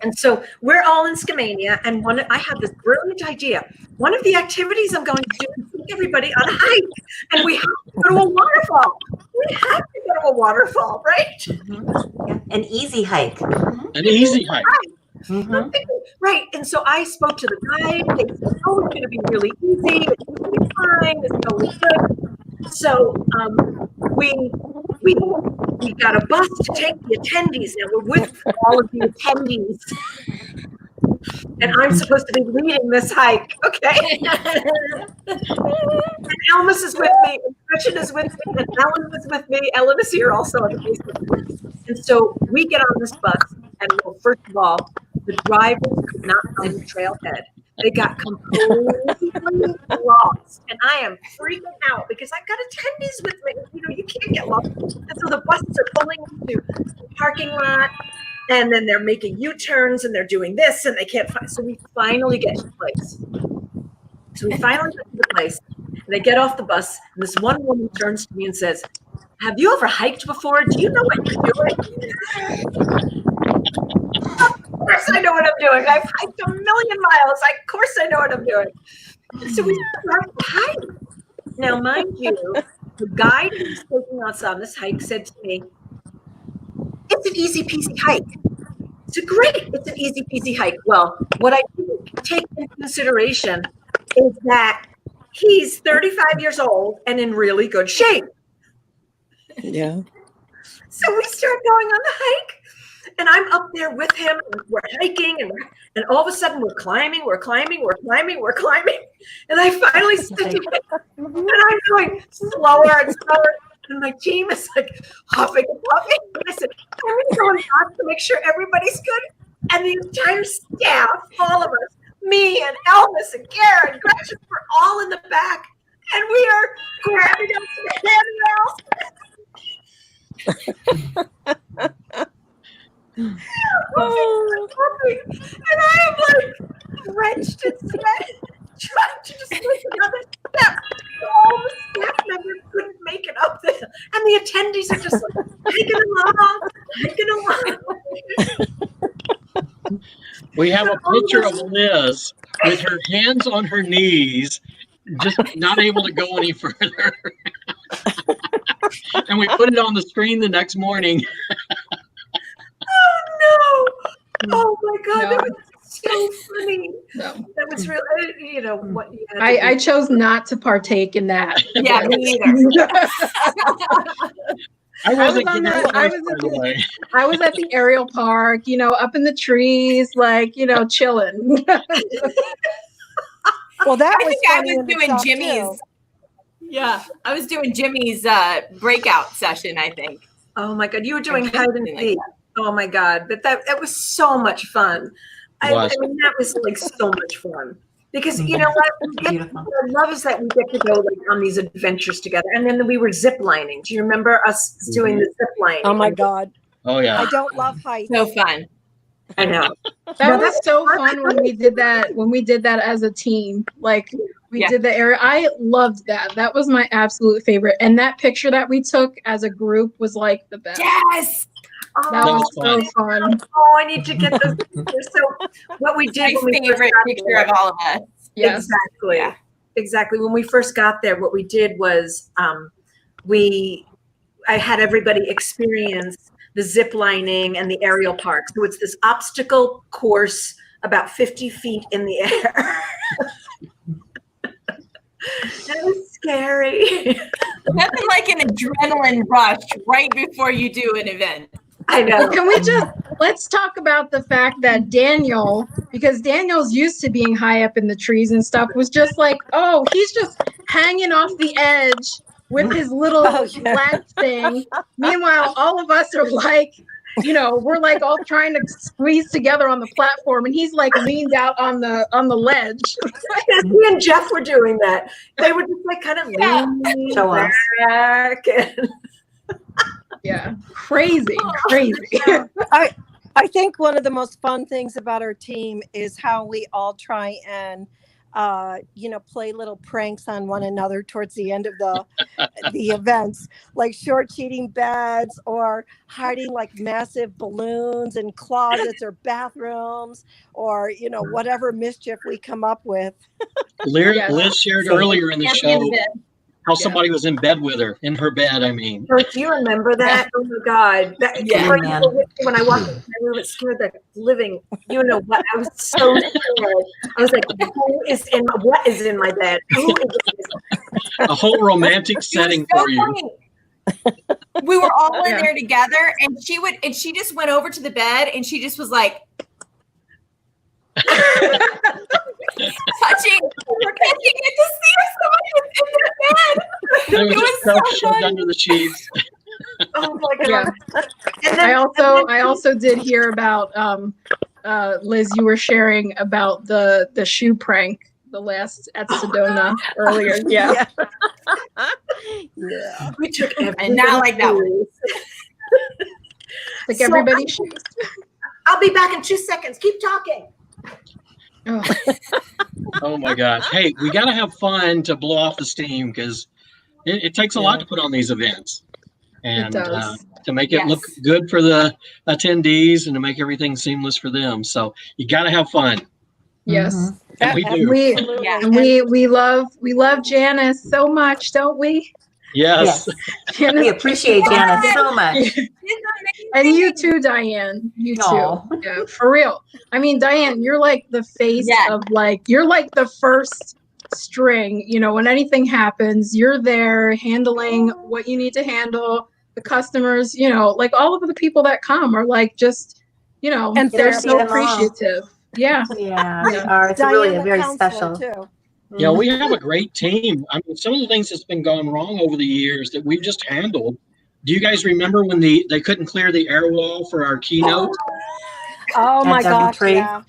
And so we're all in Skamania, and I have this brilliant idea. One of the activities I'm going to do is take everybody on a hike, and we have to go to a waterfall. We have to go to a waterfall, right? Mm-hmm. Yeah. An easy hike. An easy hike. Mm-hmm. Right. And so I spoke to the guide. They said, "Oh, it's going to be really easy. It's going to be fine. It's totally good." So we got a bus to take the attendees. Now we're with all of the attendees. And I'm supposed to be leading this hike, okay? And Elmas is with me, and Gretchen is with me, and Ellen is with me. Ellen is here also on the Facebook. And so we get on this bus, and well, first of all, the drivers could not find the trailhead. They got completely lost, and I am freaking out because I've got attendees with me. You know, you can't get lost. And so the buses are pulling into the parking lot, and then they're making U-turns, and they're doing this, and they can't find. So we finally get to the place. And they get off the bus, and this one woman turns to me and says, "Have you ever hiked before? Do you know what you're doing?" Of course I know what I'm doing. I've hiked 1,000,000 miles. Of course I know what I'm doing. So we start to hike. Now, mind you, the guide who's taking us on this hike said to me, "It's an easy peasy hike." I said, "Great, it's an easy peasy hike." Well, what I didn't take into consideration is that he's 35 years old and in really good shape. Yeah. So we start going on the hike. And I'm up there with him, and we're hiking, and all of a sudden we're climbing. And I finally sit down, and I'm going slower and slower. And my team is like huffing and puffing. And I said, "I'm going to go and talk to make sure everybody's good." And the entire staff, all of us, me and Elvis and Kara and Gretchen, we're all in the back. And we are grabbing up the handrails. And I am like drenched in sweat, trying to just make another step. All the staff members couldn't make it up there, and the attendees are just like taking along. We have a picture of Liz with her hands on her knees, just not able to go any further. And we put it on the screen the next morning. Oh no! Oh my God, that was so funny. That was really, you know what? I chose not to partake in that. Yeah, me either. I wasn't was on given that- a I choice, was by the way. I was at the aerial park, you know, up in the trees, like, you know, chilling. Well, that I was think I funny was in doing itself, Jimmy's. too. Yeah, I was doing Jimmy's breakout session, I think. Oh my God, you were doing Something hide and like seek. Oh my God, but that was so much fun. I mean, that was like so much fun. Because you know what? What I love is that we get to go like on these adventures together. And then we were zip lining. Do you remember us doing the zip lining? Oh my God. Oh yeah. I don't love heights. So fun. I know. That was so fun when we did that as a team. Like we did the area. I loved that. That was my absolute favorite. And that picture that we took as a group was like the best. Yes. That was so fun. Oh, I need to get those pictures. So what we did My when we favorite first got picture there- of all of us. Yes. Exactly. Yeah. Exactly. When we first got there, what we did was I had everybody experience the zip lining and the aerial park. So it's this obstacle course about 50 feet in the air. That was scary. Nothing like an adrenaline rush right before you do an event. I know. Well, can we let's talk about the fact that Daniel, because Daniel's used to being high up in the trees and stuff, was just like, oh, he's just hanging off the edge with his little latch thing. Meanwhile, all of us are like, you know, we're like all trying to squeeze together on the platform, and he's like leaned out on the ledge. Yes, me and Jeff were doing that. They were just like kind of leaning Show off. back. And Yeah, crazy. I think one of the most fun things about our team is how we all try and play little pranks on one another towards the end of the events, like short cheating beds or hiding like massive balloons in closets or bathrooms, or whatever mischief we come up with. Liz shared earlier in the show how somebody was in bed with her, in her bed, I mean. do you remember that? Oh my God. When I walked in my room, it scared the living, you know what? I was so scared. I was like, what is in my bed? Who is A whole romantic setting for you. We were all in there together, and she just went over to the bed, and she just was like touching. Because you get to see somebody in their bed. There was It just was stuff so shoved funny. under the sheets. Oh my God. Yeah. And then, I also did hear about Liz, you were sharing about the shoe prank the last at Sedona earlier. Yeah. Yeah. we took And now like that one. Like everybody's shoes. I'll be back in 2 seconds. Keep talking. Oh my gosh. Hey, we got to have fun to blow off the steam, because it takes a lot to put on these events. And to make it look good for the attendees and to make everything seamless for them. So you got to have fun. Yes. And we do. We love Janice so much, don't we? Yes. Janice, We appreciate Janice so much. And you too, Diane. You too. Aw. Yeah, for real. I mean, Diane, you're like the face of you're like the first string. You know, when anything happens, you're there handling what you need to handle. The customers, like all of the people that come are like just, and they're so appreciative. Yeah. Yeah, they are. It's really a very special. Yeah, we have a great team. I mean, some of the things that's been going wrong over the years that we've just handled. Do you guys remember when they couldn't clear the air wall for our keynote? Oh my gosh, yeah.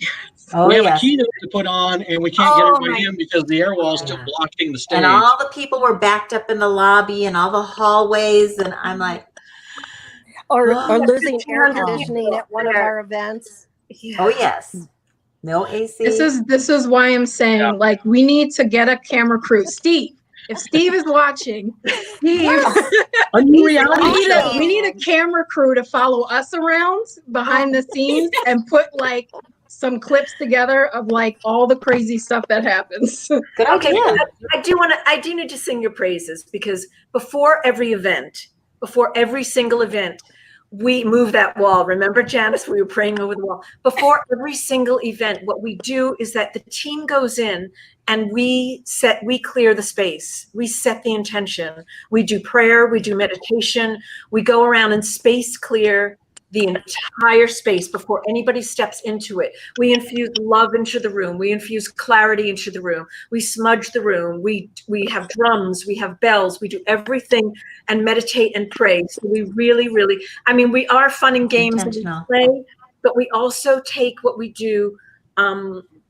We have a keynote to put on, and we can't get everybody in because the air wall is still blocking the stage. And all the people were backed up in the lobby and all the hallways, and I'm like, or losing air Oh. conditioning at one of our events. Oh yes. No AC. This is why I'm saying like we need to get a camera crew. Steve, if Steve is watching, Steve, A new reality we need a camera crew to follow us around behind the scenes and put like some clips together of like all the crazy stuff that happens. Good Okay, idea. I do need to sing your praises because before every single event, we move that wall. Remember, Janice, we were praying over the wall. Before every single event, what we do is that the team goes in and we clear the space. We set the intention. We do prayer, we do meditation. We go around and space clear the entire space before anybody steps into it. We infuse love into the room. We infuse clarity into the room. We smudge the room. We have drums, we have bells, we do everything and meditate and pray. So we really, really, I mean, we are fun and games and we play, but we also take what we do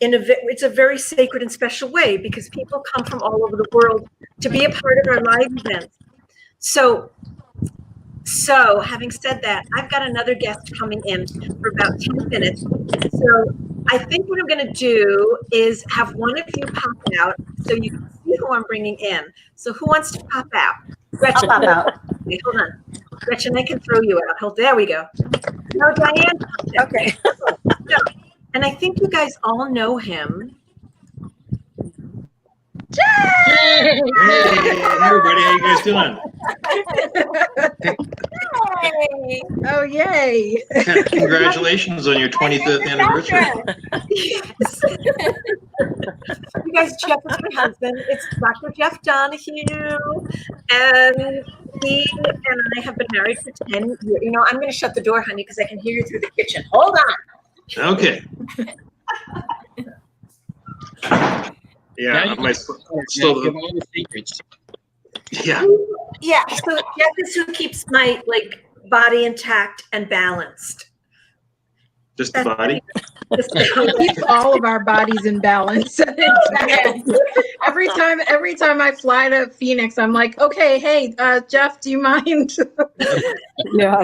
it's a very sacred and special way because people come from all over the world to be a part of our live events. So having said that, I've got another guest coming in for about 10 minutes. So I think what I'm going to do is have one of you pop out so you can see who I'm bringing in. So who wants to pop out? Gretchen, I'll pop out. Okay, hold on. Gretchen, I can throw you out. There we go. No, Diane. Okay. No. And I think you guys all know him. Hey, everybody, how you guys doing? Hey. Oh, yay. Congratulations on your 25th anniversary. Yes. You guys, Jeff is my husband. It's Dr. Jeff Donahue. And he and I have been married for 10 years. You know, I'm going to shut the door, honey, because I can hear you through the kitchen. Hold on. Okay. Yeah, Still give all the secrets. Yeah. Yeah. So Jeff is who keeps my body intact and balanced. Just the body? He keeps all of our bodies in balance. every time I fly to Phoenix, I'm like, okay, hey, Jeff, do you mind? Yeah.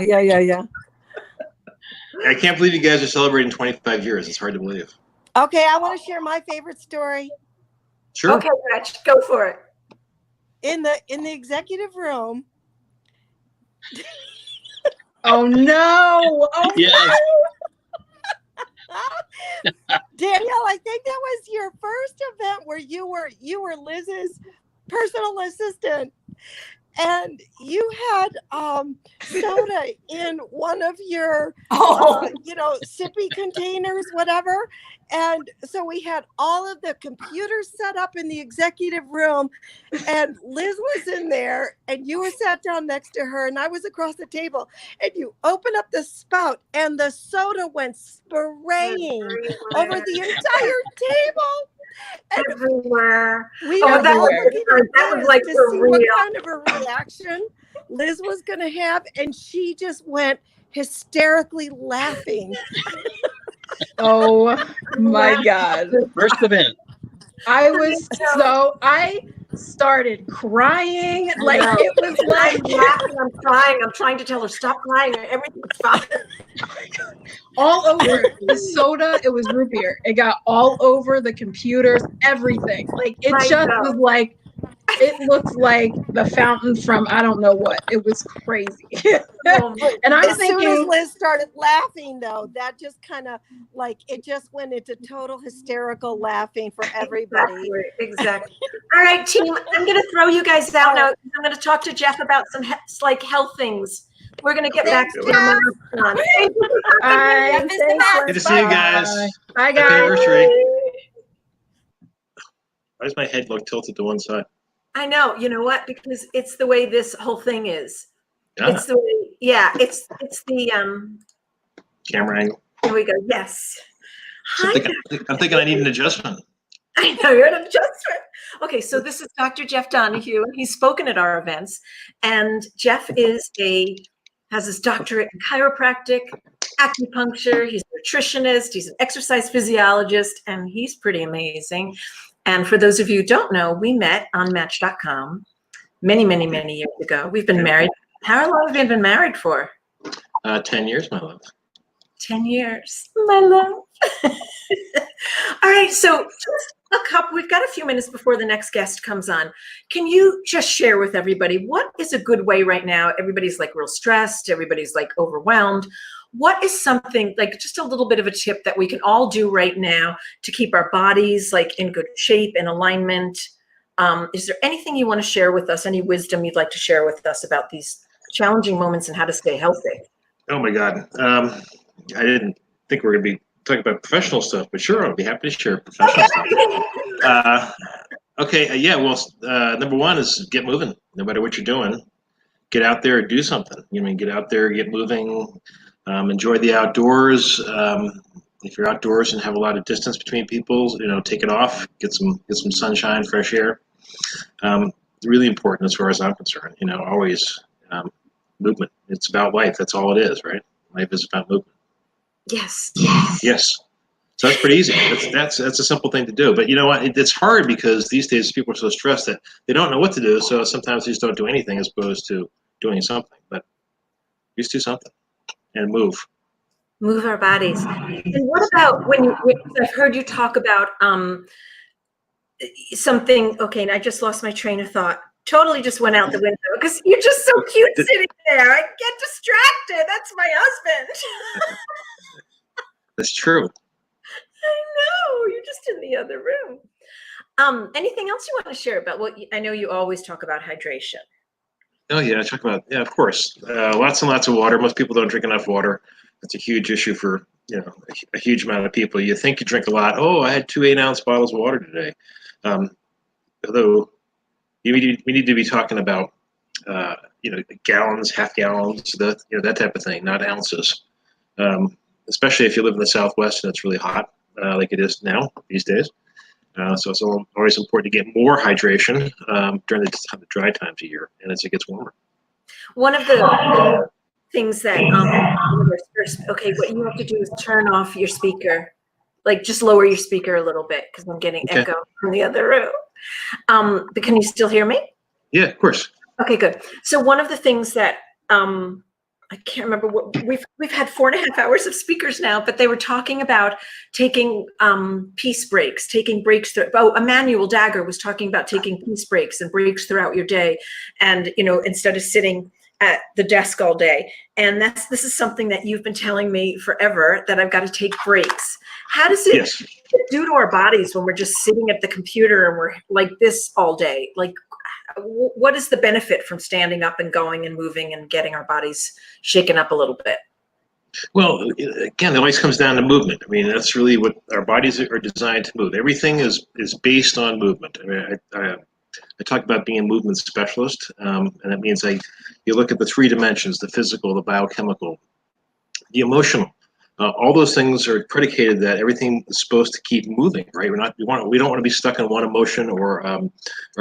I can't believe you guys are celebrating 25 years. It's hard to believe. Okay, I want to share my favorite story. Sure. Okay, Gretch, go for it. In the executive room. Oh no! Oh yes. No! Danielle, I think that was your first event where you were Liz's personal assistant, and you had soda in one of your sippy containers, whatever. And so we had all of the computers set up in the executive room, and Liz was in there, and you were sat down next to her, and I was across the table, and you open up the spout, and the soda went spraying over the entire table. Everywhere. We were all looking That at was Liz to for see real. what kind of a reaction Liz was going to have, and she just went hysterically laughing. Oh my God. First event. I started crying. Like it was like I'm laughing, I'm crying. I'm trying to tell her, stop crying. Everything's fine. all over the soda. It was root beer. It got all over the computers, everything. Like it just was like, it looked like the fountain from I don't know what. It was crazy. And I'm as thinking, soon as Liz started laughing, though, that just kind of like it just went into total hysterical laughing for everybody. Exactly. All right, team. I'm going to throw you guys out now. I'm going to talk to Jeff about some health things. We're going to get back to our marathon. Good to see you guys. Bye, Happy guys. anniversary. Why does my head look tilted to one side? I know. You know what? Because it's the way this whole thing is. Yeah. It's the way. Yeah. It's the Camera angle. Here we go. Yes. I'm thinking I need an adjustment. I know you're an adjustment. Okay, so this is Dr. Jeff Donahue, and he's spoken at our events. And Jeff has his doctorate in chiropractic, acupuncture. He's a nutritionist. He's an exercise physiologist, and he's pretty amazing. And for those of you who don't know, we met on Match.com many, many, many years ago. We've been married. How long have we been married for? 10 years, my love. 10 years, my love. All right, so just a couple, we've got a few minutes before the next guest comes on. Can you just share with everybody, what is a good way right now? Everybody's like real stressed, everybody's like overwhelmed. What is something, like just a little bit of a tip that we can all do right now to keep our bodies like in good shape and alignment? Is there anything you want to share with us, any wisdom you'd like to share with us about these challenging moments and how to stay healthy? Oh my God. I didn't think we were going to be talking about professional stuff, but sure, I'll be happy to share professional stuff. Okay, yeah, well, number one is get moving. No matter what you're doing, get out there and do something. You know, get out there, get moving, enjoy the outdoors. If you're outdoors and have a lot of distance between people, you know, take it off, get some sunshine, fresh air. Really important as far as I'm concerned. You know, always movement. It's about life. That's all it is, right? Life is about movement. Yes. Yes. So that's pretty easy. That's a simple thing to do. But you know what? It's hard because these days people are so stressed that they don't know what to do. So sometimes they just don't do anything as opposed to doing something. But just do something and move. Move our bodies. And what about when I've heard you talk about something, okay, and I just lost my train of thought. Totally just went out the window because you're just so cute sitting there. I get distracted. That's my husband. That's true. I know. You're just in the other room. Anything else you want to share about I know you always talk about hydration. Oh yeah, talk about, yeah, of course. Lots and lots of water. Most people don't drink enough water. That's a huge issue for, you know, a huge amount of people. You think you drink a lot. Oh, I had 2 8-ounce bottles of water today. Although we need to be talking about, you know, gallons, half gallons, that type of thing, not ounces. Especially if you live in the Southwest and it's really hot, like it is now these days. So it's always important to get more hydration during the dry times of year and as it gets warmer. One of the things that, okay, what you have to do is turn off your speaker. Like just lower your speaker a little bit because I'm getting echo from the other room. But can you still hear me? Yeah, of course. Okay, good. So one of the things that I can't remember what we've had 4.5 hours of speakers now, but they were talking about taking peace breaks, taking breaks through. Oh, Emmanuel Dagger was talking about taking peace breaks and breaks throughout your day, and you know, instead of sitting at the desk all day. And this is something that you've been telling me forever, that I've got to take breaks. How does it do to our bodies when we're just sitting at the computer and we're like this all day? Like, what is the benefit from standing up and going and moving and getting our bodies shaken up a little bit? Well, again, it always comes down to movement. I mean, that's really what our bodies are designed to move. Everything is based on movement. I mean, I talk about being a movement specialist, and that means you look at the 3 dimensions: the physical, the biochemical, the emotional. All those things are predicated that everything is supposed to keep moving, right? We don't want to be stuck in one emotion or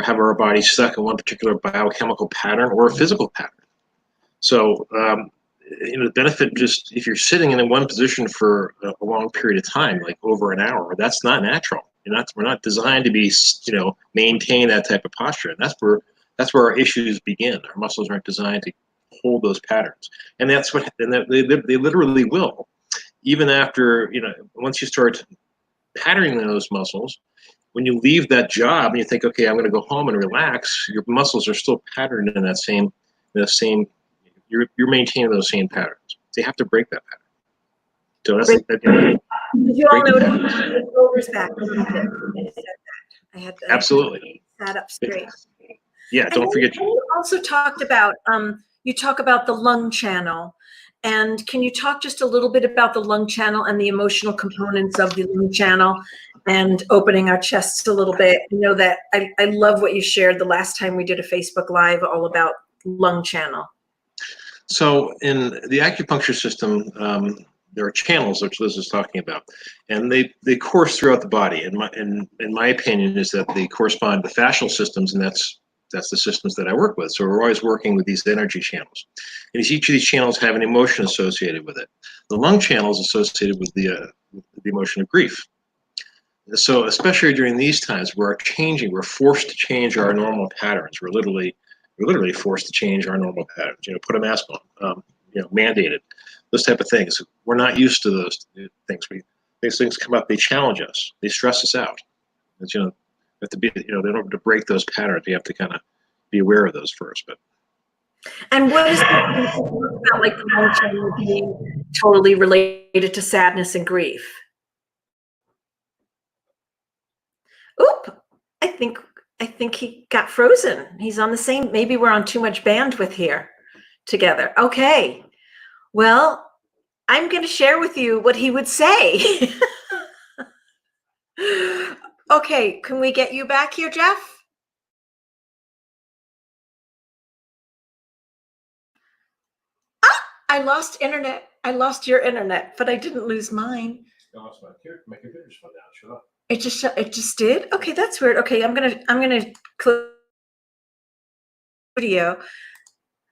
have our body stuck in one particular biochemical pattern or a physical pattern. So, you know, the benefit, just if you're sitting in one position for a long period of time, like over an hour, that's not natural. We're not designed to be, you know, maintain that type of posture. And that's where our issues begin. Our muscles aren't designed to hold those patterns, and they literally will. Even after, you know, once you start patterning those muscles, when you leave that job and you think, okay, I'm going to go home and relax, your muscles are still patterned in that same, you're maintaining those same patterns. They have to break that pattern. So Did you all notice the shoulders back a little bit when I said that? I had to absolutely sat up straight. Yeah, don't forget. You also talked about you talk about the lung channel. And can you talk just a little bit about the lung channel and the emotional components of the lung channel and opening our chests a little bit? You know that I love what you shared the last time we did a Facebook Live all about lung channel. So in the acupuncture system, there are channels, which Liz was talking about, and they course throughout the body. And in my opinion is that they correspond to fascial systems, and that's the systems that I work with. So we're always working with these energy channels. And each of these channels have an emotion associated with it. The lung channel is associated with the emotion of grief. So especially during these times, we're forced to change our normal patterns. We're literally forced to change our normal patterns. You know, put a mask on. mandated, those type of things. We're not used to those things. These things come up, they challenge us, they stress us out. It's, have to be, in order to break those patterns, we have to kind of be aware of those first. But and what is about like the lung channel being totally related to sadness and grief? Oop, I think he got frozen. He's on the same, maybe we're on too much bandwidth here together. Okay. Well, I'm going to share with you what he would say. Okay, can we get you back here, Jeff? I lost internet. I lost your internet, but I didn't lose mine. no, it's not here. My computer's shut down. Shut up. It just did. Okay, that's weird. Okay, I'm gonna click video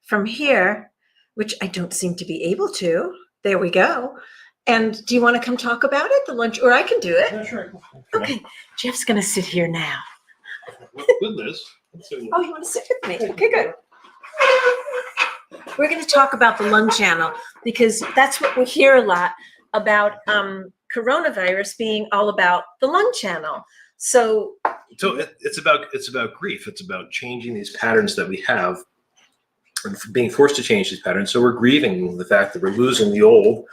from here, which I don't seem to be able to. There we go. And do you want to come talk about it, the lunch, or I can do it? Yeah, sure. Okay, Jeff's gonna sit here now. Good, Liz. Oh, you want to sit with me? Okay, good. We're going to talk about the lung channel because that's what we hear a lot about coronavirus being all about the lung channel. So it's about grief. It's about changing these patterns that we have and being forced to change these patterns. So we're grieving the fact that we're losing the old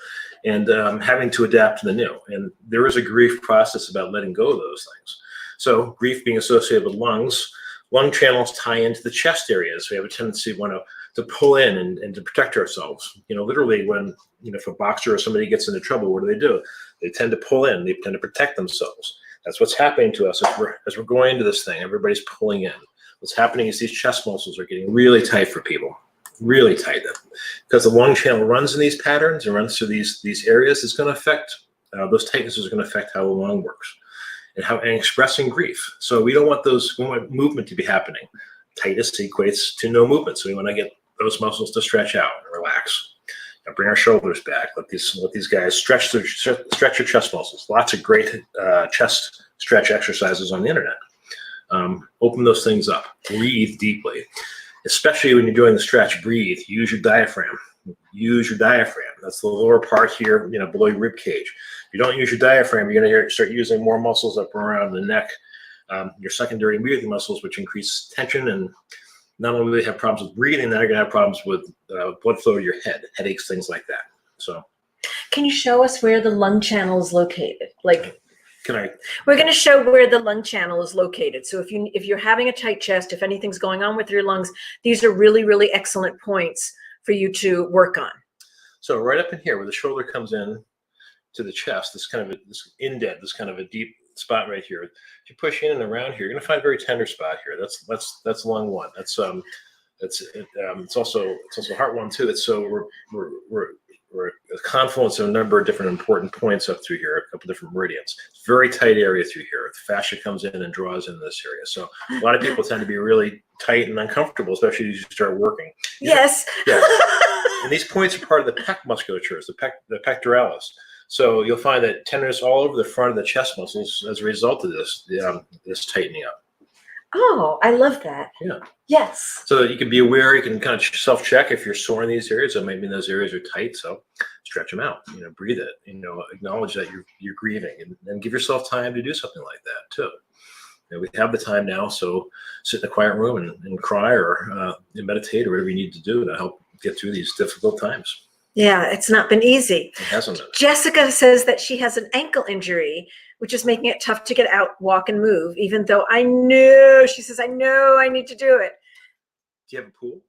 and having to adapt to the new. And there is a grief process about letting go of those things. So grief being associated with lungs, lung channels tie into the chest areas. We have a tendency to pull in and to protect ourselves. Literally when, if a boxer or somebody gets into trouble, what do? They tend to pull in, they tend to protect themselves. That's what's happening to us as we're going into this thing. Everybody's pulling in. What's happening is these chest muscles are getting really tight for people, really tight. Because the lung channel runs in these patterns and runs through these areas, it's going to affect, those tightnesses are going to affect how the lung works and expressing grief. So we want movement to be happening. Tightness equates to no movement. So we want to get those muscles to stretch out and relax. And bring our shoulders back. Let these guys stretch your chest muscles. Lots of great chest stretch exercises on the internet. Open those things up. Breathe deeply. Especially when you're doing the stretch, breathe. Use your diaphragm. Use your diaphragm. That's the lower part here, below your rib cage. If you don't use your diaphragm, you're going to start using more muscles up around the neck, your secondary breathing muscles, which increase tension. And not only do they have problems with breathing, they're going to have problems with blood flow to your head, headaches, things like that. So, can you show us where the lung channel is located? We're going to show where the lung channel is located. So if you're having a tight chest, if anything's going on with your lungs, these are really, really excellent points for you to work on. So right up in here, where the shoulder comes in to the chest, this kind of a deep spot right here. If you push in and around here, you're going to find a very tender spot here. That's lung one. It's also heart one too. We're a confluence of a number of different important points up through here, a couple different meridians. It's a very tight area through here. The fascia comes in and draws into this area. So a lot of people tend to be really tight and uncomfortable, especially as you start working. Yes. Yeah. And these points are part of the pec musculature, the pectoralis. So you'll find that tenderness all over the front of the chest muscles as a result of this tightening up. Oh, I love that. Yeah. Yes. So that you can be aware, you can kind of self-check if you're sore in these areas, or maybe those areas are tight. So stretch them out. Breathe it. Acknowledge that you're grieving, and give yourself time to do something like that too. We have the time now, so sit in a quiet room and cry or meditate or whatever you need to do to help get through these difficult times. Yeah, it's not been easy. It hasn't been. Jessica says that she has an ankle injury, which is making it tough to get out, walk, and move, even though she says, I know I need to do it. Do you have a pool?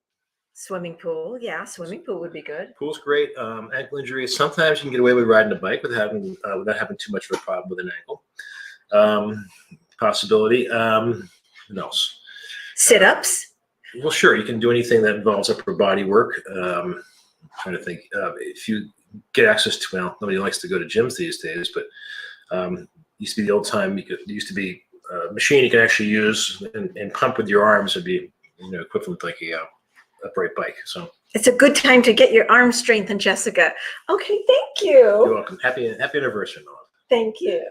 Swimming pool. Yeah, swimming pool would be good. Pool's great. Ankle injuries, sometimes you can get away with riding a bike without having too much of a problem with an ankle. Possibility. What else? Sit-ups? Well, sure. You can do anything that involves upper body work. Trying to think, if you get access to, nobody likes to go to gyms these days, but used to be the old time. There used to be a machine you can actually use and pump with your arms. Would be equivalent like a upright bike. So it's a good time to get your arm strengthened, Jessica. Okay, thank you. You're welcome. Happy anniversary, Noah. Thank you.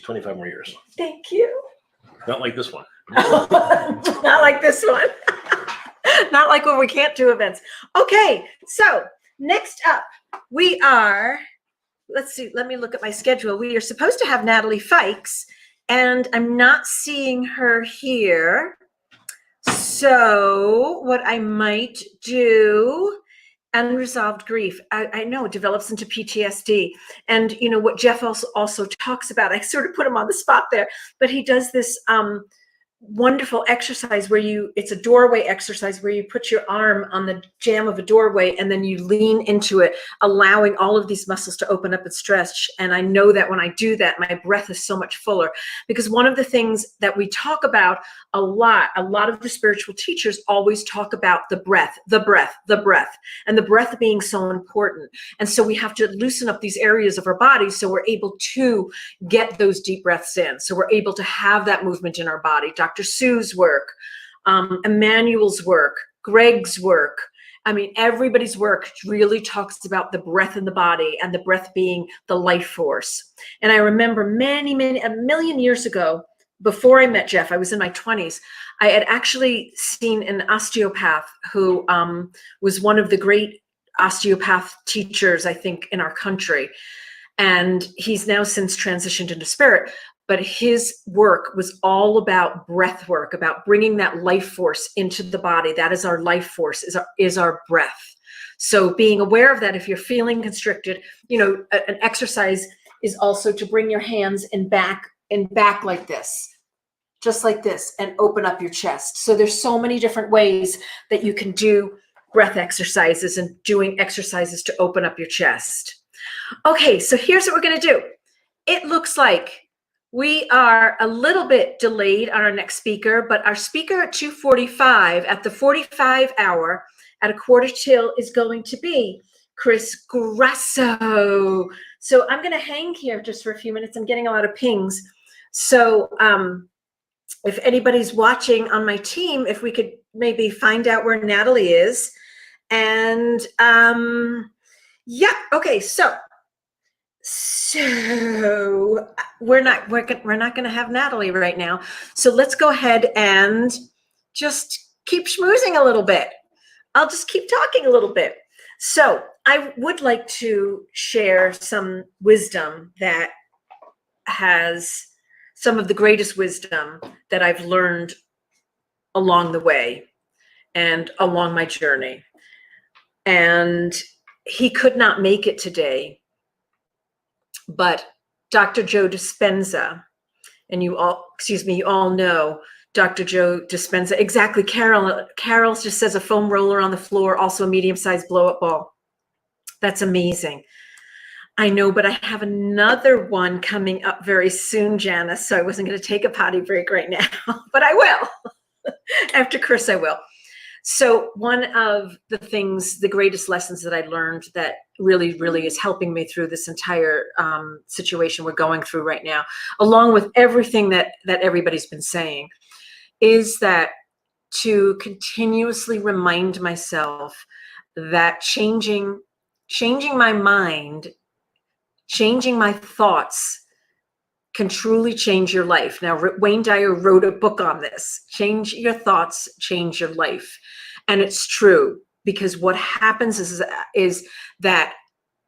25 more years. Thank you. Not like this one. Not like this one. Not like when we can't do events. Okay, so next up, we are, let's see, let me look at my schedule. We are supposed to have Natalie Fikes, and I'm not seeing her here. So what I might do, unresolved grief, I know it develops into PTSD. And you know what Jeff also talks about, I sort of put him on the spot there, but he does this wonderful exercise where it's a doorway exercise where you put your arm on the jamb of a doorway and then you lean into it, allowing all of these muscles to open up and stretch. And I know that when I do that, my breath is so much fuller, because one of the things that we talk about a lot of the spiritual teachers always talk about the breath, the breath, the breath, and the breath being so important. And so we have to loosen up these areas of our body so we're able to get those deep breaths in. So we're able to have that movement in our body. Dr. Sue's work, Emmanuel's work, Greg's work. I mean, everybody's work really talks about the breath in the body and the breath being the life force. And I remember a million years ago, before I met Jeff, I was in my 20s, I had actually seen an osteopath who was one of the great osteopath teachers, I think, in our country. And he's now since transitioned into spirit. But his work was all about breath work, about bringing that life force into the body. That is our life force, is our breath. So being aware of that, if you're feeling constricted, you know, an exercise is also to bring your hands in back like this, just like this, and open up your chest. So there's so many different ways that you can do breath exercises and doing exercises to open up your chest. Okay, so here's what we're gonna do. It looks like we are a little bit delayed on our next speaker, but our speaker at 2:45, at the 45 hour, at 1:45 is going to be Chris Grasso. So I'm going to hang here just for a few minutes. I'm getting a lot of pings. So if anybody's watching on my team, if we could maybe find out where Natalie is. And yeah, okay, so we're not going to have Natalie right now. So let's go ahead and just keep schmoozing a little bit. I'll just keep talking a little bit. So I would like to share some wisdom that has some of the greatest wisdom that I've learned along the way and along my journey. And he could not make it today, but Dr. Joe Dispenza, and you all know Dr. Joe Dispenza. Exactly, Carol just says a foam roller on the floor, also a medium-sized blow-up ball. That's amazing. I know, but I have another one coming up very soon, Janice, so I wasn't going to take a potty break right now, but I will. After Chris, I will. So one of the things, the greatest lessons that I learned that really, really is helping me through this entire situation we're going through right now, along with everything that everybody's been saying, is that to continuously remind myself that changing my mind, changing my thoughts can truly change your life. Now, Wayne Dyer wrote a book on this. Change your thoughts, change your life. And it's true, because what happens is that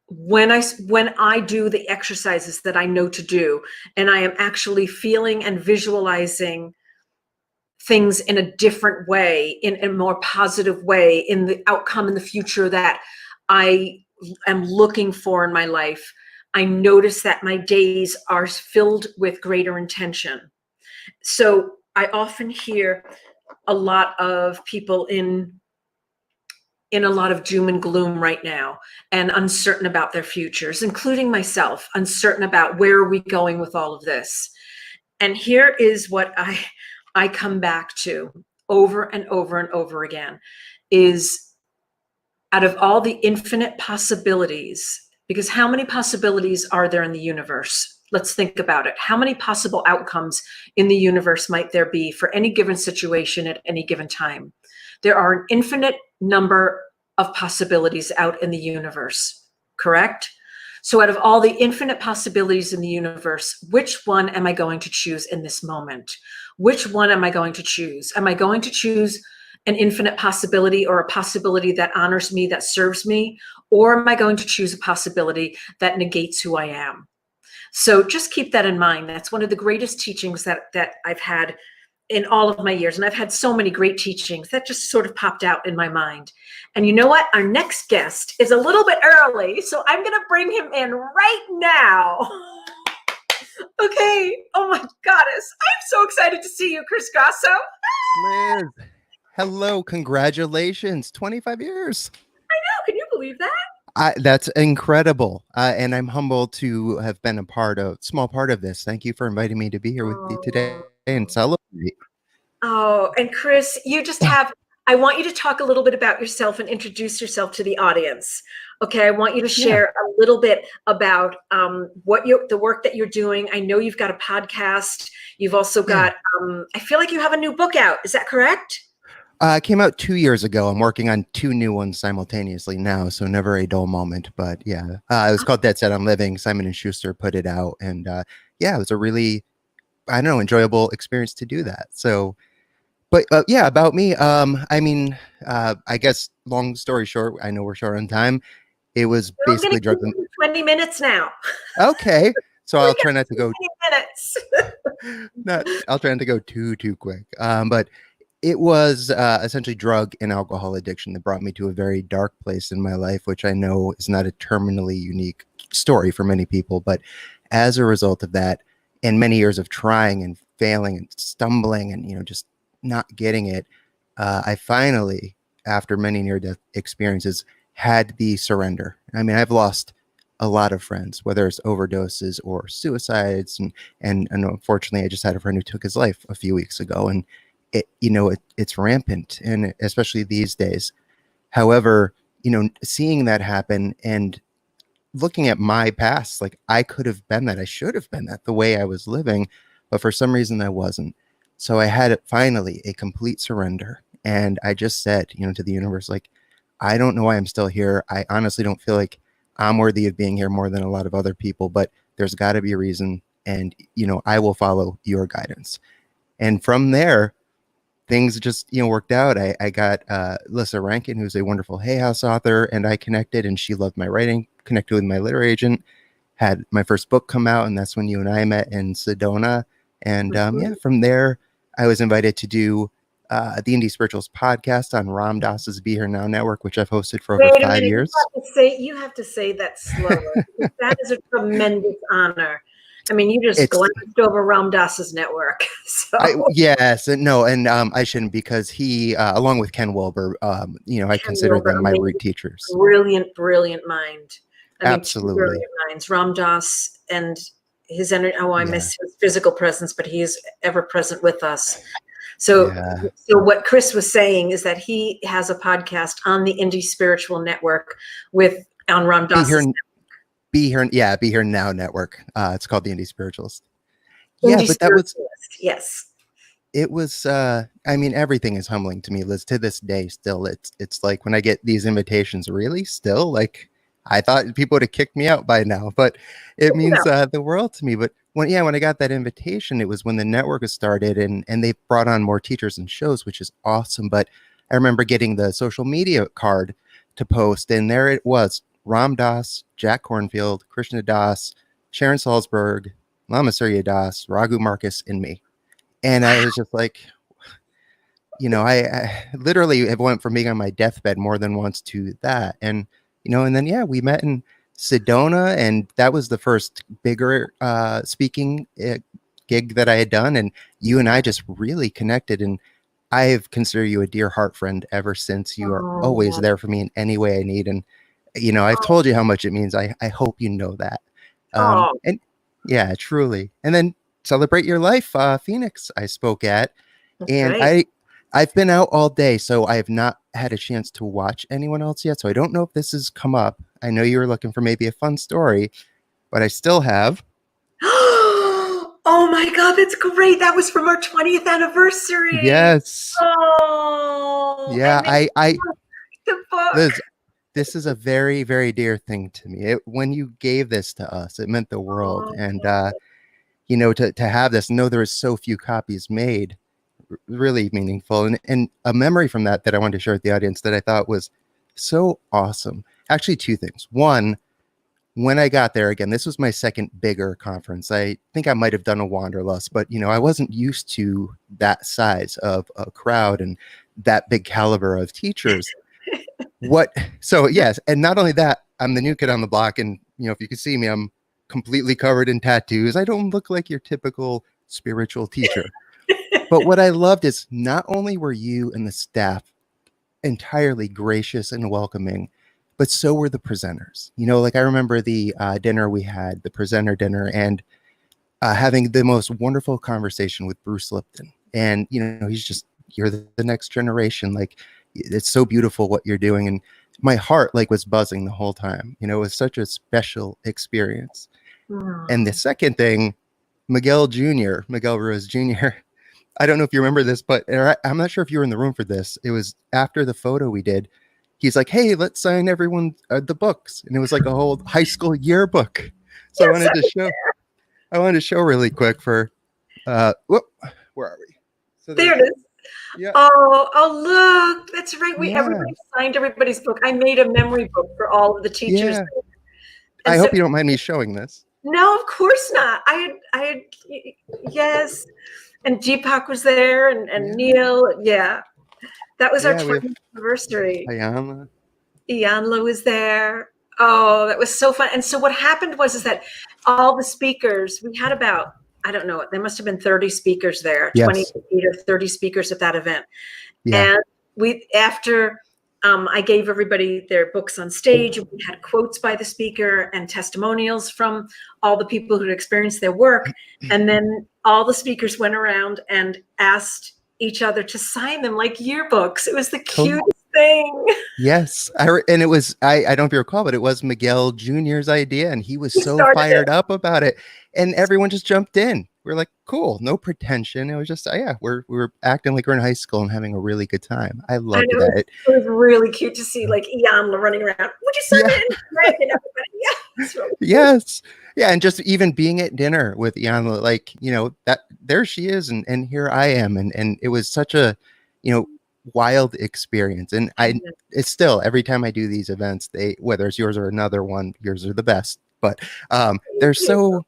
when I do the exercises that I know to do, and I am actually feeling and visualizing things in a different way, in a more positive way, in the outcome in the future that I am looking for in my life, I notice that my days are filled with greater intention. So I often hear a lot of people in a lot of doom and gloom right now, and uncertain about their futures, including myself, uncertain about where are we going with all of this. And here is what I come back to over and over and over again, is out of all the infinite possibilities, because how many possibilities are there in the universe? Let's think about it. How many possible outcomes in the universe might there be for any given situation at any given time? There are an infinite number of possibilities out in the universe, correct? So out of all the infinite possibilities in the universe, which one am I going to choose in this moment? Which one am I going to choose? Am I going to choose an infinite possibility or a possibility that honors me, that serves me? Or am I going to choose a possibility that negates who I am? So just keep that in mind. That's one of the greatest teachings that I've had in all of my years. And I've had so many great teachings that just sort of popped out in my mind. And you know what? Our next guest is a little bit early, so I'm going to bring him in right now. Okay. Oh my goddess. I'm so excited to see you, Chris Grasso. Liz, hello. Congratulations. 25 years. I know. Can you believe that? That's incredible. And I'm humbled to have been small part of this. Thank you for inviting me to be here with you today and celebrate. Oh, and Chris, I want you to talk a little bit about yourself and introduce yourself to the audience. Okay, I want you to share a little bit about the work that you're doing. I know you've got a podcast. You've also got, I feel like you have a new book out. Is that correct? It came out 2 years ago. I'm working on 2 new ones simultaneously now, so never a dull moment. But yeah, it was called Dead Set on Living. Simon & Schuster put it out. And it was a really, enjoyable experience to do that. So, but yeah, about me. I guess long story short, I know we're short on time. It was basically drugs. 20 minutes now. Okay. So I'll try not to go 20 minutes. I'll try not to go too quick. But it was essentially drug and alcohol addiction that brought me to a very dark place in my life, which I know is not a terminally unique story for many people. But as a result of that, and many years of trying and failing and stumbling and, just not getting it, I finally, after many near-death experiences, had the surrender. I mean, I've lost a lot of friends, whether it's overdoses or suicides. And unfortunately, I just had a friend who took his life a few weeks ago. And it's rampant, and especially these days. However, seeing that happen and looking at my past, like I could have been that, I should have been that the way I was living, but for some reason I wasn't. So I had finally a complete surrender. And I just said, to the universe, like, I don't know why I'm still here. I honestly don't feel like I'm worthy of being here more than a lot of other people, but there's got to be a reason. And, I will follow your guidance. And from there, things just, worked out. I got Lissa Rankin, who's a wonderful Hay House author, and I connected, and she loved my writing, connected with my literary agent, had my first book come out, and that's when you and I met in Sedona. And from there, I was invited to do the Indie Spirituals podcast on Ram Dass's Be Here Now network, which I've hosted for over 5 years. You have to say that slower. That is a tremendous honor. I mean, you just glanced over Ram Dass's network. So. I shouldn't, because he, along with Ken Wilber, I consider them my root teachers. Brilliant mind. Absolutely. Brilliant minds. Ram Dass and his energy. Oh, I miss his physical presence, but he is ever present with us. So what Chris was saying is that he has a podcast on the Indie Spiritual Network on Ram Dass's Be Here Now network. It's called the Indie Spiritualist. Yes. It was, everything is humbling to me, Liz, to this day. Still, it's like when I get these invitations, really still, like, I thought people would have kicked me out by now, but it means the world to me. But when I got that invitation, it was when the network was started, and they brought on more teachers and shows, which is awesome. But I remember getting the social media card to post, and there it was: Ram Dass, Jack Kornfield, Krishna Das, Sharon Salzberg, Lama Surya Das, Raghu Marcus, and me. And I was just like, I literally have went from being on my deathbed more than once to that. And, and then, we met in Sedona, and that was the first bigger speaking gig that I had done. And you and I just really connected. And I have considered you a dear heart friend ever since. You are always there for me in any way I need. And, I've told you how much it means. I hope you know that. And yeah, truly. And then Celebrate Your Life, Phoenix, I spoke at. That's and right. I've been out all day, so I have not had a chance to watch anyone else yet. So I don't know if this has come up. I know you were looking for maybe a fun story, but I still have. Oh my God, that's great. That was from our 20th anniversary. Yes. Oh. Yeah, the book. Liz, this is a very, very dear thing to me. When you gave this to us, it meant the world. And, to have this, know there is so few copies made, really meaningful. And a memory from that I wanted to share with the audience that I thought was so awesome. Actually, two things. One, when I got there, again, this was my second bigger conference. I think I might have done a Wanderlust, but I wasn't used to that size of a crowd and that big caliber of teachers. So yes, and not only that, I'm the new kid on the block, and if you can see me, I'm completely covered in tattoos. I don't look like your typical spiritual teacher. But what I loved is not only were you and the staff entirely gracious and welcoming, but so were the presenters. Like I remember the dinner we had, the presenter dinner, and having the most wonderful conversation with Bruce Lipton. And, he's just, you're the next generation. Like, it's so beautiful what you're doing. And my heart was buzzing the whole time. It was such a special experience. And the second thing, Miguel Ruiz Jr., I don't know if you remember this, but I'm not sure if you were in the room for this. It was after the photo we did. He's like, hey, let's sign everyone the books. And it was like a whole high school yearbook. So I wanted to show really quick for, where are we? So there it is. Yeah. Oh, look, that's right. Everybody signed everybody's book. I made a memory book for all of the teachers. Yeah. I hope you don't mind me showing this. No, of course not. I had, yes. And Deepak was there and Neil. Yeah. That was our 20th anniversary. Iyanla was there. Oh, that was so fun. And so what happened was that all the speakers, we had about, I don't know, there must have been 30 speakers there, 28 or 30 speakers at that event. Yeah. And after I gave everybody their books on stage, we had quotes by the speaker and testimonials from all the people who had experienced their work. And then all the speakers went around and asked each other to sign them like yearbooks. It was the cutest thing. Yes. And it was, I don't know if you recall, but it was Miguel Jr.'s idea, and he was so fired up about it. And everyone just jumped in. We're like, cool, no pretension. It was just, we were acting like we're in high school and having a really good time. I loved that. It was really cute to see like Iyanla running around. Would you sign it? And everybody, yes. Yeah. And just even being at dinner with Iyanla, like, that there she is. And here I am. And it was such a, wild experience. And it's still, every time I do these events, whether it's yours or another one, yours are the best, but they're so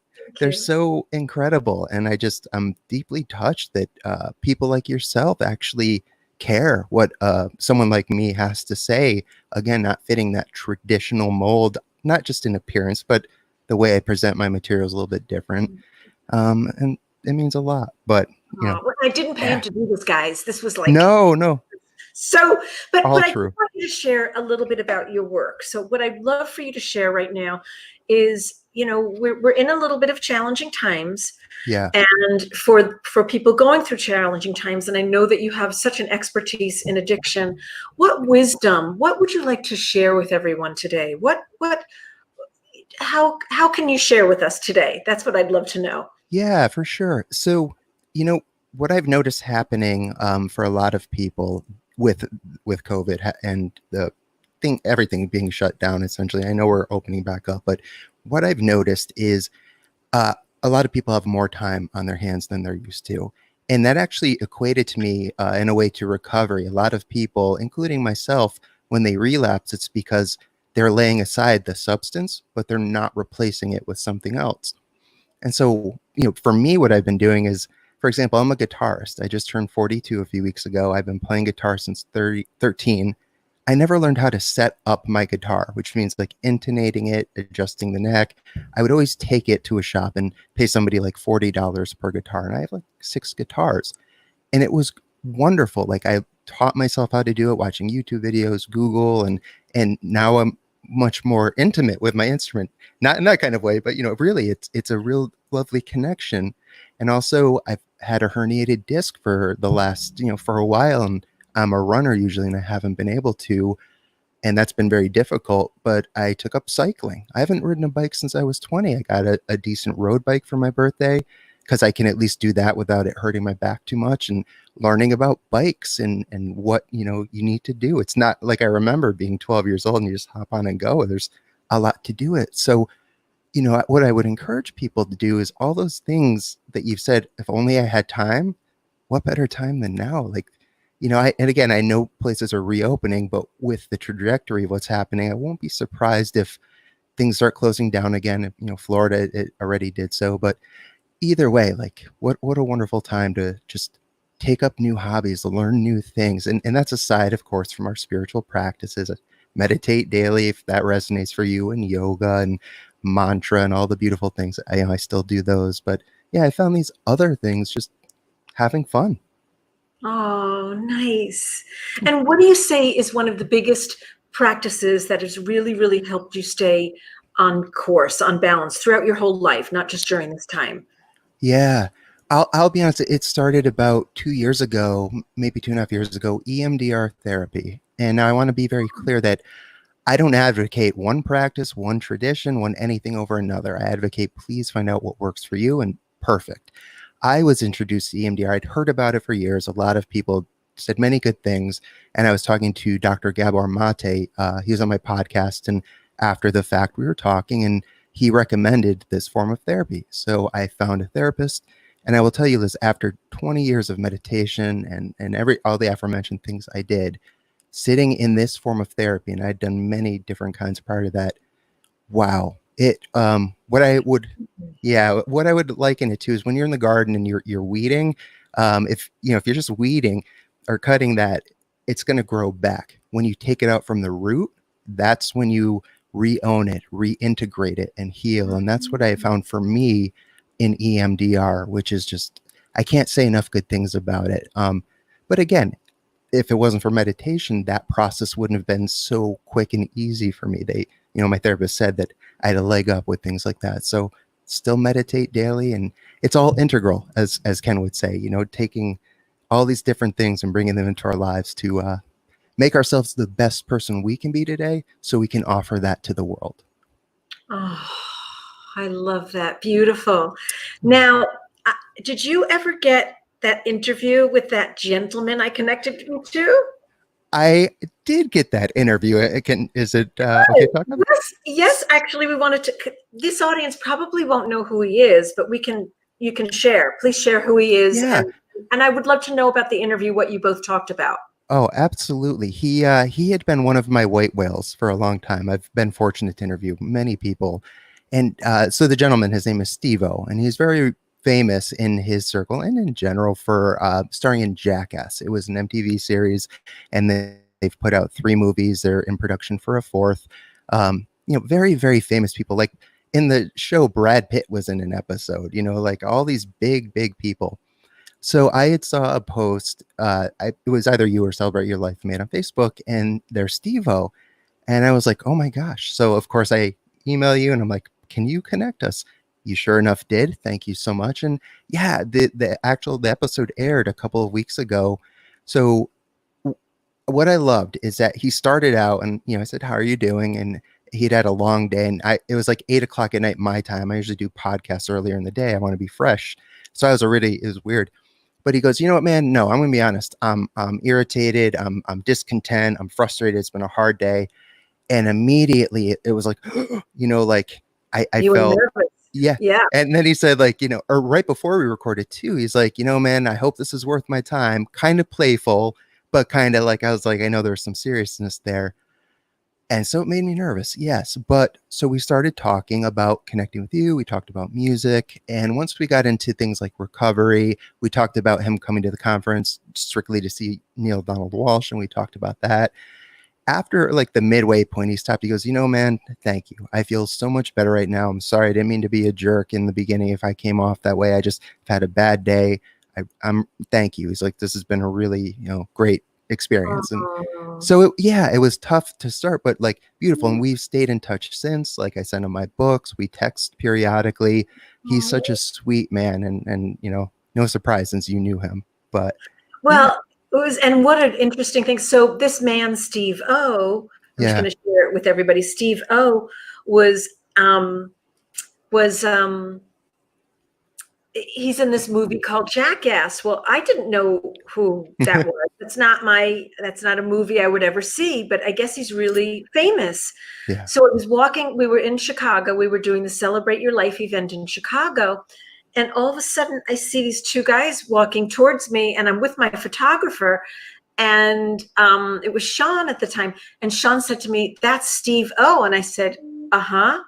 incredible. And I'm deeply touched that people like yourself actually care what someone like me has to say. Again, not fitting that traditional mold, not just in appearance, but the way I present my materials a little bit different. And it means a lot, but I didn't pay him to do this, guys. This was like no. So, but All I true. want you to share a little bit about your work. So what I'd love for you to share right now is, we're in a little bit of challenging times. Yeah. And for people going through challenging times, and I know that you have such an expertise in addiction, what would you like to share with everyone today? How can you share with us today? That's what I'd love to know. Yeah, for sure. So, what I've noticed happening for a lot of people with COVID and everything being shut down, essentially, I know we're opening back up, but what I've noticed is a lot of people have more time on their hands than they're used to. And that actually equated to me in a way to recovery. A lot of people, including myself, when they relapse, it's because they're laying aside the substance, but they're not replacing it with something else. And so, for me, what I've been doing is, for example, I'm a guitarist. I just turned 42 a few weeks ago. I've been playing guitar since 13. I never learned how to set up my guitar, which means like intonating it, adjusting the neck. I would always take it to a shop and pay somebody like $40 per guitar. And I have like 6 guitars. And it was wonderful. Like I taught myself how to do it, watching YouTube videos, Google, and now I'm much more intimate with my instrument. Not in that kind of way, but really it's a real lovely connection. And also I've had a herniated disc for the last, for a while, and I'm a runner usually, and I haven't been able to, and that's been very difficult, but I took up cycling. I haven't ridden a bike since I was 20. I got a decent road bike for my birthday because I can at least do that without it hurting my back too much, and learning about bikes and what, you need to do. It's not like I remember being 12 years old and you just hop on and go. There's a lot to do it. So, what I would encourage people to do is all those things that you've said, if only I had time, what better time than now? Like, you know, and again, I know places are reopening, but with the trajectory of what's happening, I won't be surprised if things start closing down again. You know, Florida, it already did so, but either way, like what a wonderful time to just take up new hobbies, learn new things. And that's aside, of course, from our spiritual practices. Meditate daily if that resonates for you, and yoga and mantra and all the beautiful things. I still do those, but yeah, I found these other things just having fun. Oh, nice. And what do you say is one of the biggest practices that has really, really helped you stay on course, on balance throughout your whole life, not just during this time? Yeah, I'll be honest. It started about 2 years ago, maybe 2.5 years ago, EMDR therapy. And now I want to be very clear that I don't advocate one practice, one tradition, one anything over another. I advocate please find out what works for you, and perfect. I was introduced to EMDR. I'd heard about it for years. A lot of people said many good things. And I was talking to Dr. Gabor Mate. He was on my podcast. And after the fact, we were talking, and he recommended this form of therapy. So I found a therapist. And I will tell you this, after 20 years of meditation and all the aforementioned things I did, sitting in this form of therapy, and I'd done many different kinds prior to that. Wow. What I would liken it to is when you're in the garden and you're weeding, if you're just weeding or cutting that, it's going to grow back. When you take it out from the root, that's when you re-own it, reintegrate it, and heal. And that's what I found for me in EMDR, which is just, I can't say enough good things about it. But again, if it wasn't for meditation, that process wouldn't have been so quick and easy for me. My therapist said that I had a leg up with things like that. So still meditate daily, and it's all integral, as Ken would say, taking all these different things and bringing them into our lives to make ourselves the best person we can be today, so we can offer that to the world. Oh, I love that. Beautiful. Now, did you ever get that interview with that gentleman I connected you to? I did get that interview. Is it okay talking about? Yes, actually, we wanted to. This audience probably won't know who he is, but you can share. Please share who he is. Yeah. And I would love to know about the interview, what you both talked about. Oh, absolutely. He had been one of my white whales for a long time. I've been fortunate to interview many people. And so the gentleman, his name is Steve-O, and he's very famous in his circle and in general for starring in Jackass. It was an MTV series, and they've put out 3 movies. They're in production for a 4th. Very, very famous people. Like in the show, Brad Pitt was in an episode, like all these big, big people. So I had saw a post, it was either you or Celebrate Your Life made on Facebook, and there's Steve-O. And I was like, oh my gosh. So of course I email you and I'm like, can you connect us? You sure enough did. Thank you so much. And yeah, the episode aired a couple of weeks ago. So what I loved is that he started out and, I said, how are you doing? And he'd had a long day, and it was like 8:00 at night, my time. I usually do podcasts earlier in the day. I want to be fresh. So it was weird. But he goes, you know what, man? No, I'm going to be honest. I'm irritated. I'm discontent. I'm frustrated. It's been a hard day. And immediately it was like, like I felt nervous. Yeah. And then he said, or right before we recorded too, he's like, man, I hope this is worth my time. Kind of playful, but kind of like, I was like, I know there's some seriousness there. And so it made me nervous. Yes. But so we started talking about connecting with you. We talked about music. And once we got into things like recovery, we talked about him coming to the conference strictly to see Neil Donald Walsh. And we talked about that. After the midway point, he stopped. He goes, man, thank you. I feel so much better right now. I'm sorry. I didn't mean to be a jerk in the beginning if I came off that way. I just had a bad day. Thank you. He's like, this has been a really, great experience. And so it was tough to start, but beautiful. And we've stayed in touch since. I send him my books. We text periodically. He's such a sweet man, and no surprise since you knew him. But it was, and what an interesting thing. So this man, Steve-O, I'm just going to share it with everybody. Steve-O was he's in this movie called Jackass. Well, I didn't know who that was. That's not a movie I would ever see, but I guess he's really famous. Yeah. So we were in Chicago. We were doing the Celebrate Your Life event in Chicago. and all of a sudden I see these two guys walking towards me, and I'm with my photographer, and it was Sean at the time, and Sean said to me, "That's Steve O," and I said, "Uh-huh."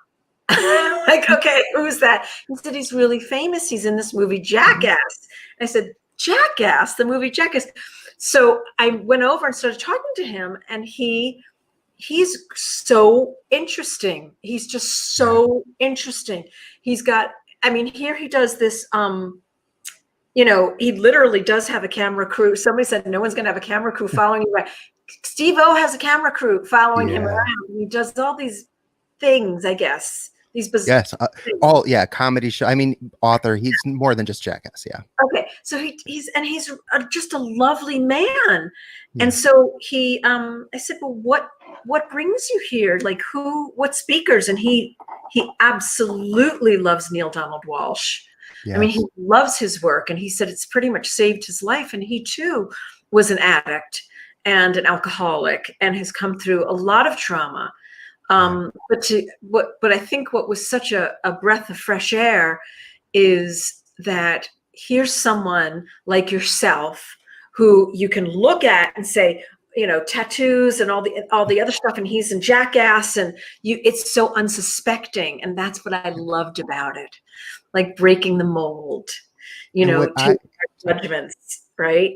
Like, okay, who's that? He said, "He's really famous. He's in this movie Jackass." I said, "Jackass, the movie Jackass." So I went over and started talking to him, and he's so interesting. He's just so interesting. He's got, I mean, here he does this, you know, he literally does have a camera crew. Somebody said no one's going to have a camera crew following you around. Steve O has a camera crew following him around. He does all these things, I guess. These bizarre Yes, comedy show. I mean, author. He's more than just Jackass. Yeah. Okay, so he's just a lovely man, and so he, I said, "Well, what brings you here? Like, what speakers?" And he absolutely loves Neil Donald Walsh. Yes. I mean, he loves his work, and he said it's pretty much saved his life. And he too was an addict and an alcoholic, and has come through a lot of trauma. But I think what was such a breath of fresh air is that here's someone like yourself who you can look at and say, you know, tattoos and all the other stuff, and he's in Jackass, and it's so unsuspecting, and that's what I loved about it, like breaking the mold, you know, judgments, right?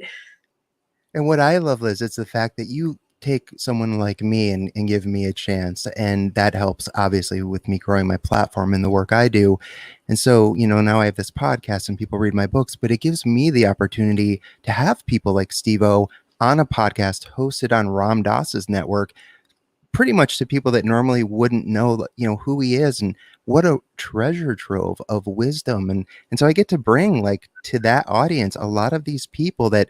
And what I love, Liz, it's the fact that you take someone like me and give me a chance, and that helps obviously with me growing my platform and the work I do. And so, you know, now I have this podcast and people read my books, but it gives me the opportunity to have people like Steve-O on a podcast hosted on Ram Dass's network, pretty much to people that normally wouldn't know, you know, who he is, and what a treasure trove of wisdom. And so I get to bring like to that audience a lot of these people that,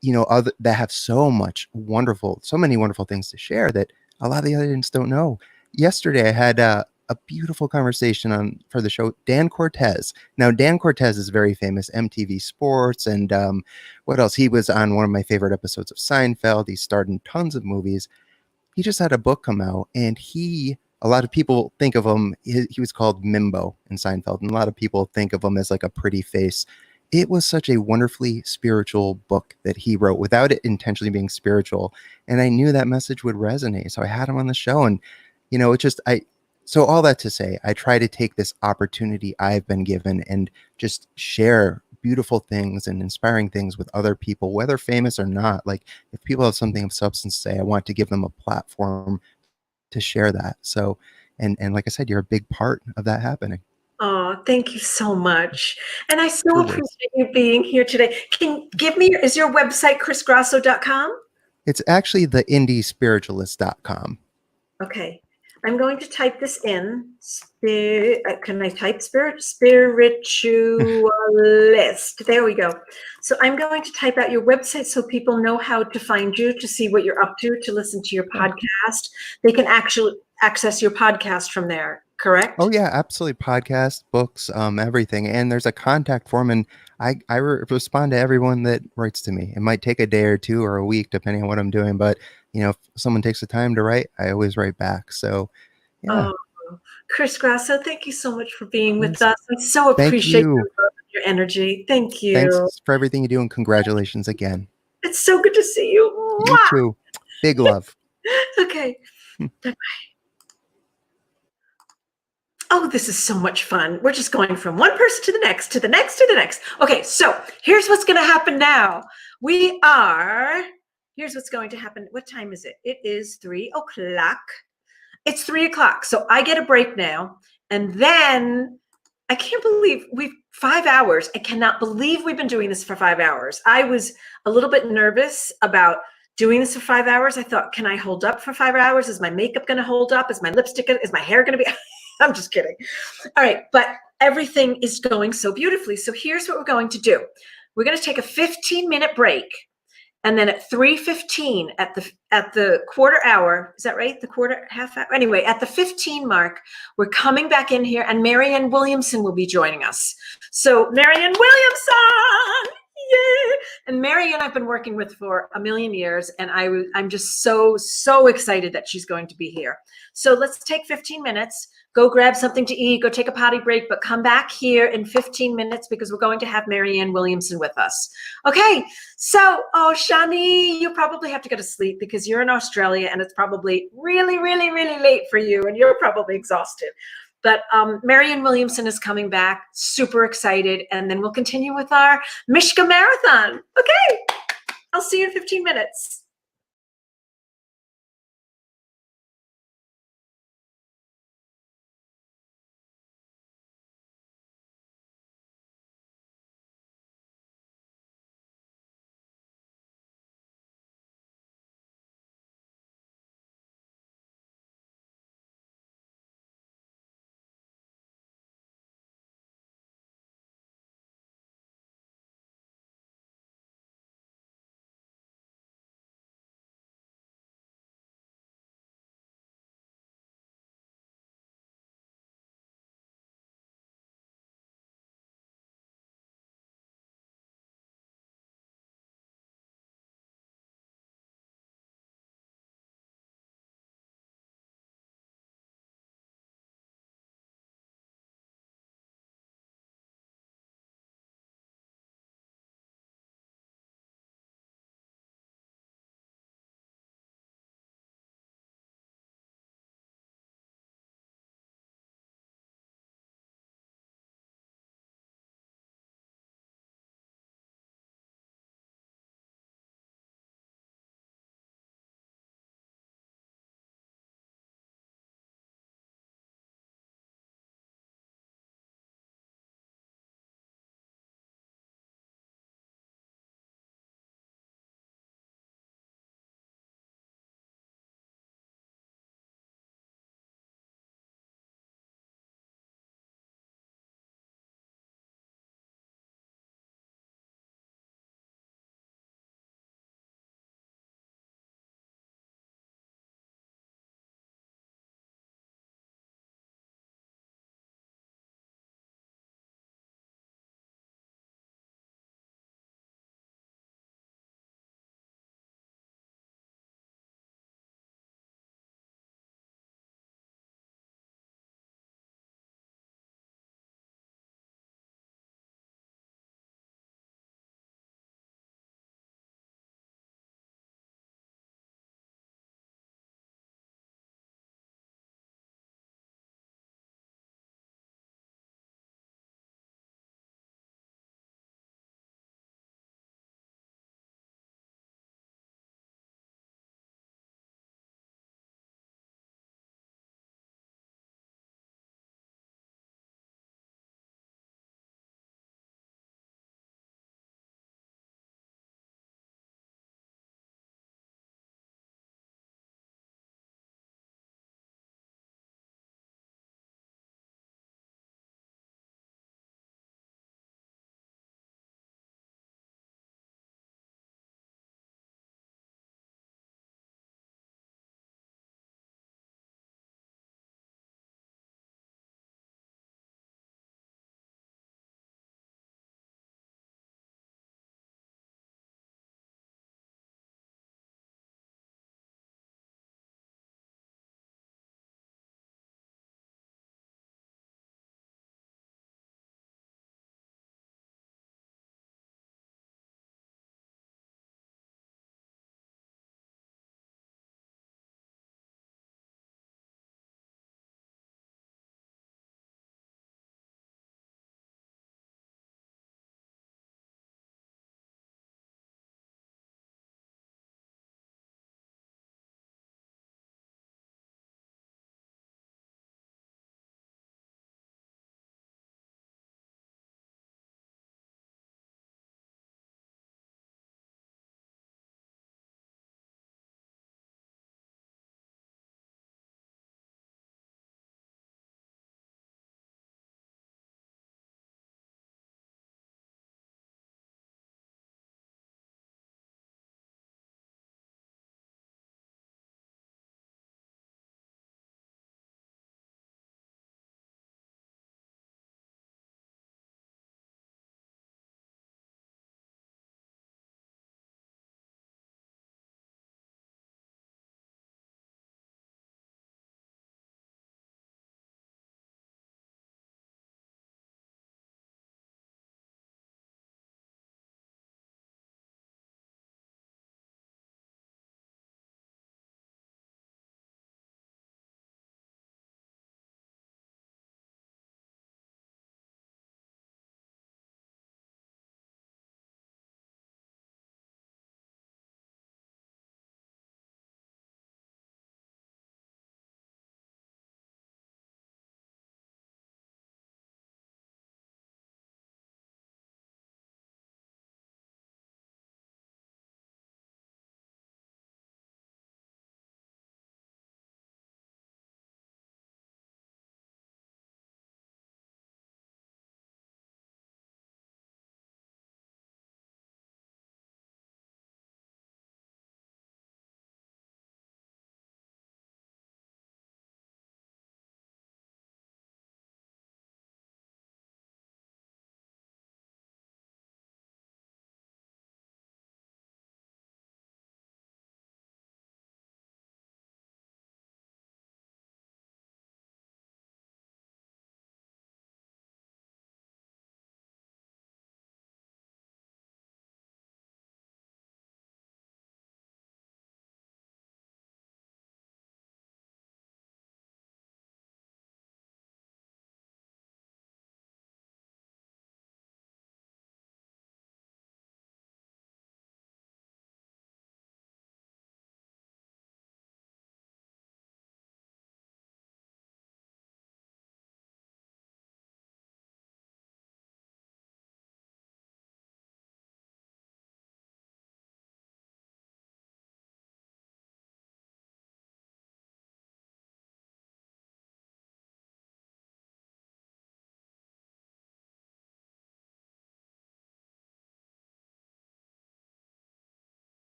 you know, that have so many wonderful things to share that a lot of the audience don't know. Yesterday, I had a beautiful conversation for the show, Dan Cortez. Now, Dan Cortez is very famous, MTV Sports, and what else? He was on one of my favorite episodes of Seinfeld. He starred in tons of movies. He just had a book come out, and a lot of people think of him, he was called Mimbo in Seinfeld, and a lot of people think of him as like a pretty face. It was such a wonderfully spiritual book that he wrote without it intentionally being spiritual. And I knew that message would resonate. So I had him on the show, and, you know, so all that to say, I try to take this opportunity I've been given and just share beautiful things and inspiring things with other people, whether famous or not. Like, if people have something of substance to say, I want to give them a platform to share that. So, and like I said, you're a big part of that happening. Oh, thank you so much. And I so appreciate you being here today. Is your website chrisgrasso.com? It's actually the indiespiritualist.com. Okay. I'm going to type this in. Can I type spiritualist? There we go. So I'm going to type out your website so people know how to find you, to see what you're up to listen to your podcast. They can actually access your podcast from there, correct? Oh yeah, absolutely. Podcast, books, everything. And there's a contact form, and I respond to everyone that writes to me. It might take a day or two or a week, depending on what I'm doing. But, you know, if someone takes the time to write, I always write back. So, yeah. Oh, Chris Grasso, thank you so much for being with us. I so appreciate your energy. Thank you. Thanks for everything you do, and congratulations again. It's so good to see you. You too. Big love. Okay. Bye-bye. Oh, this is so much fun. We're just going from one person to the next, to the next, to the next. Okay, so here's what's going to happen now. Here's what's going to happen. What time is it? It is 3 o'clock. It's 3 o'clock. So I get a break now. And then I can't believe 5 hours. I cannot believe we've been doing this for 5 hours. I was a little bit nervous about doing this for 5 hours. I thought, can I hold up for 5 hours? Is my makeup going to hold up? Is my lipstick, is my hair going to be... I'm just kidding. All right, but everything is going so beautifully. So here's what we're going to do. We're going to take a 15-minute break, and then at 3:15 at the quarter hour, is that right? The half hour? Anyway, at the 15 mark, we're coming back in here, and Marianne Williamson will be joining us. So Marianne Williamson, yay! And Mary and I've been working with for a million years, and I'm just so excited that she's going to be here. So let's take 15 minutes, go grab something to eat, go take a potty break, but come back here in 15 minutes because we're going to have Marianne Williamson with us. Okay, so, oh, Shani, you probably have to go to sleep because you're in Australia and it's probably really late for you and you're probably exhausted. But Marianne Williamson is coming back, super excited, and then we'll continue with our Mishka Marathon. Okay, I'll see you in 15 minutes.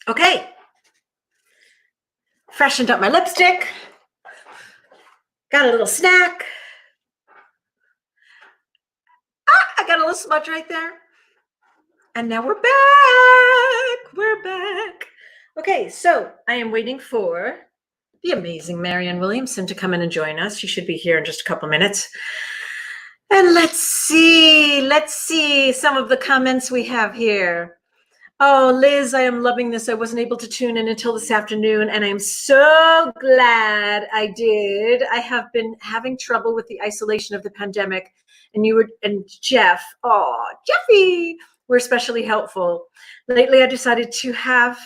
Okay. Freshened up my lipstick. Got a little snack. I got a little smudge right there. And now we're back. We're back. Okay, so I am waiting for the amazing Marianne Williamson to come in and join us. She should be here in just a couple minutes. And let's see some of the comments we have here. Oh, Liz, I am loving this. I wasn't able to tune in until this afternoon, and I'm so glad I did. I have been having trouble with the isolation of the pandemic, and Jeff, oh, Jeffy, were especially helpful. Lately, I decided to have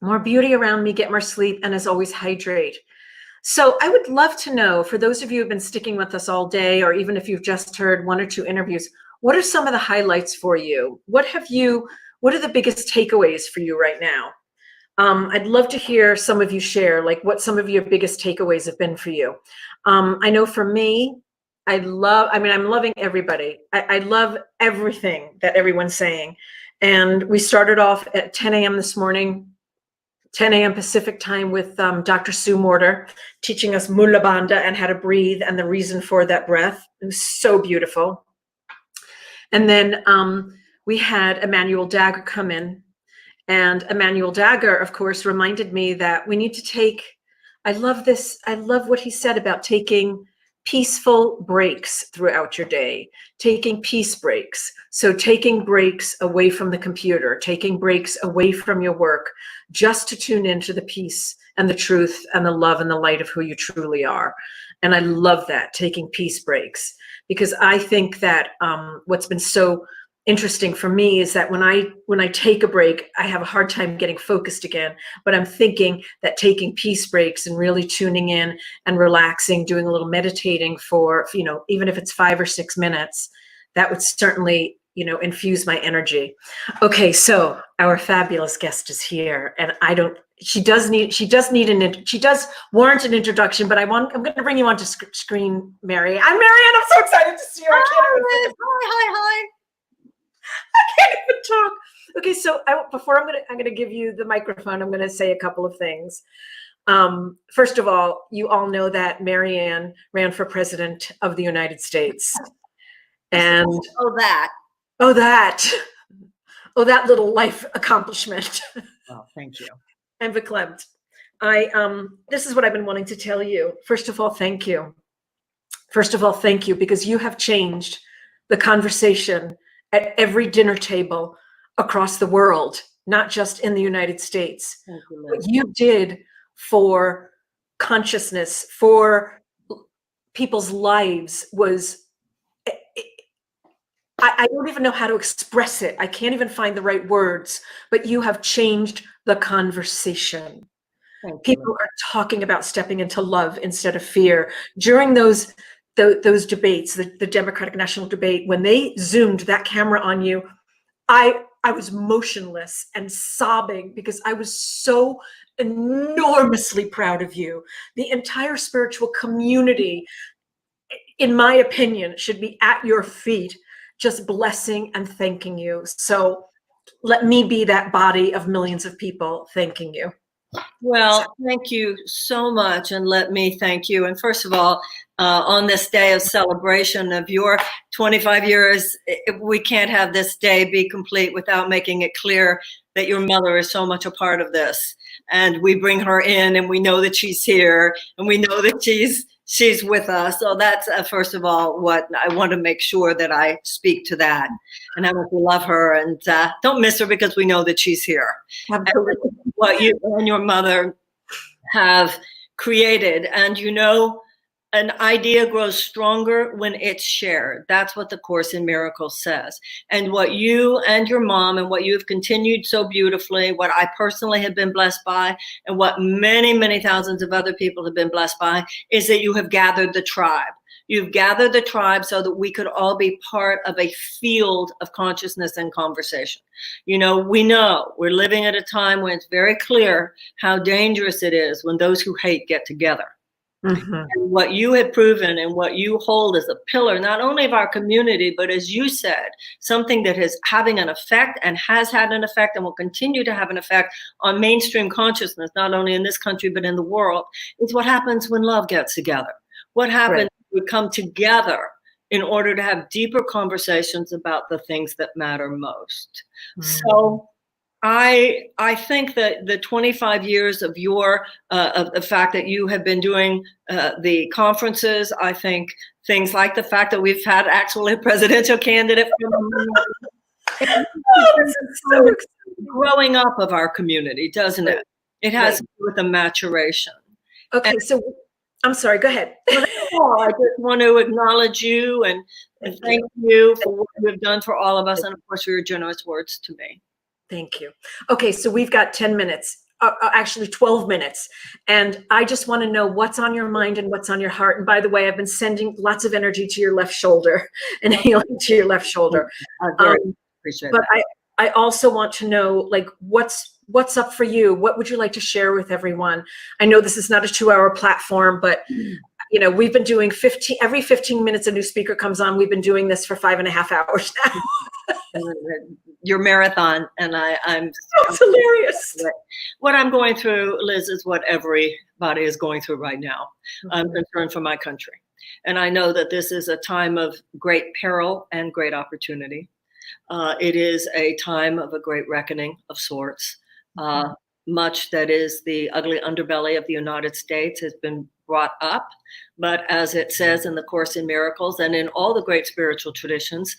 more beauty around me, get more sleep, and as always, hydrate. So I would love to know, for those of you who've been sticking with us all day, or even if you've just heard 1 or 2 interviews, what are some of the highlights for you? What are the biggest takeaways for you right now? I'd love to hear some of you share, like what some of your biggest takeaways have been for you. I know for me, I'm loving everybody. I love everything that everyone's saying. And we started off at 10 a.m. this morning, 10 a.m. Pacific time with Dr. Sue Mortar teaching us Mula Bandha and how to breathe and the reason for that breath. It was so beautiful. And then we had Emmanuel Dagger come in, and Emmanuel Dagger, of course, reminded me that we need to take, I love what he said about taking peaceful breaks throughout your day, taking peace breaks. So taking breaks away from the computer, taking breaks away from your work, just to tune into the peace and the truth and the love and the light of who you truly are. And I love that, taking peace breaks, because I think that what's been so interesting for me is that when I take a break, I have a hard time getting focused again. But I'm thinking that taking peace breaks and really tuning in and relaxing, doing a little meditating for, even if it's 5 or 6 minutes, that would certainly, infuse my energy. Okay, so our fabulous guest is here, and she does warrant an introduction, but I'm going to bring you onto screen, Mary. I'm Marianne. I'm so excited to see you. Hi. I can't even talk. Okay, so before I'm gonna give you the microphone, I'm gonna say a couple of things. First of all, you all know that Marianne ran for president of the United States, and that little life accomplishment. Oh, thank you. I'm verklempt. This is what I've been wanting to tell you. First of all, thank you. Because you have changed the conversation at every dinner table across the world, not just in the United States. What you did for consciousness, for people's lives was, I don't even know how to express it. I can't even find the right words, but you have changed the conversation. People are talking about stepping into love instead of fear. During those debates, the Democratic National Debate, when they zoomed that camera on you, I was motionless and sobbing because I was so enormously proud of you. The entire spiritual community, in my opinion, should be at your feet, just blessing and thanking you. So let me be that body of millions of people thanking you. Well, thank you so much, and let me thank you. And first of all, on this day of celebration of your 25 years, we can't have this day be complete without making it clear that your mother is so much a part of this. And we bring her in, and we know that she's here, and we know that she's with us. So that's first of all what I want to make sure that I speak to that, and how much we love her, and don't miss her because we know that she's here. Absolutely. What you and your mother have created, and an idea grows stronger when it's shared. That's what the Course in Miracles says. And what you and your mom and what you have continued so beautifully, what I personally have been blessed by, and what many, many thousands of other people have been blessed by, is that you have gathered the tribe. You've gathered the tribe so that we could all be part of a field of consciousness and conversation. We know we're living at a time when it's very clear how dangerous it is when those who hate get together. And what you have proven and what you hold as a pillar, not only of our community, but as you said, something that is having an effect and has had an effect and will continue to have an effect on mainstream consciousness, not only in this country, but in the world, is what happens when love gets together. What happens when we come together in order to have deeper conversations about the things that matter most. So I think that the 25 years of your of the fact that you have been doing the conferences, I think things like the fact that we've had actually a presidential candidate from growing up of our community, doesn't it? It has to do with the maturation. Okay, so I'm sorry, go ahead. I just want to acknowledge you and thank you for what you have done for all of us, and of course for your generous words to me. Thank you. Okay, so we've got 10 minutes, actually 12 minutes. And I just want to know what's on your mind and what's on your heart. And by the way, I've been sending lots of energy to your left shoulder and healing to your left shoulder. Appreciate but I also want to know, like, what's up for you? What would you like to share with everyone? I know this is not a 2-hour platform, but you know, we've been doing every 15 minutes a new speaker comes on. We've been doing this for 5.5 hours now. Your marathon, and I'm it's hilarious. What I'm going through, Liz, is what everybody is going through right now. I'm concerned for my country. And I know that this is a time of great peril and great opportunity. It is a time of a great reckoning of sorts. Much that is the ugly underbelly of the United States has been brought up. But as it says in the Course in Miracles and in all the great spiritual traditions,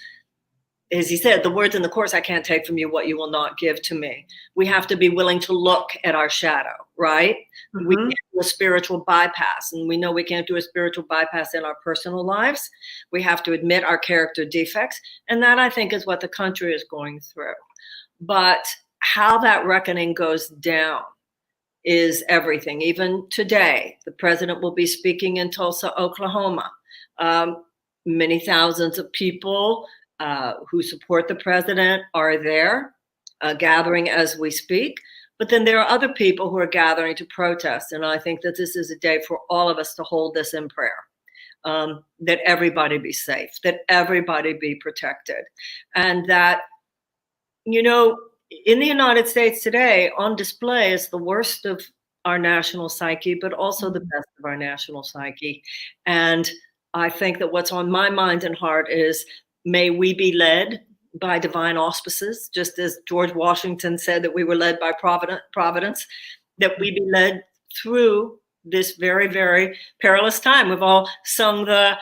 as he said, the words in the Course, I can't take from you what you will not give to me. We have to be willing to look at our shadow, right? We can't do a spiritual bypass, and we know we can't do a spiritual bypass in our personal lives. We have to admit our character defects, and that, I think, is what the country is going through. But how that reckoning goes down is everything. Even today, the president will be speaking in Tulsa, Oklahoma. Many thousands of people who support the president are there, gathering as we speak. But then there are other people who are gathering to protest. And I think that this is a day for all of us to hold this in prayer, that everybody be safe, that everybody be protected. And that, you know, in the United States today, on display is the worst of our national psyche, but also the best of our national psyche. And I think that what's on my mind and heart is, may we be led by divine auspices, just as George Washington said that we were led by providence, that we be led through this very, very perilous time. We've all sung the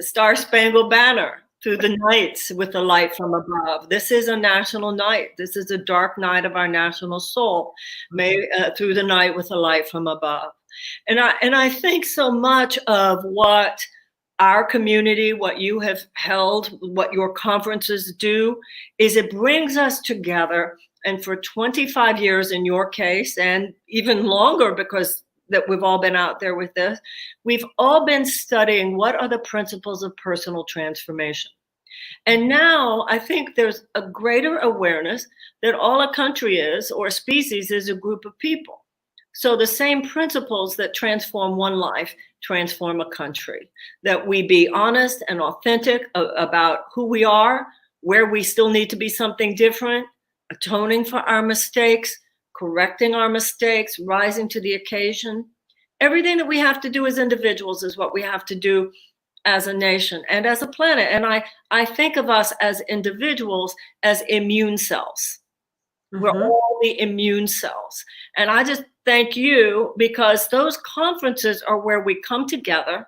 Star-Spangled Banner through the nights with the light from above. This is a national night. This is a dark night of our national soul, may through the night with the light from above. And I think so much of what our community, what you have held, what your conferences do, is it brings us together. And for 25 years in your case, and even longer because that we've all been out there with this, we've all been studying what are the principles of personal transformation. And now I think there's a greater awareness that all a country is, or a species is, a group of people. So the same principles that transform one life transform a country, that we be honest and authentic about who we are, where we still need to be something different, atoning for our mistakes, correcting our mistakes, rising to the occasion. Everything that we have to do as individuals is what we have to do as a nation and as a planet. And I think of us as individuals as immune cells. We're all the immune cells. And I just thank you, because those conferences are where we come together.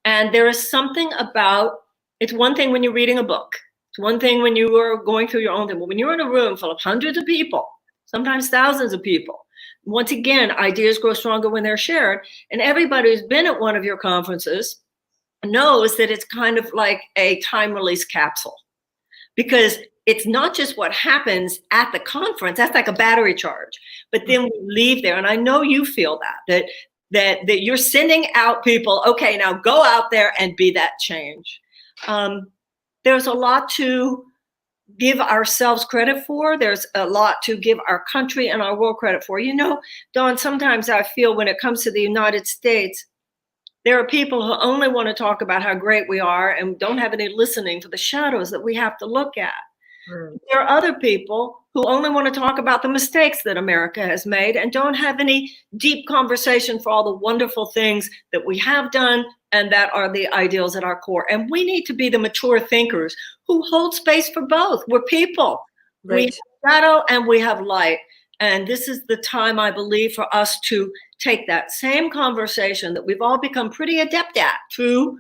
And there is something about, it's one thing when you're reading a book. It's one thing when you are going through your own thing. But when you're in a room full of hundreds of people, sometimes thousands of people, once again, ideas grow stronger when they're shared. And everybody who's been at one of your conferences knows that it's kind of like a time release capsule, because it's not just what happens at the conference. That's like a battery charge. But then we leave there, and I know you feel that you're sending out people, okay, now go out there and be that change. There's a lot to give ourselves credit for. There's a lot to give our country and our world credit for. You know, Dawn, sometimes I feel when it comes to the United States, there are people who only want to talk about how great we are and don't have any listening to the shadows that we have to look at. There are other people who only want to talk about the mistakes that America has made and don't have any deep conversation for all the wonderful things that we have done and that are the ideals at our core. And we need to be the mature thinkers who hold space for both. We're people. Right. We have shadow and we have light. And this is the time, I believe, for us to take that same conversation that we've all become pretty adept at through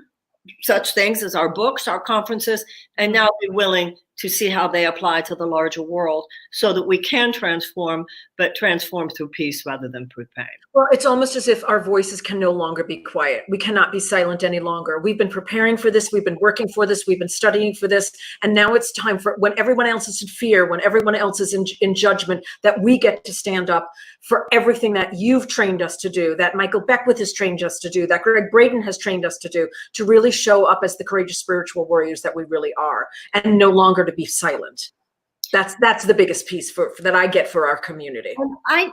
such things as our books, our conferences, and now be willing to see how they apply to the larger world so that we can transform, but transform through peace rather than through pain. Well, it's almost as if our voices can no longer be quiet. We cannot be silent any longer. We've been preparing for this. We've been working for this. We've been studying for this. And now it's time for, when everyone else is in fear, when everyone else is in judgment, that we get to stand up for everything that you've trained us to do, that Michael Beckwith has trained us to do, that Greg Braden has trained us to do, to really show up as the courageous spiritual warriors that we really are, and no longer to be silent. That's the biggest piece that I get for our community. And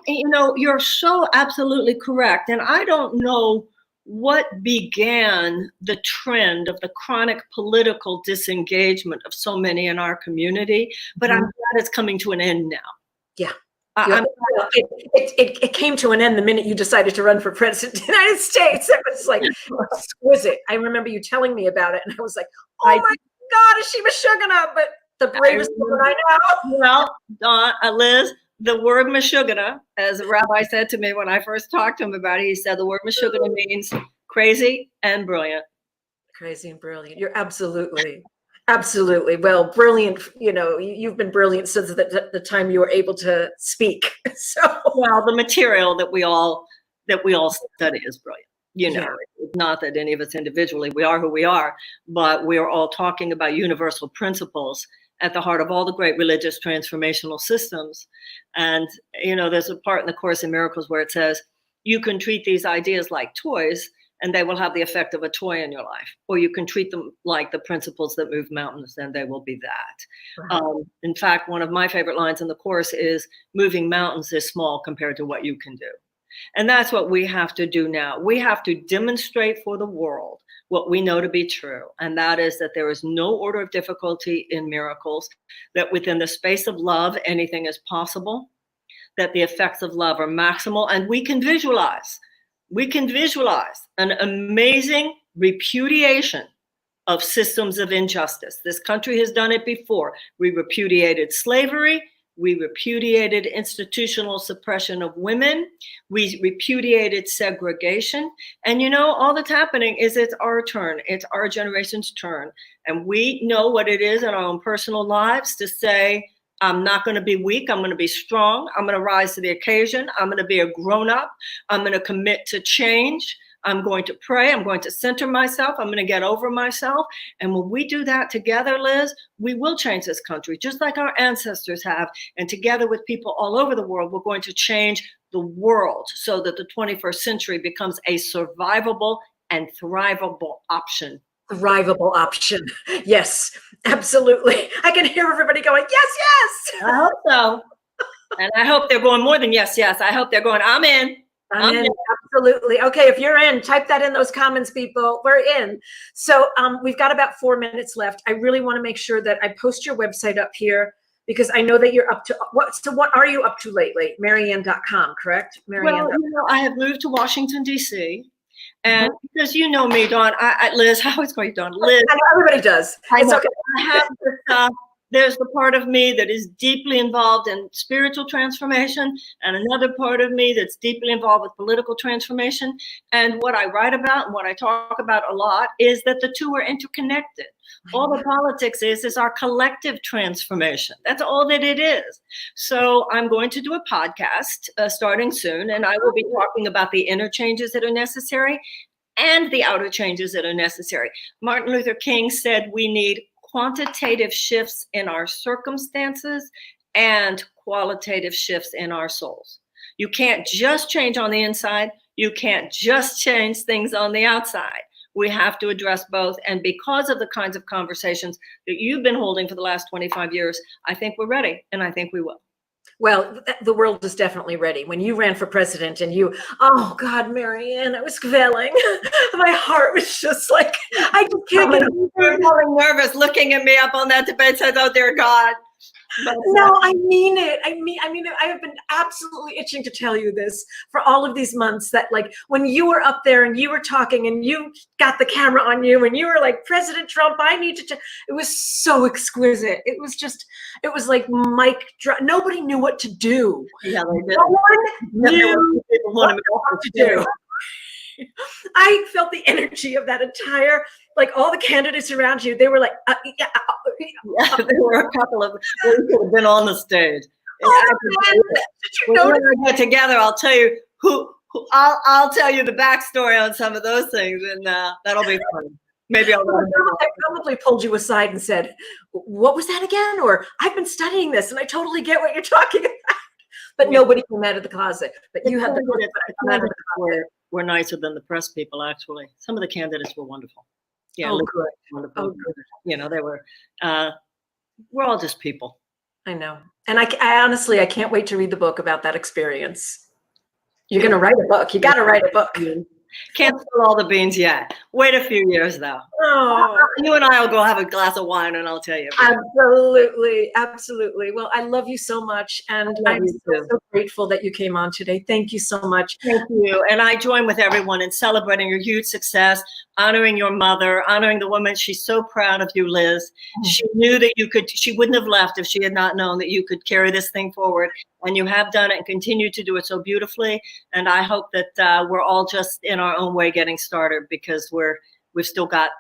you're so absolutely correct. And I don't know what began the trend of the chronic political disengagement of so many in our community, but I'm glad it's coming to an end now. Yeah. It came to an end the minute you decided to run for president of the United States. It was like exquisite. I remember you telling me about it, and I was like, oh my God, is she Mishugana? But the bravest woman I know. Well, Liz, the word Mishugana, as a rabbi said to me when I first talked to him about it, he said the word Mishugana means crazy and brilliant. Crazy and brilliant. You're absolutely well, brilliant. You've been brilliant since the time you were able to speak. So, well, the material that we all study is brilliant. It's not that any of us individually, we are who we are, but we are all talking about universal principles at the heart of all the great religious transformational systems. And, there's a part in the Course in Miracles where it says, you can treat these ideas like toys and they will have the effect of a toy in your life. Or you can treat them like the principles that move mountains and they will be that. Wow. In fact, one of my favorite lines in the Course is, moving mountains is small compared to what you can do. And that's what we have to do now. We have to demonstrate for the world what we know to be true. And that is that there is no order of difficulty in miracles, that within the space of love, anything is possible, that the effects of love are maximal. And we can visualize an amazing repudiation of systems of injustice. This country has done it before. We repudiated slavery. We repudiated institutional suppression of women. We repudiated segregation. And all that's happening is it's our turn. It's our generation's turn. And we know what it is in our own personal lives to say, I'm not going to be weak. I'm going to be strong. I'm going to rise to the occasion. I'm going to be a grown-up. I'm going to commit to change. I'm going to pray. I'm going to center myself. I'm going to get over myself. And when we do that together, Liz, we will change this country, just like our ancestors have. And together with people all over the world, we're going to change the world so that the 21st century becomes a survivable and thrivable option. Thrivable option. Yes, absolutely. I can hear everybody going, yes, yes. I hope so. And I hope they're going more than yes, yes. I hope they're going, I'm in. I'm in. Absolutely. Okay, if you're in, type that in those comments, people. We're in. So we've got about 4 minutes left. I really want to make sure that I post your website up here because I know that you're up to what. So what are you up to lately? Marianne.com, correct? Well, I have moved to Washington, D.C. And because you know me, Dawn, Liz, I always call you Dawn. Liz. I know everybody does. It's okay. I have this, there's the part of me that is deeply involved in spiritual transformation and another part of me that's deeply involved with political transformation. And what I write about and what I talk about a lot is that the two are interconnected. All the politics is our collective transformation. That's all that it is. So I'm going to do a podcast starting soon, and I will be talking about the inner changes that are necessary and the outer changes that are necessary. Martin Luther King said we need quantitative shifts in our circumstances and qualitative shifts in our souls. You can't just change on the inside. You can't just change things on the outside. We have to address both. And because of the kinds of conversations that you've been holding for the last 25 years, I think we're ready, and I think we will. Well, the world is definitely ready. When you ran for president and you, oh God, Marianne, I was feeling, my heart was just like, I just can't get You're feeling nervous looking at me up on that debate stage. Oh, dear God. But, no, I mean it. I mean, I have been absolutely itching to tell you this for all of these months, that like when you were up there and you were talking and you got the camera on you and you were like, President Trump, I need to, it was so exquisite. It was like nobody knew what to do. Yeah, they did. No one knew what to do. I felt the energy of that entire, like all the candidates around you, they were like, yeah, there were a couple of, we could have been on the stage. Oh, man. Did you notice? When we get together, I'll tell you I'll tell you the backstory on some of those things, and that'll be fun. Maybe I probably pulled you aside and said, what was that again? Or I've been studying this and I totally get what you're talking about. But nobody came out of the closet. But you had the were nicer than the press people, actually. Some of the candidates were wonderful. Yeah, oh, good. Wonderful. Oh, good. You know, they were, we're all just people. I know. And I honestly, I can't wait to read the book about that experience. You're going to write a book. You got to write a book. Can't spill all the beans yet. Wait a few years, though. Oh. You and I will go have a glass of wine, and I'll tell you. Absolutely. Absolutely. Well, I love you so much. And I'm so grateful that you came on today. Thank you so much. Thank you. And I join with everyone in celebrating your huge success, honoring your mother, honoring the woman. She's so proud of you, Liz. She knew that she wouldn't have left if she had not known that you could carry this thing forward. And you have done it and continue to do it so beautifully. And I hope that we're all just in our own way getting started, because we've still got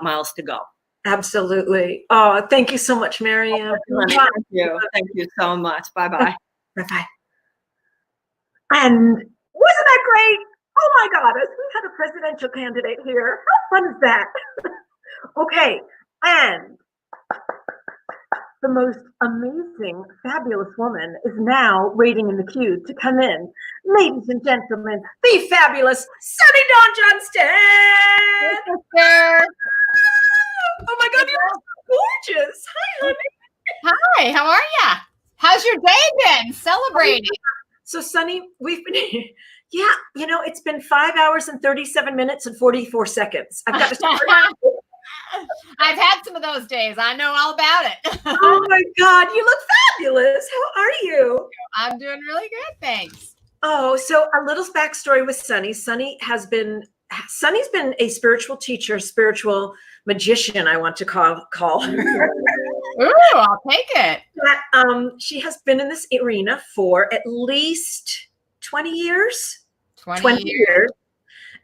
miles to go. Absolutely. Oh, thank you so much, Marianne. Thank you. Thank you so much. Bye-bye. Bye-bye. And wasn't that great? Oh my God, we had a presidential candidate here. How fun is that? Okay, and the most amazing, fabulous woman is now waiting in the queue to come in. Ladies and gentlemen, the fabulous Sunny Dawn Johnston! Oh my God, you're so gorgeous. Hi, honey. Hi, how are ya? How's your day been? Celebrating. So, Sunny, we've been, yeah, you know, it's been 5 hours and 37 minutes and 44 seconds. I've got to start. I've had some of those days. I know all about it. Oh my God, you look fabulous. How are you? I'm doing really good, thanks. Oh, so a little backstory with Sunny. Sunny's been a spiritual teacher, spiritual magician, I want to call her. Ooh, I'll take it. She has been in this arena for at least 20 years. 20 years.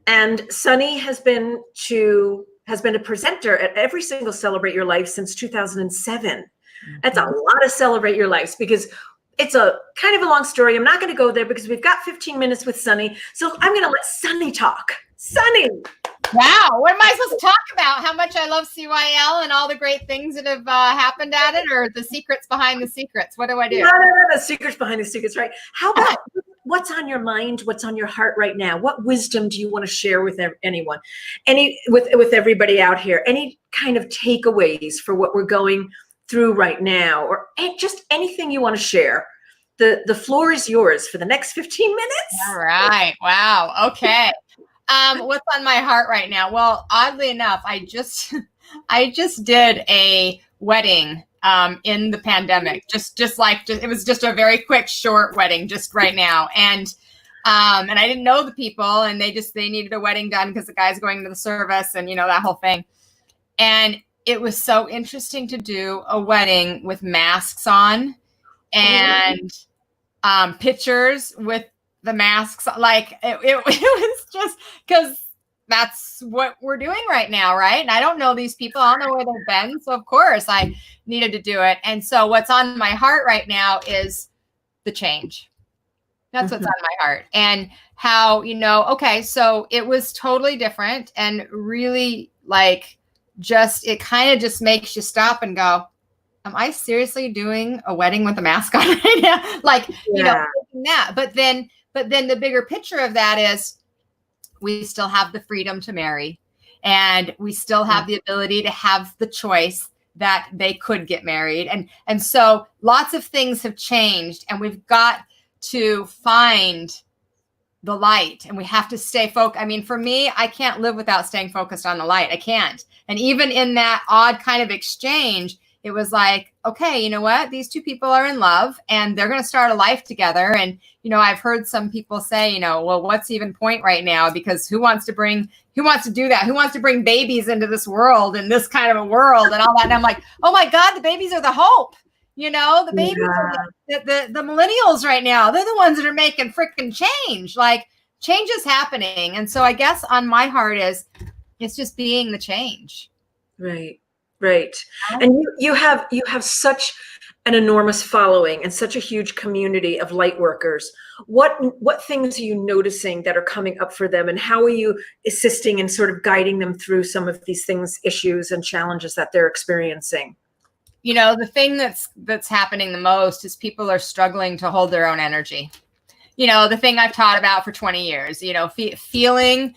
And Sunny has been a presenter at every single Celebrate Your Life since 2007. Mm-hmm. That's a lot of Celebrate Your Lives, because it's a kind of a long story. I'm not going to go there because we've got 15 minutes with Sunny. So I'm going to let Sunny talk. Sunny. Wow. What am I supposed to talk about? How much I love CYL and all the great things that have happened at it, or the secrets behind the secrets? What do I do? No, the secrets behind the secrets, right? How about what's on your mind? What's on your heart right now? What wisdom do you want to share with anyone? With everybody out here? Any kind of takeaways for what we're going through right now, or just anything you want to share? The floor is yours for the next 15 minutes. All right. Wow. Okay. What's on my heart right now? Well, oddly enough, I just did a wedding in the pandemic. It was just a very quick, short wedding just right now. And I didn't know the people, and they needed a wedding done because the guy's going to the service and, that whole thing. And it was so interesting to do a wedding with masks on and pictures with the masks. Like it was just because that's what we're doing right now, right? And I don't know these people. I don't know where they've been. So of course I needed to do it. And so what's on my heart right now is the change. That's what's on my heart. And how, okay, so it was totally different and really it kind of just makes you stop and go, am I seriously doing a wedding with a mask on right now? That. But then the bigger picture of that is we still have the freedom to marry. and we still have the ability to have the choice that they could get married. And so lots of things have changed, and we've got to find the light, and we have to stay focused. I mean, for me, I can't live without staying focused on the light. I can't. And even in that odd kind of exchange, it was like, okay, you know what? These two people are in love and they're going to start a life together. And, you know, I've heard some people say, you know, well, what's even point right now? Because who wants to do that? Who wants to bring babies into this world and this kind of a world and all that? And I'm like, oh my God, the babies are the hope. You know, the babies, are the millennials right now, they're the ones that are making freaking change. Like, change is happening. And so I guess on my heart it's just being the change. Right. Right. And you have such an enormous following and such a huge community of light workers. What things are you noticing that are coming up for them, and how are you assisting and sort of guiding them through some of these things, issues and challenges that they're experiencing? You know, the thing that's happening the most is people are struggling to hold their own energy. You know, the thing I've taught about for 20 years, you know, feeling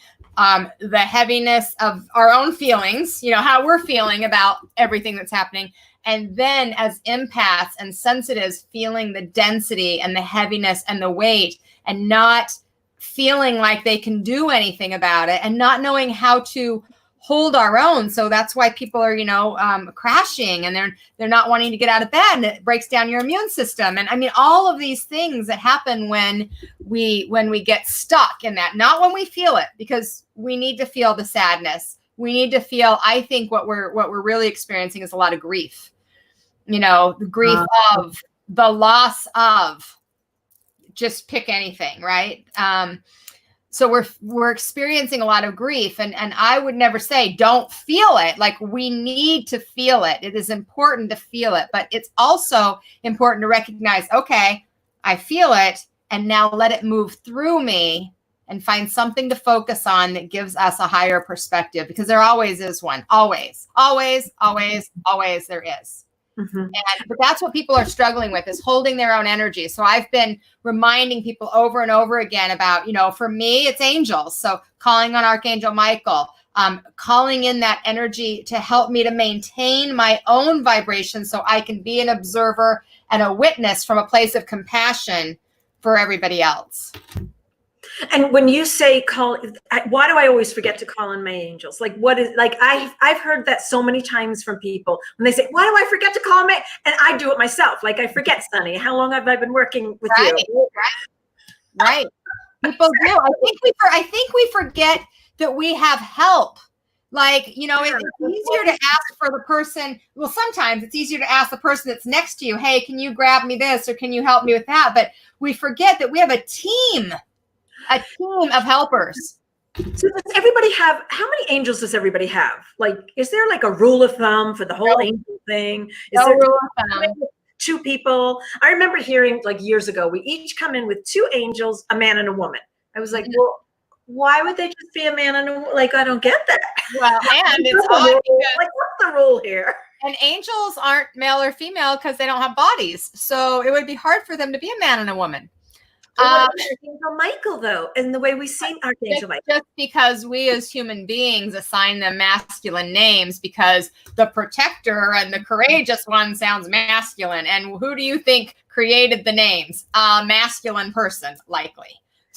the heaviness of our own feelings, you know, how we're feeling about everything that's happening. And then as empaths and sensitives, feeling the density and the heaviness and the weight, and not feeling like they can do anything about it, and not knowing how to hold our own. So that's why people are, you know, crashing, and they're not wanting to get out of bed, and it breaks down your immune system. And I mean, all of these things that happen when we get stuck in that, not when we feel it, because we need to feel the sadness. We need to feel, I think what we're really experiencing is a lot of grief, you know, the grief of the loss of, just pick anything, right? So we're experiencing a lot of grief, and I would never say don't feel it. Like, we need to feel it. It is important to feel it, but it's also important to recognize, okay, I feel it, and now let it move through me and find something to focus on that gives us a higher perspective, because there always is one. Always, always, always, always there is. Mm-hmm. But that's what people are struggling with, is holding their own energy. So I've been reminding people over and over again about, you know, for me, it's angels. So calling on Archangel Michael, calling in that energy to help me to maintain my own vibration so I can be an observer and a witness from a place of compassion for everybody else. And when you say why do I always forget to call in my angels? Like, what is, like, I've heard that so many times from people when they say, why do I forget to call my, and I do it myself. Like, I forget, Sunny, how long have I been working with you? Right. People do. I think we forget that we have help. Like, you know, it's easier to ask for the person. Well, sometimes it's easier to ask the person that's next to you, hey, can you grab me this, or can you help me with that? But we forget that we have a team of helpers. So does everybody have, how many angels does everybody have? Like, is there like a rule of thumb for the whole angel thing? Is there rule of thumb. 2 people? I remember hearing, like, years ago, we each come in with 2 angels, a man and a woman. I was like, well, why would they just be a man and a woman? Like, I don't get that. Well, and it's odd because, like, what's the rule here? And angels aren't male or female because they don't have bodies. So it would be hard for them to be a man and a woman. Archangel Michael, though, and the way we see Archangel Michael. Just because we as human beings assign them masculine names, because the protector and the courageous one sounds masculine. And who do you think created the names? A masculine person, likely.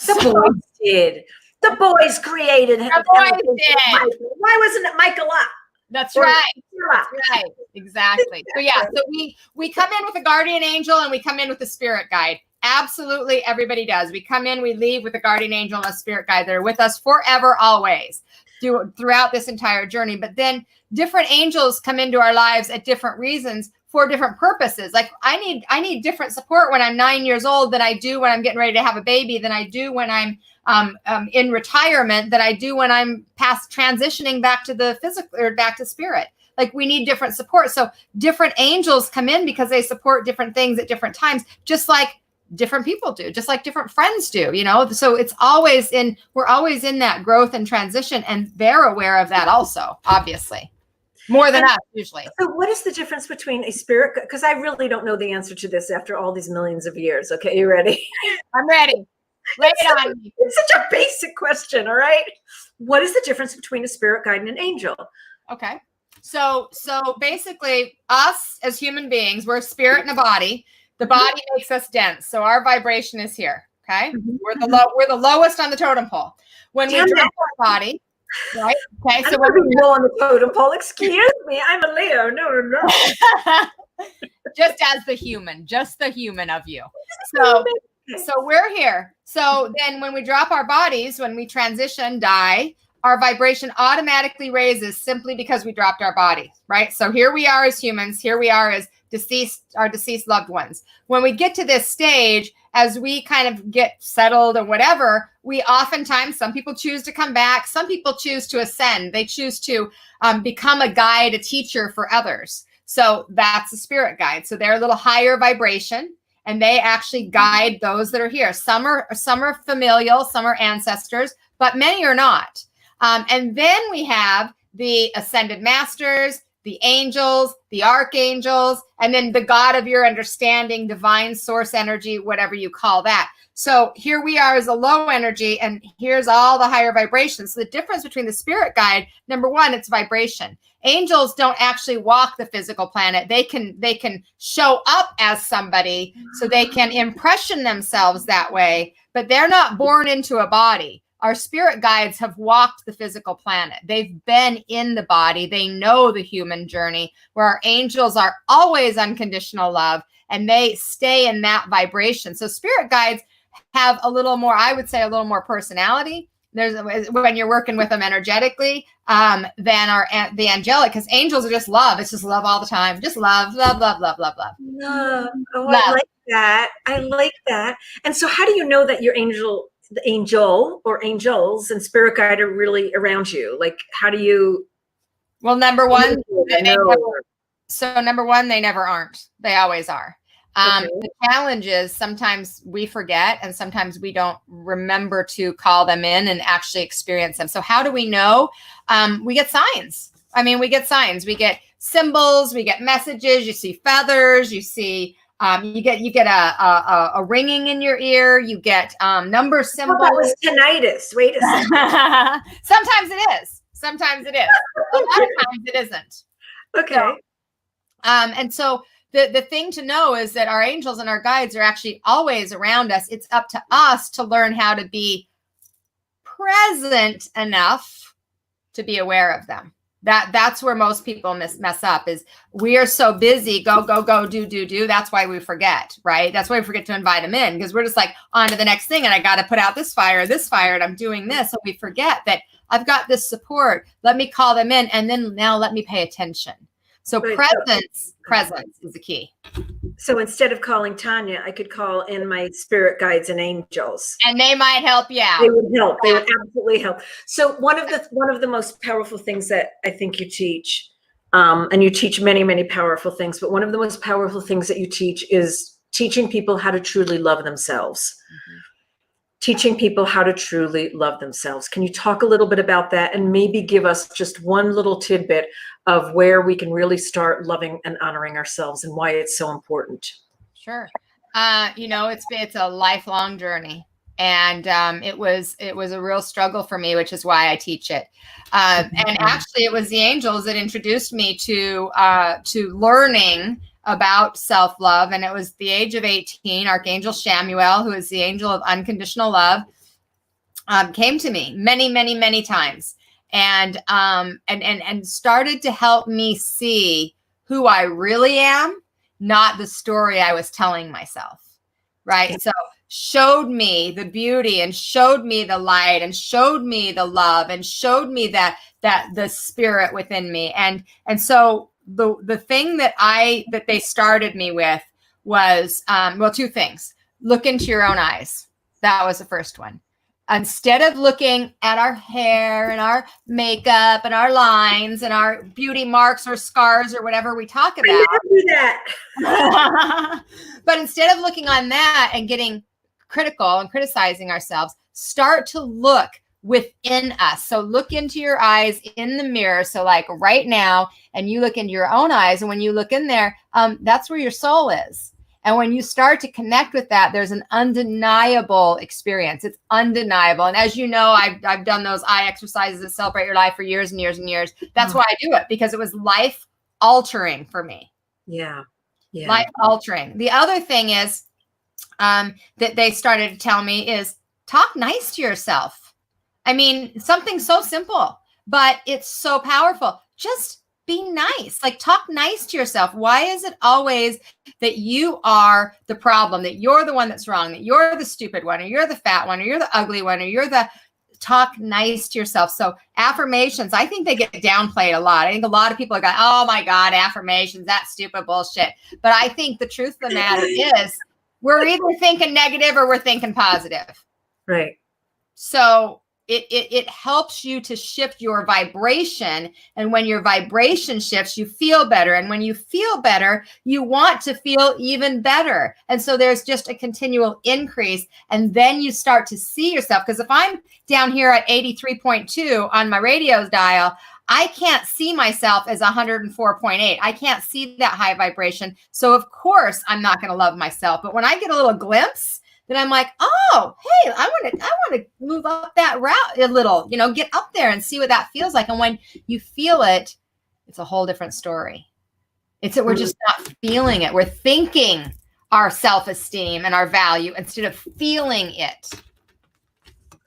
The boys did. The boys created him. The boys did. Why wasn't it Michael up? That's right. That's right. Exactly. So yeah, so we come in with a guardian angel and we come in with a spirit guide. Absolutely, everybody does. We come in, we leave with a guardian angel and a spirit guide that are with us forever, always, throughout this entire journey. But then different angels come into our lives at different reasons for different purposes. Like, I need different support when I'm 9 years old than I do when I'm getting ready to have a baby, than I do when I'm in retirement, than I do when I'm past transitioning back to the physical or back to spirit. Like, we need different support. So different angels come in because they support different things at different times, just like different people do, just like different friends do, you know? So we're always in that growth and transition, and they're aware of that also, obviously, more than us usually. So what is the difference between a spirit, because I really don't know the answer to this after all these millions of years. Okay, you ready? I'm ready. Lay it on me. It's such a basic question, all right? What is the difference between a spirit guide and an angel? Okay. So basically, us as human beings, we're a spirit and a body. The body makes us dense. So our vibration is here. Okay. We're the lowest on the totem pole. When we drop our body, right? Okay. So when we're low on the totem pole, excuse me, I'm a Leo. No. Just the human of you. So we're here. So then when we drop our bodies, when we transition, die, our vibration automatically raises simply because we dropped our body, right? So here we are as humans. Here we are as our deceased loved ones. When we get to this stage, as we kind of get settled or whatever, we oftentimes, some people choose to come back. Some people choose to ascend. They choose to become a guide, a teacher for others. So that's a spirit guide. So they're a little higher vibration, and they actually guide those that are here. Some are familial, some are ancestors, but many are not. And then we have the ascended masters, the angels, the archangels, and then the God of your understanding, divine source energy, whatever you call that. So here we are as a low energy, and here's all the higher vibrations. So the difference between the spirit guide, number one, it's vibration. Angels don't actually walk the physical planet. They can show up as somebody, so they can impression themselves that way, but they're not born into a body. Our spirit guides have walked the physical planet. They've been in the body. They know the human journey, where our angels are always unconditional love, and they stay in that vibration. So spirit guides have a little more, I would say, a little more personality. There's when you're working with them energetically than the angelic, because angels are just love. It's just love all the time. Just love, love, love, love, love, love. Love. Oh, Love. I like that. I like that. And so how do you know that your the angel or angels and spirit guide are really around you? Like, how do you? Well, number one, they know. never aren't. They always are. The challenge is sometimes we forget, and sometimes we don't remember to call them in and actually experience them. So how do we know? We get signs. I mean, we get signs. We get symbols. We get messages. You see feathers. You see. You get a ringing in your ear. You get number symbols. That was tinnitus. Wait a second. Sometimes it is. Sometimes it is. A lot of times it isn't. Okay. So, and so the thing to know is that our angels and our guides are actually always around us. It's up to us to learn how to be present enough to be aware of them. That's where most people mess up, is we are so busy, go, do. That's why we forget, right? That's why we forget to invite them in, because we're just like on to the next thing. And I got to put out this fire, and I'm doing this. So we forget that I've got this support. Let me call them in. And then now let me pay attention. So presence is the key. So instead of calling Tanya, I could call in my spirit guides and angels. And they might help you out. They would help. They would absolutely help. So one of the most powerful things that I think you teach, and you teach many, many powerful things, but one of the most powerful things that you teach is teaching people how to truly love themselves. Mm-hmm. Teaching people how to truly love themselves. Can you talk a little bit about that, and maybe give us just one little tidbit of where we can really start loving and honoring ourselves, and why it's so important? Sure. It's a lifelong journey, and it was a real struggle for me, which is why I teach it. And actually, it was the angels that introduced me to learning about self-love. And it was the age of 18, Archangel Shamuel, who is the angel of unconditional love, came to me many, many, many times, and started to help me see who I really am, not the story I was telling myself. Right. So showed me the beauty, and showed me the light, and showed me the love, and showed me that the spirit within me. And so the thing that they started me with was, two things. Look into your own eyes. That was the first one. Instead of looking at our hair and our makeup and our lines and our beauty marks or scars or whatever we talk about. I do that. But instead of looking on that and getting critical and criticizing ourselves, start to look within us. So look into your eyes in the mirror. So like right now, and you look into your own eyes, and when you look in there, that's where your soul is. And when you start to connect with that, there's an undeniable experience. It's undeniable. And as you know, I've done those eye exercises that celebrate your life for years and years and years. That's why I do it, because it was life altering for me. Yeah. Yeah. Life altering. The other thing is that they started to tell me is talk nice to yourself. I mean, something so simple, but it's so powerful. Just be nice. Like, talk nice to yourself. Why is it always that you are the problem, that you're the one that's wrong, that you're the stupid one, or you're the fat one, or you're the ugly one, or you're the... Talk nice to yourself. So affirmations, I think they get downplayed a lot. I think a lot of people are going, oh my God, affirmations, that's stupid bullshit. But I think the truth of the matter is we're either thinking negative or we're thinking positive. Right. So it helps you to shift your vibration. And when your vibration shifts, you feel better. And when you feel better, you want to feel even better. And so there's just a continual increase. And then you start to see yourself. Because if I'm down here at 83.2 on my radio dial, I can't see myself as 104.8. I can't see that high vibration. So of course, I'm not going to love myself. But when I get a little glimpse, then I'm like, oh, hey, I want to move up that route a little, get up there and see what that feels like. And when you feel it, it's a whole different story. It's that we're just not feeling it. We're thinking our self-esteem and our value instead of feeling it.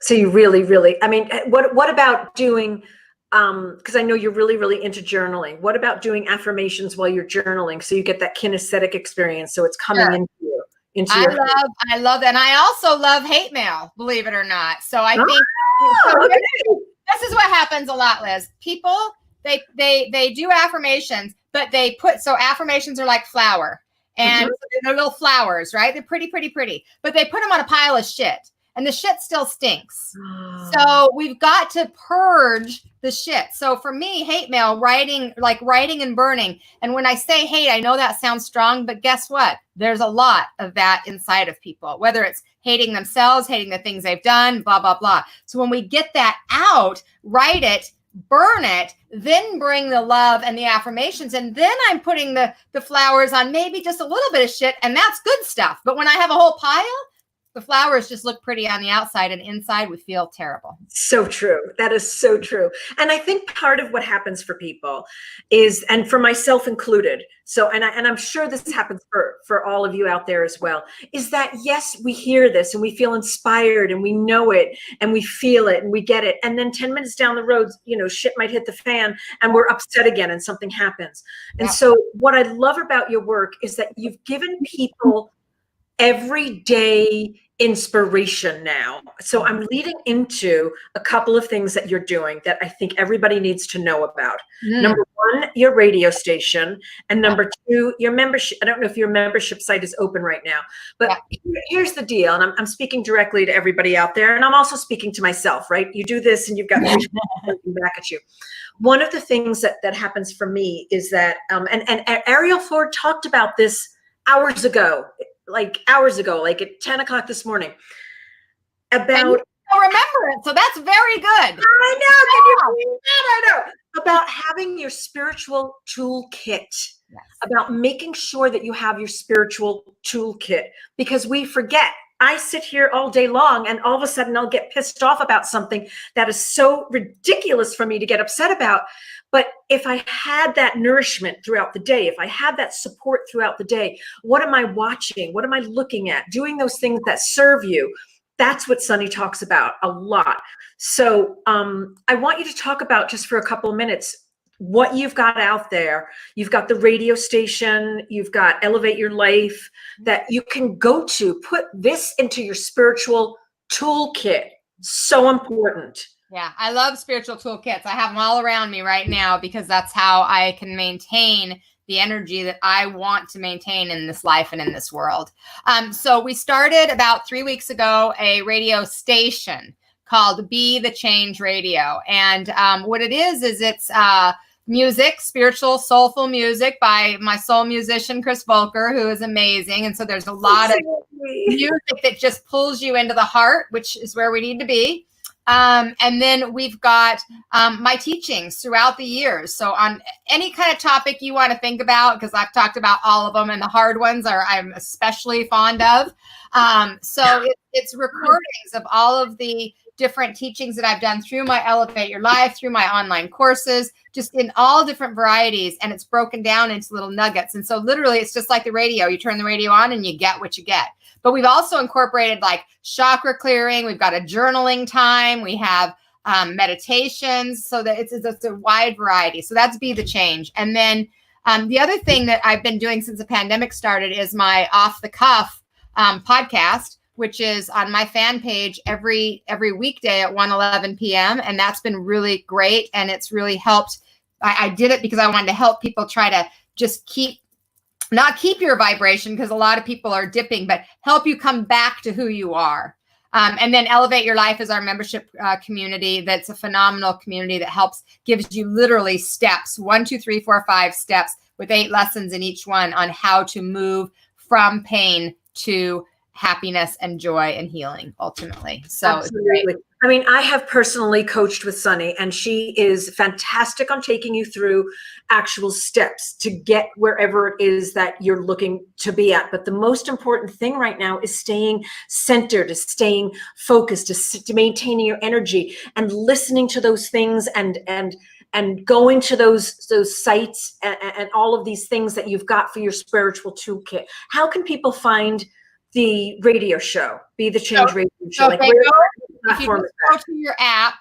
So you really, I mean, what about doing, because I know you're really into journaling. What about doing affirmations while you're journaling so you get that kinesthetic experience, so it's coming into you? I love that. And I also love hate mail, believe it or not. So I think this is what happens a lot, Liz. People, they do affirmations, but they put, so affirmations are like flour, and they're little flowers, right? They're pretty, but they put them on a pile of shit, and the shit still stinks. So we've got to purge the shit. So for me, hate mail, writing and burning. And when I say hate, I know that sounds strong, but guess what? There's a lot of that inside of people, whether it's hating themselves, hating the things they've done, blah, blah, blah. So when we get that out, write it, burn it, then bring the love and the affirmations. And then I'm putting the flowers on maybe just a little bit of shit, and that's good stuff. But when I have a whole pile, the flowers just look pretty on the outside, and inside we feel terrible. So true. That is so true. And I think part of what happens for people is, and for myself included, so, and I'm sure this happens for all of you out there as well, is that yes, we hear this and we feel inspired and we know it and we feel it and we get it. And then 10 minutes down the road, shit might hit the fan and we're upset again and something happens. And so what I love about your work is that you've given people everyday inspiration now. So I'm leading into a couple of things that you're doing that I think everybody needs to know about. Number one, your radio station, and number two, your membership. I don't know if your membership site is open right now, but here's the deal. And I'm speaking directly to everybody out there, and I'm also speaking to myself, right? You do this and you've got me back at you. One of the things that happens for me is that, and Ariel Ford talked about this hours ago, like at 10 o'clock this morning, about remember it. So that's very good. I know. Can you believe that? I know. About having your spiritual toolkit, about making sure that you have your spiritual toolkit, because we forget. I sit here all day long and all of a sudden I'll get pissed off about something that is so ridiculous for me to get upset about. But if I had that nourishment throughout the day, if I had that support throughout the day, what am I watching? What am I looking at? Doing those things that serve you. That's what Sunny talks about a lot. So I want you to talk about, just for a couple of minutes, what you've got out there. You've got the radio station, you've got Elevate Your Life that you can go to. Put this into your spiritual toolkit. So important. Yeah, I love spiritual toolkits. I have them all around me right now because that's how I can maintain the energy that I want to maintain in this life and in this world. So we started about 3 weeks ago a radio station called Be the Change Radio. And what it is it's music, spiritual, soulful music by my soul musician, Chris Volker, who is amazing. And so there's a lot of music that just pulls you into the heart, which is where we need to be. And then we've got my teachings throughout the years. So on any kind of topic you want to think about, because I've talked about all of them, and the hard ones I'm especially fond of. It's recordings of all of the different teachings that I've done through my Elevate Your Life, through my online courses, just in all different varieties. And it's broken down into little nuggets. And so literally it's just like the radio. You turn the radio on and you get what you get. But we've also incorporated like chakra clearing. We've got a journaling time. We have meditations, so that it's a wide variety. So that's Be the Change. And then the other thing that I've been doing since the pandemic started is my Off the Cuff podcast, which is on my fan page every weekday at 1:11 p.m. And that's been really great. And it's really helped. I did it because I wanted to help people try to just not keep your vibration, because a lot of people are dipping, but help you come back to who you are. And then Elevate Your Life is our membership community. That's a phenomenal community that gives you literally steps, 1, 2, 3, 4, 5 steps with 8 lessons in each one on how to move from pain to happiness and joy and healing ultimately. So absolutely. I mean, I have personally coached with Sunny, and she is fantastic on taking you through actual steps to get wherever it is that you're looking to be at. But the most important thing right now is staying centered, is staying focused, to maintaining your energy and listening to those things and going to those sites and all of these things that you've got for your spiritual toolkit. How can people find the radio show, Be the Change radio show? If you go to your app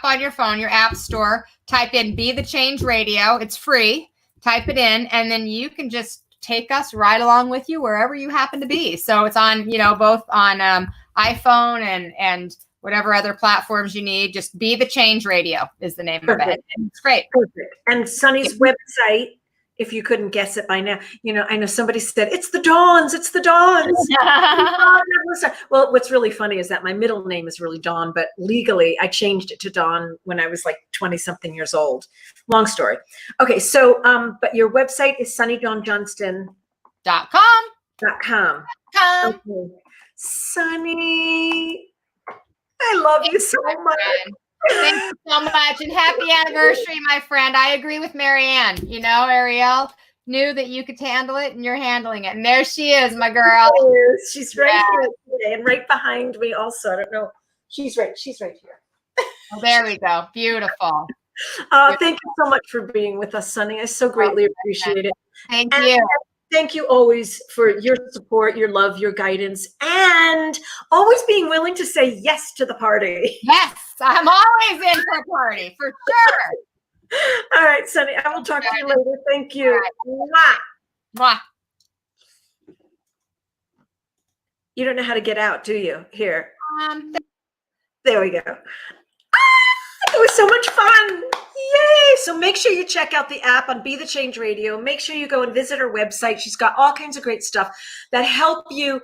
on your phone, your app store, type in Be the Change Radio. It's free. Type it in, and then you can just take us right along with you wherever you happen to be. So it's on, both on iPhone and whatever other platforms you need. Just Be the Change Radio is the name of it. And it's great. Perfect. And Sunny's website, if you couldn't guess it by now, I know somebody said, it's the Dawns. Well, what's really funny is that my middle name is really Dawn, but legally I changed it to Dawn when I was like 20 something years old. Long story. Okay. So, but your website is sunnydawnjohnston.com. Okay. Sunny, I love you so much. Thank you so much, and happy anniversary, my friend. I agree with Marianne. Ariel knew that you could handle it, and you're handling it. And there she is, my girl. She's right here today, and right behind me also. I don't know. She's right here. Oh, there we go. Beautiful. Thank you so much for being with us, Sunny. I so greatly appreciate it. Thank you. Thank you always for your support, your love, your guidance, and always being willing to say yes to the party. Yes, I'm always in for a party, for sure. All right, Sunny, I will talk to you later. Thank you. Mwah. Mwah. You don't know how to get out, do you? Here. There we go. It was so much fun. Yay. So make sure you check out the app on Be the Change Radio. Make sure you go and visit her website. She's got all kinds of great stuff that help you.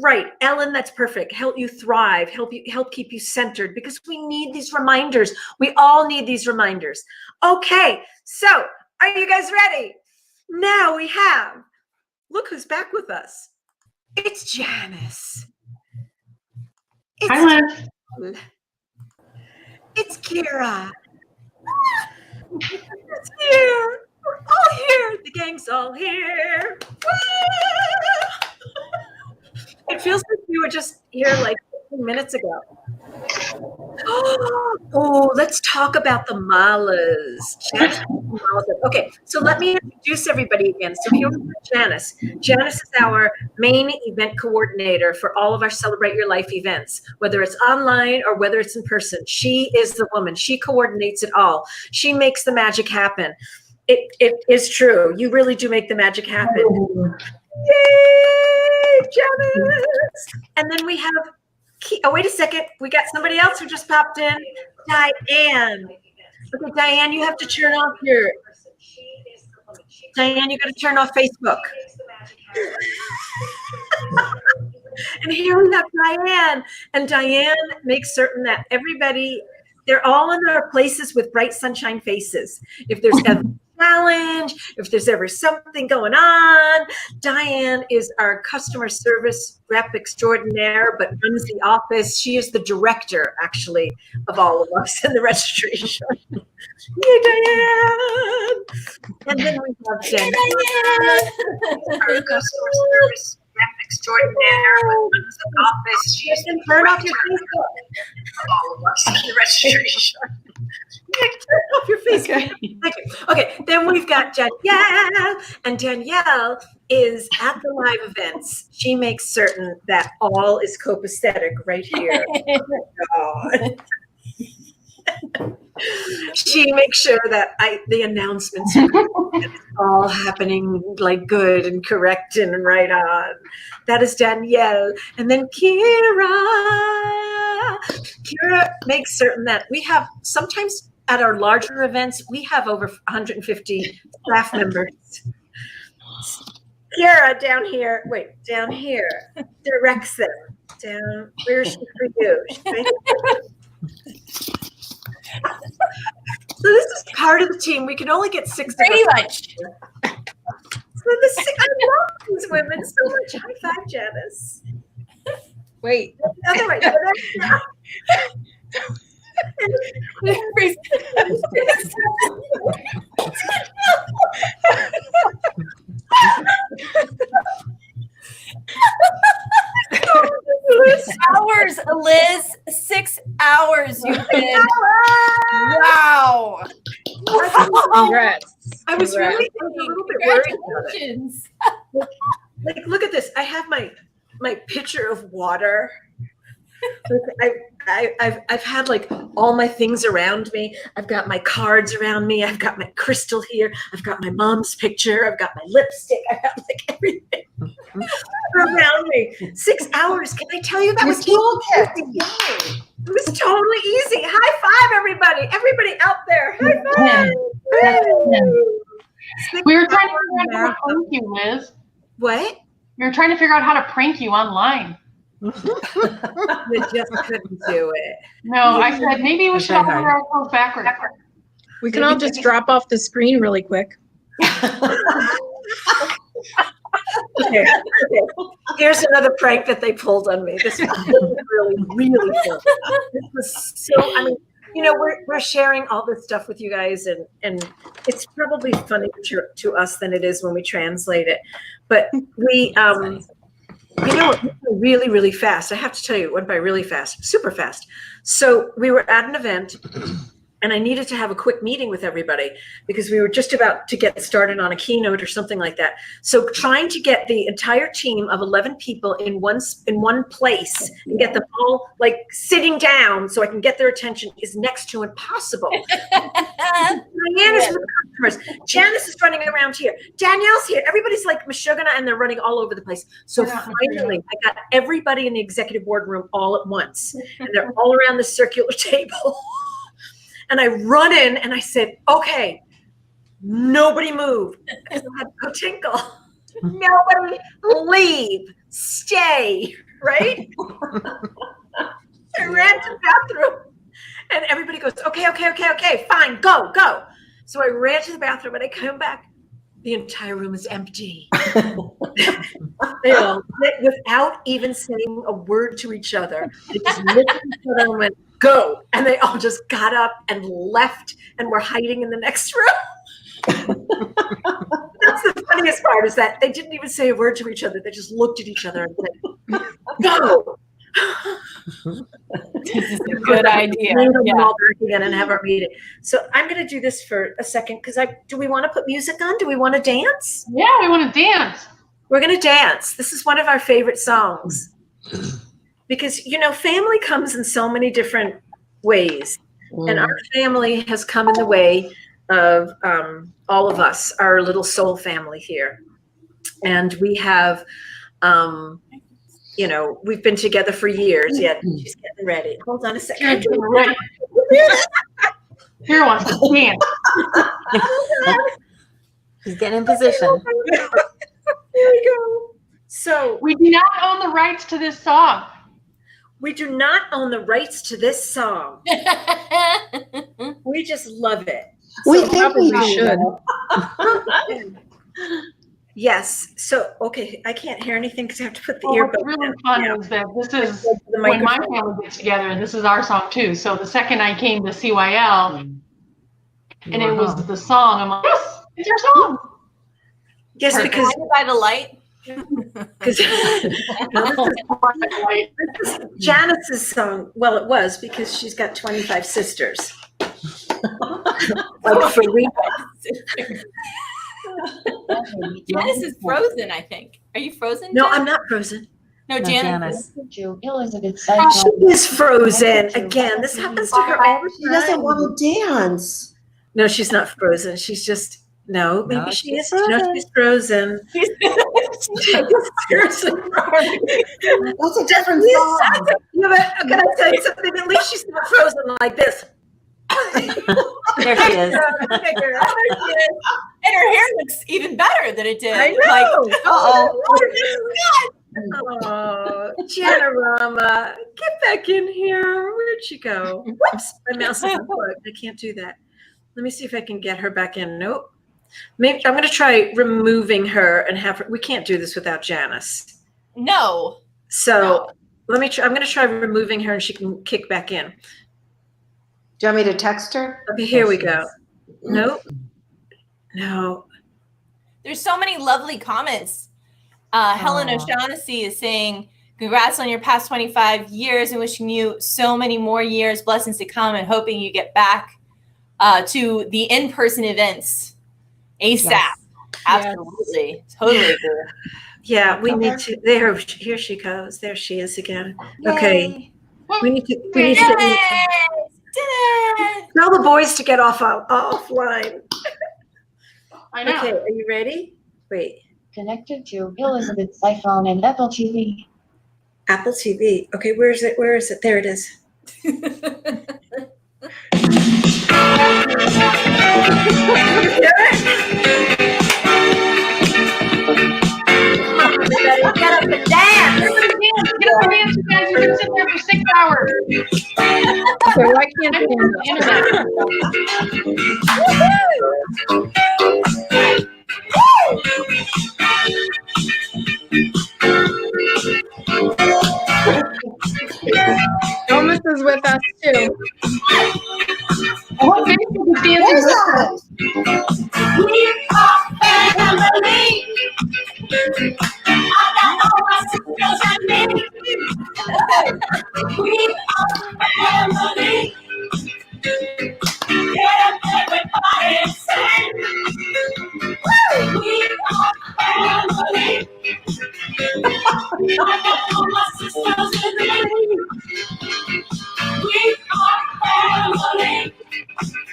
Right, Ellen, that's perfect. Help you thrive, help keep you centered, because we need these reminders. We all need these reminders. Okay, so are you guys ready? Now we have, look who's back with us. It's Janice. Hi, Liv. It's Kira. It's here. We're all here. The gang's all here. It feels like we were just here like 15 minutes ago. Oh, let's talk about the malas. Okay, so let me introduce everybody again. So here's Janice. Janice is our main event coordinator for all of our Celebrate Your Life events, whether it's online or whether it's in person. She is the woman. She coordinates it all. She makes the magic happen. It is true. You really do make the magic happen. Yay, Janice! And then we have, wait a second. We got somebody else who just popped in. Diane. Okay, Diane, you have to turn off Diane, you got to turn off Facebook. And here we have Diane. And Diane makes certain that everybody, they're all in their places with bright sunshine faces. If there's ever challenge, if there's ever something going on. Diane is our customer service rep extraordinaire, but runs the office. She is the director, actually, of all of us in the registration. Yay, Diane! And then we have Jen, our customer service rep extraordinaire, but runs the office. She is the director of all of us in the registration. Turn off your face. Okay. Thank you. Okay, then we've got Danielle, and Danielle is at the live events. She makes certain that all is copacetic right here. Oh, God. She makes sure that the announcements are all happening like good and correct and right on. That is Danielle. And then Kira makes certain that we have sometimes at our larger events, we have over 150 staff members. Kira down here, directs them. Down, where's she for you? So this is part of the team. We can only get 6 Pretty much. So I love these women so much. High five, Janice. Wait. Other way. Hours, Liz. 6 hours you did. Wow. Congrats. I was really a little bit worried about it. Like, look at this. I have my pitcher of water. I've had like all my things around me. I've got my cards around me. I've got my crystal here. I've got my mom's picture. I've got my lipstick. I have like everything around me. 6 hours. Can I tell you that was easy? It was totally easy. High five, everybody. Everybody out there. High five. We were trying to figure out how to prank you, Liz. What? We were trying to figure out how to prank you online. We just couldn't do it. No, I said maybe we should all wear our clothes backwards. We can all just drop off the screen really quick. Okay. Here's another prank that they pulled on me. This was really fun. This was so, I mean, you know, we're sharing all this stuff with you guys, and it's probably funnier to us than it is when we translate it. But we, you know, it went by really, really fast. I have to tell you, it went by really fast, super fast. So we were at an event, and I needed to have a quick meeting with everybody because we were just about to get started on a keynote or something like that. So trying to get the entire team of 11 people in one place and get them all like sitting down so I can get their attention is next to impossible. Diane is with customers. Janice is running around here. Danielle's here. Everybody's like Mishka, and they're running all over the place. So finally, I got everybody in the executive boardroom all at once, and they're all around the circular table. And I run in and I said, okay, nobody move. I had to go tinkle. Nobody leave. Stay. Right? I ran to the bathroom and everybody goes, okay, fine, go. So I ran to the bathroom and I come back. The entire room is empty. They all, without even saying a word to each other, they just looked at each other and went, go. And they all just got up and left and were hiding in the next room. That's the funniest part, is that they didn't even say a word to each other. They just looked at each other and said, go. This is a good idea. Yeah. All back again and have our meeting. So I'm going to do this for a second because do we want to put music on? Do we want to dance? Yeah, we want to dance. We're going to dance. This is one of our favorite songs because, you know, family comes in so many different ways. And our family has come in the way of all of us, our little soul family here. And we have, you know, we've been together for years. Yet she's getting ready. Hold on a second. Here wants to dance. She's getting in position. There we go. So we do not own the rights to this song. We do not own the rights to this song. We just love it. We So think we probably should. Yes. So, okay, I can't hear anything because I have to put the Well, what's earbud really in. fun is that this is The when my microphone. family gets together, and this is our song too. So the second I came to CYL, and it was the song, I'm like, yes, it's your song. Yes, Perfect. because By the light. Janice's song, well, it was because she's got 25 sisters. Like for real. Janice is frozen, I think. Are you frozen? No, Jen? I'm not frozen. No, Janice. She is frozen again. This happens to her all the time. She doesn't want to dance. No, she's not frozen. She's just maybe No, she she's is. No, she's frozen. She's seriously frozen. That's a different song. Yeah, but can I tell you something? At least she's not frozen like this. There she is. And her hair looks even better than it did. I know. Like, Oh, Janorama, get back in here. Where'd she go? Whoops, my mouse is unplugged. I can't do that. Let me see if I can get her back in. Nope. Maybe I'm going to try removing her and have her. We can't do this without Janice. no. So let me try. I'm going to try removing her and she can kick back in. Do you want me to text her? Okay, here we go. Nope. No. There's so many lovely comments. Helen O'Shaughnessy is saying, congrats on your past 25 years and wishing you so many more years, blessings to come, and hoping you get back to the in-person events ASAP. Yes. Absolutely. Totally agree. Yeah, we need to. Here she goes. There she is again. Okay. We need to. Tell the boys to get offline. I know. Okay, are you ready? Wait. Connected to Elizabeth's iPhone and Apple TV. Apple TV. Okay, where is it? Where is it? There it is. Get up and dance. Get up and dance, you guys. You've been sitting there for 6 hours. So I can't do the internet. Thomas is with us too. I hope Facebook is dancing with us. We are family. I got all my sisters and me. We are family. Get up, everybody, and sing. We are family. I got all my sisters and me. We are family.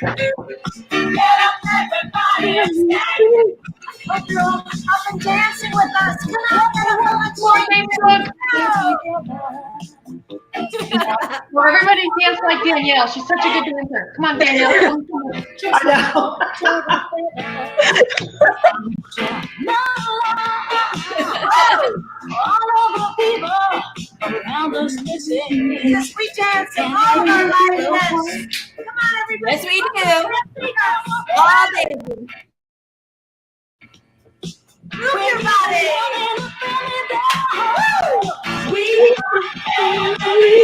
Get up, everybody, and sing. Up and dancing with us. Come on, everyone. Well, everybody dance like Danielle. She's such a good dancer. Come on, Danielle. I know. All of the people around us missing. Yes, we dance all our lives. Come on, everybody. Yes, we do. All day. Move your body. We are family.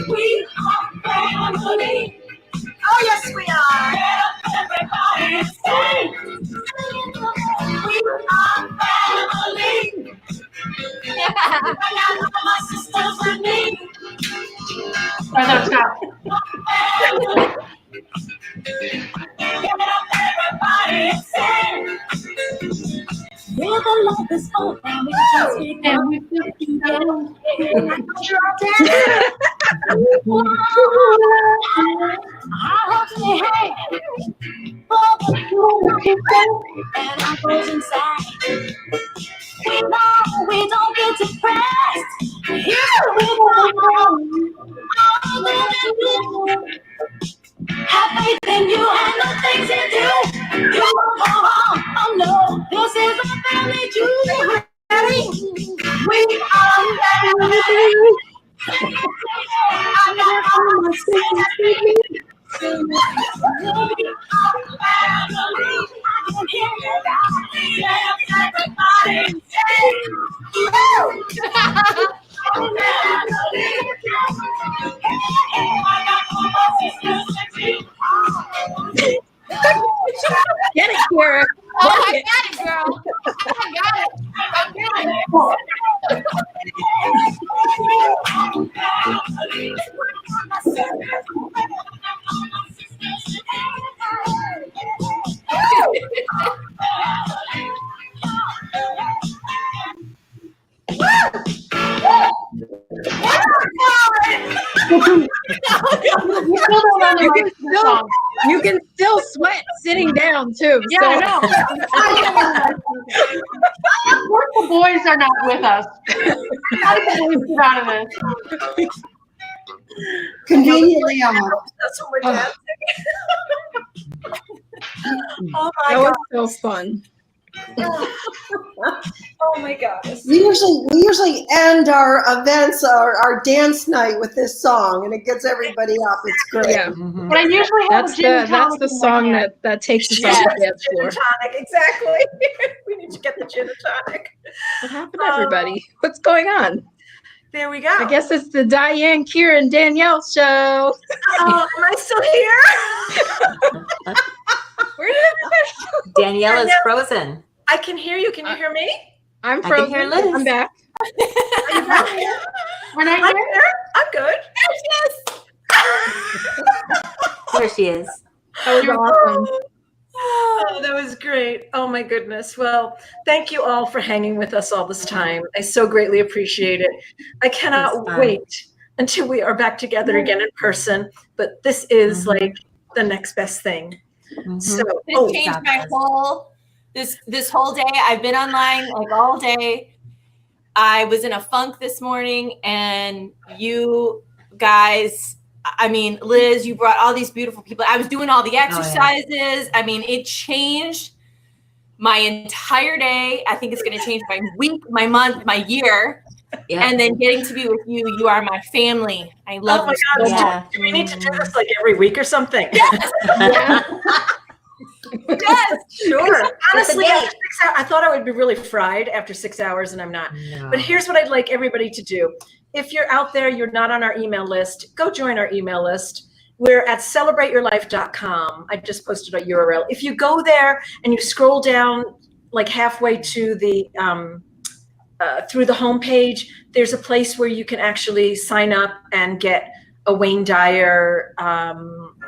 We are family. Oh, yes, we are. Get up, everybody, and sing. We are family. I got all my sisters with me. Get up, everybody, and sing. We're the longest old family. And we feel together. I hold your hand for the people and I goes inside. We know we don't get depressed. Yeah, we don't have faith in you and the things you do. You won't go wrong. Oh no, this is a family jewel. We are family. I Get it, Kira. Oh, I got it, girl. I got it. I got it. You can still sweat sitting down too. Yeah, so. I know. Of course the boys are not with us. How did the boys get out of this? Conveniently off. That's what we're dancing. Oh my That was God. so fun. Oh my gosh. We usually end our events, our dance night with this song, and it gets everybody up. It's great. Yeah. But I usually have That's the song that takes us off the dance floor. Gin and tonic, exactly. We need to get the gin and tonic. What happened, everybody? What's going on? There we go. I guess it's the Diane, Kira, and Danielle show. Oh, am I still here? Where did everybody go? Danielle is frozen. I can hear you. Can you hear me? I'm I frozen. can hear Liz. I'm back. We're not I'm here. here. I'm good. There she is. That was awesome. Oh, that was great. Oh my goodness. Well, thank you all for hanging with us all this time. I so greatly appreciate it. I cannot wait until we are back together again in person, but this is like the next best thing. So, It changed my whole this whole day. I've been online like all day. I was in a funk this morning, and you guys, I mean, Liz, you brought all these beautiful people. I was doing all the exercises. I mean, it changed my entire day. I think it's going to change my week, my month, my year. Yeah. And then getting to be with you. You are my family. I love oh my you so God, much. do we need to do this like every week or something? Yes, sure. Honestly, after 6 hours, I thought I would be really fried after 6 hours, and I'm not. No. But here's what I'd like everybody to do. If you're out there, you're not on our email list, go join our email list. We're at celebrateyourlife.com. I just posted a URL. If you go there and you scroll down like halfway to the through the homepage, there's a place where you can actually sign up and get a Wayne Dyer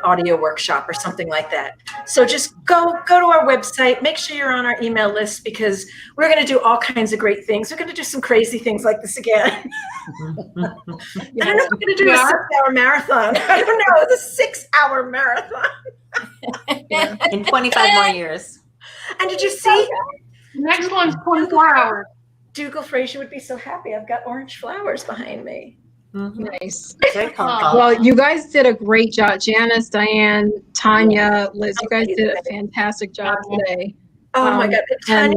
audio workshop or something like that. So just go to our website, make sure you're on our email list, because we're going to do all kinds of great things. We're going to do some crazy things like this again. I don't know if we're going to do a 6-hour marathon. I don't know, it's a 6-hour marathon. In 25 more years. And did you see? Next one's 24 hours. Dougal Frazier would be so happy. I've got orange flowers behind me. Nice. Very comfortable. Well, you guys did a great job. Janice, Diane, Tanya, Liz, you guys did a fantastic job today. Oh my God. And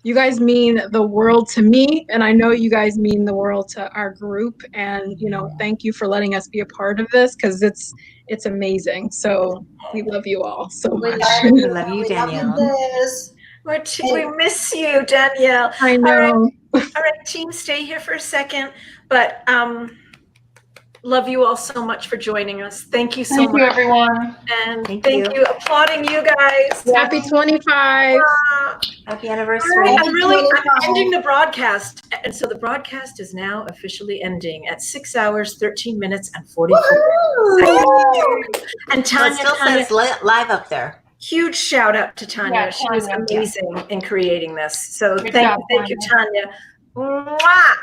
you guys mean the world to me, and I know you guys mean the world to our group. And thank you for letting us be a part of this, because it's amazing. So we love you all so much. I love you, Danielle. We miss you, Danielle. I know. All right, team, stay here for a second. But love you all so much for joining us. Thank you so much. Thank you, everyone. And thank you. Applauding you guys. Happy 25. Happy anniversary. I'm ending the broadcast. And so the broadcast is now officially ending at 6 hours, 13 minutes, and 44 seconds. And Tanya still says live up there. Huge shout out to Tanya. Yeah, She was Tanya. amazing in creating this. So Good thank job, you, Tanya. Mwah!